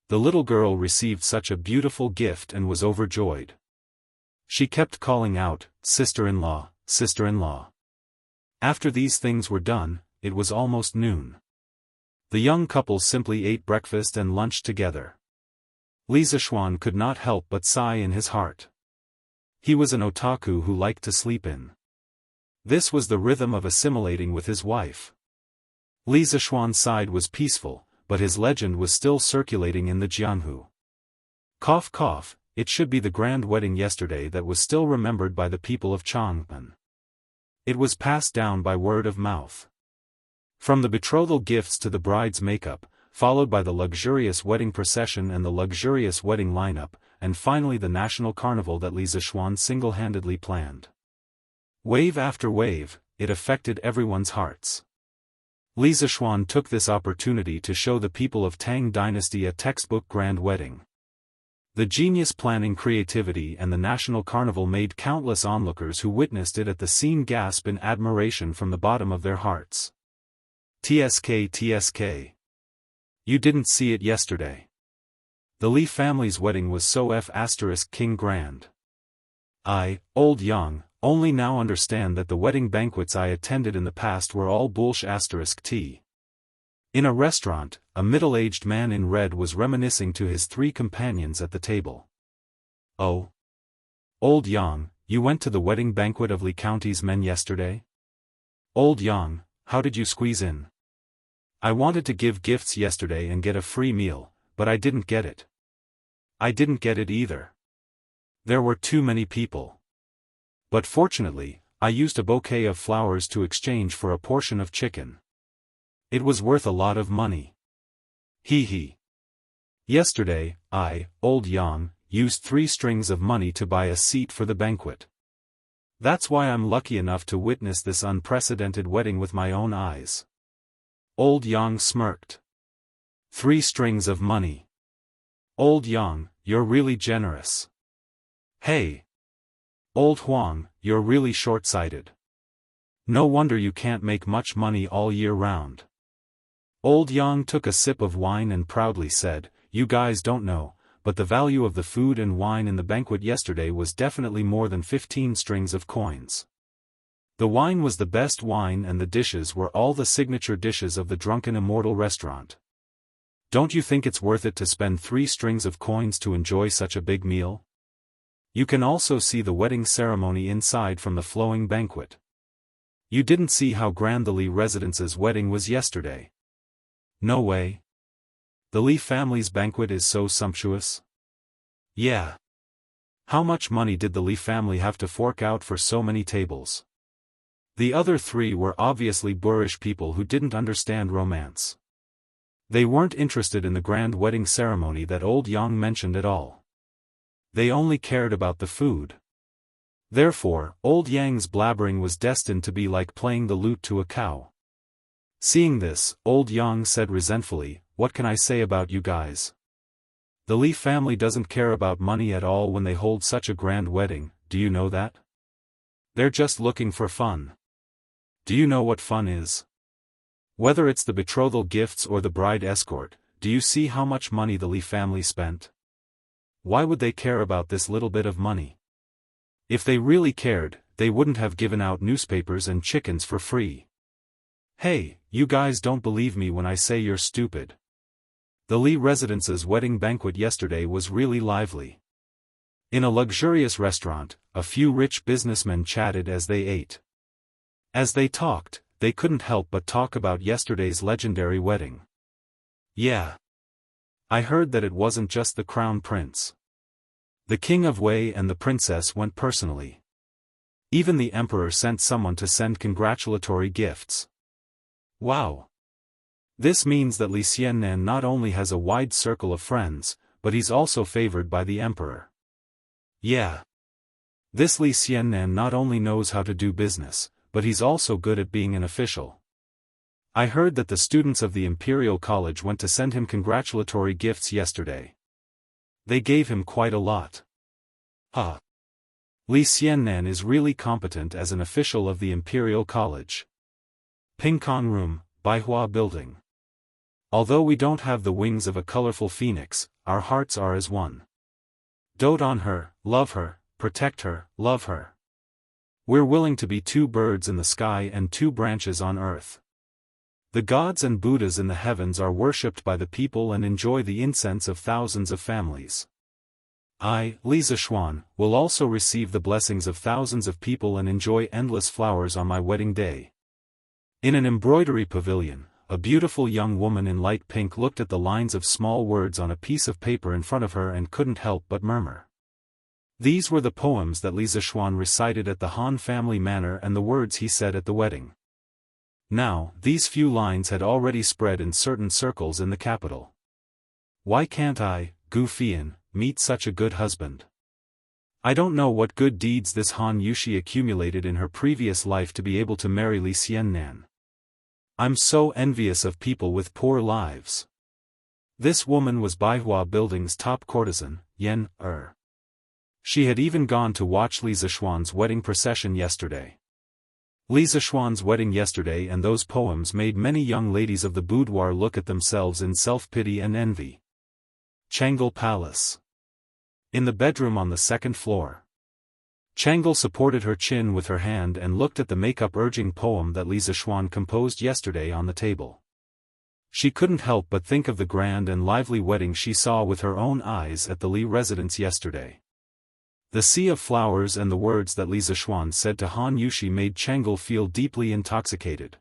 The little girl received such a beautiful gift and was overjoyed. She kept calling out, "Sister-in-law, sister-in-law." After these things were done, it was almost noon. The young couple simply ate breakfast and lunch together. Li Zishuan could not help but sigh in his heart. He was an otaku who liked to sleep in. This was the rhythm of assimilating with his wife. Li Zishuan's side was peaceful, but his legend was still circulating in the Jianghu. Cough cough, it should be the grand wedding yesterday that was still remembered by the people of Chang'an. It was passed down by word of mouth. From the betrothal gifts to the bride's makeup, followed by the luxurious wedding procession and the luxurious wedding lineup, and finally the national carnival that Li Zishuan single-handedly planned. Wave after wave, it affected everyone's hearts. Li Zishuan took this opportunity to show the people of Tang Dynasty a textbook grand wedding. The genius planning, creativity and the national carnival made countless onlookers who witnessed it at the scene gasp in admiration from the bottom of their hearts. TSK. You didn't see it yesterday. The Li family's wedding was so King grand. I, old Yang, only now understand that the wedding banquets I attended in the past were all bullsh*t. In a restaurant, a middle-aged man in red was reminiscing to his 3 companions at the table. Oh. Old Yang, you went to the wedding banquet of Li County's men yesterday? Old Yang, how did you squeeze in? I wanted to give gifts yesterday and get a free meal, but I didn't get it. I didn't get it either. There were too many people. But fortunately, I used a bouquet of flowers to exchange for a portion of chicken. It was worth a lot of money. Hee. Yesterday, I, old Yang, used 3 strings of money to buy a seat for the banquet. That's why I'm lucky enough to witness this unprecedented wedding with my own eyes. Old Yang smirked. 3 strings of money. Old Yang, you're really generous. Hey. Old Huang, you're really short-sighted. No wonder you can't make much money all year round. Old Yang took a sip of wine and proudly said, you guys don't know, but the value of the food and wine in the banquet yesterday was definitely more than 15 strings of coins. The wine was the best wine and the dishes were all the signature dishes of the drunken Immortal restaurant. Don't you think it's worth it to spend 3 strings of coins to enjoy such a big meal? You can also see the wedding ceremony inside from the flowing banquet. You didn't see how grand the Li residence's wedding was yesterday. No way. The Li family's banquet is so sumptuous. Yeah. How much money did the Li family have to fork out for so many tables? The other 3 were obviously boorish people who didn't understand romance. They weren't interested in the grand wedding ceremony that old Yang mentioned at all. They only cared about the food. Therefore, old Yang's blabbering was destined to be like playing the lute to a cow. Seeing this, old Yang said resentfully, what can I say about you guys? The Li family doesn't care about money at all when they hold such a grand wedding, do you know that? They're just looking for fun. Do you know what fun is? Whether it's the betrothal gifts or the bride escort, do you see how much money the Li family spent? Why would they care about this little bit of money? If they really cared, they wouldn't have given out newspapers and chickens for free. Hey, you guys don't believe me when I say you're stupid. The Li residence's wedding banquet yesterday was really lively. In a luxurious restaurant, a few rich businessmen chatted as they ate. As they talked, they couldn't help but talk about yesterday's legendary wedding. Yeah. I heard that it wasn't just the crown prince. The king of Wei and the princess went personally. Even the emperor sent someone to send congratulatory gifts. Wow. This means that Li Xiannan not only has a wide circle of friends, but he's also favored by the emperor. Yeah. This Li Xiannan not only knows how to do business, but he's also good at being an official. I heard that the students of the Imperial College went to send him congratulatory gifts yesterday. They gave him quite a lot. Huh. Li Xiannan is really competent as an official of the Imperial College. Pingkong Room, Baihua Building. Although we don't have the wings of a colorful phoenix, our hearts are as one. Dote on her, love her, protect her, love her. We're willing to be 2 birds in the sky and 2 branches on earth. The gods and Buddhas in the heavens are worshipped by the people and enjoy the incense of thousands of families. I, Li Zishuan, will also receive the blessings of thousands of people and enjoy endless flowers on my wedding day. In an embroidery pavilion, a beautiful young woman in light pink looked at the lines of small words on a piece of paper in front of her and couldn't help but murmur. These were the poems that Li Zishuan recited at the Han family manor and the words he said at the wedding. Now, these few lines had already spread in certain circles in the capital. Why can't I, Gu Fian, meet such a good husband? I don't know what good deeds this Han Yushi accumulated in her previous life to be able to marry Li Xiannan. I'm so envious of people with poor lives. This woman was Baihua Building's top courtesan, Yan Er. She had even gone to watch Li Zishuan's wedding procession yesterday. Li Zishuan's wedding yesterday and those poems made many young ladies of the boudoir look at themselves in self-pity and envy. Changle Palace. In the bedroom on the second floor. Changle supported her chin with her hand and looked at the makeup-urging poem that Li Zishuan composed yesterday on the table. She couldn't help but think of the grand and lively wedding she saw with her own eyes at the Li residence yesterday. The sea of flowers and the words that Li Zishuan said to Han Yushi made Changle feel deeply intoxicated.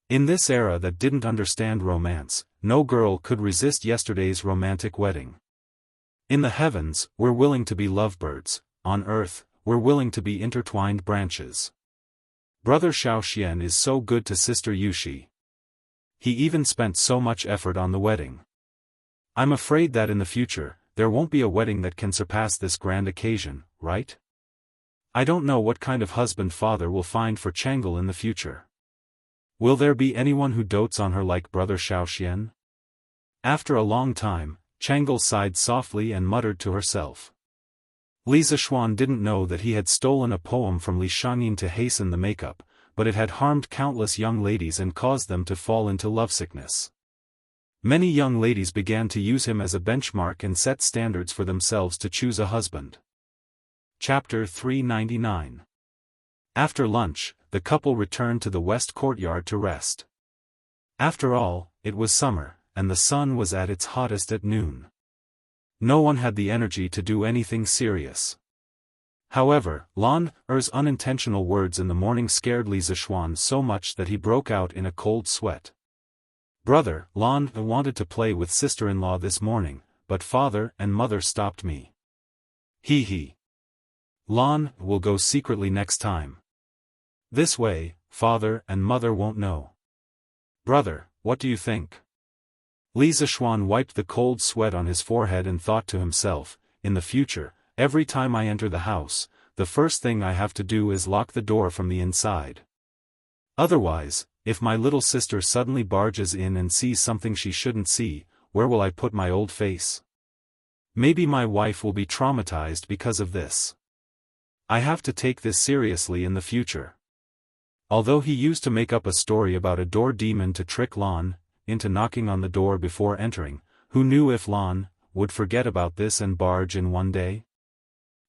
In this era that didn't understand romance, no girl could resist yesterday's romantic wedding. In the heavens, we're willing to be lovebirds, on earth, we're willing to be intertwined branches. Brother Xiaoxian is so good to Sister Yushi. He even spent so much effort on the wedding. I'm afraid that in the future, there won't be a wedding that can surpass this grand occasion, right? I don't know what kind of husband father will find for Changle in the future. Will there be anyone who dotes on her like Brother Xiaoxian? After a long time, Changle sighed softly and muttered to herself. Li Zishuan didn't know that he had stolen a poem from Li Shangyin to hasten the makeup, but it had harmed countless young ladies and caused them to fall into lovesickness. Many young ladies began to use him as a benchmark and set standards for themselves to choose a husband. Chapter 399. After lunch, the couple returned to the west courtyard to rest. After all, it was summer, and the sun was at its hottest at noon. No one had the energy to do anything serious. However, Lan Er's unintentional words in the morning scared Li Zishuan so much that he broke out in a cold sweat. Brother, Lan wanted to play with sister-in-law this morning, but father and mother stopped me. He. Lan will go secretly next time. This way, father and mother won't know. Brother, what do you think? Li Zishuan wiped the cold sweat on his forehead and thought to himself, in the future, every time I enter the house, the first thing I have to do is lock the door from the inside. Otherwise, if my little sister suddenly barges in and sees something she shouldn't see, where will I put my old face? Maybe my wife will be traumatized because of this. I have to take this seriously in the future. Although he used to make up a story about a door demon to trick Lan into knocking on the door before entering, who knew if Lan would forget about this and barge in one day?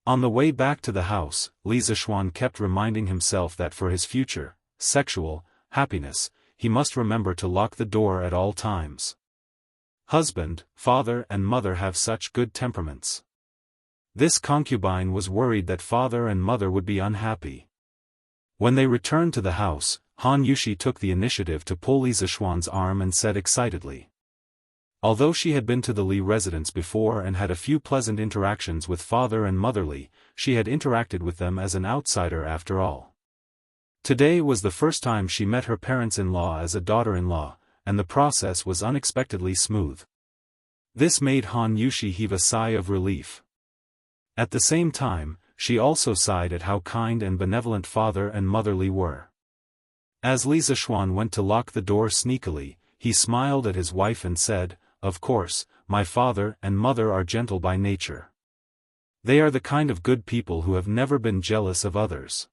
On the way back to the house, Li Zishuan kept reminding himself that for his future, sexual, happiness, he must remember to lock the door at all times. Husband, father and mother have such good temperaments. This concubine was worried that father and mother would be unhappy. When they returned to the house, Han Yushi took the initiative to pull Li Zishuan's arm and said excitedly. Although she had been to the Li residence before and had a few pleasant interactions with father and mother Li, she had interacted with them as an outsider after all. Today was the first time she met her parents-in-law as a daughter-in-law, and the process was unexpectedly smooth. This made Han Yushi heave a sigh of relief. At the same time, she also sighed at how kind and benevolent father and mother Li were. As Li Zishuan went to lock the door sneakily, he smiled at his wife and said, "Of course, my father and mother are gentle by nature. They are the kind of good people who have never been jealous of others.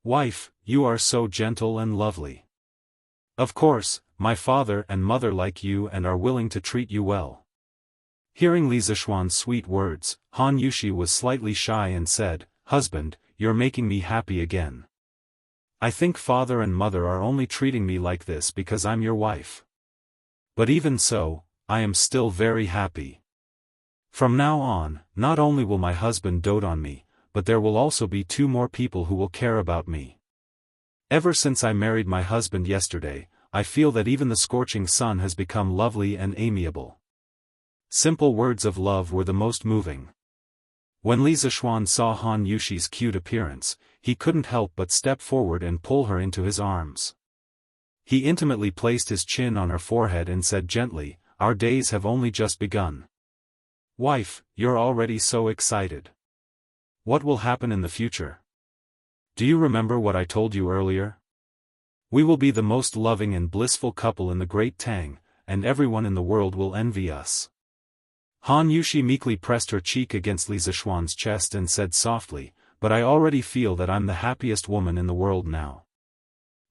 Wife, you are so gentle and lovely. Of course, my father and mother like you and are willing to treat you well." Hearing Li Zishuan's sweet words, Han Yushi was slightly shy and said, "Husband, you're making me happy again. I think father and mother are only treating me like this because I'm your wife. But even so, I am still very happy. From now on, not only will my husband dote on me, but there will also be 2 more people who will care about me. Ever since I married my husband yesterday, I feel that even the scorching sun has become lovely and amiable." Simple words of love were the most moving. When Li Zishuan saw Han Yushi's cute appearance, he couldn't help but step forward and pull her into his arms. He intimately placed his chin on her forehead and said gently, "Our days have only just begun." "Wife, you're already so excited. What will happen in the future? Do you remember what I told you earlier? We will be the most loving and blissful couple in the Great Tang, and everyone in the world will envy us." Han Yushi meekly pressed her cheek against Li Zishuan's chest and said softly, "But I already feel that I'm the happiest woman in the world now.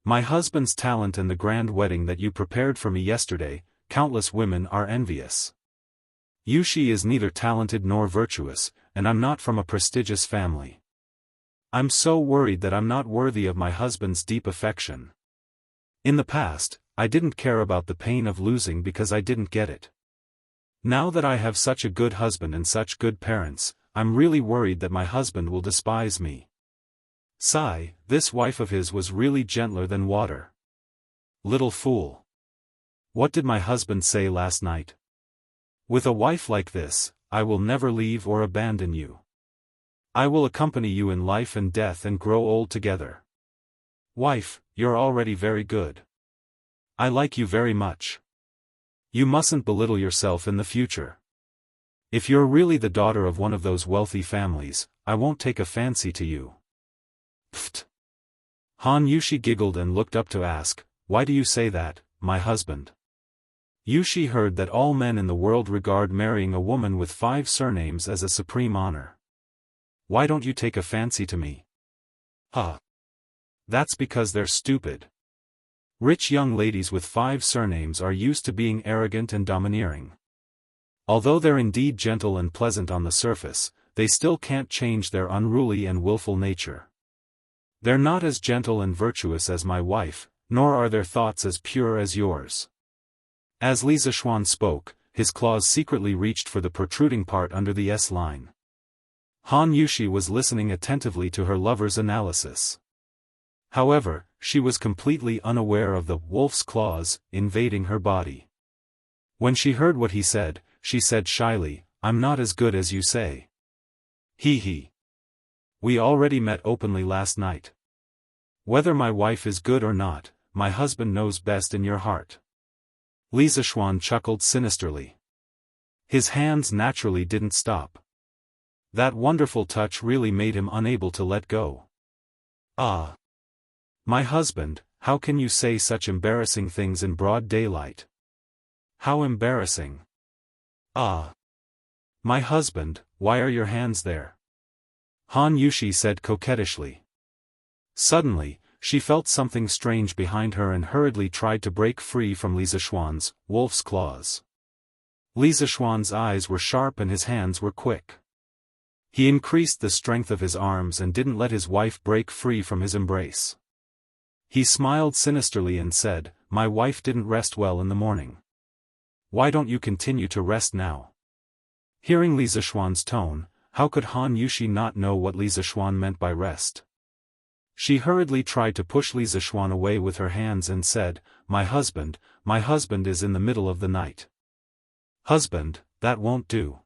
My husband's talent and the grand wedding that you prepared for me yesterday, countless women are envious. Yushi is neither talented nor virtuous, and I'm not from a prestigious family. I'm so worried that I'm not worthy of my husband's deep affection. In the past, I didn't care about the pain of losing because I didn't get it. Now that I have such a good husband and such good parents, I'm really worried that my husband will despise me." Sigh, this wife of his was really gentler than water. Little fool. What did my husband say last night? With a wife like this, I will never leave or abandon you. I will accompany you in life and death and grow old together. Wife, you're already very good. I like you very much. You mustn't belittle yourself in the future. If you're really the daughter of one of those wealthy families, I won't take a fancy to you. Pfft. Han Yushi giggled and looked up to ask, "Why do you say that, my husband?" Yushi heard that all men in the world regard marrying a woman with 5 surnames as a supreme honor. "Why don't you take a fancy to me?" "Huh. That's because they're stupid. Rich young ladies with 5 surnames are used to being arrogant and domineering. Although they're indeed gentle and pleasant on the surface, they still can't change their unruly and willful nature. They're not as gentle and virtuous as my wife, nor are their thoughts as pure as yours." As Li Zishuan spoke, his claws secretly reached for the protruding part under the S-line. Han Yushi was listening attentively to her lover's analysis. However, she was completely unaware of the wolf's claws invading her body. When she heard what he said, she said shyly, "I'm not as good as you say." He. We already met openly last night. Whether my wife is good or not, my husband knows best in your heart." Li Zishuan chuckled sinisterly. His hands naturally didn't stop. That wonderful touch really made him unable to let go. "Ah. My husband, how can you say such embarrassing things in broad daylight? How embarrassing. Ah. My husband, why are your hands there?" Han Yushi said coquettishly. Suddenly, she felt something strange behind her and hurriedly tried to break free from Li Zishuan's wolf's claws. Li Zishuan's eyes were sharp and his hands were quick. He increased the strength of his arms and didn't let his wife break free from his embrace. He smiled sinisterly and said, "My wife didn't rest well in the morning. Why don't you continue to rest now?" Hearing Li Zishuan's tone, how could Han Yushi not know what Li Zishuan meant by rest? She hurriedly tried to push Li Zishuan away with her hands and said, my husband is in the middle of the night." "Husband, that won't do.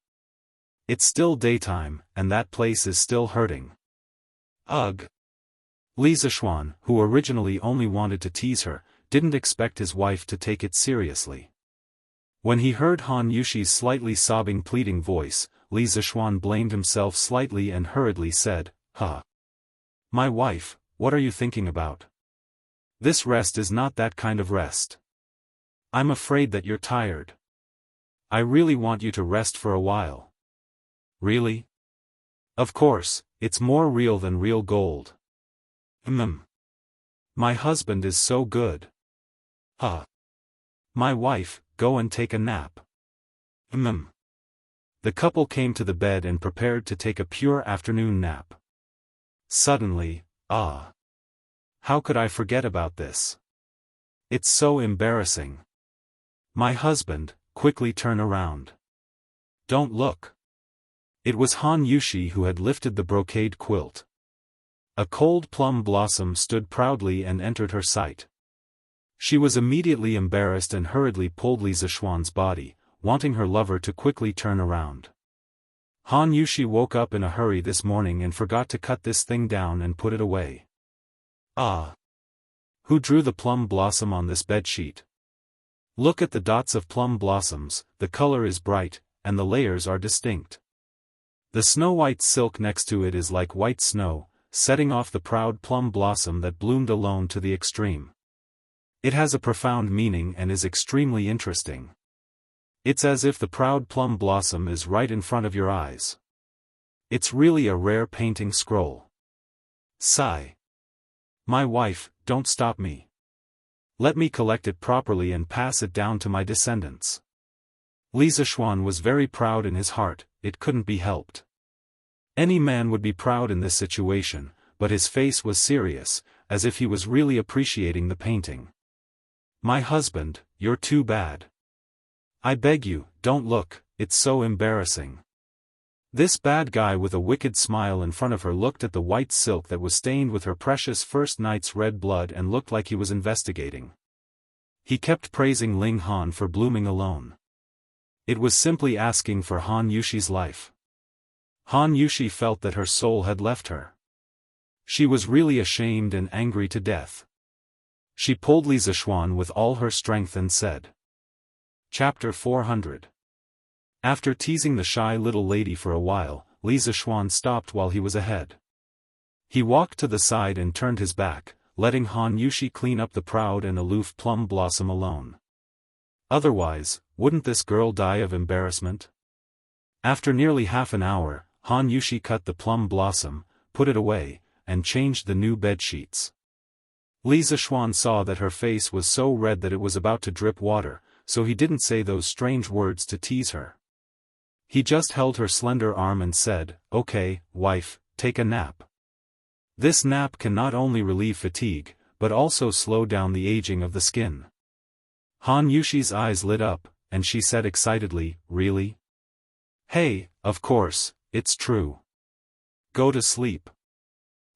It's still daytime, and that place is still hurting." "Ugh." Li Zishuan, who originally only wanted to tease her, didn't expect his wife to take it seriously. When he heard Han Yushi's slightly sobbing pleading voice, Li Zishuan blamed himself slightly and hurriedly said, "Huh. My wife, what are you thinking about? This rest is not that kind of rest. I'm afraid that you're tired. I really want you to rest for a while." "Really?" "Of course, it's more real than real gold." My husband is so good." "Huh. My wife, go and take a nap." The couple came to the bed and prepared to take a pure afternoon nap. Suddenly, how could I forget about this? It's so embarrassing. My husband, quickly turn around. Don't look. It was Han Yushi who had lifted the brocade quilt. A cold plum blossom stood proudly and entered her sight. She was immediately embarrassed and hurriedly pulled Li Zishuan's body, wanting her lover to quickly turn around. Han Yushi woke up in a hurry this morning and forgot to cut this thing down and put it away. Who drew the plum blossom on this bedsheet? Look at the dots of plum blossoms, the color is bright, and the layers are distinct. The snow-white silk next to it is like white snow, setting off the proud plum blossom that bloomed alone to the extreme. It has a profound meaning and is extremely interesting. It's as if the proud plum blossom is right in front of your eyes. It's really a rare painting scroll. Sigh. My wife, don't stop me. Let me collect it properly and pass it down to my descendants. Li Zishuan was very proud in his heart, it couldn't be helped. Any man would be proud in this situation, but his face was serious, as if he was really appreciating the painting. My husband, you're too bad. I beg you, don't look, it's so embarrassing. This bad guy with a wicked smile in front of her looked at the white silk that was stained with her precious first night's red blood and looked like he was investigating. He kept praising Ling Han for blooming alone. It was simply asking for Han Yushi's life. Han Yushi felt that her soul had left her. She was really ashamed and angry to death. She pulled Li Zishuan with all her strength and said. Chapter 400. After teasing the shy little lady for a while, Li Zishuan stopped while he was ahead. He walked to the side and turned his back, letting Han Yushi clean up the proud and aloof plum blossom alone. Otherwise, wouldn't this girl die of embarrassment? After nearly half an hour, Han Yushi cut the plum blossom, put it away, and changed the new bed sheets. Li Zishuan saw that her face was so red that it was about to drip water, so he didn't say those strange words to tease her. He just held her slender arm and said, "Okay, wife, take a nap. This nap can not only relieve fatigue, but also slow down the aging of the skin." Han Yushi's eyes lit up, and she said excitedly, "Really? Hey, of course, it's true. Go to sleep."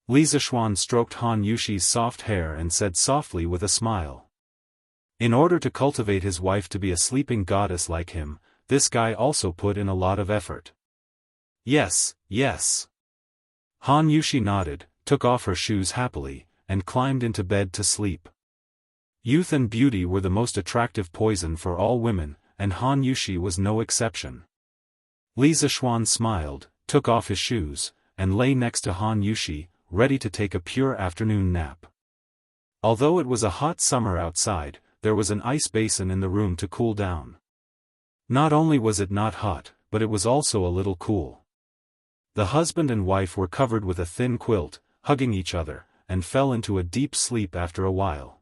Li Zishuan stroked Han Yushi's soft hair and said softly with a smile. In order to cultivate his wife to be a sleeping goddess like him, this guy also put in a lot of effort. Yes, yes. Han Yushi nodded, took off her shoes happily, and climbed into bed to sleep. Youth and beauty were the most attractive poison for all women, and Han Yushi was no exception. Li Zishuan smiled, took off his shoes, and lay next to Han Yushi, ready to take a pure afternoon nap. Although it was a hot summer outside, there was an ice basin in the room to cool down. Not only was it not hot, but it was also a little cool. The husband and wife were covered with a thin quilt, hugging each other, and fell into a deep sleep after a while.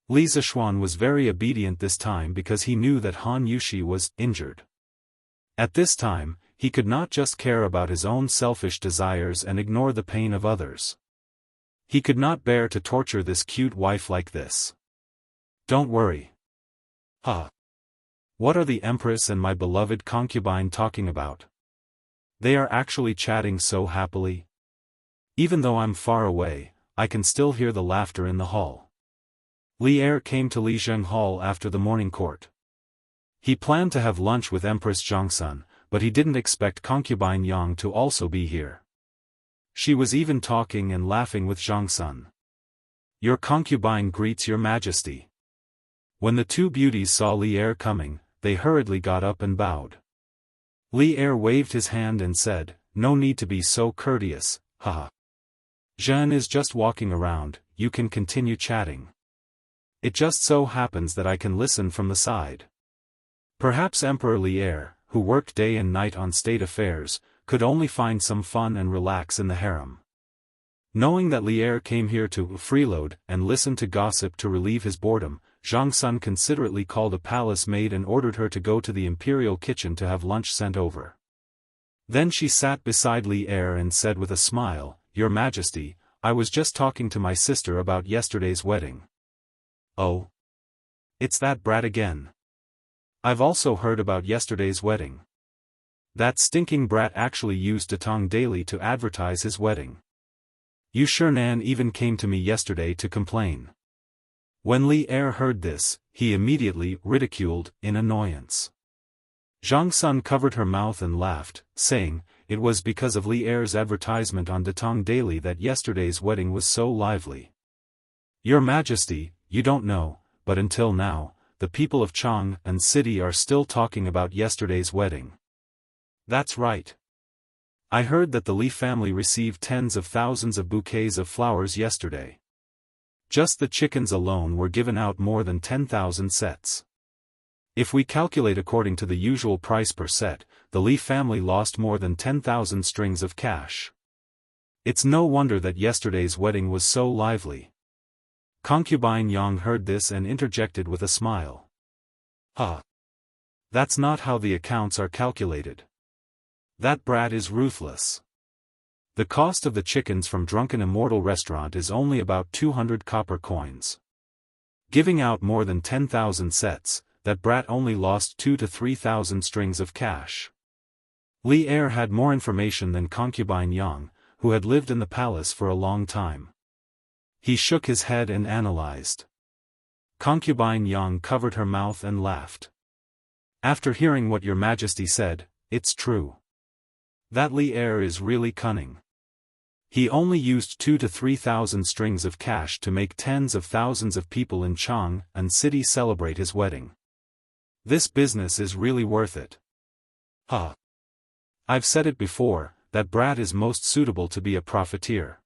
Li Zishuan was very obedient this time because he knew that Han Yushi was injured. At this time, he could not just care about his own selfish desires and ignore the pain of others. He could not bear to torture this cute wife like this. Don't worry. What are the Empress and my beloved concubine talking about? They are actually chatting so happily. Even though I'm far away, I can still hear the laughter in the hall. Li Er came to Lijiang Hall after the morning court. He planned to have lunch with Empress Zhongsun, but he didn't expect concubine Yang to also be here. She was even talking and laughing with Zhongsun. Your concubine greets your majesty. When the two beauties saw Li Er coming, they hurriedly got up and bowed. Li Er waved his hand and said, "No need to be so courteous, haha. Zhen is just walking around, you can continue chatting. It just so happens that I can listen from the side." Perhaps Emperor Li Er, who worked day and night on state affairs, could only find some fun and relax in the harem. Knowing that Li Er came here to freeload and listen to gossip to relieve his boredom, Zhongsun considerately called a palace maid and ordered her to go to the imperial kitchen to have lunch sent over. Then she sat beside Li Er and said with a smile, "Your Majesty, I was just talking to my sister about yesterday's wedding." "Oh? It's that brat again. I've also heard about yesterday's wedding. That stinking brat actually used Datong Daily to advertise his wedding. Yu Shernan even came to me yesterday to complain." When Li Er heard this, he immediately ridiculed in annoyance. Zhongsun covered her mouth and laughed, saying, it was because of Li Er's advertisement on Datong Daily that yesterday's wedding was so lively. Your Majesty, you don't know, but until now, the people of Chang and city are still talking about yesterday's wedding. That's right. I heard that the Li family received tens of thousands of bouquets of flowers yesterday. Just the chickens alone were given out more than 10,000 sets. If we calculate according to the usual price per set, the Li family lost more than 10,000 strings of cash. It's no wonder that yesterday's wedding was so lively. Concubine Yang heard this and interjected with a smile. That's not how the accounts are calculated. That brat is ruthless. The cost of the chickens from Drunken Immortal restaurant is only about 200 copper coins. Giving out more than 10,000 sets, that brat only lost 2 to 3,000 strings of cash. Li Er had more information than Concubine Yang, who had lived in the palace for a long time. He shook his head and analyzed. Concubine Yang covered her mouth and laughed. After hearing what Your Majesty said, it's true. That Li Er is really cunning. He only used 2 to 3,000 strings of cash to make tens of thousands of people in Chang and city celebrate his wedding. This business is really worth it. I've said it before, that brat is most suitable to be a profiteer.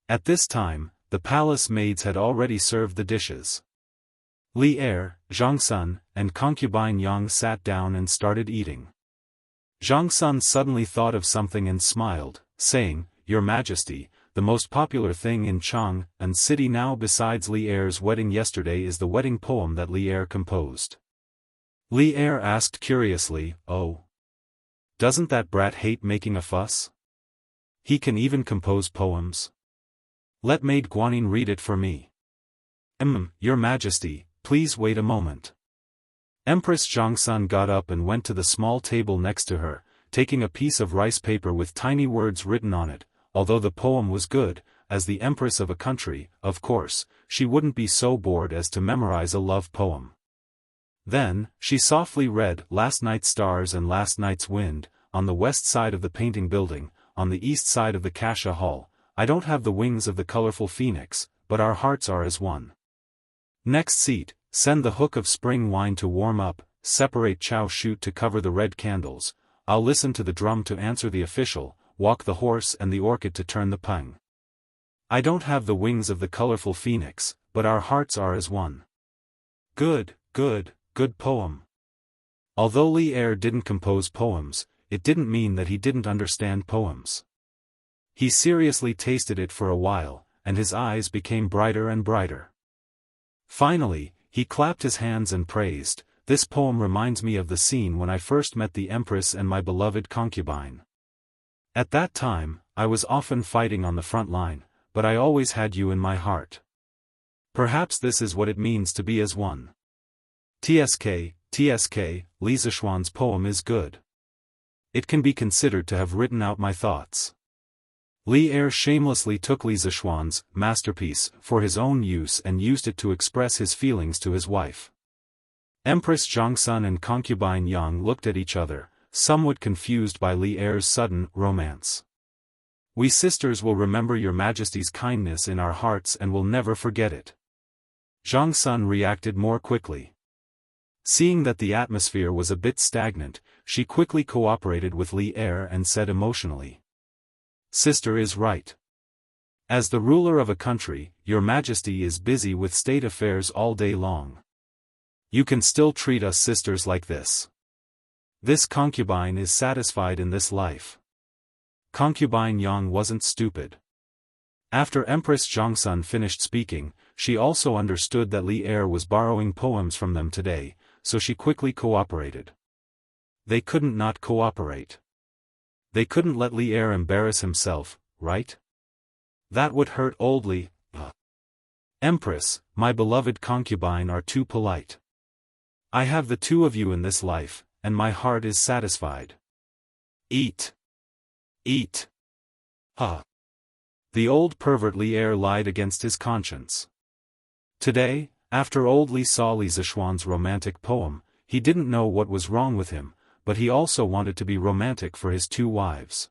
At this time, the palace maids had already served the dishes. Li Er, Zhang Sun, and Concubine Yang sat down and started eating. Zhang Sun suddenly thought of something and smiled, saying, Your Majesty, the most popular thing in Chang and city now besides Li Er's wedding yesterday is the wedding poem that Li Er composed. Li Er asked curiously, Oh. Doesn't that brat hate making a fuss? He can even compose poems. Let Maid Guanyin read it for me. Your Majesty, please wait a moment. Empress Zhangsun got up and went to the small table next to her, taking a piece of rice paper with tiny words written on it. Although the poem was good, as the empress of a country, of course, she wouldn't be so bored as to memorize a love poem. Then, she softly read Last Night's Stars and Last Night's Wind, on the west side of the painting building, on the east side of the Kasha Hall. I don't have the wings of the colorful phoenix, but our hearts are as one. Next seat, send the hook of spring wine to warm up, separate chow shoot to cover the red candles, I'll listen to the drum to answer the official, walk the horse and the orchid to turn the pung. I don't have the wings of the colorful phoenix, but our hearts are as one. Good poem. Although Li Er didn't compose poems, it didn't mean that he didn't understand poems. He seriously tasted it for a while, and his eyes became brighter and brighter. Finally, he clapped his hands and praised, This poem reminds me of the scene when I first met the Empress and my beloved concubine. At that time, I was often fighting on the front line, but I always had you in my heart. Perhaps this is what it means to be as one. TSK, Li Zishuan's poem is good. It can be considered to have written out my thoughts. Li Er shamelessly took Li Zishuan's masterpiece for his own use and used it to express his feelings to his wife. Empress Zhangsun and Concubine Yang looked at each other, somewhat confused by Li Er's sudden romance. We sisters will remember Your Majesty's kindness in our hearts and will never forget it. Zhangsun reacted more quickly. Seeing that the atmosphere was a bit stagnant, she quickly cooperated with Li Er and said emotionally, Sister is right. As the ruler of a country, Your Majesty is busy with state affairs all day long. You can still treat us sisters like this. This concubine is satisfied in this life. Concubine Yang wasn't stupid. After Empress Zhangsun finished speaking, she also understood that Li Er was borrowing poems from them today, so she quickly cooperated. They couldn't not cooperate. They couldn't let Li Er embarrass himself, right? That would hurt old Li. Empress, my beloved concubine are too polite. I have the two of you in this life, and my heart is satisfied. Eat. Eat. The old pervert Li Er lied against his conscience. Today, after old Li saw Li Zishuan's romantic poem, he didn't know what was wrong with him, but he also wanted to be romantic for his two wives.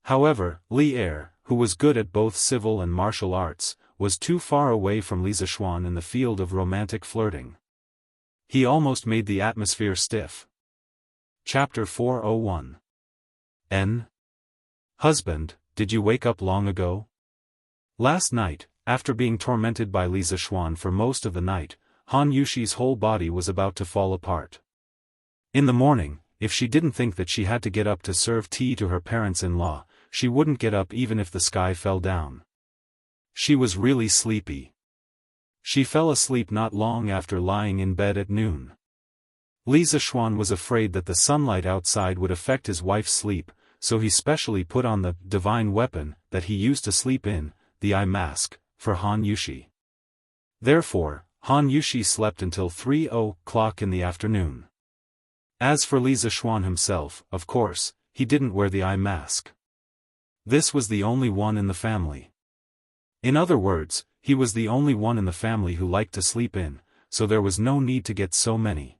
However, Li Er, who was good at both civil and martial arts, was too far away from Li Zixuan in the field of romantic flirting. He almost made the atmosphere stiff. Chapter 401. N. Husband, did you wake up long ago? Last night, after being tormented by Li Zixuan for most of the night, Han Yushi's whole body was about to fall apart. In the morning, if she didn't think that she had to get up to serve tea to her parents-in-law, she wouldn't get up even if the sky fell down. She was really sleepy. She fell asleep not long after lying in bed at noon. Li Zixuan was afraid that the sunlight outside would affect his wife's sleep, so he specially put on the divine weapon that he used to sleep in, the eye mask, for Han Yushi. Therefore, Han Yushi slept until 3:00 in the afternoon. As for Li Zixuan himself, of course, he didn't wear the eye mask. This was the only one in the family. In other words, he was the only one in the family who liked to sleep in, so there was no need to get so many.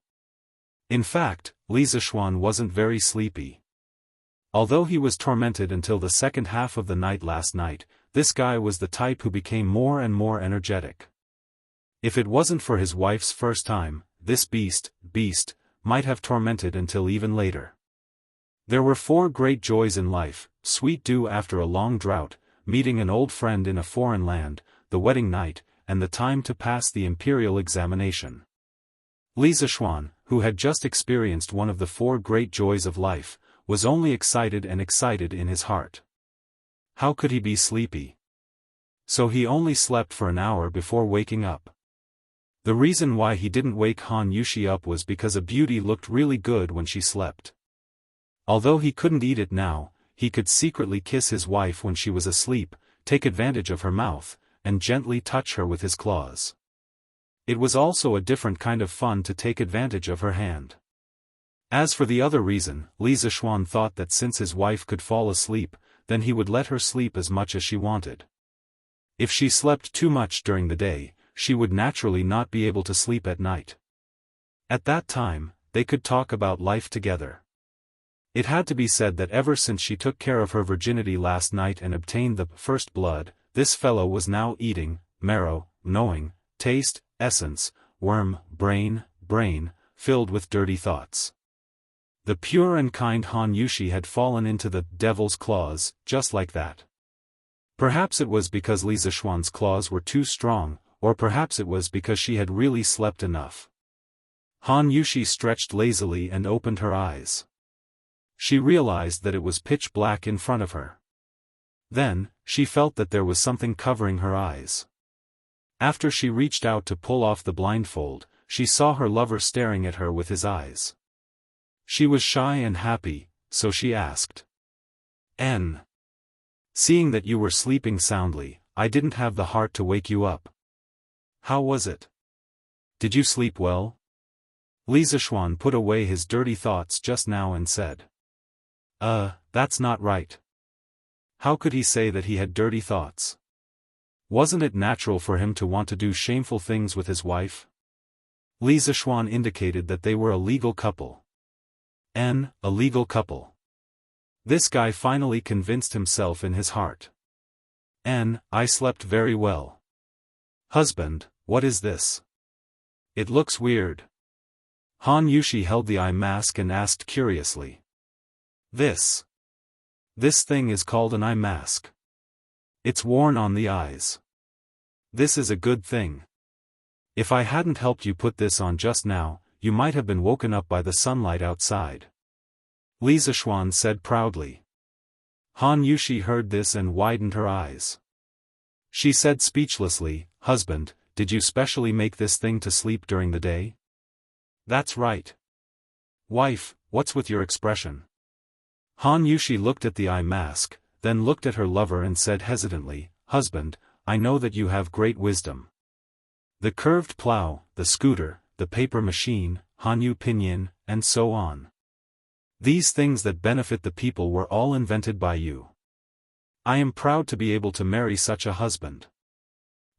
In fact, Li Zixuan wasn't very sleepy. Although he was tormented until the second half of the night last night, this guy was the type who became more and more energetic. If it wasn't for his wife's first time, this beast, might have tormented until even later. There were 4 great joys in life: sweet dew after a long drought, meeting an old friend in a foreign land, the wedding night, and the time to pass the imperial examination. Li Zixuan, who had just experienced one of the 4 great joys of life, was only excited in his heart. How could he be sleepy? So he only slept for an hour before waking up. The reason why he didn't wake Han Yushi up was because a beauty looked really good when she slept. Although he couldn't eat it now, he could secretly kiss his wife when she was asleep, take advantage of her mouth, and gently touch her with his claws. It was also a different kind of fun to take advantage of her hand. As for the other reason, Li Zixuan thought that since his wife could fall asleep, then he would let her sleep as much as she wanted. If she slept too much during the day, she would naturally not be able to sleep at night. At that time, they could talk about life together. It had to be said that ever since she took care of her virginity last night and obtained the first blood, this fellow was now eating, marrow, knowing, taste, essence, worm, brain, filled with dirty thoughts. The pure and kind Han Yushi had fallen into the devil's claws, just like that. Perhaps it was because Li Zixuan's claws were too strong, or perhaps it was because she had really slept enough. Han Yushi stretched lazily and opened her eyes. She realized that it was pitch black in front of her. Then, she felt that there was something covering her eyes. After she reached out to pull off the blindfold, she saw her lover staring at her with his eyes. She was shy and happy, so she asked. N. Seeing that you were sleeping soundly, I didn't have the heart to wake you up. How was it? Did you sleep well? Li Zixuan put away his dirty thoughts just now and said. That's not right. How could he say that he had dirty thoughts? Wasn't it natural for him to want to do shameful things with his wife? Li Zixuan indicated that they were a legal couple. A legal couple. This guy finally convinced himself in his heart. I slept very well. Husband, what is this? It looks weird. Han Yushi held the eye mask and asked curiously. This thing is called an eye mask. It's worn on the eyes. This is a good thing. If I hadn't helped you put this on just now, you might have been woken up by the sunlight outside. Li Zixuan said proudly. Han Yushi heard this and widened her eyes. She said speechlessly, Husband, did you specially make this thing to sleep during the day? That's right. Wife, what's with your expression? Han Yushi looked at the eye mask, then looked at her lover and said hesitantly, Husband, I know that you have great wisdom. The curved plow, the scooter, the paper machine, Hanyu pinyin, and so on. These things that benefit the people were all invented by you. I am proud to be able to marry such a husband.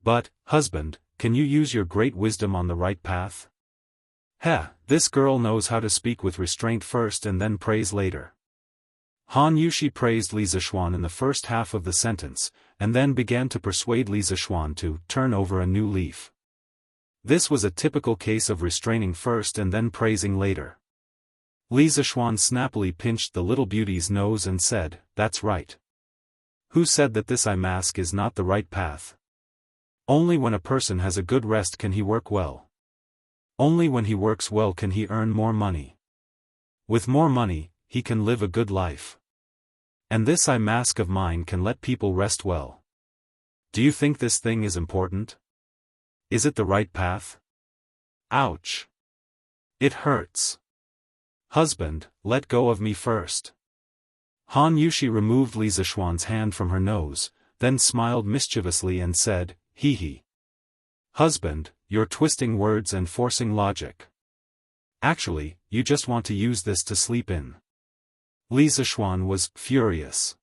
But, husband, can you use your great wisdom on the right path? This girl knows how to speak with restraint first and then praise later. Han Yushi praised Li Zixuan in the first half of the sentence, and then began to persuade Li Zixuan to turn over a new leaf. This was a typical case of restraining first and then praising later. Li Zixuan snappily pinched the little beauty's nose and said, "That's right. Who said that this eye mask is not the right path? Only when a person has a good rest can he work well. Only when he works well can he earn more money. With more money, he can live a good life. And this eye mask of mine can let people rest well. Do you think this thing is important? Is it the right path? Ouch. It hurts. Husband, let go of me first." Han Yushi removed Li Zixuan's hand from her nose, then smiled mischievously and said, "Hee hee. Husband, you're twisting words and forcing logic. Actually, you just want to use this to sleep in." Li Zixuan was furious.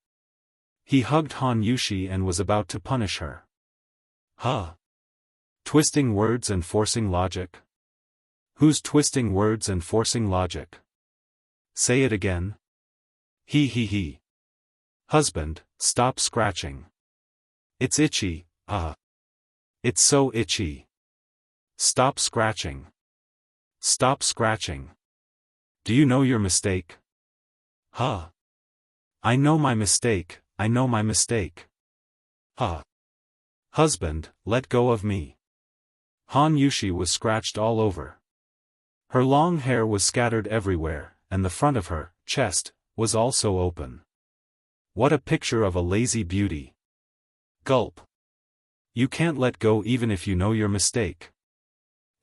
He hugged Han Yushi and was about to punish her. Huh? Twisting words and forcing logic? Who's twisting words and forcing logic? Say it again. He. Husband, stop scratching. It's itchy, It's so itchy. Stop scratching. Stop scratching. Do you know your mistake? Huh? I know my mistake, I know my mistake. Huh? Husband, let go of me. Han Yushi was scratched all over. Her long hair was scattered everywhere, and the front of her chest was also open. What a picture of a lazy beauty. Gulp. You can't let go even if you know your mistake.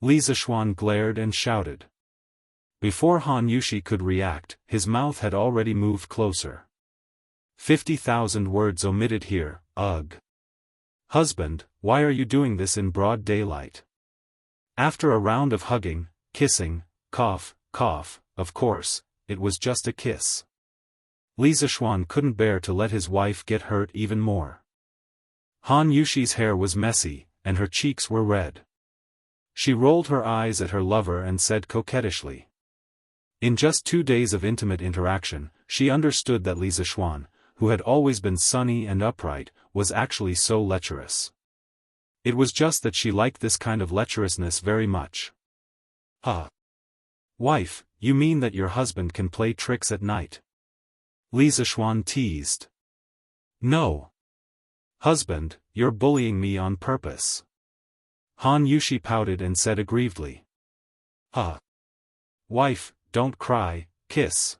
Li Zixuan glared and shouted. Before Han Yushi could react, his mouth had already moved closer. 50,000 words omitted here, ugh. Husband, why are you doing this in broad daylight? After a round of hugging, kissing, cough, of course, it was just a kiss. Li Zixuan couldn't bear to let his wife get hurt even more. Han Yushi's hair was messy, and her cheeks were red. She rolled her eyes at her lover and said coquettishly. In just 2 days of intimate interaction, she understood that Li Zixuan, who had always been sunny and upright, was actually so lecherous. It was just that she liked this kind of lecherousness very much. Wife, you mean that your husband can play tricks at night? Li Zixuan teased. No. Husband, you're bullying me on purpose. Han Yushi pouted and said aggrievedly. Wife, don't cry, kiss.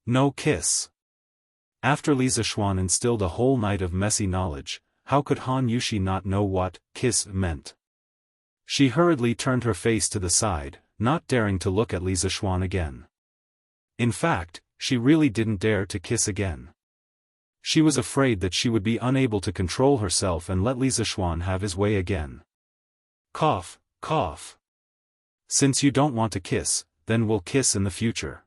No kiss. After Li Zixuan instilled a whole night of messy knowledge, how could Han Yushi not know what kiss meant? She hurriedly turned her face to the side, not daring to look at Li Zixuan again. In fact, she really didn't dare to kiss again. She was afraid that she would be unable to control herself and let Li Zixuan have his way again. Cough. Since you don't want to kiss, then we'll kiss in the future.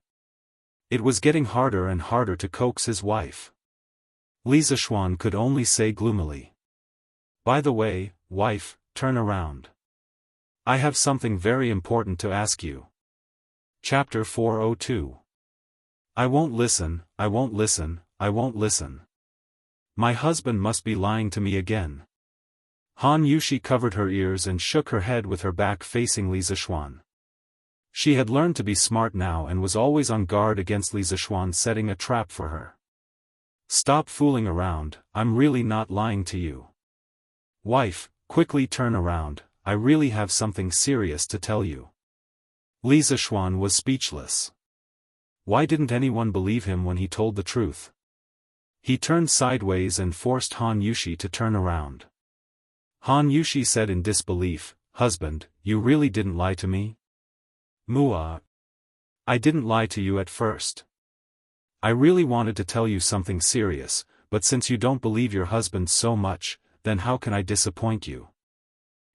It was getting harder and harder to coax his wife. Li Zixuan could only say gloomily. By the way, wife, turn around. I have something very important to ask you. Chapter 402. I won't listen. My husband must be lying to me again. Han Yushi covered her ears and shook her head with her back facing Li Zixuan. She had learned to be smart now and was always on guard against Li Zixuan setting a trap for her. Stop fooling around, I'm really not lying to you. Wife, quickly turn around, I really have something serious to tell you. Li Zixuan was speechless. Why didn't anyone believe him when he told the truth? He turned sideways and forced Han Yushi to turn around. Han Yushi said in disbelief, Husband, you really didn't lie to me? Mua. I didn't lie to you at first. I really wanted to tell you something serious, but since you don't believe your husband so much, then how can I disappoint you?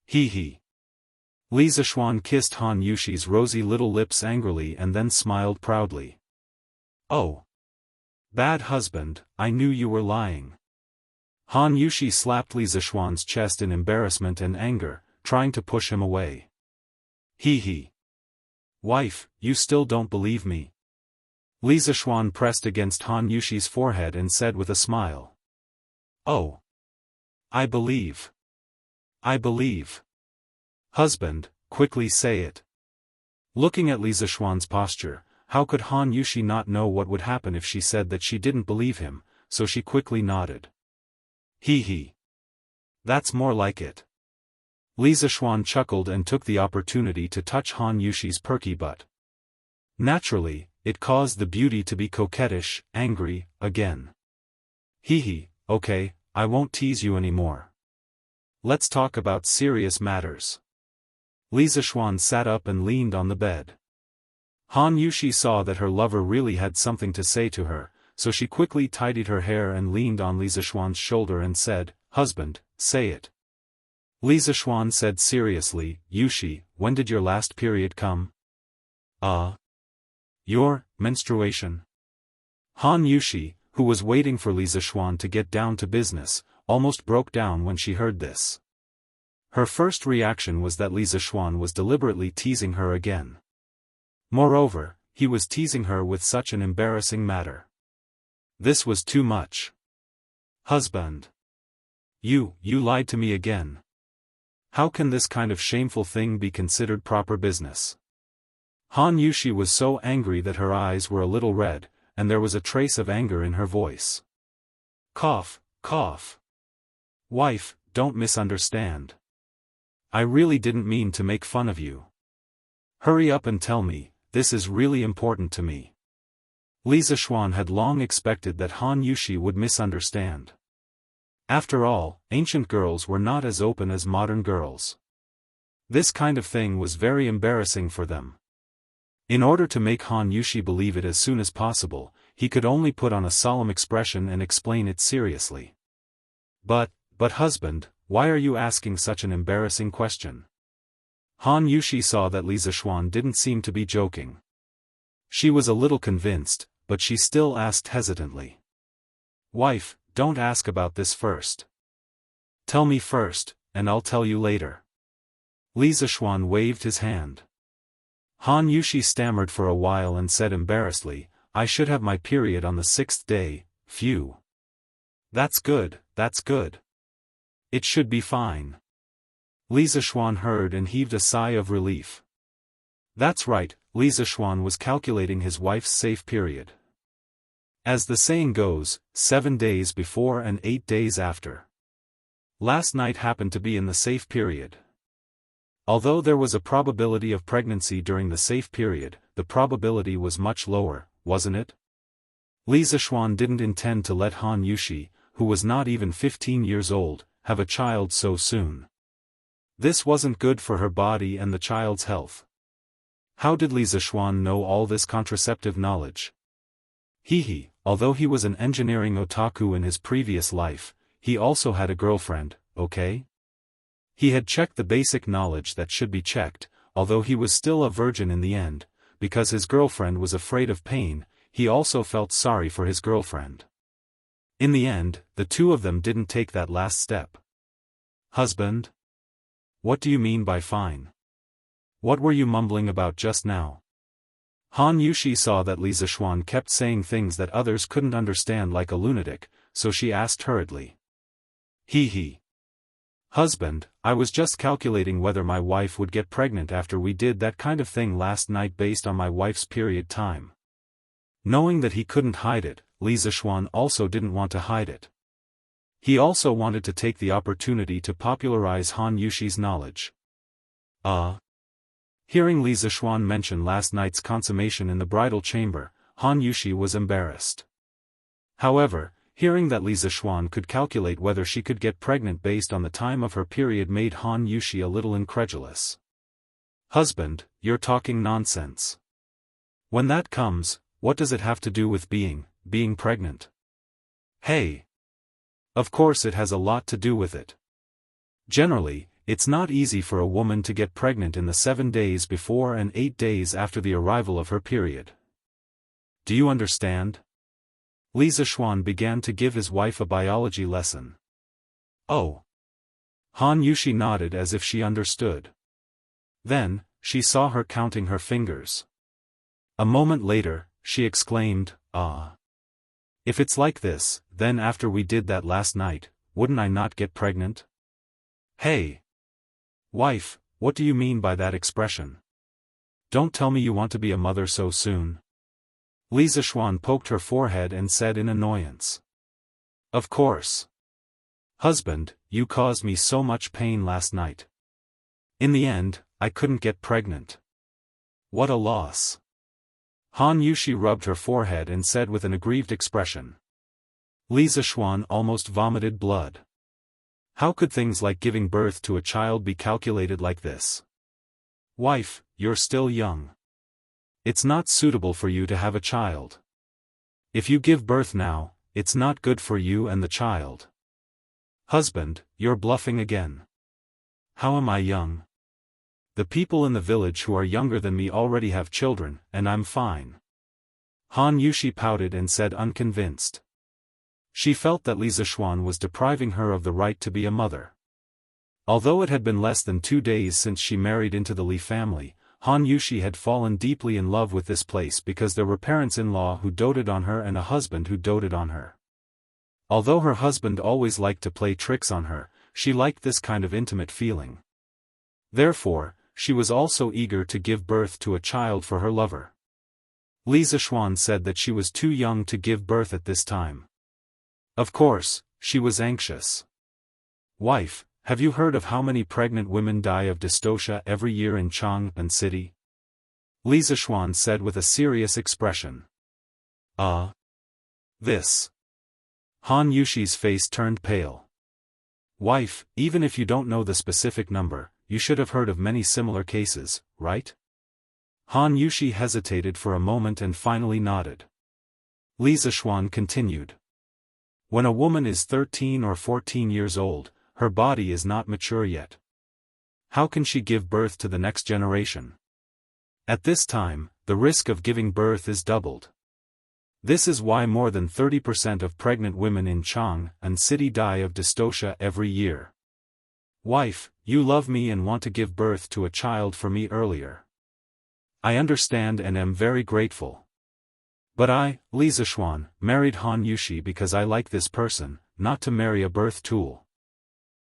He. Li Zixuan kissed Han Yushi's rosy little lips angrily and then smiled proudly. Oh. Bad husband, I knew you were lying. Han Yushi slapped Li Zixuan's chest in embarrassment and anger, trying to push him away. He. Wife, you still don't believe me? Li Zishuan pressed against Han Yushi's forehead and said with a smile. "Oh. I believe. I believe. Husband, quickly say it." Looking at Li Zishuan's posture, how could Han Yushi not know what would happen if she said that she didn't believe him, so she quickly nodded. He. That's more like it. Li Zishuan chuckled and took the opportunity to touch Han Yushi's perky butt. Naturally, it caused the beauty to be coquettish, angry, again. Okay, I won't tease you anymore. Let's talk about serious matters. Li Zishuan sat up and leaned on the bed. Han Yushi saw that her lover really had something to say to her, so she quickly tidied her hair and leaned on Li Zishuan's shoulder and said, "Husband, say it." Li Zishuan said seriously, "Yushi, when did your last period come?" Your menstruation?" Han Yushi, who was waiting for Li Zishuan to get down to business, almost broke down when she heard this. Her first reaction was that Li Zishuan was deliberately teasing her again. Moreover, he was teasing her with such an embarrassing matter. This was too much. "Husband. You lied to me again. How can this kind of shameful thing be considered proper business?" Han Yushi was so angry that her eyes were a little red, and there was a trace of anger in her voice. Cough. "Wife, don't misunderstand. I really didn't mean to make fun of you. Hurry up and tell me, this is really important to me." Li Zishuan had long expected that Han Yushi would misunderstand. After all, ancient girls were not as open as modern girls. This kind of thing was very embarrassing for them. In order to make Han Yushi believe it as soon as possible, he could only put on a solemn expression and explain it seriously. But husband, why are you asking such an embarrassing question?" Han Yushi saw that Li Zishuan didn't seem to be joking. She was a little convinced, but she still asked hesitantly. "Wife, don't ask about this first. Tell me first, and I'll tell you later." Li Zishuan waved his hand. Han Yushi stammered for a while and said embarrassedly, "I should have my period on the 6th day, phew. That's good. It should be fine." Li Zishuan heard and heaved a sigh of relief. That's right, Li Zishuan was calculating his wife's safe period. As the saying goes, 7 days before and 8 days after. Last night happened to be in the safe period. Although there was a probability of pregnancy during the safe period, the probability was much lower, wasn't it? Li Zishuan didn't intend to let Han Yushi, who was not even 15 years old, have a child so soon. This wasn't good for her body and the child's health. How did Li Zishuan know all this contraceptive knowledge? Although he was an engineering otaku in his previous life, he also had a girlfriend, okay? He had checked the basic knowledge that should be checked, although he was still a virgin in the end, because his girlfriend was afraid of pain. He also felt sorry for his girlfriend. In the end, the two of them didn't take that last step. "Husband? What do you mean by fine? What were you mumbling about just now?" Han Yushi saw that Li Zishuan kept saying things that others couldn't understand like a lunatic, so she asked hurriedly. "Husband, I was just calculating whether my wife would get pregnant after we did that kind of thing last night based on my wife's period time." Knowing that he couldn't hide it, Li Zishuan also didn't want to hide it. He also wanted to take the opportunity to popularize Han Yushi's knowledge. Hearing Li Zishuan mention last night's consummation in the bridal chamber, Han Yushi was embarrassed. However, hearing that Li Zishuan could calculate whether she could get pregnant based on the time of her period made Han Yushi a little incredulous. "Husband, you're talking nonsense. When that comes, what does it have to do with being pregnant?" "Hey! Of course it has a lot to do with it. Generally, it's not easy for a woman to get pregnant in the 7 days before and 8 days after the arrival of her period. Do you understand?" Li Zishuan began to give his wife a biology lesson. "Oh." Han Yushi nodded as if she understood. Then, she saw her counting her fingers. A moment later, she exclaimed, "Ah. If it's like this, then after we did that last night, wouldn't I not get pregnant?" "Hey! Wife, what do you mean by that expression? Don't tell me you want to be a mother so soon." Li Zishuan poked her forehead and said in annoyance. "Of course. Husband, you caused me so much pain last night. In the end, I couldn't get pregnant. What a loss." Han Yushi rubbed her forehead and said with an aggrieved expression. Li Zishuan almost vomited blood. How could things like giving birth to a child be calculated like this? "Wife, you're still young. It's not suitable for you to have a child. If you give birth now, it's not good for you and the child." "Husband, you're bluffing again. How am I young? The people in the village who are younger than me already have children, and I'm fine." Han Yushi pouted and said unconvinced. She felt that Li Zishuan was depriving her of the right to be a mother. Although it had been less than 2 days since she married into the Li family, Han Yushi had fallen deeply in love with this place because there were parents-in-law who doted on her and a husband who doted on her. Although her husband always liked to play tricks on her, she liked this kind of intimate feeling. Therefore, she was also eager to give birth to a child for her lover. Li Zishuan said that she was too young to give birth at this time. Of course, she was anxious. "Wife, have you heard of how many pregnant women die of dystocia every year in Jianghu city?" Li Zishuan said with a serious expression. This." Han Yushi's face turned pale. "Wife, even if you don't know the specific number, you should have heard of many similar cases, right?" Han Yushi hesitated for a moment and finally nodded. Li Zishuan continued. "When a woman is 13 or 14 years old, her body is not mature yet. How can she give birth to the next generation? At this time, the risk of giving birth is doubled. This is why more than 30% of pregnant women in Jianghu city die of dystocia every year. Wife, you love me and want to give birth to a child for me earlier. I understand and am very grateful. But I, Li Zishuan, married Han Yushi because I like this person, not to marry a birth tool.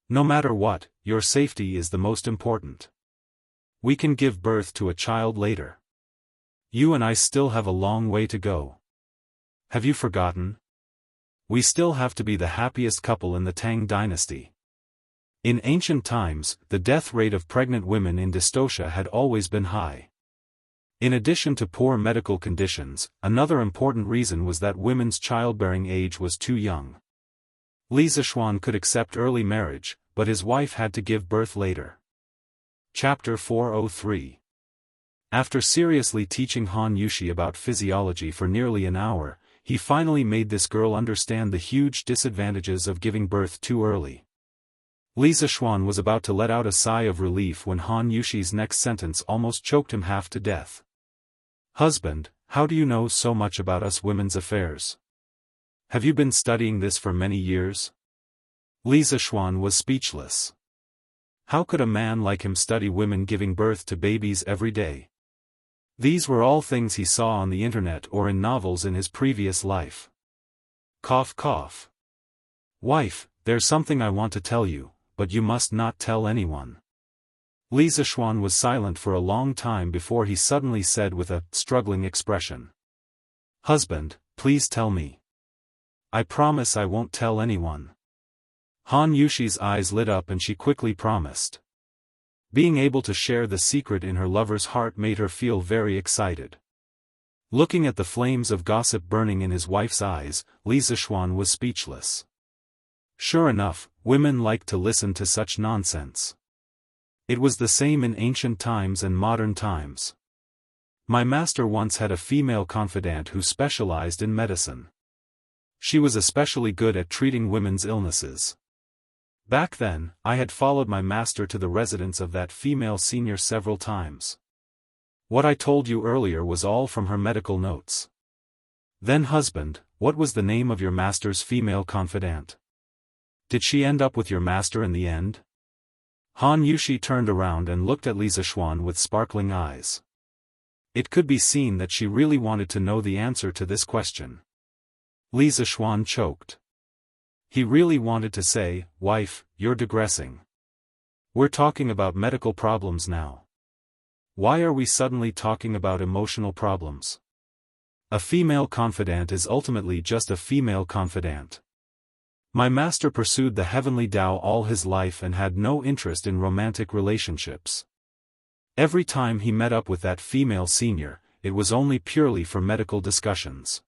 No matter what, your safety is the most important. We can give birth to a child later. You and I still have a long way to go. Have you forgotten? We still have to be the happiest couple in the Tang dynasty." In ancient times, the death rate of pregnant women in dystocia had always been high. In addition to poor medical conditions, another important reason was that women's childbearing age was too young. Li Zishuan could accept early marriage, but his wife had to give birth later. Chapter 403. After seriously teaching Han Yushi about physiology for nearly an hour, he finally made this girl understand the huge disadvantages of giving birth too early. Li Zishuan was about to let out a sigh of relief when Han Yushi's next sentence almost choked him half to death. "Husband, how do you know so much about us women's affairs? Have you been studying this for many years?" Li Zishuan was speechless. How could a man like him study women giving birth to babies every day? These were all things he saw on the internet or in novels in his previous life. Cough cough. "Wife, there's something I want to tell you, but you must not tell anyone." Li Zishuan was silent for a long time before he suddenly said with a struggling expression. "Husband, please tell me. I promise I won't tell anyone." Han Yushi's eyes lit up and she quickly promised. Being able to share the secret in her lover's heart made her feel very excited. Looking at the flames of gossip burning in his wife's eyes, Li Zishuan was speechless. Sure enough, women liked to listen to such nonsense. It was the same in ancient times and modern times. My master once had a female confidant who specialized in medicine. She was especially good at treating women's illnesses. Back then, I had followed my master to the residence of that female senior several times. What I told you earlier was all from her medical notes. Then husband, what was the name of your master's female confidant? Did she end up with your master in the end? Han Yushi turned around and looked at Li Zishuan with sparkling eyes. It could be seen that she really wanted to know the answer to this question. Li Zishuan choked. He really wanted to say, "Wife, you're digressing. We're talking about medical problems now. Why are we suddenly talking about emotional problems? A female confidant is ultimately just a female confidant. My master pursued the heavenly Tao all his life and had no interest in romantic relationships. Every time he met up with that female senior, it was only purely for medical discussions.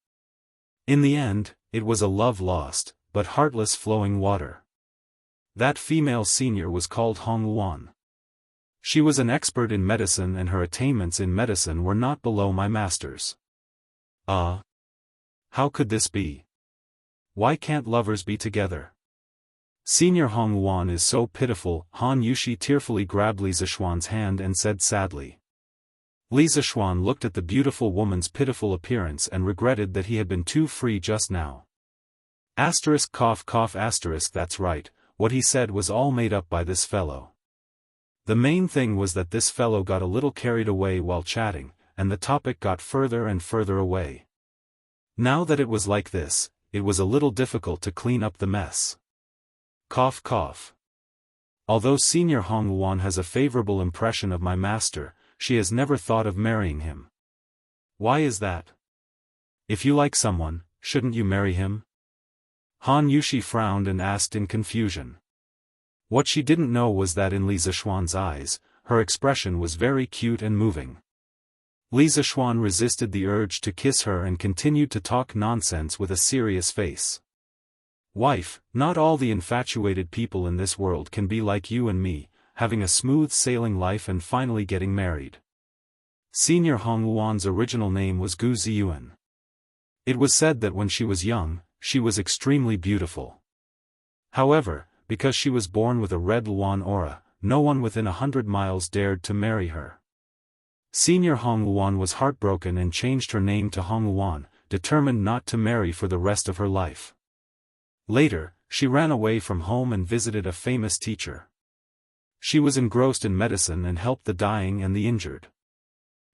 In the end, it was a love lost, but heartless flowing water. That female senior was called Hong Luan. She was an expert in medicine and her attainments in medicine were not below my master's. How could this be? Why can't lovers be together? Senior Hong Luan is so pitiful. Han Yushi tearfully grabbed Li Zishuan's hand and said sadly. Li Zishuan looked at the beautiful woman's pitiful appearance and regretted that he had been too free just now. Asterisk cough cough asterisk that's right, what he said was all made up by this fellow. The main thing was that this fellow got a little carried away while chatting, and the topic got further and further away. Now that it was like this, it was a little difficult to clean up the mess. Cough cough. Although Senior Hong Luan has a favorable impression of my master, she has never thought of marrying him. Why is that? If you like someone, shouldn't you marry him? Han Yushi frowned and asked in confusion. What she didn't know was that in Li Zishuan's eyes, her expression was very cute and moving. Li Zishuan resisted the urge to kiss her and continued to talk nonsense with a serious face. Wife, not all the infatuated people in this world can be like you and me, having a smooth sailing life and finally getting married. Senior Hong Luan's original name was Gu Ziyuan. It was said that when she was young, she was extremely beautiful. However, because she was born with a red Luan aura, no one within 100 miles dared to marry her. Senior Hong Luan was heartbroken and changed her name to Hong Luan, determined not to marry for the rest of her life. Later, she ran away from home and visited a famous teacher. She was engrossed in medicine and helped the dying and the injured.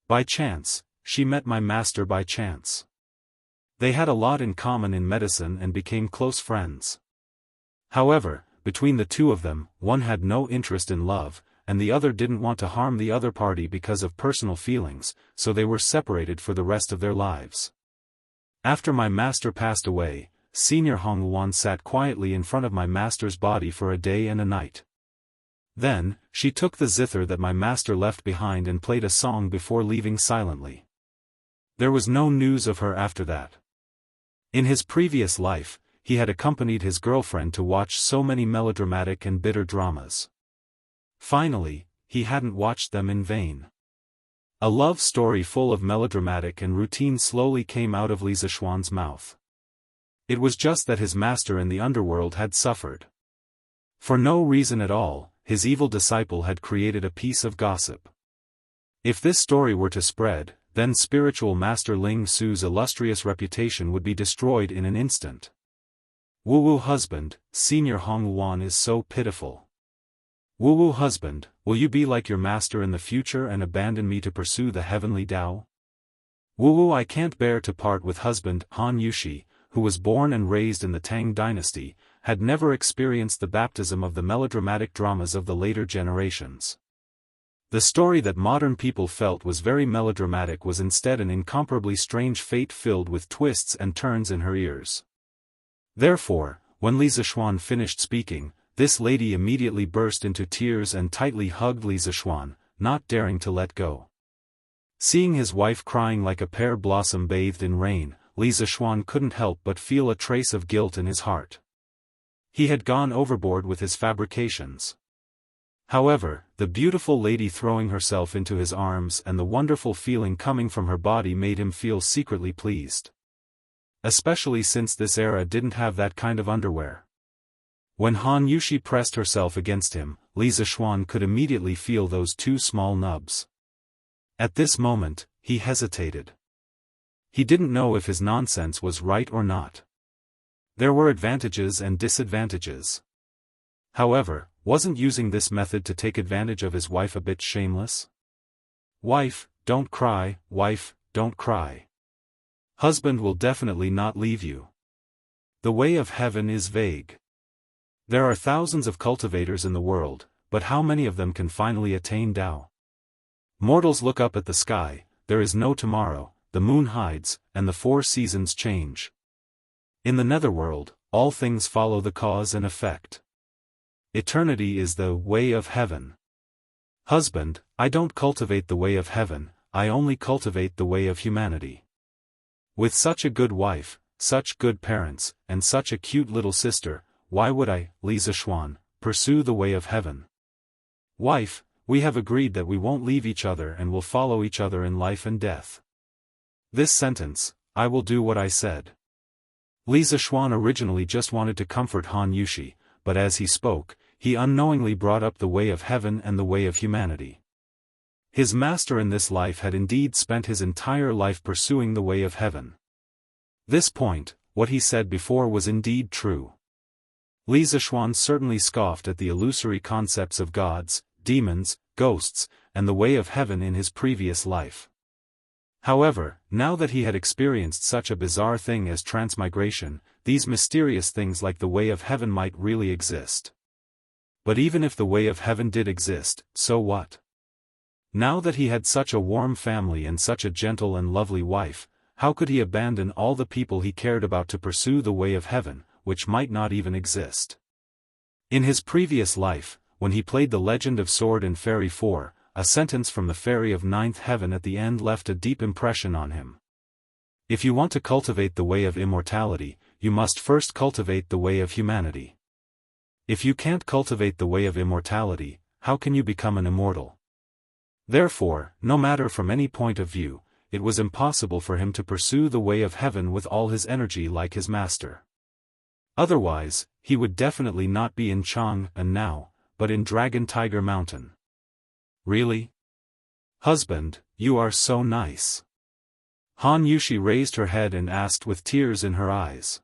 By chance, she met my master by chance. They had a lot in common in medicine and became close friends. However, between the two of them, one had no interest in love, and the other didn't want to harm the other party because of personal feelings, so they were separated for the rest of their lives. After my master passed away, Senior Hong Luan sat quietly in front of my master's body for a day and a night. Then, she took the zither that my master left behind and played a song before leaving silently. There was no news of her after that. In his previous life, he had accompanied his girlfriend to watch so many melodramatic and bitter dramas. Finally, he hadn't watched them in vain. A love story full of melodramatic and routine slowly came out of Li Zishuan's mouth. It was just that his master in the underworld had suffered. For no reason at all, his evil disciple had created a piece of gossip. If this story were to spread, then spiritual master Ling Su's illustrious reputation would be destroyed in an instant. Wu husband, Senior Hong Luan is so pitiful. Wu husband, will you be like your master in the future and abandon me to pursue the heavenly Tao? Wu I can't bear to part with husband. Han Yushi, who was born and raised in the Tang dynasty, had never experienced the baptism of the melodramatic dramas of the later generations. The story that modern people felt was very melodramatic was instead an incomparably strange fate filled with twists and turns in her ears. Therefore, when Li Zishuan finished speaking, this lady immediately burst into tears and tightly hugged Li Zishuan, not daring to let go. Seeing his wife crying like a pear blossom bathed in rain, Li Zishuan couldn't help but feel a trace of guilt in his heart. He had gone overboard with his fabrications. However, the beautiful lady throwing herself into his arms and the wonderful feeling coming from her body made him feel secretly pleased. Especially since this era didn't have that kind of underwear. When Han Yushi pressed herself against him, Li Zishuan could immediately feel those two small nubs. At this moment, he hesitated. He didn't know if his nonsense was right or not. There were advantages and disadvantages. However, wasn't using this method to take advantage of his wife a bit shameless? Wife, don't cry, wife, don't cry. Husband will definitely not leave you. The way of heaven is vague. There are thousands of cultivators in the world, but how many of them can finally attain Tao? Mortals look up at the sky, there is no tomorrow, the moon hides, and the 4 seasons change. In the netherworld, all things follow the cause and effect. Eternity is the way of heaven. Husband, I don't cultivate the way of heaven, I only cultivate the way of humanity. With such a good wife, such good parents, and such a cute little sister, why would I, Li Zishuan, pursue the way of heaven? Wife, we have agreed that we won't leave each other and will follow each other in life and death. This sentence, I will do what I said. Li Zishuan originally just wanted to comfort Han Yushi, but as he spoke, he unknowingly brought up the way of heaven and the way of humanity. His master in this life had indeed spent his entire life pursuing the way of heaven. This point, what he said before was indeed true. Li Zishuan certainly scoffed at the illusory concepts of gods, demons, ghosts, and the way of heaven in his previous life. However, now that he had experienced such a bizarre thing as transmigration, these mysterious things like the way of heaven might really exist. But even if the way of heaven did exist, so what? Now that he had such a warm family and such a gentle and lovely wife, how could he abandon all the people he cared about to pursue the way of heaven, which might not even exist? In his previous life, when he played the Legend of Sword and Fairy 4, a sentence from the Fairy of Ninth Heaven at the end left a deep impression on him. If you want to cultivate the way of immortality, you must first cultivate the way of humanity. If you can't cultivate the way of immortality, how can you become an immortal? Therefore, no matter from any point of view, it was impossible for him to pursue the way of heaven with all his energy like his master. Otherwise, he would definitely not be in Jianghu now, but in Dragon Tiger Mountain. Really? Husband, you are so nice. Han Yushi raised her head and asked with tears in her eyes.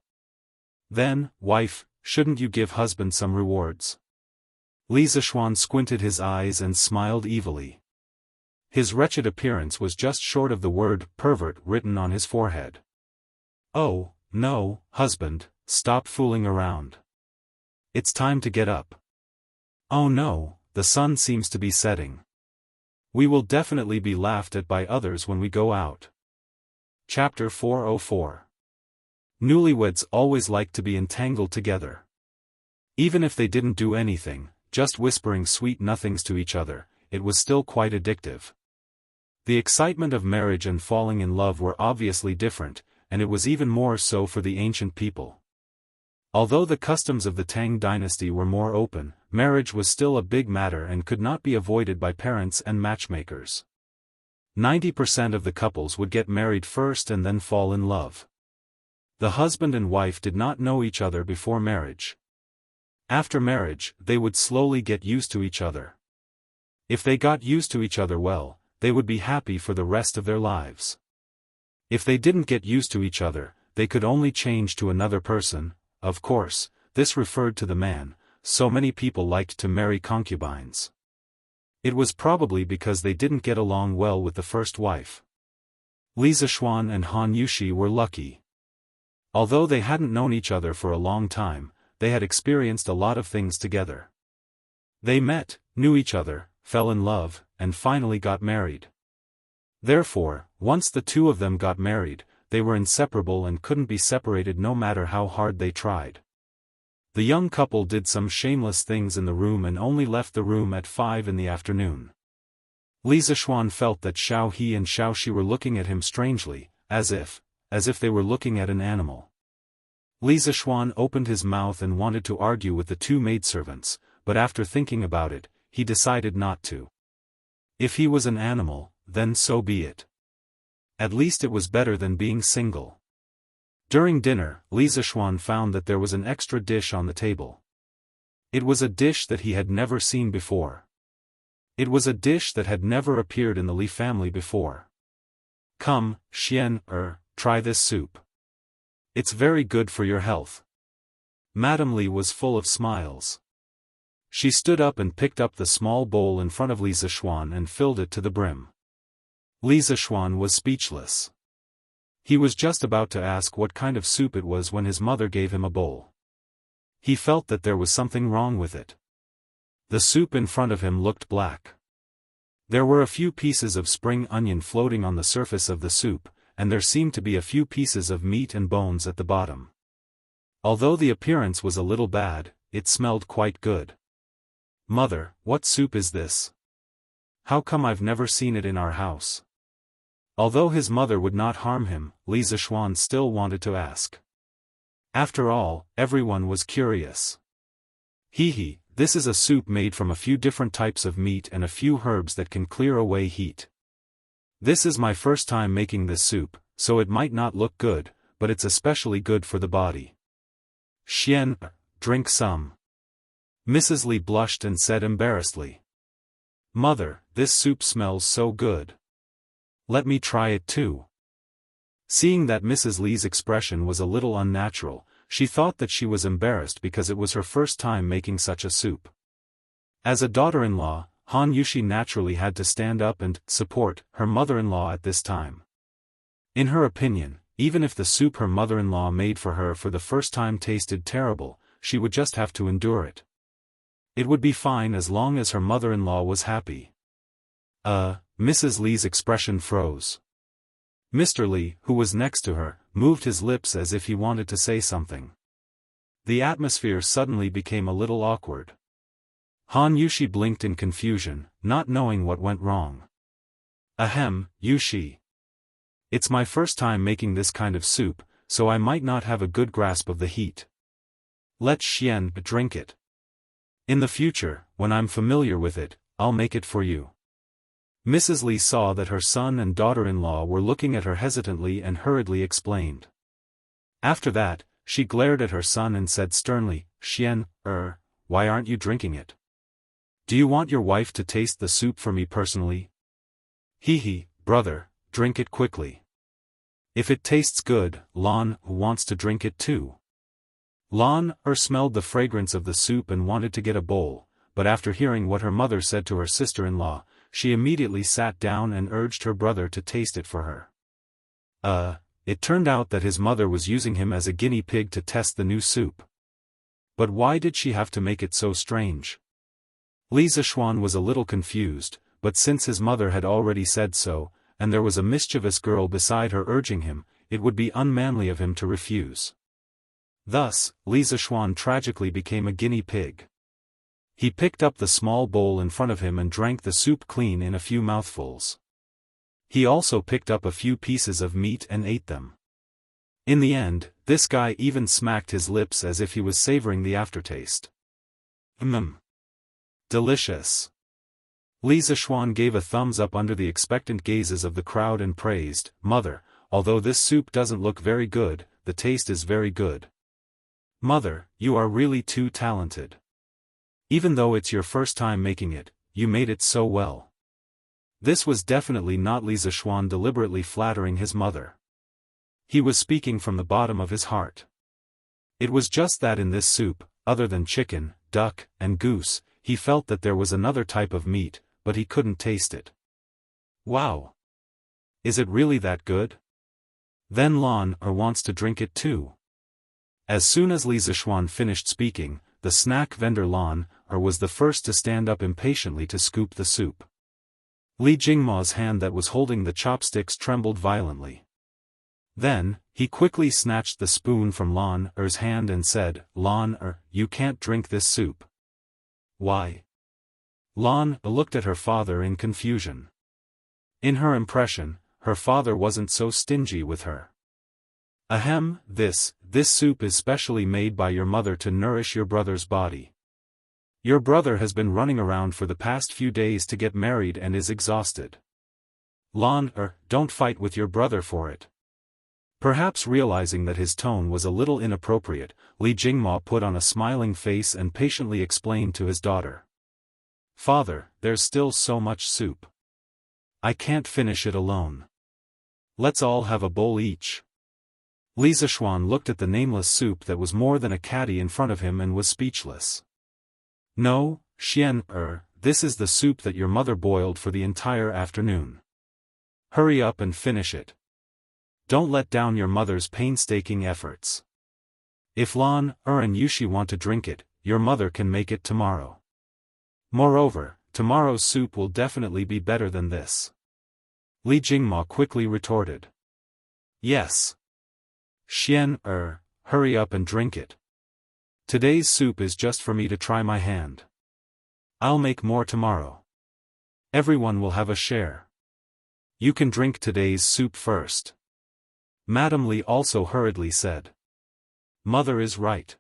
Then, wife, shouldn't you give husband some rewards? Li Zishuan squinted his eyes and smiled evilly. His wretched appearance was just short of the word pervert written on his forehead. Oh, no, husband, stop fooling around. It's time to get up. Oh no, the sun seems to be setting. We will definitely be laughed at by others when we go out. Chapter 404. Newlyweds always like to be entangled together. Even if they didn't do anything, just whispering sweet nothings to each other, it was still quite addictive. The excitement of marriage and falling in love were obviously different, and it was even more so for the ancient people. Although the customs of the Tang dynasty were more open, marriage was still a big matter and could not be avoided by parents and matchmakers. 90% of the couples would get married first and then fall in love. The husband and wife did not know each other before marriage. After marriage, they would slowly get used to each other. If they got used to each other well, they would be happy for the rest of their lives. If they didn't get used to each other, they could only change to another person. Of course, this referred to the man. So many people liked to marry concubines. It was probably because they didn't get along well with the first wife. Li Zishuan and Han Yushi were lucky. Although they hadn't known each other for a long time, they had experienced a lot of things together. They met, knew each other, fell in love, and finally got married. Therefore, once the two of them got married, they were inseparable and couldn't be separated no matter how hard they tried. The young couple did some shameless things in the room and only left the room at 5 in the afternoon. Li Zishuan felt that Xiao He and Xiao Shi were looking at him strangely, as if they were looking at an animal. Li Zishuan opened his mouth and wanted to argue with the two maidservants, but after thinking about it, he decided not to. If he was an animal, then so be it. At least it was better than being single. During dinner, Li Zishuan found that there was an extra dish on the table. It was a dish that he had never seen before. It was a dish that had never appeared in the Li family before. Come, try this soup. It's very good for your health. Madame Li was full of smiles. She stood up and picked up the small bowl in front of Li Zishuan and filled it to the brim. Li Zishuan was speechless. He was just about to ask what kind of soup it was when his mother gave him a bowl. He felt that there was something wrong with it. The soup in front of him looked black. There were a few pieces of spring onion floating on the surface of the soup, and there seemed to be a few pieces of meat and bones at the bottom. Although the appearance was a little bad, it smelled quite good. "Mother, what soup is this? How come I've never seen it in our house?" Although his mother would not harm him, Li Zishuan still wanted to ask. After all, everyone was curious. This is a soup made from a few different types of meat and a few herbs that can clear away heat. This is my first time making this soup, so it might not look good, but it's especially good for the body. Xian, drink some. Mrs. Li blushed and said embarrassedly. "Mother, this soup smells so good. Let me try it too." Seeing that Mrs. Li's expression was a little unnatural, she thought that she was embarrassed because it was her first time making such a soup. As a daughter-in-law, Han Yushi naturally had to stand up and support her mother-in-law at this time. In her opinion, even if the soup her mother-in-law made for her for the first time tasted terrible, she would just have to endure it. It would be fine as long as her mother-in-law was happy. Mrs. Li's expression froze. Mr. Li, who was next to her, moved his lips as if he wanted to say something. The atmosphere suddenly became a little awkward. Han Yushi blinked in confusion, not knowing what went wrong. "Ahem, Yushi. It's my first time making this kind of soup, so I might not have a good grasp of the heat. Let Xian drink it. In the future, when I'm familiar with it, I'll make it for you." Mrs. Li saw that her son and daughter-in-law were looking at her hesitantly and hurriedly explained. After that, she glared at her son and said sternly, "Xian, why aren't you drinking it? Do you want your wife to taste the soup for me personally? Brother, drink it quickly. If it tastes good, Lan wants to drink it too." Lan smelled the fragrance of the soup and wanted to get a bowl, but after hearing what her mother said to her sister-in-law, she immediately sat down and urged her brother to taste it for her. It turned out that his mother was using him as a guinea pig to test the new soup. But why did she have to make it so strange? Li Zishuan was a little confused, but since his mother had already said so, and there was a mischievous girl beside her urging him, it would be unmanly of him to refuse. Thus, Li Zishuan tragically became a guinea pig. He picked up the small bowl in front of him and drank the soup clean in a few mouthfuls. He also picked up a few pieces of meat and ate them. In the end, this guy even smacked his lips as if he was savoring the aftertaste. Delicious. Li Zishuan gave a thumbs up under the expectant gazes of the crowd and praised, "Mother, although this soup doesn't look very good, the taste is very good. Mother, you are really too talented. Even though it's your first time making it, you made it so well." This was definitely not Li Zishuan deliberately flattering his mother. He was speaking from the bottom of his heart. It was just that in this soup, other than chicken, duck, and goose, he felt that there was another type of meat, but he couldn't taste it. Wow! Is it really that good? Then Lan wants to drink it too. As soon as Li Zishuan finished speaking, the snack vendor Lan was the first to stand up impatiently to scoop the soup. Li Jingma's hand that was holding the chopsticks trembled violently. Then, he quickly snatched the spoon from Lan's hand and said, "Lan, you can't drink this soup." "Why?" Lan looked at her father in confusion. In her impression, her father wasn't so stingy with her. This soup is specially made by your mother to nourish your brother's body. Your brother has been running around for the past few days to get married and is exhausted. Lan, don't fight with your brother for it." Perhaps realizing that his tone was a little inappropriate, Li Jingma put on a smiling face and patiently explained to his daughter. "Father, there's still so much soup. I can't finish it alone. Let's all have a bowl each." Li Zishuan looked at the nameless soup that was more than a caddy in front of him and was speechless. "No, Xian, this is the soup that your mother boiled for the entire afternoon. hurry up and finish it. Don't let down your mother's painstaking efforts. If Lan, and Yushi want to drink it, your mother can make it tomorrow. Moreover, tomorrow's soup will definitely be better than this. Li Jingma quickly retorted. Yes. Xian, hurry up and drink it. Today's soup is just for me to try my hand. I'll make more tomorrow. Everyone will have a share. You can drink today's soup first. Madame Li also hurriedly said. Mother is right.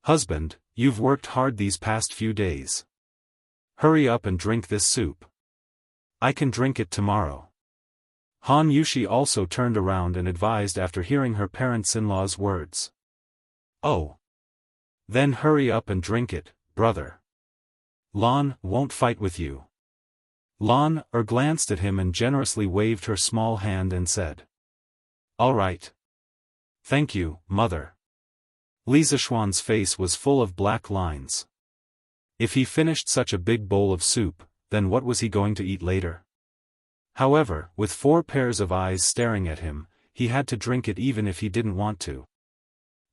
Husband, you've worked hard these past few days. Hurry up and drink this soup. I can drink it tomorrow. Han Yushi also turned around and advised after hearing her parents-in-law's words. Oh. Then hurry up and drink it, brother. Lan won't fight with you. Lan glanced at him and generously waved her small hand and said. All right. Thank you, mother. Li Zishuan's face was full of black lines. If he finished such a big bowl of soup, then what was he going to eat later? However, with 4 pairs of eyes staring at him, he had to drink it even if he didn't want to.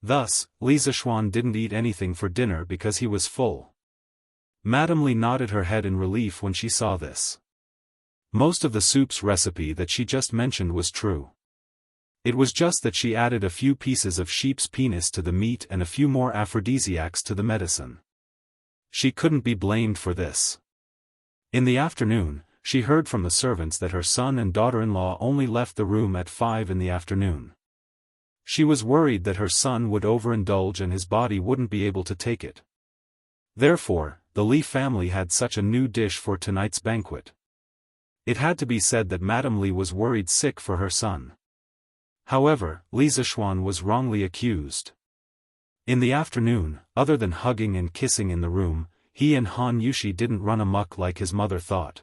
Thus, Li Zishuan didn't eat anything for dinner because he was full. Madame Li nodded her head in relief when she saw this. Most of the soup's recipe that she just mentioned was true. It was just that she added a few pieces of sheep's penis to the meat and a few more aphrodisiacs to the medicine. She couldn't be blamed for this. In the afternoon, she heard from the servants that her son and daughter-in-law only left the room at 5 in the afternoon. She was worried that her son would overindulge and his body wouldn't be able to take it. Therefore, the Li family had such a new dish for tonight's banquet. It had to be said that Madame Li was worried sick for her son. However, Li Zishuan was wrongly accused. In the afternoon, other than hugging and kissing in the room, he and Han Yushi didn't run amok like his mother thought.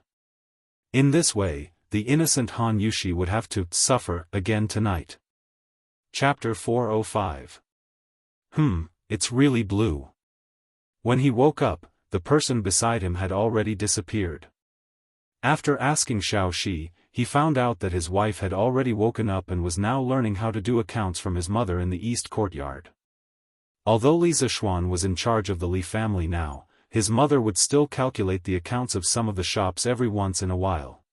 In this way, the innocent Han Yushi would have to suffer again tonight. Chapter 405. It's really blue. When he woke up, the person beside him had already disappeared. After asking Xiao Shi, he found out that his wife had already woken up and was now learning how to do accounts from his mother in the east courtyard. Although Li Zishuan was in charge of the Li family now, his mother would still calculate the accounts of some of the shops every once in a while.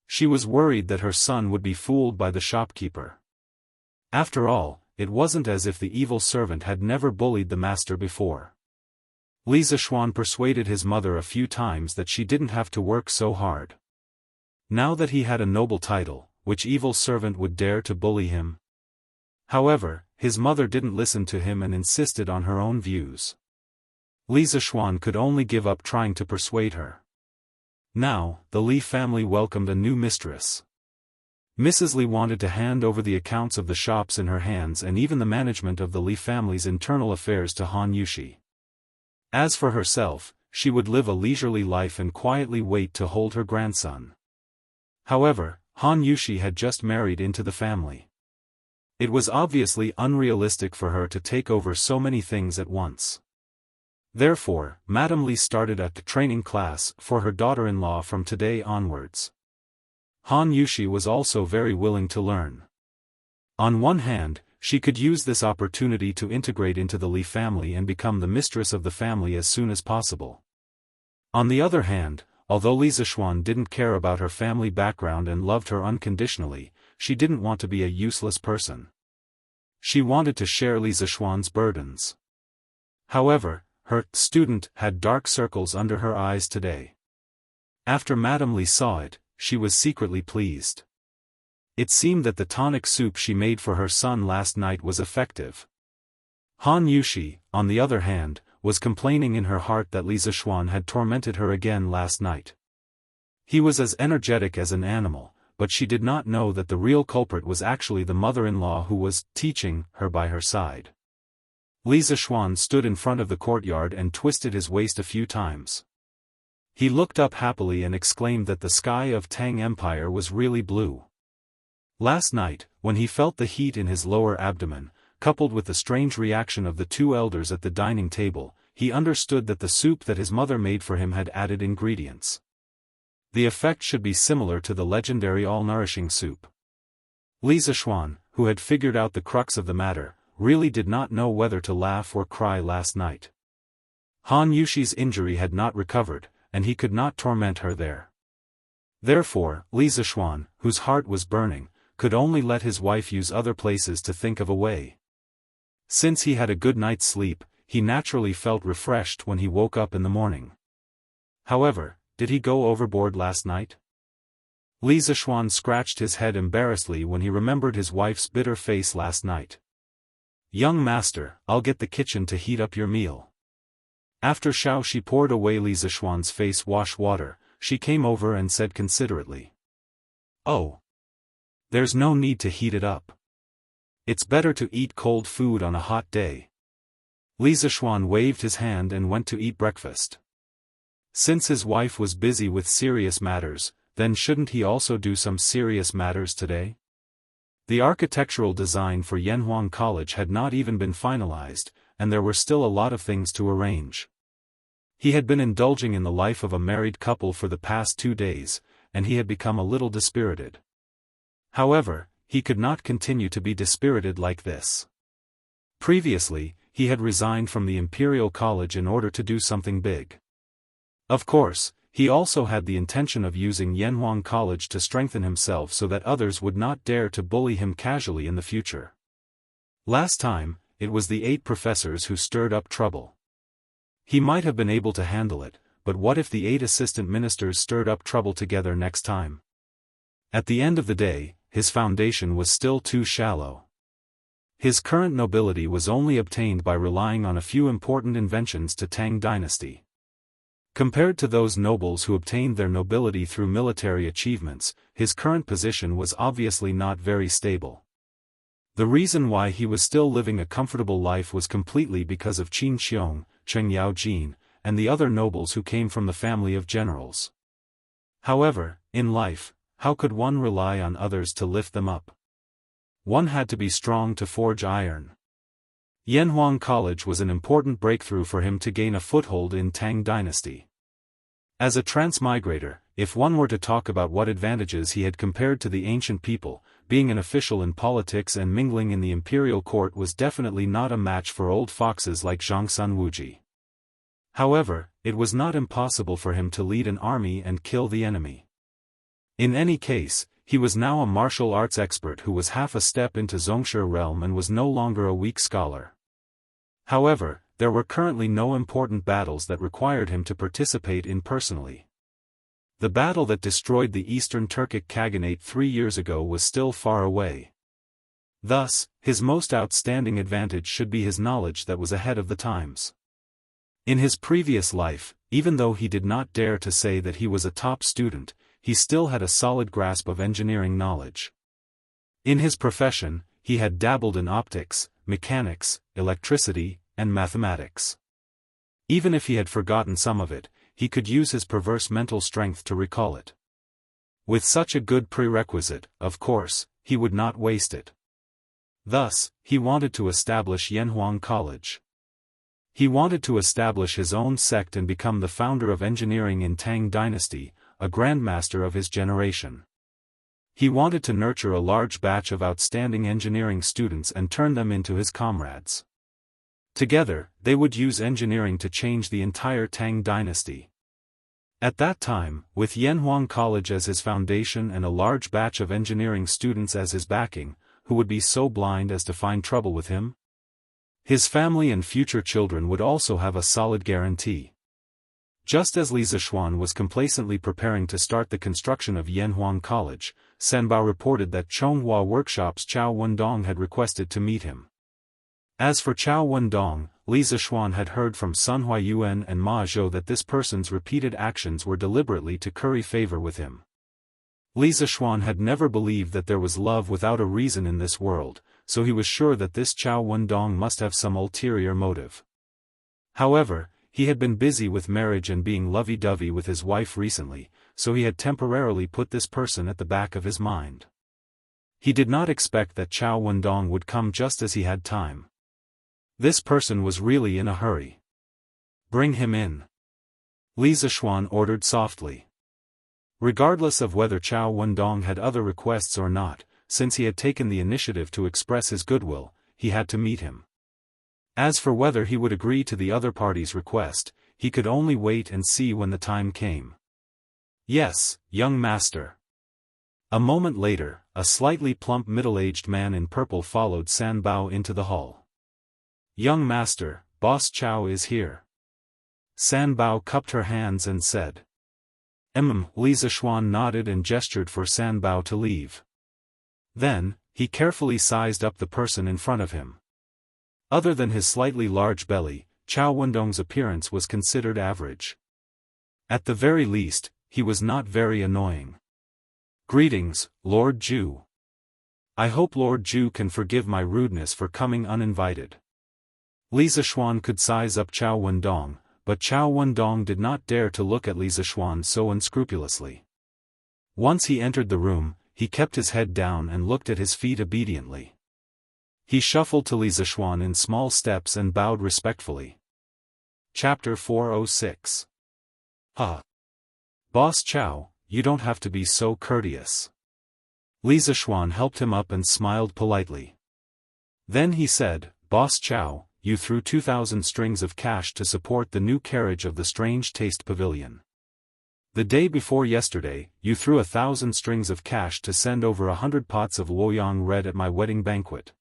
She was worried that her son would be fooled by the shopkeeper. After all, it wasn't as if the evil servant had never bullied the master before. Li Zishuan persuaded his mother a few times that she didn't have to work so hard. Now that he had a noble title, which evil servant would dare to bully him? However, his mother didn't listen to him and insisted on her own views. Li Zishuan could only give up trying to persuade her. Now, the Li family welcomed a new mistress. Mrs. Li wanted to hand over the accounts of the shops in her hands and even the management of the Li family's internal affairs to Han Yushi. As for herself, she would live a leisurely life and quietly wait to hold her grandson. However, Han Yushi had just married into the family. It was obviously unrealistic for her to take over so many things at once. Therefore, Madame Li started a training class for her daughter-in-law from today onwards. Han Yushi was also very willing to learn. On one hand, she could use this opportunity to integrate into the Li family and become the mistress of the family as soon as possible. On the other hand, although Li Zishuan didn't care about her family background and loved her unconditionally, she didn't want to be a useless person. She wanted to share Li Zishuan's burdens. However, her student had dark circles under her eyes today. After Madame Li saw it, she was secretly pleased. It seemed that the tonic soup she made for her son last night was effective. Han Yushi, on the other hand, was complaining in her heart that Li Zishuan had tormented her again last night. He was as energetic as an animal, but she did not know that the real culprit was actually the mother-in-law who was teaching her by her side. Li Zishuan stood in front of the courtyard and twisted his waist a few times. He looked up happily and exclaimed that the sky of Tang Empire was really blue. Last night, when he felt the heat in his lower abdomen, coupled with the strange reaction of the 2 elders at the dining table, he understood that the soup that his mother made for him had added ingredients. The effect should be similar to the legendary all-nourishing soup. Li Zishuan, who had figured out the crux of the matter, really did not know whether to laugh or cry last night. Han Yushi's injury had not recovered, and he could not torment her there. Therefore, Li Zishuan, whose heart was burning, could only let his wife use other places to think of a way. Since he had a good night's sleep, he naturally felt refreshed when he woke up in the morning. However, did he go overboard last night? Li Zishuan scratched his head embarrassedly when he remembered his wife's bitter face last night. "Young master, I'll get the kitchen to heat up your meal." After she poured away Li Zishuan's face wash water, she came over and said considerately, "Oh. There's no need to heat it up. It's better to eat cold food on a hot day." Li Zishuan waved his hand and went to eat breakfast. Since his wife was busy with serious matters, then shouldn't he also do some serious matters today? The architectural design for Yanhuang College had not even been finalized, and there were still a lot of things to arrange. He had been indulging in the life of a married couple for the past 2 days, and he had become a little dispirited. However, he could not continue to be dispirited like this. Previously, he had resigned from the Imperial College in order to do something big. Of course, he also had the intention of using Yanhuang College to strengthen himself so that others would not dare to bully him casually in the future. Last time, it was the 8 professors who stirred up trouble. He might have been able to handle it, but what if the 8 assistant ministers stirred up trouble together next time? At the end of the day, his foundation was still too shallow. His current nobility was only obtained by relying on a few important inventions to Tang dynasty. Compared to those nobles who obtained their nobility through military achievements, his current position was obviously not very stable. The reason why he was still living a comfortable life was completely because of Qin Xiong, Cheng Yaojin, and the other nobles who came from the family of generals. However, in life, how could one rely on others to lift them up? One had to be strong to forge iron. Yanhuang College was an important breakthrough for him to gain a foothold in Tang dynasty. As a transmigrator, if one were to talk about what advantages he had compared to the ancient people, being an official in politics and mingling in the imperial court was definitely not a match for old foxes like Zhangsun Wuji. However, it was not impossible for him to lead an army and kill the enemy. In any case, he was now a martial arts expert who was half a step into Zhongshe realm and was no longer a weak scholar. However, there were currently no important battles that required him to participate in personally. The battle that destroyed the Eastern Turkic Khaganate 3 years ago was still far away. Thus, his most outstanding advantage should be his knowledge that was ahead of the times. In his previous life, even though he did not dare to say that he was a top student, he still had a solid grasp of engineering knowledge. In his profession, he had dabbled in optics, mechanics, electricity, and mathematics. Even if he had forgotten some of it, he could use his perverse mental strength to recall it. With such a good prerequisite, of course, he would not waste it. Thus, he wanted to establish Yanhuang College. He wanted to establish his own sect and become the founder of engineering in Tang dynasty, a grandmaster of his generation. He wanted to nurture a large batch of outstanding engineering students and turn them into his comrades. Together, they would use engineering to change the entire Tang dynasty. At that time, with Yanhuang College as his foundation and a large batch of engineering students as his backing, who would be so blind as to find trouble with him? His family and future children would also have a solid guarantee. Just as Li Zishuan was complacently preparing to start the construction of Yanhuang College, Sanbao reported that Chonghua Workshops Chao Wendong had requested to meet him. As for Chao Wendong, Li Zishuan had heard from Sun Huayuan and Ma Zhou that this person's repeated actions were deliberately to curry favor with him. Li Zishuan had never believed that there was love without a reason in this world, so he was sure that this Chao Wendong must have some ulterior motive. However, he had been busy with marriage and being lovey-dovey with his wife recently, so he had temporarily put this person at the back of his mind. He did not expect that Chao Wendong would come just as he had time. This person was really in a hurry. "Bring him in," Li Zishuan ordered softly. Regardless of whether Chao Wendong had other requests or not, since he had taken the initiative to express his goodwill, he had to meet him. As for whether he would agree to the other party's request, he could only wait and see when the time came. Yes, young master. A moment later, a slightly plump middle-aged man in purple followed San Bao into the hall. Young master, Boss Chao is here. San Bao cupped her hands and said. Li Zishuan nodded and gestured for San Bao to leave. Then, he carefully sized up the person in front of him. Other than his slightly large belly, Chao Wendong's appearance was considered average. At the very least, he was not very annoying. Greetings, Lord Zhu. I hope Lord Zhu can forgive my rudeness for coming uninvited. Li Zishuan could size up Chao Wendong, but Chao Wendong did not dare to look at Li Zishuan so unscrupulously. Once he entered the room, he kept his head down and looked at his feet obediently. He shuffled to Li Zishuan in small steps and bowed respectfully. Chapter 406. Boss Chao, you don't have to be so courteous. Li Zishuan helped him up and smiled politely. Then he said, Boss Chao, you threw 2,000 strings of cash to support the new carriage of the Strange Taste Pavilion. The day before yesterday, you threw 1,000 strings of cash to send over 100 pots of Luoyang Red at my wedding banquet.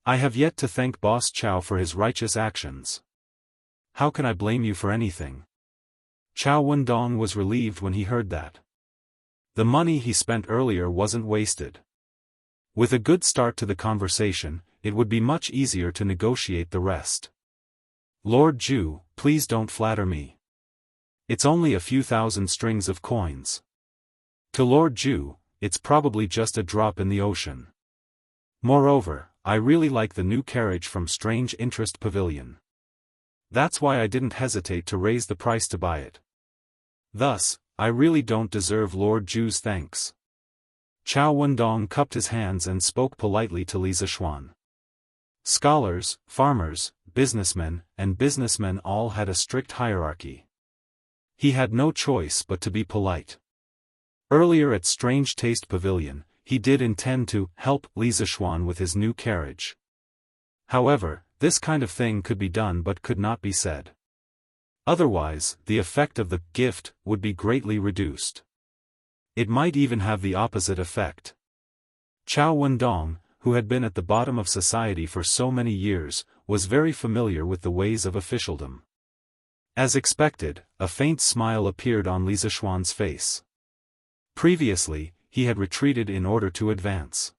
I have yet to thank Boss Chao for his righteous actions. How can I blame you for anything? Chao Wendong was relieved when he heard that. The money he spent earlier wasn't wasted. With a good start to the conversation, it would be much easier to negotiate the rest. Lord Zhu, please don't flatter me. It's only a few thousand strings of coins. To Lord Zhu, it's probably just a drop in the ocean. Moreover, I really like the new carriage from Strange Interest Pavilion. That's why I didn't hesitate to raise the price to buy it. Thus, I really don't deserve Lord Zhu's thanks. Chao Wendong cupped his hands and spoke politely to Li Zishuan. Scholars, farmers, businessmen, and businessmen all had a strict hierarchy. He had no choice but to be polite. Earlier at Strange Taste Pavilion, he did intend to help Li Zishuan with his new carriage. However, this kind of thing could be done but could not be said. Otherwise, the effect of the gift would be greatly reduced. It might even have the opposite effect. Chao Wendong, who had been at the bottom of society for so many years, was very familiar with the ways of officialdom. As expected, a faint smile appeared on Li Zishuan's face. Previously, he had retreated in order to advance.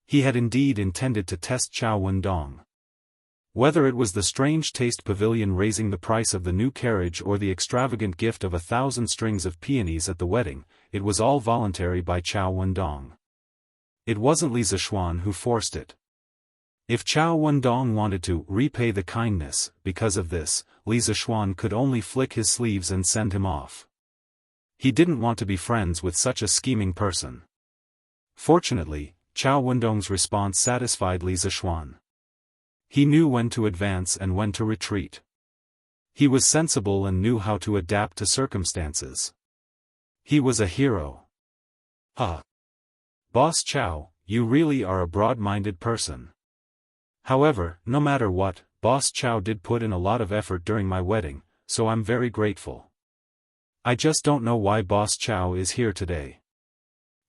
He had indeed intended to test Chao Wendong. Whether it was the Strange Taste Pavilion raising the price of the new carriage or the extravagant gift of 1,000 strings of peonies at the wedding, it was all voluntary by Chao Wendong. It wasn't Li Zishuan who forced it. If Chao Wendong wanted to repay the kindness, because of this, Li Zishuan could only flick his sleeves and send him off. He didn't want to be friends with such a scheming person. Fortunately, Chao Wendong's response satisfied Li Zishuan. He knew when to advance and when to retreat. He was sensible and knew how to adapt to circumstances. He was a hero. Boss Chao, you really are a broad-minded person. However, no matter what, Boss Chao did put in a lot of effort during my wedding, so I'm very grateful. I just don't know why Boss Chao is here today.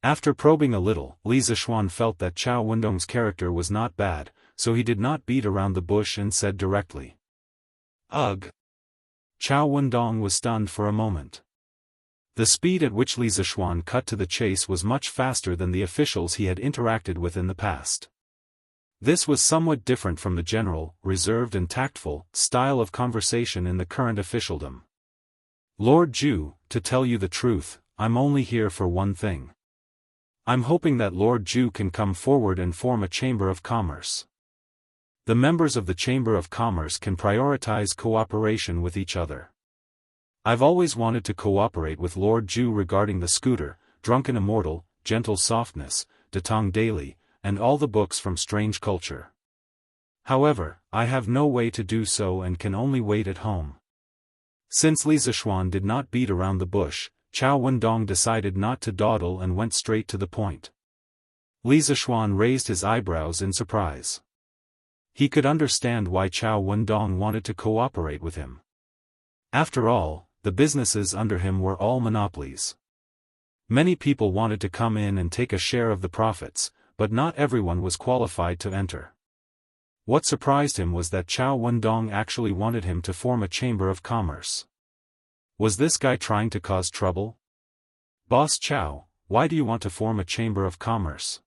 After probing a little, Li Zishuan felt that Chao Wendong's character was not bad, so he did not beat around the bush and said directly. Ugh. Chao Wendong was stunned for a moment. The speed at which Li Zishuan cut to the chase was much faster than the officials he had interacted with in the past. This was somewhat different from the general, reserved and tactful, style of conversation in the current officialdom. Lord Zhu, to tell you the truth, I'm only here for one thing. I'm hoping that Lord Zhu can come forward and form a Chamber of Commerce. The members of the Chamber of Commerce can prioritize cooperation with each other. I've always wanted to cooperate with Lord Zhu regarding the scooter, Drunken Immortal, Gentle Softness, Datong Daily, and all the books from Strange Culture. However, I have no way to do so and can only wait at home. Since Li Zishuan did not beat around the bush, Chao Wendong decided not to dawdle and went straight to the point. Li Zishuan raised his eyebrows in surprise. He could understand why Chao Wendong wanted to cooperate with him. After all, the businesses under him were all monopolies. Many people wanted to come in and take a share of the profits, but not everyone was qualified to enter. What surprised him was that Chao Wendong actually wanted him to form a chamber of commerce. Was this guy trying to cause trouble? Boss Chao, why do you want to form a chamber of commerce?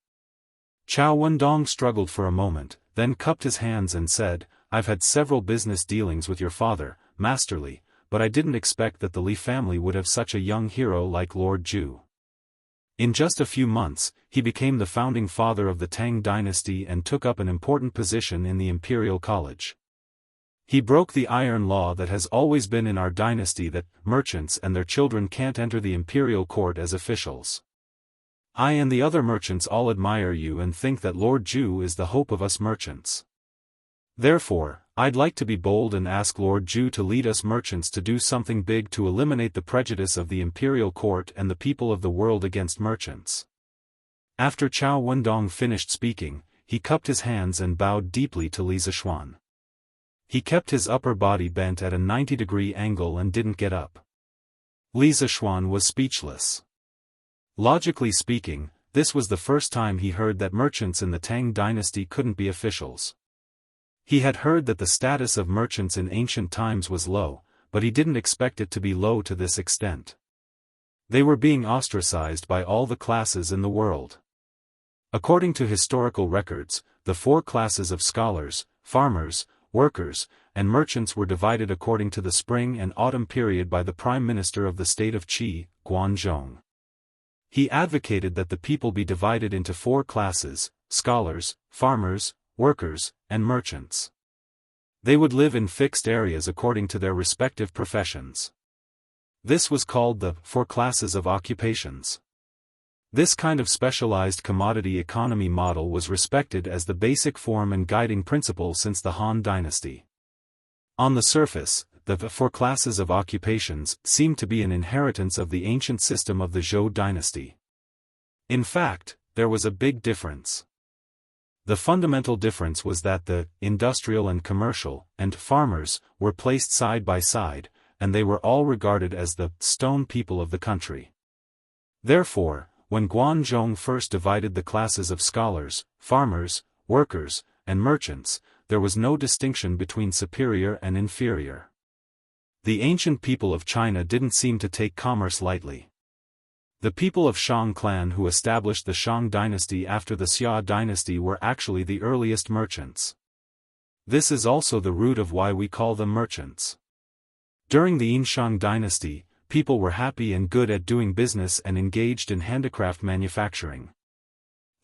Chao Wendong struggled for a moment, then cupped his hands and said, I've had several business dealings with your father, Master Li, but I didn't expect that the Li family would have such a young hero like Lord Zhu. In just a few months, he became the founding father of the Tang dynasty and took up an important position in the Imperial College. He broke the iron law that has always been in our dynasty that merchants and their children can't enter the imperial court as officials. I and the other merchants all admire you and think that Lord Zhu is the hope of us merchants. Therefore, I'd like to be bold and ask Lord Zhu to lead us merchants to do something big to eliminate the prejudice of the imperial court and the people of the world against merchants. After Chao Wendong finished speaking, he cupped his hands and bowed deeply to Li Zishuan. He kept his upper body bent at a 90-degree angle and didn't get up. Li Zishuan was speechless. Logically speaking, this was the first time he heard that merchants in the Tang dynasty couldn't be officials. He had heard that the status of merchants in ancient times was low, but he didn't expect it to be low to this extent. They were being ostracized by all the classes in the world. According to historical records, the 4 classes of scholars, farmers, workers, and merchants were divided according to the spring and autumn period by the Prime Minister of the state of Qi, Guanzhong. He advocated that the people be divided into 4 classes: scholars, farmers, workers, and merchants. They would live in fixed areas according to their respective professions. This was called the 4 classes of occupations. This kind of specialized commodity economy model was respected as the basic form and guiding principle since the Han dynasty. On the surface, the 4 classes of occupations seemed to be an inheritance of the ancient system of the Zhou dynasty. In fact, there was a big difference. The fundamental difference was that the industrial and commercial and farmers were placed side by side, and they were all regarded as the stone people of the country. Therefore, when Guanzhong first divided the classes of scholars, farmers, workers, and merchants, there was no distinction between superior and inferior. The ancient people of China didn't seem to take commerce lightly. The people of Shang clan who established the Shang dynasty after the Xia dynasty were actually the earliest merchants. This is also the root of why we call them merchants. During the Yinshang dynasty, people were happy and good at doing business and engaged in handicraft manufacturing.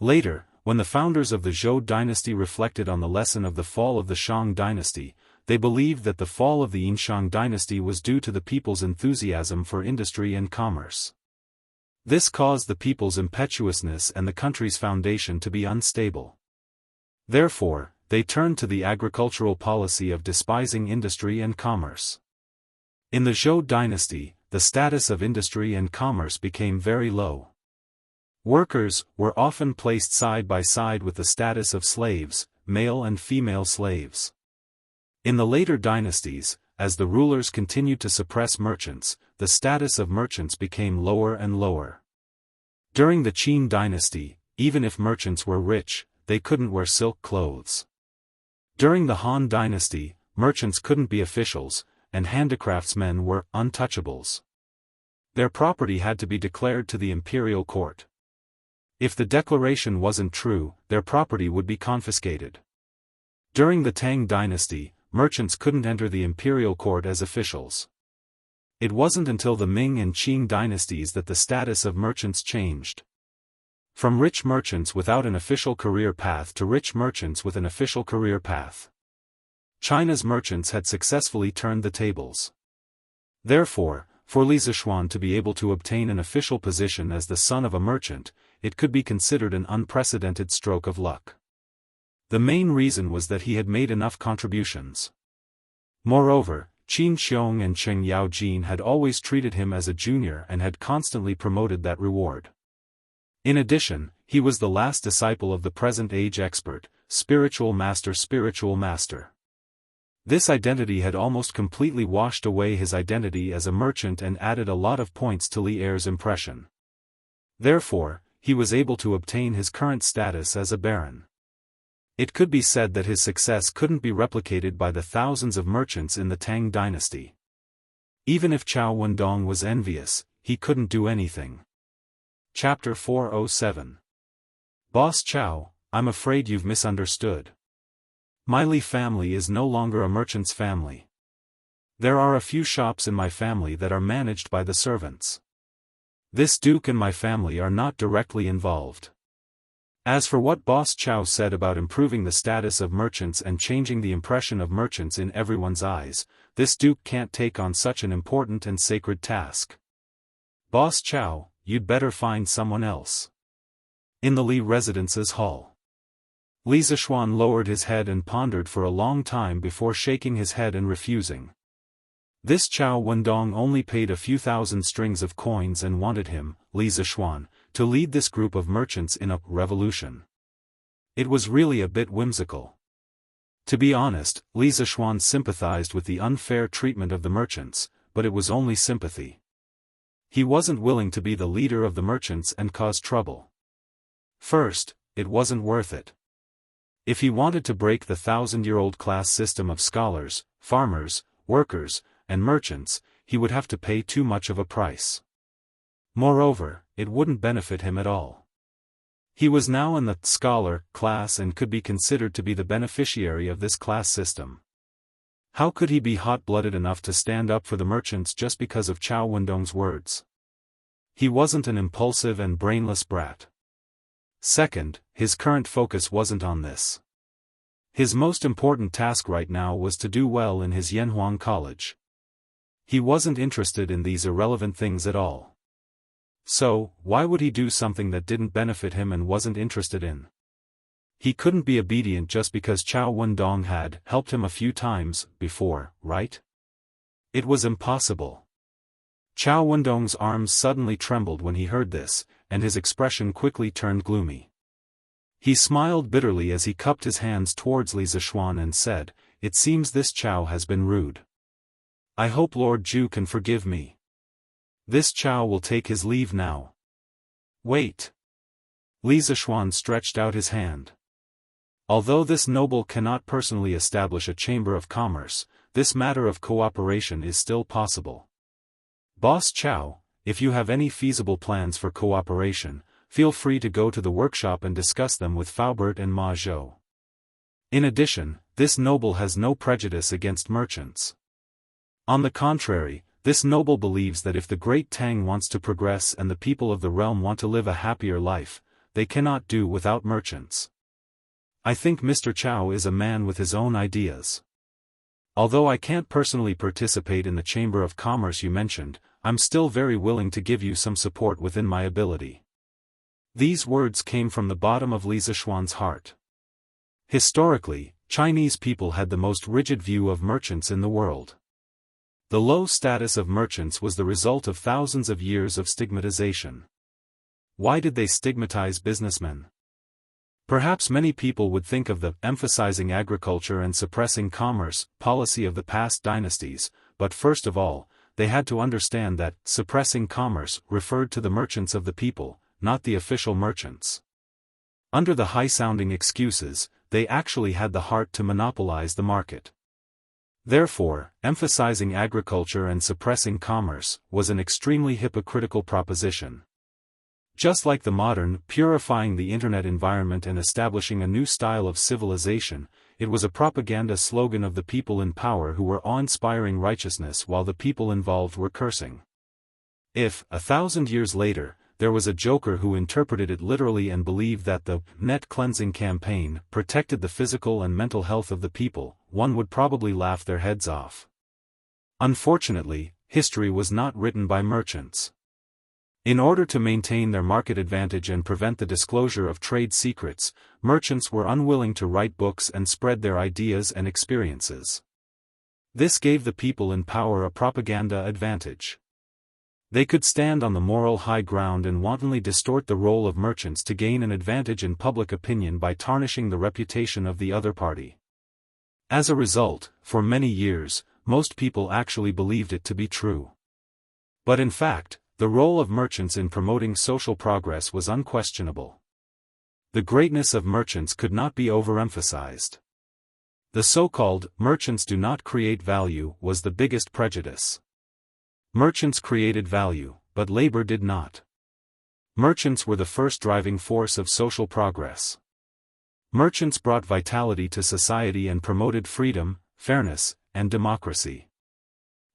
Later, when the founders of the Zhou dynasty reflected on the lesson of the fall of the Shang dynasty, they believed that the fall of the Yinshang dynasty was due to the people's enthusiasm for industry and commerce. This caused the people's impetuousness and the country's foundation to be unstable. Therefore, they turned to the agricultural policy of despising industry and commerce. In the Zhou dynasty, the status of industry and commerce became very low. Workers were often placed side by side with the status of slaves, male and female slaves. In the later dynasties, as the rulers continued to suppress merchants, the status of merchants became lower and lower. During the Qin dynasty, even if merchants were rich, they couldn't wear silk clothes. During the Han dynasty, merchants couldn't be officials, and handicraftsmen were untouchables. Their property had to be declared to the imperial court. If the declaration wasn't true, their property would be confiscated. During the Tang dynasty, merchants couldn't enter the imperial court as officials. It wasn't until the Ming and Qing dynasties that the status of merchants changed. From rich merchants without an official career path to rich merchants with an official career path. China's merchants had successfully turned the tables. Therefore, for Li Zishuan to be able to obtain an official position as the son of a merchant, it could be considered an unprecedented stroke of luck. The main reason was that he had made enough contributions. Moreover, Qin Xiong and Cheng Yaojin had always treated him as a junior and had constantly promoted that reward. In addition, he was the last disciple of the present-age expert, spiritual master. This identity had almost completely washed away his identity as a merchant and added a lot of points to Li Er's impression. Therefore, he was able to obtain his current status as a baron. It could be said that his success couldn't be replicated by the thousands of merchants in the Tang dynasty. Even if Chao Wendong was envious, he couldn't do anything. Chapter 407. Boss Chao, I'm afraid you've misunderstood. My Li family is no longer a merchant's family. There are a few shops in my family that are managed by the servants. This duke and my family are not directly involved. As for what Boss Chao said about improving the status of merchants and changing the impression of merchants in everyone's eyes, this duke can't take on such an important and sacred task. Boss Chao, you'd better find someone else. In the Li residence's hall. Li Zishuan lowered his head and pondered for a long time before shaking his head and refusing. This Chao Wendong only paid a few thousand strings of coins and wanted him, Li Zishuan, to lead this group of merchants in a revolution. It was really a bit whimsical. To be honest, Li Zishuan sympathized with the unfair treatment of the merchants, but it was only sympathy. He wasn't willing to be the leader of the merchants and cause trouble. First, it wasn't worth it. If he wanted to break the 1,000-year-old class system of scholars, farmers, workers, and merchants, he would have to pay too much of a price. Moreover, it wouldn't benefit him at all. He was now in the scholar class and could be considered to be the beneficiary of this class system. How could he be hot-blooded enough to stand up for the merchants just because of Chao Wendong's words? He wasn't an impulsive and brainless brat. Second, his current focus wasn't on this. His most important task right now was to do well in his Yanhuang college. He wasn't interested in these irrelevant things at all. So, why would he do something that didn't benefit him and wasn't interested in? He couldn't be obedient just because Chao Wendong had helped him a few times before, right? It was impossible. Chao Wendong's arms suddenly trembled when he heard this, and his expression quickly turned gloomy. He smiled bitterly as he cupped his hands towards Li Zishuan and said, "It seems this Chao has been rude. I hope Lord Zhu can forgive me. This Chao will take his leave now." Wait. Li Zishuan stretched out his hand. Although this noble cannot personally establish a chamber of commerce, this matter of cooperation is still possible. Boss Chao, if you have any feasible plans for cooperation, feel free to go to the workshop and discuss them with Faubert and Ma Zhou. In addition, this noble has no prejudice against merchants. On the contrary, this noble believes that if the great Tang wants to progress and the people of the realm want to live a happier life, they cannot do without merchants. I think Mr. Chao is a man with his own ideas. Although I can't personally participate in the Chamber of Commerce you mentioned, I'm still very willing to give you some support within my ability. These words came from the bottom of Li Zishuan's heart. Historically, Chinese people had the most rigid view of merchants in the world. The low status of merchants was the result of thousands of years of stigmatization. Why did they stigmatize businessmen? Perhaps many people would think of the emphasizing agriculture and suppressing commerce policy of the past dynasties, but first of all, they had to understand that suppressing commerce referred to the merchants of the people, not the official merchants. Under the high-sounding excuses, they actually had the heart to monopolize the market. Therefore, emphasizing agriculture and suppressing commerce was an extremely hypocritical proposition. Just like the modern, purifying the internet environment and establishing a new style of civilization, it was a propaganda slogan of the people in power who were awe-inspiring righteousness while the people involved were cursing. If, 1,000 years later, there was a joker who interpreted it literally and believed that the net cleansing campaign protected the physical and mental health of the people, one would probably laugh their heads off. Unfortunately, history was not written by merchants. In order to maintain their market advantage and prevent the disclosure of trade secrets, merchants were unwilling to write books and spread their ideas and experiences. This gave the people in power a propaganda advantage. They could stand on the moral high ground and wantonly distort the role of merchants to gain an advantage in public opinion by tarnishing the reputation of the other party. As a result, for many years, most people actually believed it to be true. But in fact, the role of merchants in promoting social progress was unquestionable. The greatness of merchants could not be overemphasized. The so-called merchants do not create value was the biggest prejudice. Merchants created value, but labor did not. Merchants were the first driving force of social progress. Merchants brought vitality to society and promoted freedom, fairness, and democracy.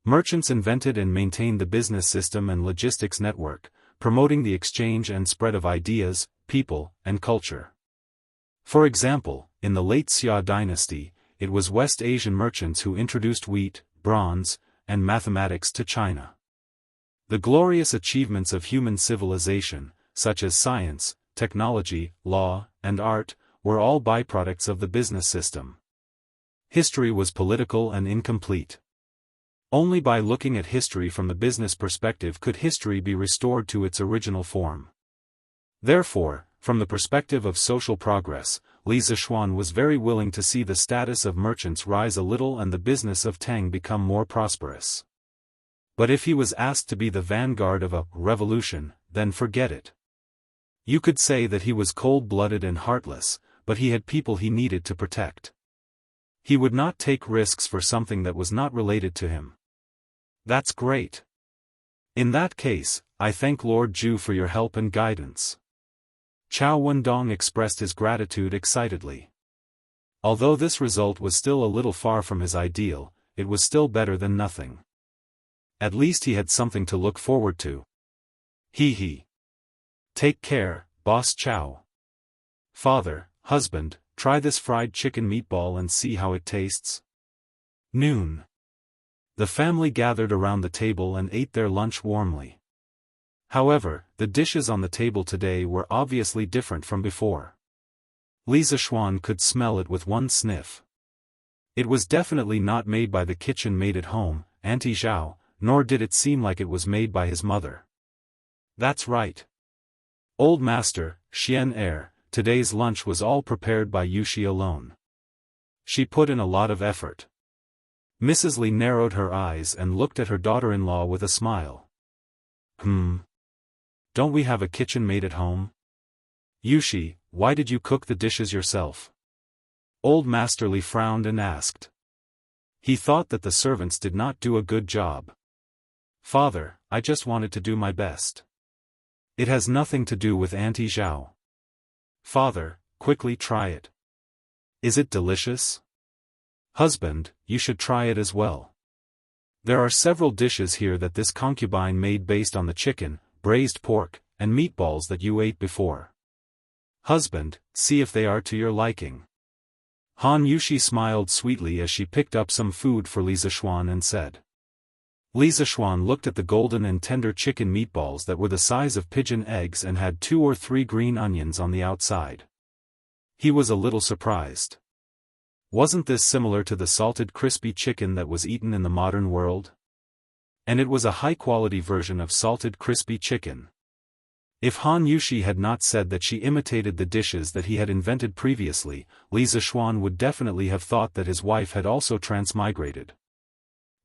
Merchants invented and maintained the business system and logistics network, promoting the exchange and spread of ideas, people, and culture. For example, in the late Xia dynasty, it was West Asian merchants who introduced wheat, bronze, and mathematics to China. The glorious achievements of human civilization, such as science, technology, law, and art, were all byproducts of the business system. History was political and incomplete. Only by looking at history from the business perspective could history be restored to its original form. Therefore, from the perspective of social progress, Li Zixuan was very willing to see the status of merchants rise a little and the business of Tang become more prosperous. But if he was asked to be the vanguard of a revolution, then forget it. You could say that he was cold-blooded and heartless, but he had people he needed to protect. He would not take risks for something that was not related to him. That's great. In that case, I thank Lord Zhu for your help and guidance. Chao Wendong expressed his gratitude excitedly. Although this result was still a little far from his ideal, it was still better than nothing. At least he had something to look forward to. He. Take care, Boss Chao. Father, husband, try this fried chicken meatball and see how it tastes. Noon. The family gathered around the table and ate their lunch warmly. However, the dishes on the table today were obviously different from before. Li Zixuan could smell it with one sniff. It was definitely not made by the kitchen maid at home, Auntie Zhao, nor did it seem like it was made by his mother. That's right. Old Master, Xian Er, today's lunch was all prepared by Yushi alone. She put in a lot of effort. Mrs. Li narrowed her eyes and looked at her daughter-in-law with a smile. Don't we have a kitchen maid at home? Yushi, why did you cook the dishes yourself? Old Master Li frowned and asked. He thought that the servants did not do a good job. Father, I just wanted to do my best. It has nothing to do with Auntie Zhao. Father, quickly try it. Is it delicious? Husband, you should try it as well. There are several dishes here that this concubine made based on the chicken, braised pork, and meatballs that you ate before. Husband, see if they are to your liking. Han Yushi smiled sweetly as she picked up some food for Li Zixuan and said. Li Zixuan looked at the golden and tender chicken meatballs that were the size of pigeon eggs and had 2 or 3 green onions on the outside. He was a little surprised. Wasn't this similar to the salted crispy chicken that was eaten in the modern world? And it was a high-quality version of salted crispy chicken. If Han Yushi had not said that she imitated the dishes that he had invented previously, Li Zixuan would definitely have thought that his wife had also transmigrated.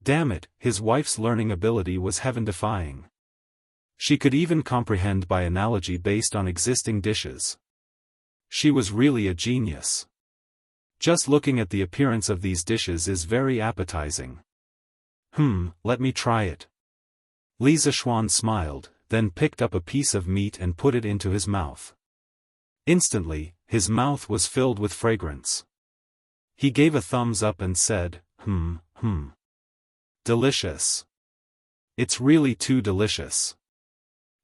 Damn it, his wife's learning ability was heaven-defying. She could even comprehend by analogy based on existing dishes. She was really a genius. Just looking at the appearance of these dishes is very appetizing. Let me try it. Li Zixuan smiled, then picked up a piece of meat and put it into his mouth. Instantly, his mouth was filled with fragrance. He gave a thumbs up and said, Delicious. It's really too delicious.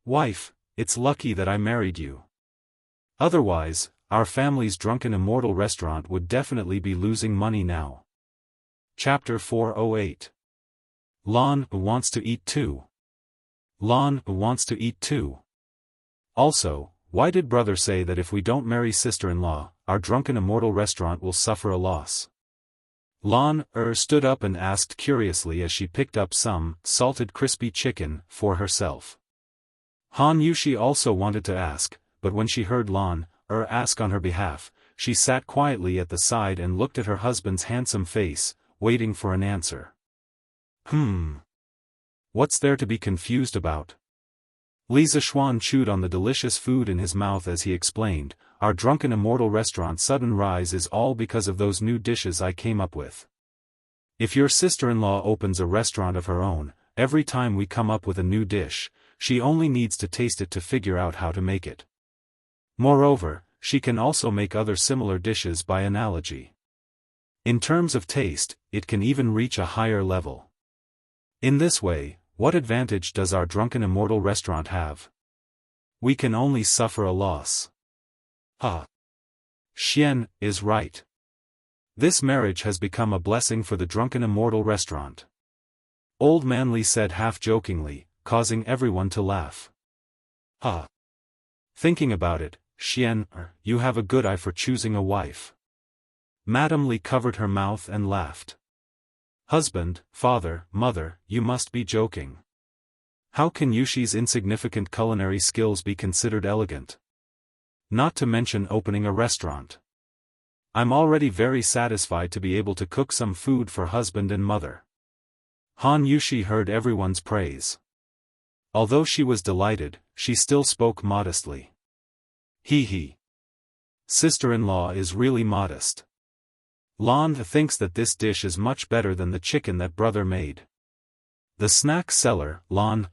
Wife, it's lucky that I married you. Otherwise, our family's drunken Immortal restaurant would definitely be losing money now. Chapter 408. Lan wants to eat too. Lan wants to eat too. Also, why did brother say that if we don't marry sister-in-law, our drunken Immortal restaurant will suffer a loss? Lan stood up and asked curiously as she picked up some salted crispy chicken for herself. Han Yushi also wanted to ask, but when she heard Lan ask on her behalf, she sat quietly at the side and looked at her husband's handsome face, waiting for an answer. What's there to be confused about? Li Zishuan chewed on the delicious food in his mouth as he explained, our drunken immortal restaurant's sudden rise is all because of those new dishes I came up with. If your sister-in-law opens a restaurant of her own, every time we come up with a new dish, she only needs to taste it to figure out how to make it. Moreover, she can also make other similar dishes by analogy. In terms of taste, it can even reach a higher level. In this way, what advantage does our drunken immortal restaurant have? We can only suffer a loss. Xian is right. This marriage has become a blessing for the drunken immortal restaurant. Old Man Li said half-jokingly, causing everyone to laugh. Thinking about it, Xian, you have a good eye for choosing a wife. Madame Li covered her mouth and laughed. Husband, father, mother, you must be joking. How can Yushi's insignificant culinary skills be considered elegant? Not to mention opening a restaurant. I'm already very satisfied to be able to cook some food for husband and mother. Han Yushi heard everyone's praise. Although she was delighted, she still spoke modestly. Sister-in-law is really modest. Lan thinks that this dish is much better than the chicken that brother made. The snack seller, Lan,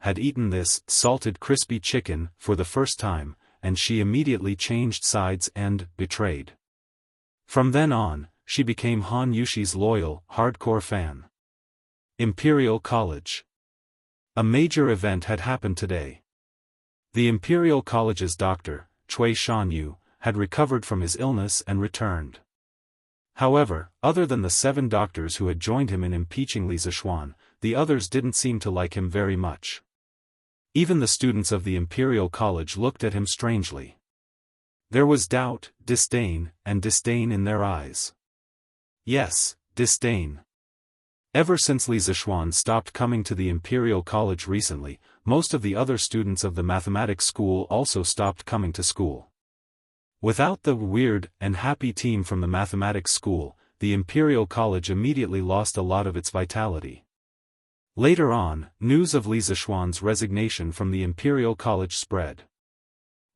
had eaten this salted crispy chicken for the first time, and she immediately changed sides and betrayed. From then on, she became Han Yushi's loyal, hardcore fan. Imperial College. A major event had happened today. The Imperial College's doctor, Cui Shanyu, had recovered from his illness and returned. However, other than the 7 doctors who had joined him in impeaching Li Zishuan, the others didn't seem to like him very much. Even the students of the Imperial College looked at him strangely. There was doubt, disdain in their eyes. Yes, disdain. Ever since Li Zishuan stopped coming to the Imperial College recently, most of the other students of the mathematics school also stopped coming to school. Without the weird and happy team from the mathematics school, the Imperial College immediately lost a lot of its vitality. Later on, news of Li Zishuan's resignation from the Imperial College spread.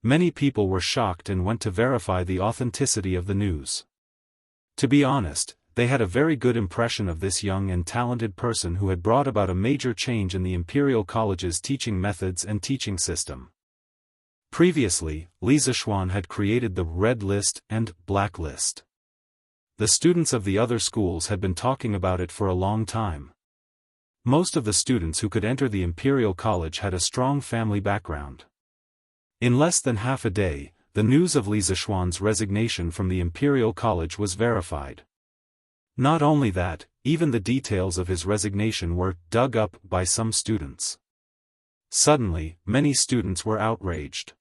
Many people were shocked and went to verify the authenticity of the news. To be honest, they had a very good impression of this young and talented person who had brought about a major change in the Imperial College's teaching methods and teaching system. Previously, Li Zishuan had created the Red List and Black List. The students of the other schools had been talking about it for a long time. Most of the students who could enter the Imperial College had a strong family background. In less than half a day, the news of Li Zishuan's resignation from the Imperial College was verified. Not only that, even the details of his resignation were dug up by some students. Suddenly, many students were outraged.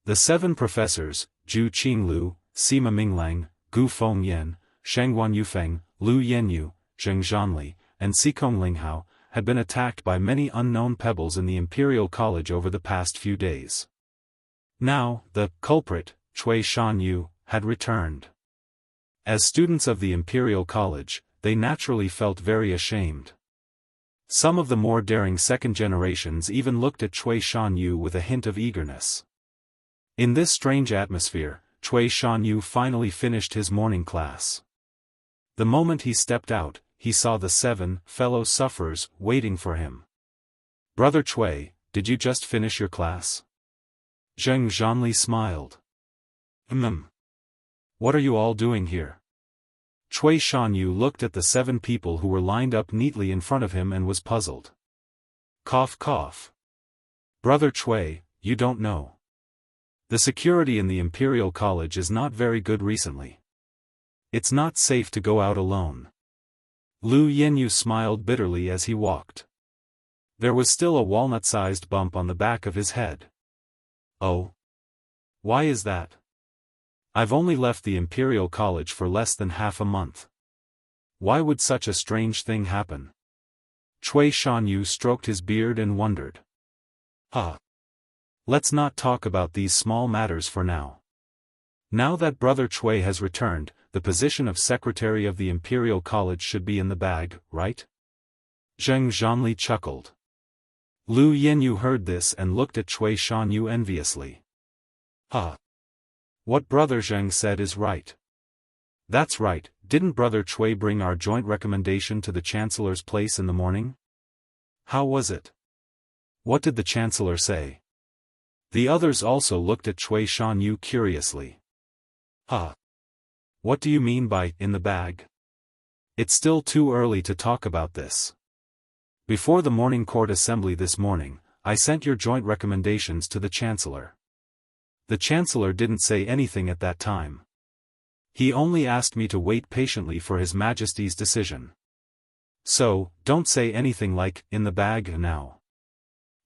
The 7 professors, Zhu Qinglu, Sima Minglang, Gu Fengyan, Shengguan Yufeng, Lu Yenyu, Zheng Zhanli, and Xikong Linghao, had been attacked by many unknown pebbles in the Imperial College over the past few days. Now, the culprit, Cui Shanyu, had returned. As students of the Imperial College, they naturally felt very ashamed. Some of the more daring second generations even looked at Cui Shanyu with a hint of eagerness. In this strange atmosphere, Cui Shanyu finally finished his morning class. The moment he stepped out, he saw the 7 fellow sufferers waiting for him. Brother Cui, did you just finish your class? Zheng Zhanli smiled. What are you all doing here? Cui Shanyu looked at the 7 people who were lined up neatly in front of him and was puzzled. Cough cough. Brother Cui, you don't know. The security in the Imperial College is not very good recently. It's not safe to go out alone. Lu Yenyu smiled bitterly as he walked. There was still a walnut-sized bump on the back of his head. Oh. Why is that? I've only left the Imperial College for less than half a month. why would such a strange thing happen? Cui Shanyu stroked his beard and wondered. Let's not talk about these small matters for now. Now that Brother Cui has returned, the position of Secretary of the Imperial College should be in the bag, right? Zheng Zhanli chuckled. Lu Yenyu heard this and looked at Cui Shanyu enviously. What Brother Zheng said is right. That's right, didn't Brother Cui bring our joint recommendation to the Chancellor's place in the morning? How was it? What did the Chancellor say? The others also looked at Cui Shanyu curiously. What do you mean by, in the bag? It's still too early to talk about this. Before the morning court assembly this morning, I sent your joint recommendations to the Chancellor. The Chancellor didn't say anything at that time. He only asked me to wait patiently for His Majesty's decision. So, don't say anything like, in the bag now.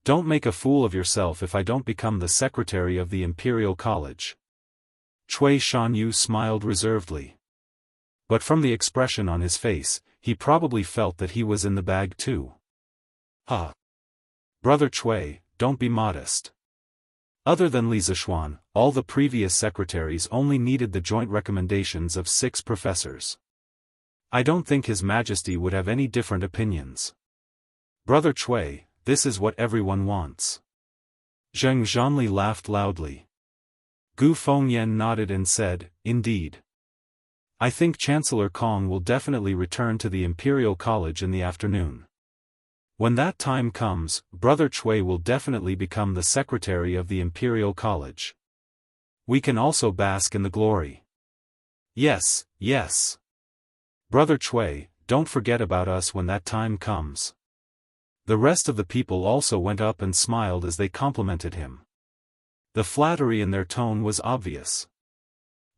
Don't make a fool of yourself if I don't become the Secretary of the Imperial College. Cui Shanyu smiled reservedly. But from the expression on his face, he probably felt that he was in the bag too. Brother Cui, don't be modest. Other than Li Zishuan, all the previous secretaries only needed the joint recommendations of 6 professors. I don't think His Majesty would have any different opinions. Brother Cui, this is what everyone wants. Zheng Zhanli laughed loudly. Gu Fengyan nodded and said, indeed. I think Chancellor Kong will definitely return to the Imperial College in the afternoon. When that time comes, Brother Cui will definitely become the Secretary of the Imperial College. We can also bask in the glory. Yes, yes. Brother Cui, don't forget about us when that time comes. The rest of the people also went up and smiled as they complimented him. The flattery in their tone was obvious.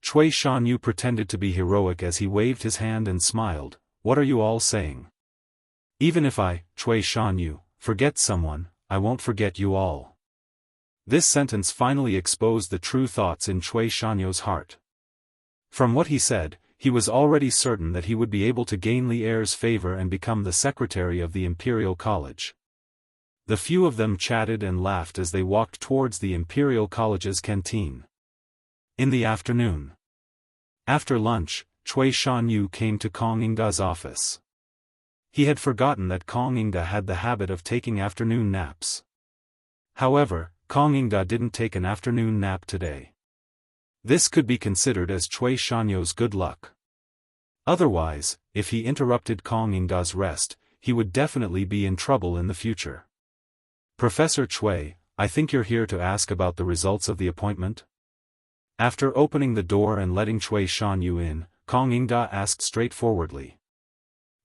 Cui Shanyu pretended to be heroic as he waved his hand and smiled. What are you all saying? Even if I, Cui Shanyu, forget someone, I won't forget you all. This sentence finally exposed the true thoughts in Cui Shanyu's heart. From what he said, he was already certain that he would be able to gain Li Er's favor and become the Secretary of the Imperial College. The few of them chatted and laughed as they walked towards the Imperial College's canteen. In the afternoon. After lunch, Cui Shanyu came to Kong Yingda's office. He had forgotten that Kong Yingda had the habit of taking afternoon naps. However, Kong Yingda didn't take an afternoon nap today. This could be considered as Cui Shanyu's good luck. Otherwise, if he interrupted Kong Yingda's rest, he would definitely be in trouble in the future. Professor Cui, I think you're here to ask about the results of the appointment? After opening the door and letting Cui Shanyu in, Kong Yingda asked straightforwardly.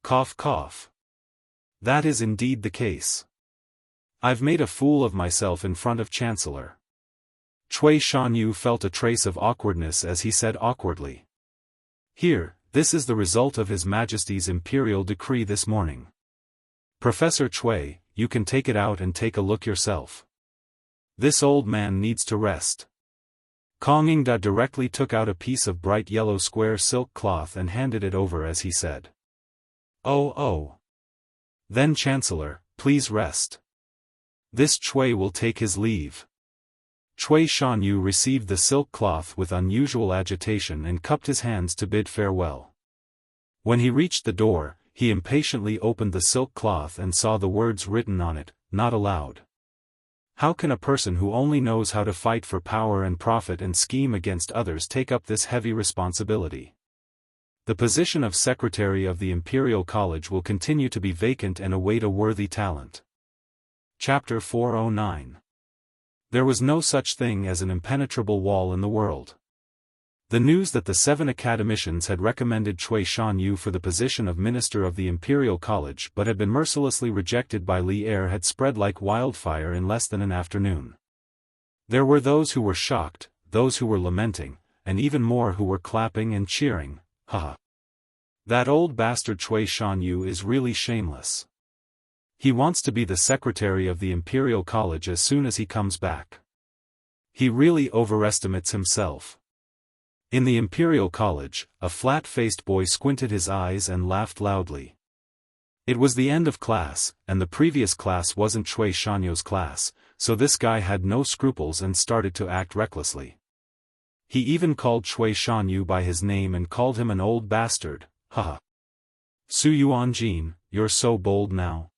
Cough cough. That is indeed the case. I've made a fool of myself in front of Chancellor. Cui Shanyu felt a trace of awkwardness as he said awkwardly. Here, this is the result of His Majesty's imperial decree this morning. Professor Cui, you can take it out and take a look yourself. This old man needs to rest. Kong Yingda directly took out a piece of bright yellow square silk cloth and handed it over as he said. Oh. Then Chancellor, please rest. This Cui will take his leave. Cui Shanyu received the silk cloth with unusual agitation and cupped his hands to bid farewell. When he reached the door, he impatiently opened the silk cloth and saw the words written on it, not allowed. How can a person who only knows how to fight for power and profit and scheme against others take up this heavy responsibility? The position of Secretary of the Imperial College will continue to be vacant and await a worthy talent. Chapter 409. There was no such thing as an impenetrable wall in the world. The news that the 7 academicians had recommended Cui Shanyu for the position of Minister of the Imperial College but had been mercilessly rejected by Li Er had spread like wildfire in less than an afternoon. There were those who were shocked, those who were lamenting, and even more who were clapping and cheering. Haha. That old bastard Cui Shanyu is really shameless. He wants to be the Secretary of the Imperial College as soon as he comes back. He really overestimates himself. In the Imperial College, a flat-faced boy squinted his eyes and laughed loudly. It was the end of class, and the previous class wasn't Cui Shanyo's class, so this guy had no scruples and started to act recklessly. He even called Cui Shanyu by his name and called him an old bastard, haha. Su Yuanjin, you're so bold now.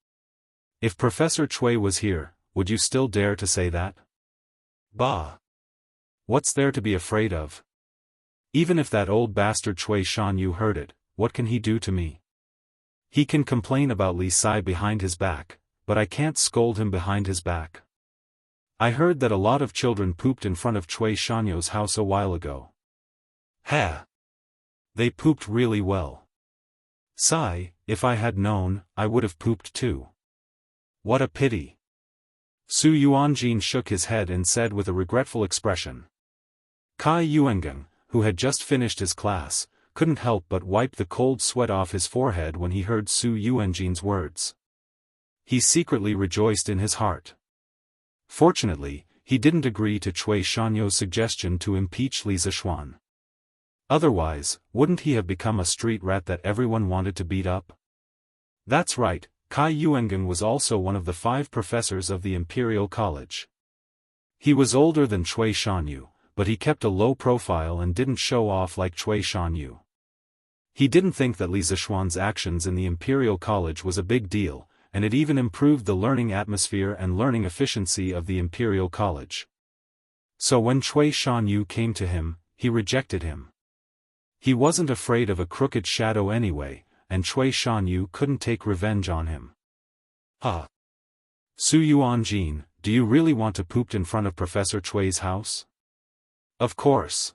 If Professor Cui was here, would you still dare to say that? Bah! What's there to be afraid of? Even if that old bastard Cui Shanyu heard it, what can he do to me? He can complain about Li Sai behind his back, but I can't scold him behind his back. I heard that a lot of children pooped in front of Cui Shanyo's house a while ago. Ha! They pooped really well. Sigh, if I had known, I would have pooped too. What a pity. Su Yuanjin shook his head and said with a regretful expression. Kai Yuengeng, who had just finished his class, couldn't help but wipe the cold sweat off his forehead when he heard Su Yuanjin's words. He secretly rejoiced in his heart. Fortunately, he didn't agree to Cui Shanyo's suggestion to impeach Li Zishuan. Otherwise, wouldn't he have become a street rat that everyone wanted to beat up? That's right, Kai Yuengeng was also one of the 5 professors of the Imperial College. He was older than Cui Shanyu, but he kept a low profile and didn't show off like Cui Shanyu. He didn't think that Li Zishuan's actions in the Imperial College was a big deal, and it even improved the learning atmosphere and learning efficiency of the Imperial College. So when Cui Shanyu came to him, he rejected him. He wasn't afraid of a crooked shadow anyway, and Cui Shanyu couldn't take revenge on him. Ha! Su Yuanjin, do you really want to poop in front of Professor Cui's house? Of course.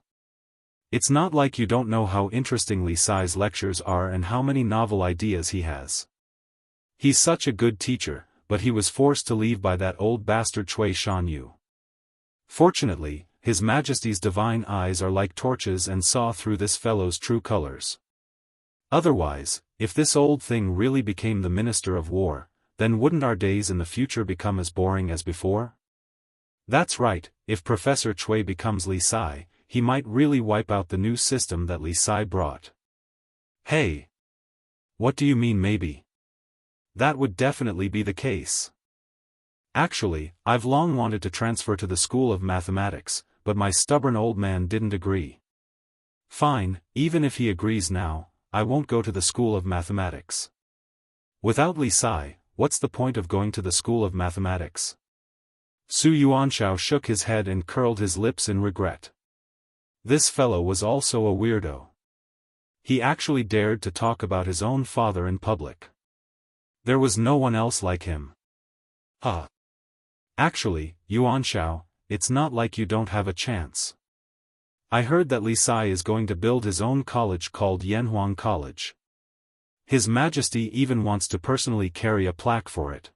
It's not like you don't know how interesting Li Sai's lectures are and how many novel ideas he has. He's such a good teacher, but he was forced to leave by that old bastard Cui Shanyu. Fortunately, His Majesty's divine eyes are like torches and saw through this fellow's true colors. Otherwise, if this old thing really became the Minister of War, then wouldn't our days in the future become as boring as before? That's right, if Professor Cui becomes Li Sai, he might really wipe out the new system that Li Sai brought. Hey! What do you mean maybe? That would definitely be the case. Actually, I've long wanted to transfer to the School of Mathematics, but my stubborn old man didn't agree. Fine, even if he agrees now, I won't go to the School of Mathematics. Without Li Sai, what's the point of going to the School of Mathematics? Su Yuanshao shook his head and curled his lips in regret. This fellow was also a weirdo. He actually dared to talk about his own father in public. There was no one else like him. Huh. Actually, Yuanshao, it's not like you don't have a chance. I heard that Li Sai is going to build his own college called Yanhuang College. His Majesty even wants to personally carry a plaque for it.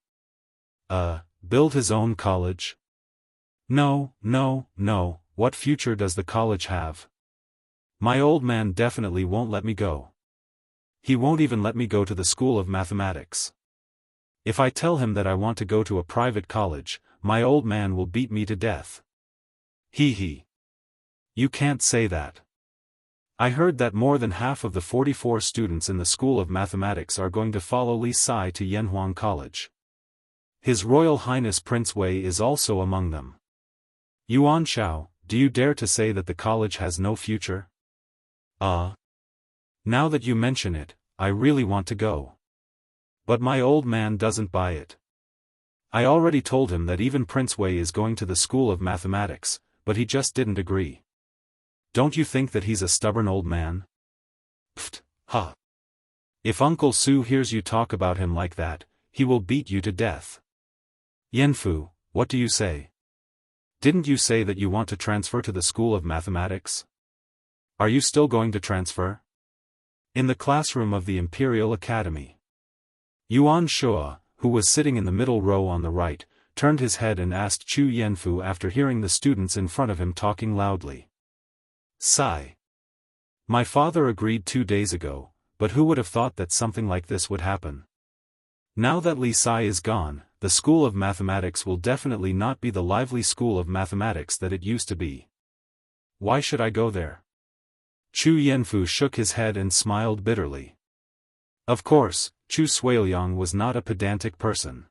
Build his own college? No, what future does the college have? My old man definitely won't let me go. He won't even let me go to the School of Mathematics. If I tell him that I want to go to a private college, my old man will beat me to death. Hee. You can't say that. I heard that more than half of the 44 students in the School of Mathematics are going to follow Li Sai to Yanhuang College. His Royal Highness Prince Wei is also among them. Yuan Shao, do you dare to say that the college has no future? Now that you mention it, I really want to go. But my old man doesn't buy it. I already told him that even Prince Wei is going to the School of Mathematics, but he just didn't agree. Don't you think that he's a stubborn old man? Pfft, ha. If Uncle Su hears you talk about him like that, he will beat you to death. Yanfu, what do you say? Didn't you say that you want to transfer to the School of Mathematics? Are you still going to transfer? In the classroom of the Imperial Academy. Yuan Shua, who was sitting in the middle row on the right, turned his head and asked Chu Yanfu after hearing the students in front of him talking loudly. Sigh. My father agreed 2 days ago, but who would have thought that something like this would happen? Now that Li Sai is gone, the School of Mathematics will definitely not be the lively School of Mathematics that it used to be. Why should I go there? Chu Yanfu shook his head and smiled bitterly. Of course, Chu Suiliang was not a pedantic person.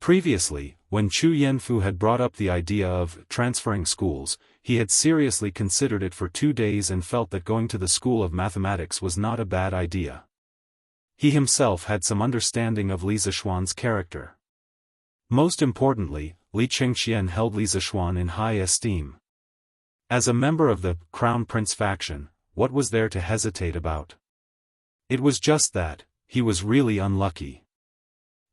Previously, when Chu Yanfu had brought up the idea of transferring schools, he had seriously considered it for 2 days and felt that going to the school of mathematics was not a bad idea. He himself had some understanding of Li Zishuan's character. Most importantly, Li Qingxian held Li Zishuan in high esteem. As a member of the Crown Prince faction, what was there to hesitate about? It was just that, he was really unlucky.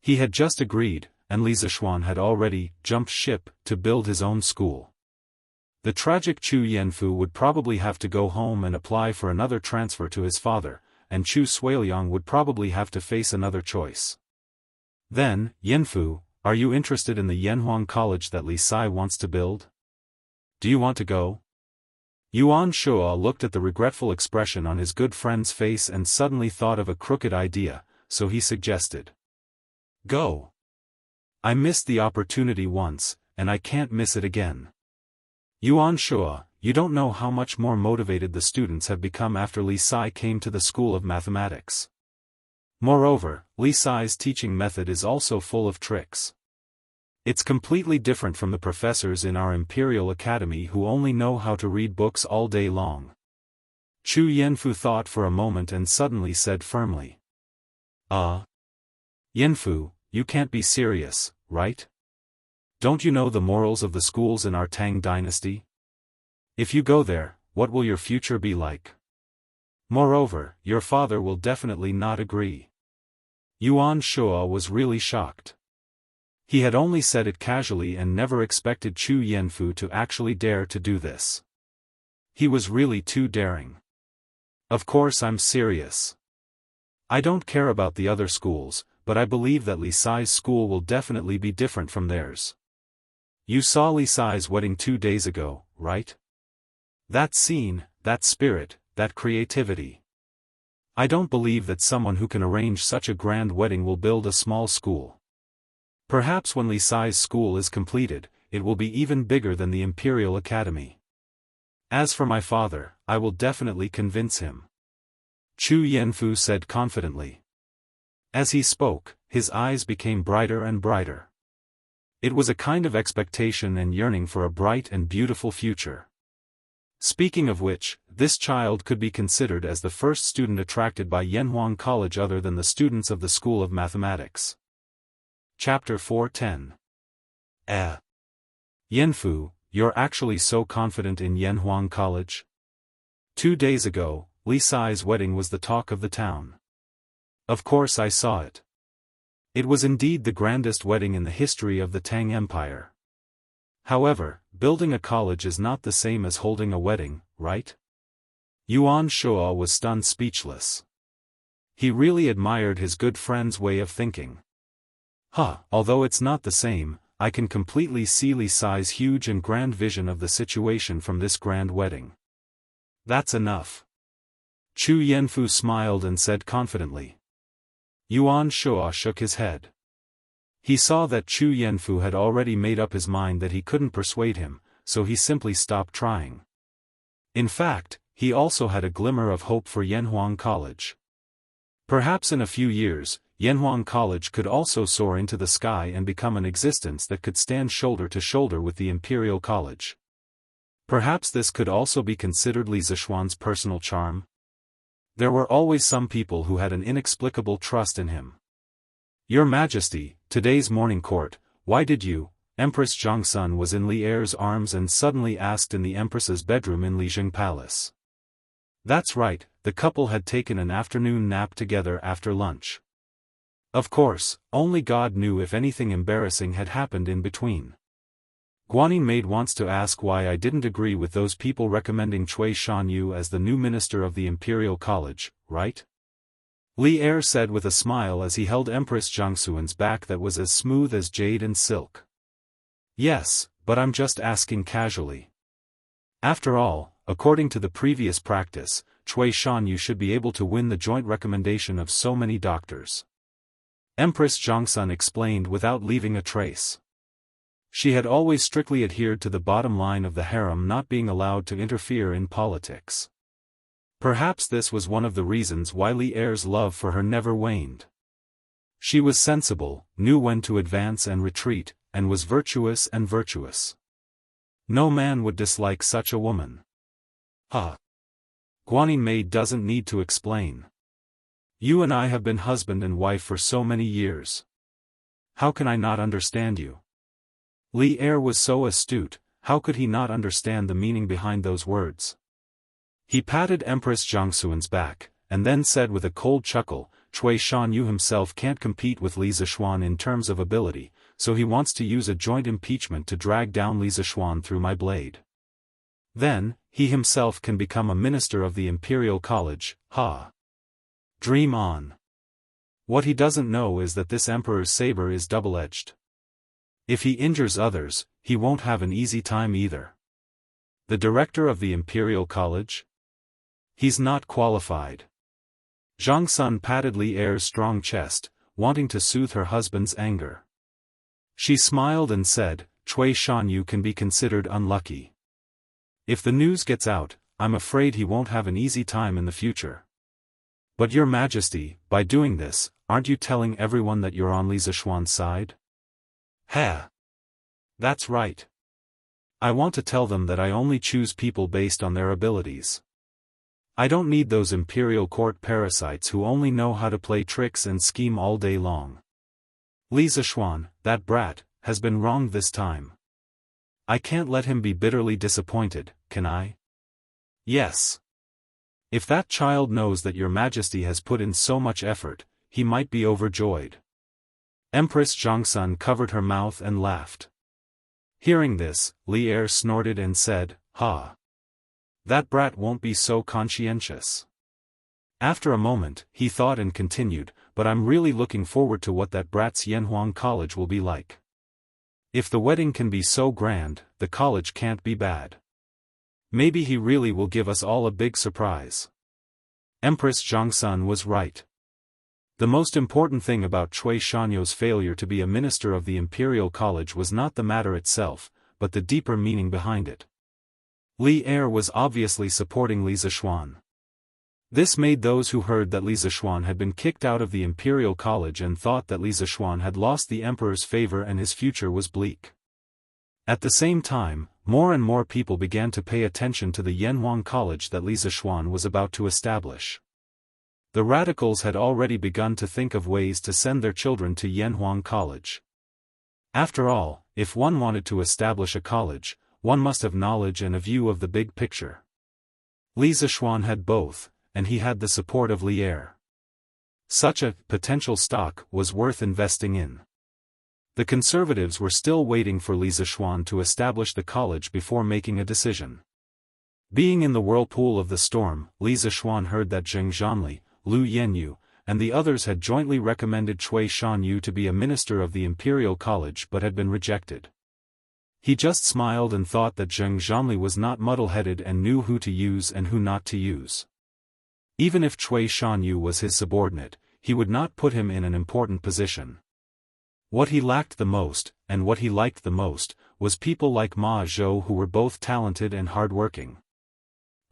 He had just agreed, and Li Zishuan had already jumped ship to build his own school. The tragic Chu Yanfu would probably have to go home and apply for another transfer to his father, and Chu Suiliang would probably have to face another choice. Then, Yanfu, are you interested in the Yanhuang College that Li Sai wants to build? Do you want to go? Yuan Shuo looked at the regretful expression on his good friend's face and suddenly thought of a crooked idea, so he suggested. Go. I missed the opportunity once, and I can't miss it again. Yuan Shuo, you don't know how much more motivated the students have become after Li Sai came to the School of Mathematics. Moreover, Li Sai's teaching method is also full of tricks. It's completely different from the professors in our Imperial Academy who only know how to read books all day long. Chu Yanfu thought for a moment and suddenly said firmly. Yanfu, you can't be serious, right? Don't you know the morals of the schools in our Tang dynasty? If you go there, what will your future be like? Moreover, your father will definitely not agree. Yuan Shuo was really shocked. He had only said it casually and never expected Chu Yanfu to actually dare to do this. He was really too daring. Of course I'm serious. I don't care about the other schools, but I believe that Li Sai's school will definitely be different from theirs. You saw Li Sai's wedding 2 days ago, right? That scene, that spirit, that creativity. I don't believe that someone who can arrange such a grand wedding will build a small school. Perhaps when Li Sai's school is completed, it will be even bigger than the Imperial Academy. As for my father, I will definitely convince him. Chu Yanfu said confidently. As he spoke, his eyes became brighter and brighter. It was a kind of expectation and yearning for a bright and beautiful future. Speaking of which, this child could be considered as the first student attracted by Yanhuang College other than the students of the School of Mathematics. Chapter 410. Yanfu, you're actually so confident in Yanhuang College? 2 days ago, Li Sai's wedding was the talk of the town. Of course I saw it. It was indeed the grandest wedding in the history of the Tang Empire. However, building a college is not the same as holding a wedding, right? Yuan Shuo was stunned speechless. He really admired his good friend's way of thinking. Although it's not the same, I can completely see Li Sai's huge and grand vision of the situation from this grand wedding. That's enough. Chu Yanfu smiled and said confidently. Yuan Shuo shook his head. He saw that Chu Yanfu had already made up his mind that he couldn't persuade him, so he simply stopped trying. In fact, he also had a glimmer of hope for Yanhuang College. Perhaps in a few years, Yanhuang College could also soar into the sky and become an existence that could stand shoulder to shoulder with the Imperial College. Perhaps this could also be considered Li Zishuan's personal charm. There were always some people who had an inexplicable trust in him. Your Majesty, today's morning court, why did you? Empress Zhongsun was in Li Er's arms and suddenly asked in the Empress's bedroom in Lijing Palace. That's right, the couple had taken an afternoon nap together after lunch. Of course, only God knew if anything embarrassing had happened in between. Guanyin Maid wants to ask why I didn't agree with those people recommending Cui Shanyu as the new minister of the Imperial College, right? Li Er said with a smile as he held Empress Zhongxuan's back that was as smooth as jade and silk. Yes, but I'm just asking casually. After all, according to the previous practice, Cui Shanyu should be able to win the joint recommendation of so many doctors. Empress Zhongxun explained without leaving a trace. She had always strictly adhered to the bottom line of the harem not being allowed to interfere in politics. Perhaps this was one of the reasons why Li Er's love for her never waned. She was sensible, knew when to advance and retreat, and was virtuous and virtuous. No man would dislike such a woman. Guanyin Mei doesn't need to explain. You and I have been husband and wife for so many years. How can I not understand you? Li Er was so astute, how could he not understand the meaning behind those words? He patted Empress Jiangxuan's back, and then said with a cold chuckle, Cui Shanyu himself can't compete with Li Zishuan in terms of ability, so he wants to use a joint impeachment to drag down Li Zishuan through my blade. Then, he himself can become a minister of the Imperial College, Dream on. What he doesn't know is that this emperor's saber is double-edged. If he injures others, he won't have an easy time either. The director of the Imperial College? He's not qualified. Zhang Sun patted Li Er's strong chest, wanting to soothe her husband's anger. She smiled and said, Cui Shanyu can be considered unlucky. If the news gets out, I'm afraid he won't have an easy time in the future. But your majesty, by doing this, aren't you telling everyone that you're on Li Zishuan's side? That's right. I want to tell them that I only choose people based on their abilities. I don't need those imperial court parasites who only know how to play tricks and scheme all day long. Li Zishuan, that brat, has been wronged this time. I can't let him be bitterly disappointed, can I? Yes. If that child knows that your majesty has put in so much effort, he might be overjoyed. Empress Zhangsun covered her mouth and laughed. Hearing this, Li Er snorted and said, That brat won't be so conscientious. After a moment, he thought and continued, but I'm really looking forward to what that brat's Yanhuang College will be like. If the wedding can be so grand, the college can't be bad. Maybe he really will give us all a big surprise. Empress Zhangsun was right. The most important thing about Cui Shanyu's failure to be a minister of the Imperial College was not the matter itself, but the deeper meaning behind it. Li Er was obviously supporting Li Zishuan. This made those who heard that Li Zishuan had been kicked out of the Imperial College and thought that Li Zishuan had lost the emperor's favor and his future was bleak. At the same time, more and more people began to pay attention to the Yanhuang College that Li Zishuan was about to establish. The radicals had already begun to think of ways to send their children to Yanhuang College. After all, if one wanted to establish a college, one must have knowledge and a view of the big picture. Li Zishuan had both, and he had the support of Li Er. Such a potential stock was worth investing in. The conservatives were still waiting for Li Zishuan to establish the college before making a decision. Being in the whirlpool of the storm, Li Zishuan heard that Zheng Zhanli, Lu Yenyu, and the others had jointly recommended Cui Shanyu to be a minister of the Imperial College but had been rejected. He just smiled and thought that Zheng Zhanli was not muddle-headed and knew who to use and who not to use. Even if Cui Shanyu was his subordinate, he would not put him in an important position. What he lacked the most, and what he liked the most, was people like Ma Zhou who were both talented and hard-working.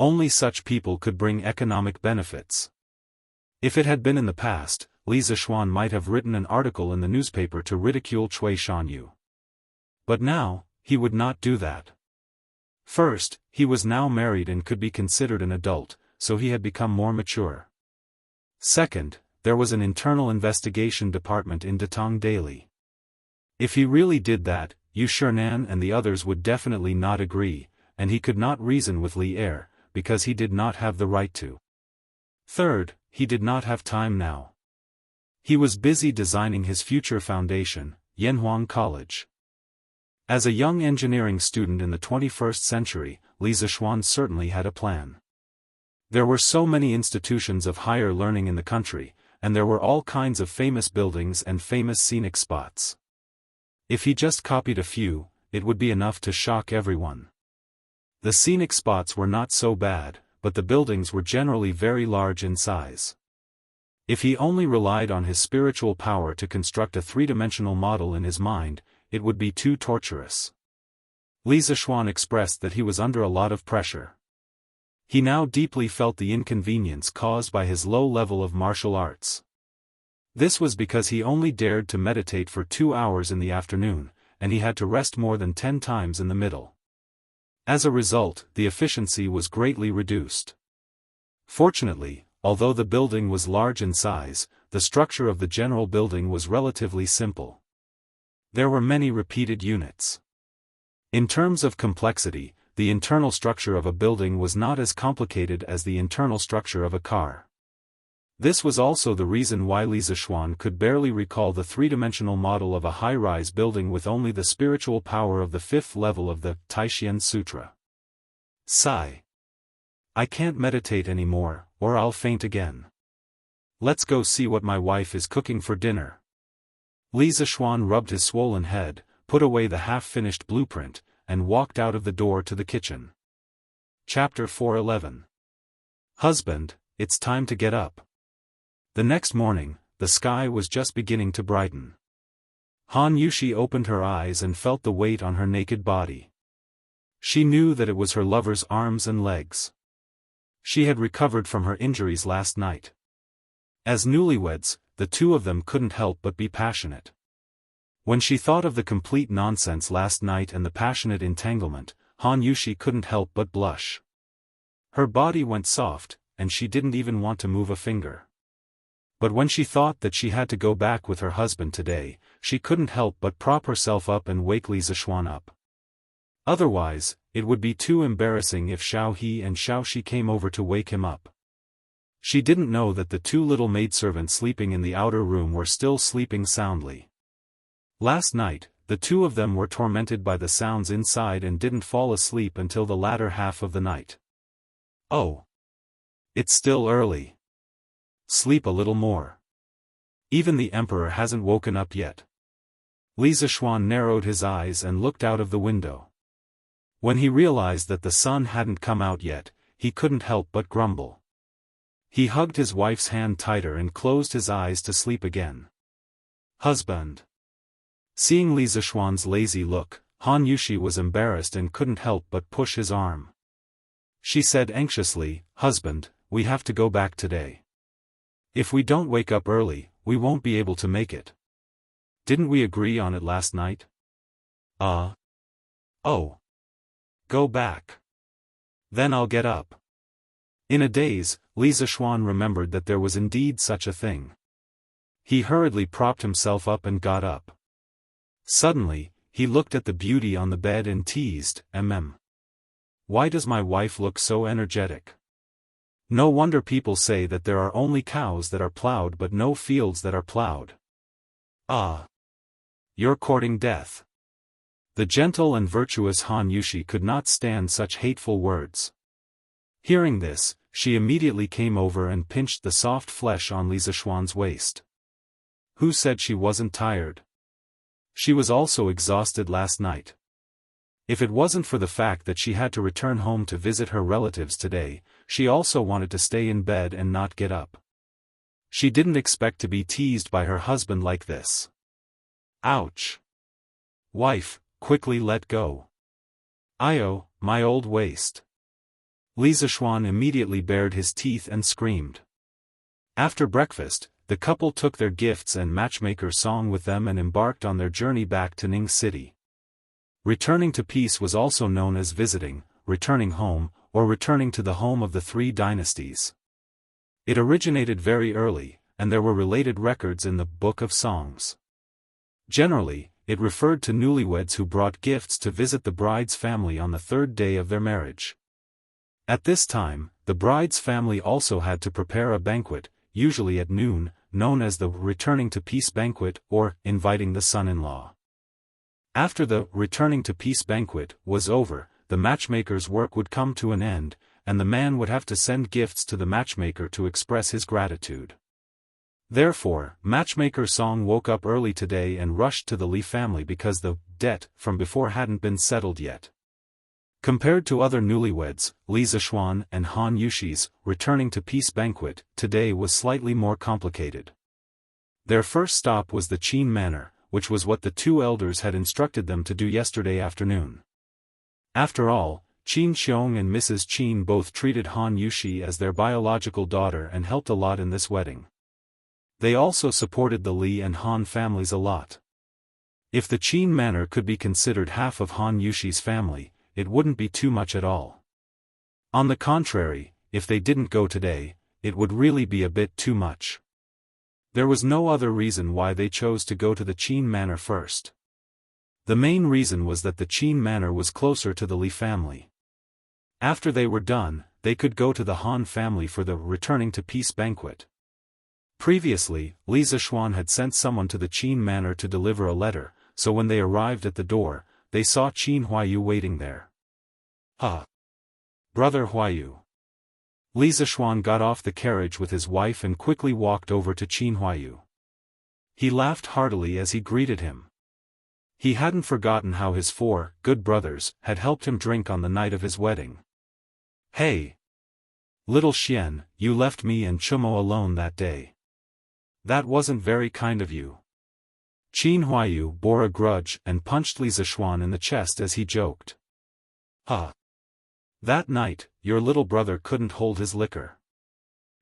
Only such people could bring economic benefits. If it had been in the past, Li Zishuan might have written an article in the newspaper to ridicule Cui Shanyu. But now, he would not do that. First, he was now married and could be considered an adult, so he had become more mature. Second, there was an internal investigation department in Datong Daily. If he really did that, Yu Shernan and the others would definitely not agree, and he could not reason with Li Er, because he did not have the right to. Third, he did not have time now. He was busy designing his future foundation, Yanhuang College. As a young engineering student in the 21st century, Li Zishuan certainly had a plan. There were so many institutions of higher learning in the country, and there were all kinds of famous buildings and famous scenic spots. If he just copied a few, it would be enough to shock everyone. The scenic spots were not so bad, but the buildings were generally very large in size. If he only relied on his spiritual power to construct a three-dimensional model in his mind, it would be too torturous. Li Zishuan expressed that he was under a lot of pressure. He now deeply felt the inconvenience caused by his low level of martial arts. This was because he only dared to meditate for 2 hours in the afternoon, and he had to rest more than 10 times in the middle. As a result, the efficiency was greatly reduced. Fortunately, although the building was large in size, the structure of the general building was relatively simple. There were many repeated units. In terms of complexity, the internal structure of a building was not as complicated as the internal structure of a car. This was also the reason why Li Zishuan could barely recall the three-dimensional model of a high-rise building with only the spiritual power of the 5th level of the Taishian Sutra. Sigh. I can't meditate anymore, or I'll faint again. Let's go see what my wife is cooking for dinner. Li Zishuan rubbed his swollen head, put away the half-finished blueprint, and walked out of the door to the kitchen. Chapter 411. Husband, it's time to get up. The next morning, the sky was just beginning to brighten. Han Yushi opened her eyes and felt the weight on her naked body. She knew that it was her lover's arms and legs. She had recovered from her injuries last night. As newlyweds, the two of them couldn't help but be passionate. When she thought of the complete nonsense last night and the passionate entanglement, Han Yushi couldn't help but blush. Her body went soft, and she didn't even want to move a finger. But when she thought that she had to go back with her husband today, she couldn't help but prop herself up and wake Li Zishuan up. Otherwise, it would be too embarrassing if Xiao He and Xiao Shi came over to wake him up. She didn't know that the two little maidservants sleeping in the outer room were still sleeping soundly. Last night, the two of them were tormented by the sounds inside and didn't fall asleep until the latter half of the night. Oh. It's still early. Sleep a little more. Even the emperor hasn't woken up yet. Li Zishuan narrowed his eyes and looked out of the window. When he realized that the sun hadn't come out yet, he couldn't help but grumble. He hugged his wife's hand tighter and closed his eyes to sleep again. Husband. Seeing Li Zishuan's lazy look, Han Yushi was embarrassed and couldn't help but push his arm. She said anxiously, Husband, we have to go back today. If we don't wake up early, we won't be able to make it. Didn't we agree on it last night? Oh. Go back. Then I'll get up. In a daze, Li Zishuan remembered that there was indeed such a thing. He hurriedly propped himself up and got up. Suddenly, he looked at the beauty on the bed and teased, Why does my wife look so energetic? No wonder people say that there are only cows that are plowed but no fields that are plowed. Ah. You're courting death. The gentle and virtuous Han Yushi could not stand such hateful words. Hearing this, she immediately came over and pinched the soft flesh on Li Zishuan's waist. Who said she wasn't tired? She was also exhausted last night. If it wasn't for the fact that she had to return home to visit her relatives today, she also wanted to stay in bed and not get up. She didn't expect to be teased by her husband like this. Ouch. Wife, quickly let go. Io, my old waist. Li Zishuan immediately bared his teeth and screamed. After breakfast, the couple took their gifts and matchmaker's song with them and embarked on their journey back to Ning City. Returning to peace was also known as visiting, returning home, or returning to the home of the three dynasties. It originated very early, and there were related records in the Book of Songs. Generally, it referred to newlyweds who brought gifts to visit the bride's family on the 3rd day of their marriage. At this time, the bride's family also had to prepare a banquet, usually at noon, known as the returning to peace banquet or inviting the son-in-law. After the returning to peace banquet was over, the matchmaker's work would come to an end, and the man would have to send gifts to the matchmaker to express his gratitude. Therefore, matchmaker Song woke up early today and rushed to the Li family because the debt from before hadn't been settled yet. Compared to other newlyweds, Li Zishuan and Han Yushi's returning to peace banquet today was slightly more complicated. Their first stop was the Qin Manor, which was what the two elders had instructed them to do yesterday afternoon. After all, Qin Xiong and Mrs. Qin both treated Han Yushi as their biological daughter and helped a lot in this wedding. They also supported the Li and Han families a lot. If the Qin manor could be considered half of Han Yushi's family, it wouldn't be too much at all. On the contrary, if they didn't go today, it would really be a bit too much. There was no other reason why they chose to go to the Qin manor first. The main reason was that the Qin manor was closer to the Li family. After they were done, they could go to the Han family for the returning to peace banquet. Previously, Li Zishuan had sent someone to the Qin manor to deliver a letter, so when they arrived at the door, they saw Qin Huayu waiting there. Brother Huayu. Li Zishuan got off the carriage with his wife and quickly walked over to Qin Huayu. He laughed heartily as he greeted him. He hadn't forgotten how his 4 good brothers had helped him drink on the night of his wedding. Hey! Little Xian, you left me and Chumo alone that day. That wasn't very kind of you. Qin Huayu bore a grudge and punched Li Zishuan in the chest as he joked. That night, your little brother couldn't hold his liquor.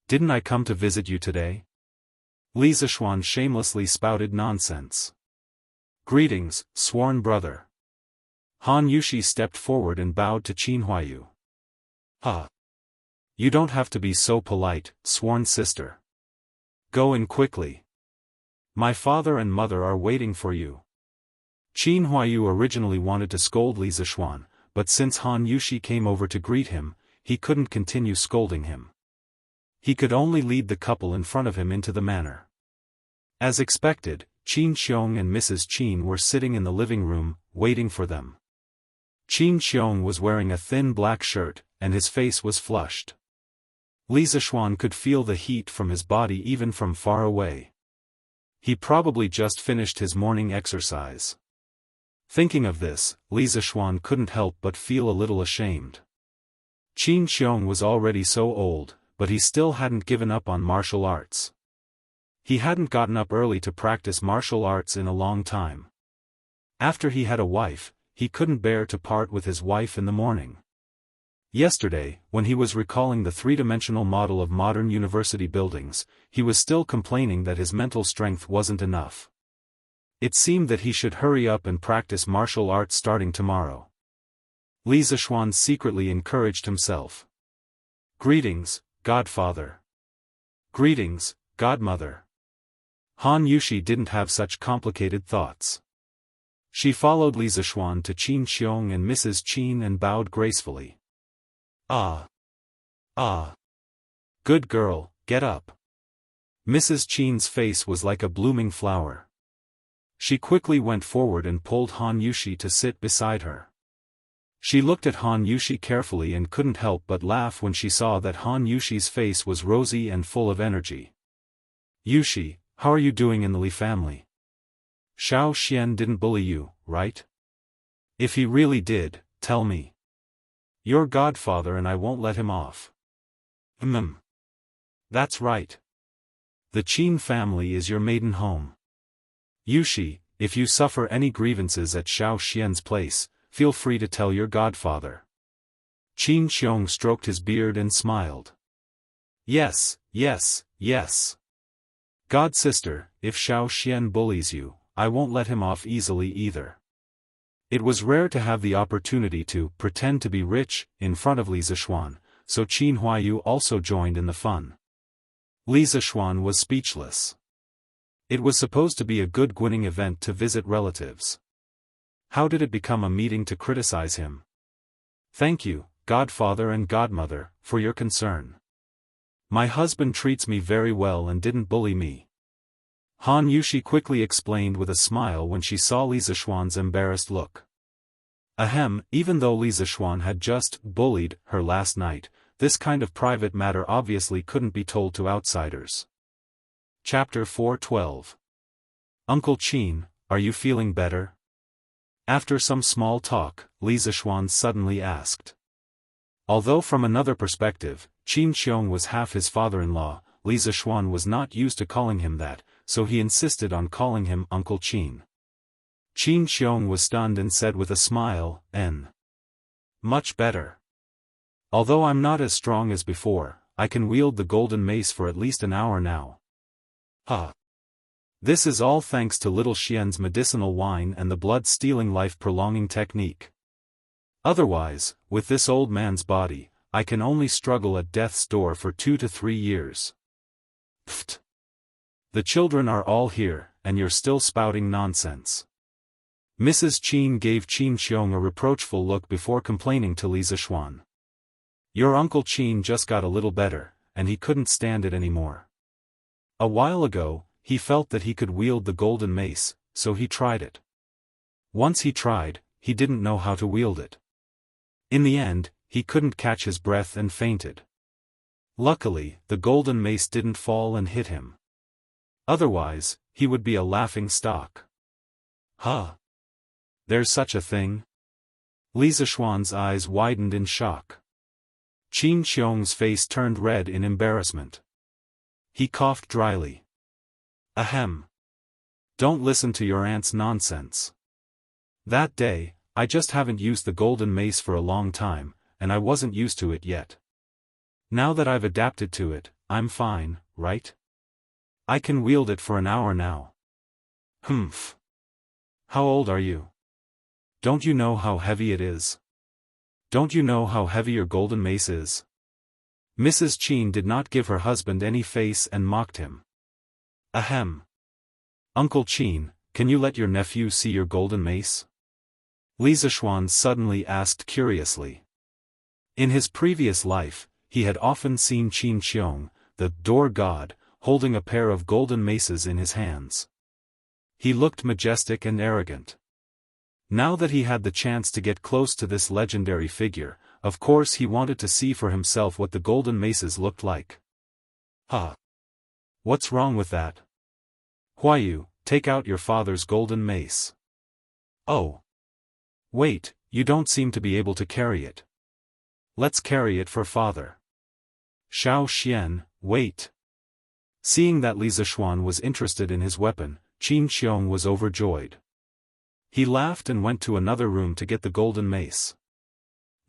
Didn't I come to visit you today? Li Zishuan shamelessly spouted nonsense. Greetings, sworn brother. Han Yushi stepped forward and bowed to Qin Huayu. You don't have to be so polite, sworn sister. Go in quickly. My father and mother are waiting for you. Qin Huayu originally wanted to scold Li Zishuan, but since Han Yushi came over to greet him, he couldn't continue scolding him. He could only lead the couple in front of him into the manor. As expected, Qin Xiong and Mrs. Qin were sitting in the living room, waiting for them. Qin Xiong was wearing a thin black shirt, and his face was flushed. Li Zishuan could feel the heat from his body even from far away. He probably just finished his morning exercise. Thinking of this, Li Zishuan couldn't help but feel a little ashamed. Qin Xiong was already so old, but he still hadn't given up on martial arts. He hadn't gotten up early to practice martial arts in a long time. After he had a wife, he couldn't bear to part with his wife in the morning. Yesterday, when he was recalling the three-dimensional model of modern university buildings, he was still complaining that his mental strength wasn't enough. It seemed that he should hurry up and practice martial arts starting tomorrow. Li Zishuan secretly encouraged himself. Greetings, Godfather. Greetings, Godmother. Han Yushi didn't have such complicated thoughts. She followed Li Zishuan to Qin Xiong and Mrs. Qin and bowed gracefully. Good girl, get up. Mrs. Qin's face was like a blooming flower. She quickly went forward and pulled Han Yushi to sit beside her. She looked at Han Yushi carefully and couldn't help but laugh when she saw that Han Yushi's face was rosy and full of energy. Yushi, how are you doing in the Li family? Xiao Xian didn't bully you, right? If he really did, tell me. Your godfather and I won't let him off. That's right. The Qin family is your maiden home. Yushi, if you suffer any grievances at Xiao Xian's place, feel free to tell your godfather. Qin Xiong stroked his beard and smiled. Yes. God sister, if Xiao Xian bullies you, I won't let him off easily either. It was rare to have the opportunity to pretend to be rich in front of Li Zishuan, so Qin Huayu also joined in the fun. Li Zishuan was speechless. It was supposed to be a good gwinning event to visit relatives. How did it become a meeting to criticize him? Thank you, Godfather and Godmother, for your concern. My husband treats me very well and didn't bully me. Han Yushi quickly explained with a smile when she saw Li Zishuan's embarrassed look. Even though Li Zishuan had just bullied her last night, this kind of private matter obviously couldn't be told to outsiders. Chapter 412. Uncle Qin, are you feeling better? After some small talk, Li Zishuan suddenly asked. Although from another perspective, Qin Xiong was half his father-in-law, Li Zishuan was not used to calling him that, so he insisted on calling him Uncle Qin. Qin Xiong was stunned and said with a smile, Much better. Although I'm not as strong as before, I can wield the golden mace for at least an hour now. Huh. This is all thanks to little Xian's medicinal wine and the blood-stealing life-prolonging technique. Otherwise, with this old man's body, I can only struggle at death's door for 2 to 3 years. Pfft. The children are all here, and you're still spouting nonsense. Mrs. Qin gave Qin Xiong a reproachful look before complaining to Li Zixuan. Your Uncle Qin just got a little better, and he couldn't stand it anymore. A while ago, he felt that he could wield the golden mace, so he tried it. Once he tried, he didn't know how to wield it. In the end, he couldn't catch his breath and fainted. Luckily, the golden mace didn't fall and hit him. Otherwise, he would be a laughing stock. Huh? There's such a thing? Li Zixuan's eyes widened in shock. Qin Xiong's face turned red in embarrassment. He coughed dryly. Ahem. Don't listen to your aunt's nonsense. That day, I just haven't used the golden mace for a long time, and I wasn't used to it yet. Now that I've adapted to it, I'm fine, right? I can wield it for an hour now. Humph. How old are you? Don't you know how heavy it is? Don't you know how heavy your golden mace is? Mrs. Qin did not give her husband any face and mocked him. Ahem. Uncle Qin, can you let your nephew see your golden mace? Li Zixuan suddenly asked curiously. In his previous life, he had often seen Qin Xiong, the door god, holding a pair of golden maces in his hands. He looked majestic and arrogant. Now that he had the chance to get close to this legendary figure, of course he wanted to see for himself what the golden maces looked like. Huh. What's wrong with that? Huayu, take out your father's golden mace. Oh. Wait, you don't seem to be able to carry it. Let's carry it for father. Xiao Xian, wait. Seeing that Li Zixuan was interested in his weapon, Qin Xiong was overjoyed. He laughed and went to another room to get the golden mace.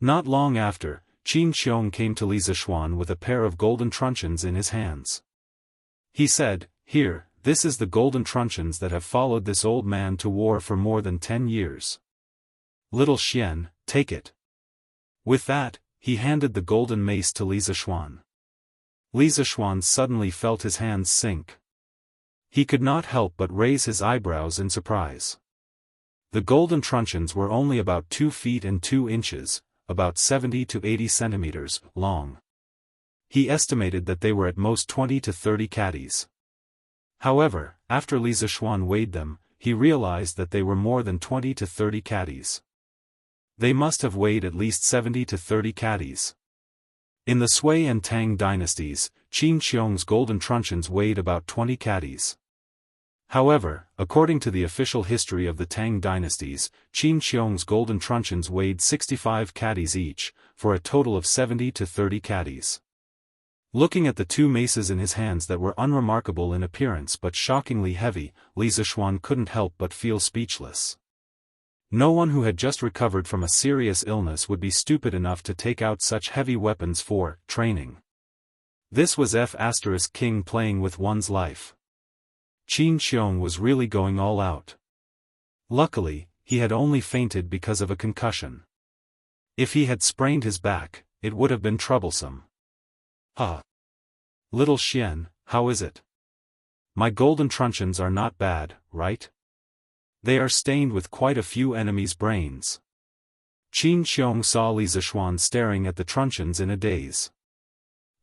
Not long after, Qin Xiong came to Li Zixuan with a pair of golden truncheons in his hands. He said, "Here, this is the golden truncheons that have followed this old man to war for more than 10 years. Little Xian, take it." With that, he handed the golden mace to Li Zixuan. Li Zixuan suddenly felt his hands sink. He could not help but raise his eyebrows in surprise. The golden truncheons were only about 2 feet and 2 inches, about 70 to 80 centimeters, long. He estimated that they were at most 20 to 30 caddies. However, after Li Zixuan weighed them, he realized that they were more than 20 to 30 caddies. They must have weighed at least 70 to 30 caddies. In the Sui and Tang dynasties, Qin Xiong's golden truncheons weighed about 20 caddies. However, according to the official history of the Tang dynasties, Qin Xiong's golden truncheons weighed 65 caddies each, for a total of 70 to 30 caddies. Looking at the 2 maces in his hands that were unremarkable in appearance but shockingly heavy, Li Zixuan couldn't help but feel speechless. No one who had just recovered from a serious illness would be stupid enough to take out such heavy weapons for training. This was King playing with one's life. Qin Xiong was really going all out. Luckily, he had only fainted because of a concussion. If he had sprained his back, it would have been troublesome. Huh. Little Xian, how is it? My golden truncheons are not bad, right? They are stained with quite a few enemies' brains. Qin Xiong saw Li Zixuan staring at the truncheons in a daze.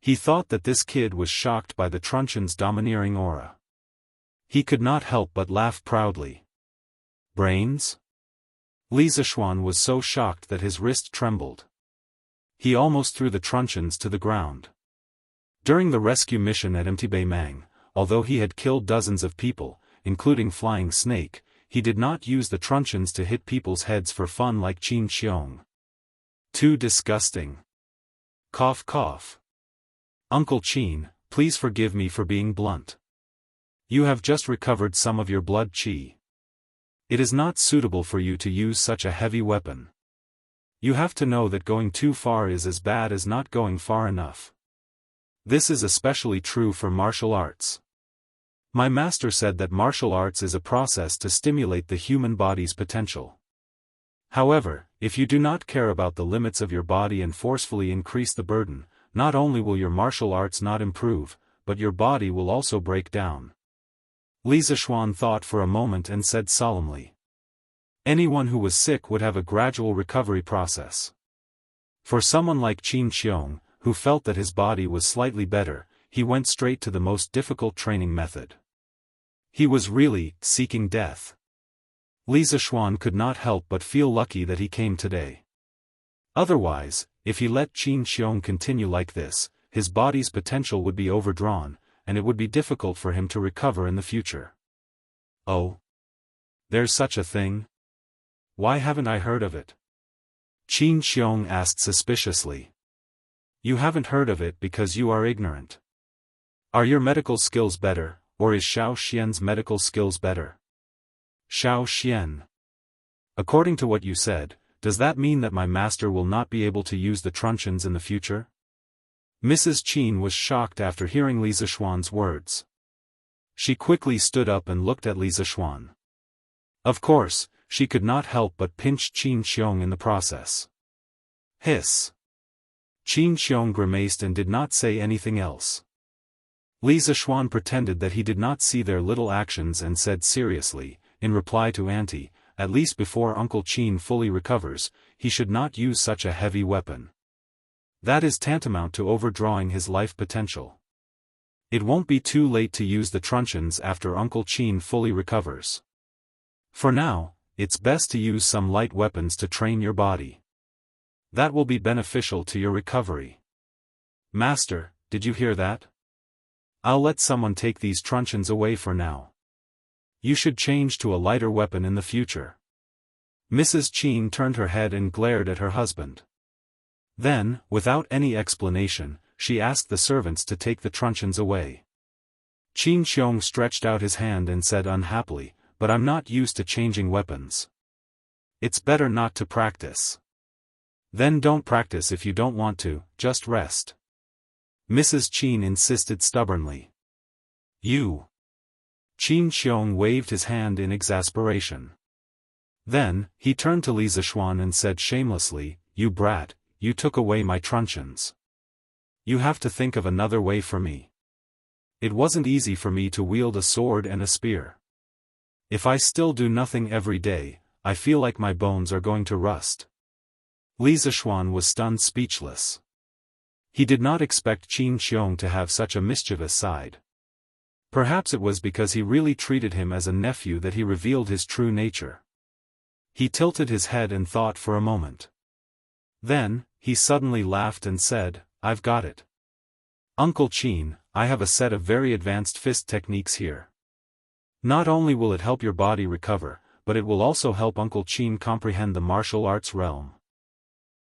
He thought that this kid was shocked by the truncheon's domineering aura. He could not help but laugh proudly. Brains? Li Zixuan was so shocked that his wrist trembled. He almost threw the truncheons to the ground. During the rescue mission at Mtibei, although he had killed dozens of people, including Flying Snake, he did not use the truncheons to hit people's heads for fun like Qin Xiong. Too disgusting. Cough cough. Uncle Qin, please forgive me for being blunt. You have just recovered some of your blood qi. It is not suitable for you to use such a heavy weapon. You have to know that going too far is as bad as not going far enough. This is especially true for martial arts. My master said that martial arts is a process to stimulate the human body's potential. However, if you do not care about the limits of your body and forcefully increase the burden, not only will your martial arts not improve, but your body will also break down. Li Zishuan thought for a moment and said solemnly. Anyone who was sick would have a gradual recovery process. For someone like Qin Xiong, who felt that his body was slightly better, he went straight to the most difficult training method. He was really seeking death. Li Zishuan could not help but feel lucky that he came today. Otherwise, if he let Qin Xiong continue like this, his body's potential would be overdrawn, and it would be difficult for him to recover in the future. Oh? There's such a thing? Why haven't I heard of it? Qin Xiong asked suspiciously. You haven't heard of it because you are ignorant. Are your medical skills better, or is Xiao Xian's medical skills better? Xiao Xian. According to what you said, does that mean that my master will not be able to use the truncheons in the future? Mrs. Qin was shocked after hearing Li Zishuan's words. She quickly stood up and looked at Li Zishuan. Of course, she could not help but pinch Qin Xiong in the process. Hiss. Qin Xiong grimaced and did not say anything else. Li Zishuan pretended that he did not see their little actions and said seriously, in reply to Auntie, at least before Uncle Qin fully recovers, he should not use such a heavy weapon. That is tantamount to overdrawing his life potential. It won't be too late to use the truncheons after Uncle Qin fully recovers. For now, it's best to use some light weapons to train your body. That will be beneficial to your recovery. Master, did you hear that? I'll let someone take these truncheons away for now. You should change to a lighter weapon in the future. Mrs. Qin turned her head and glared at her husband. Then, without any explanation, she asked the servants to take the truncheons away. Qin Xiong stretched out his hand and said unhappily, but I'm not used to changing weapons. It's better not to practice. Then don't practice if you don't want to, just rest. Mrs. Qin insisted stubbornly. You. Qin Xiong waved his hand in exasperation. Then, he turned to Li Zishuan and said shamelessly, You brat, you took away my truncheons. You have to think of another way for me. It wasn't easy for me to wield a sword and a spear. If I still do nothing every day, I feel like my bones are going to rust. Li Zishuan was stunned speechless. He did not expect Qin Xiong to have such a mischievous side. Perhaps it was because he really treated him as a nephew that he revealed his true nature. He tilted his head and thought for a moment. Then, he suddenly laughed and said, I've got it. Uncle Qin, I have a set of very advanced fist techniques here. Not only will it help your body recover, but it will also help Uncle Qin comprehend the martial arts realm.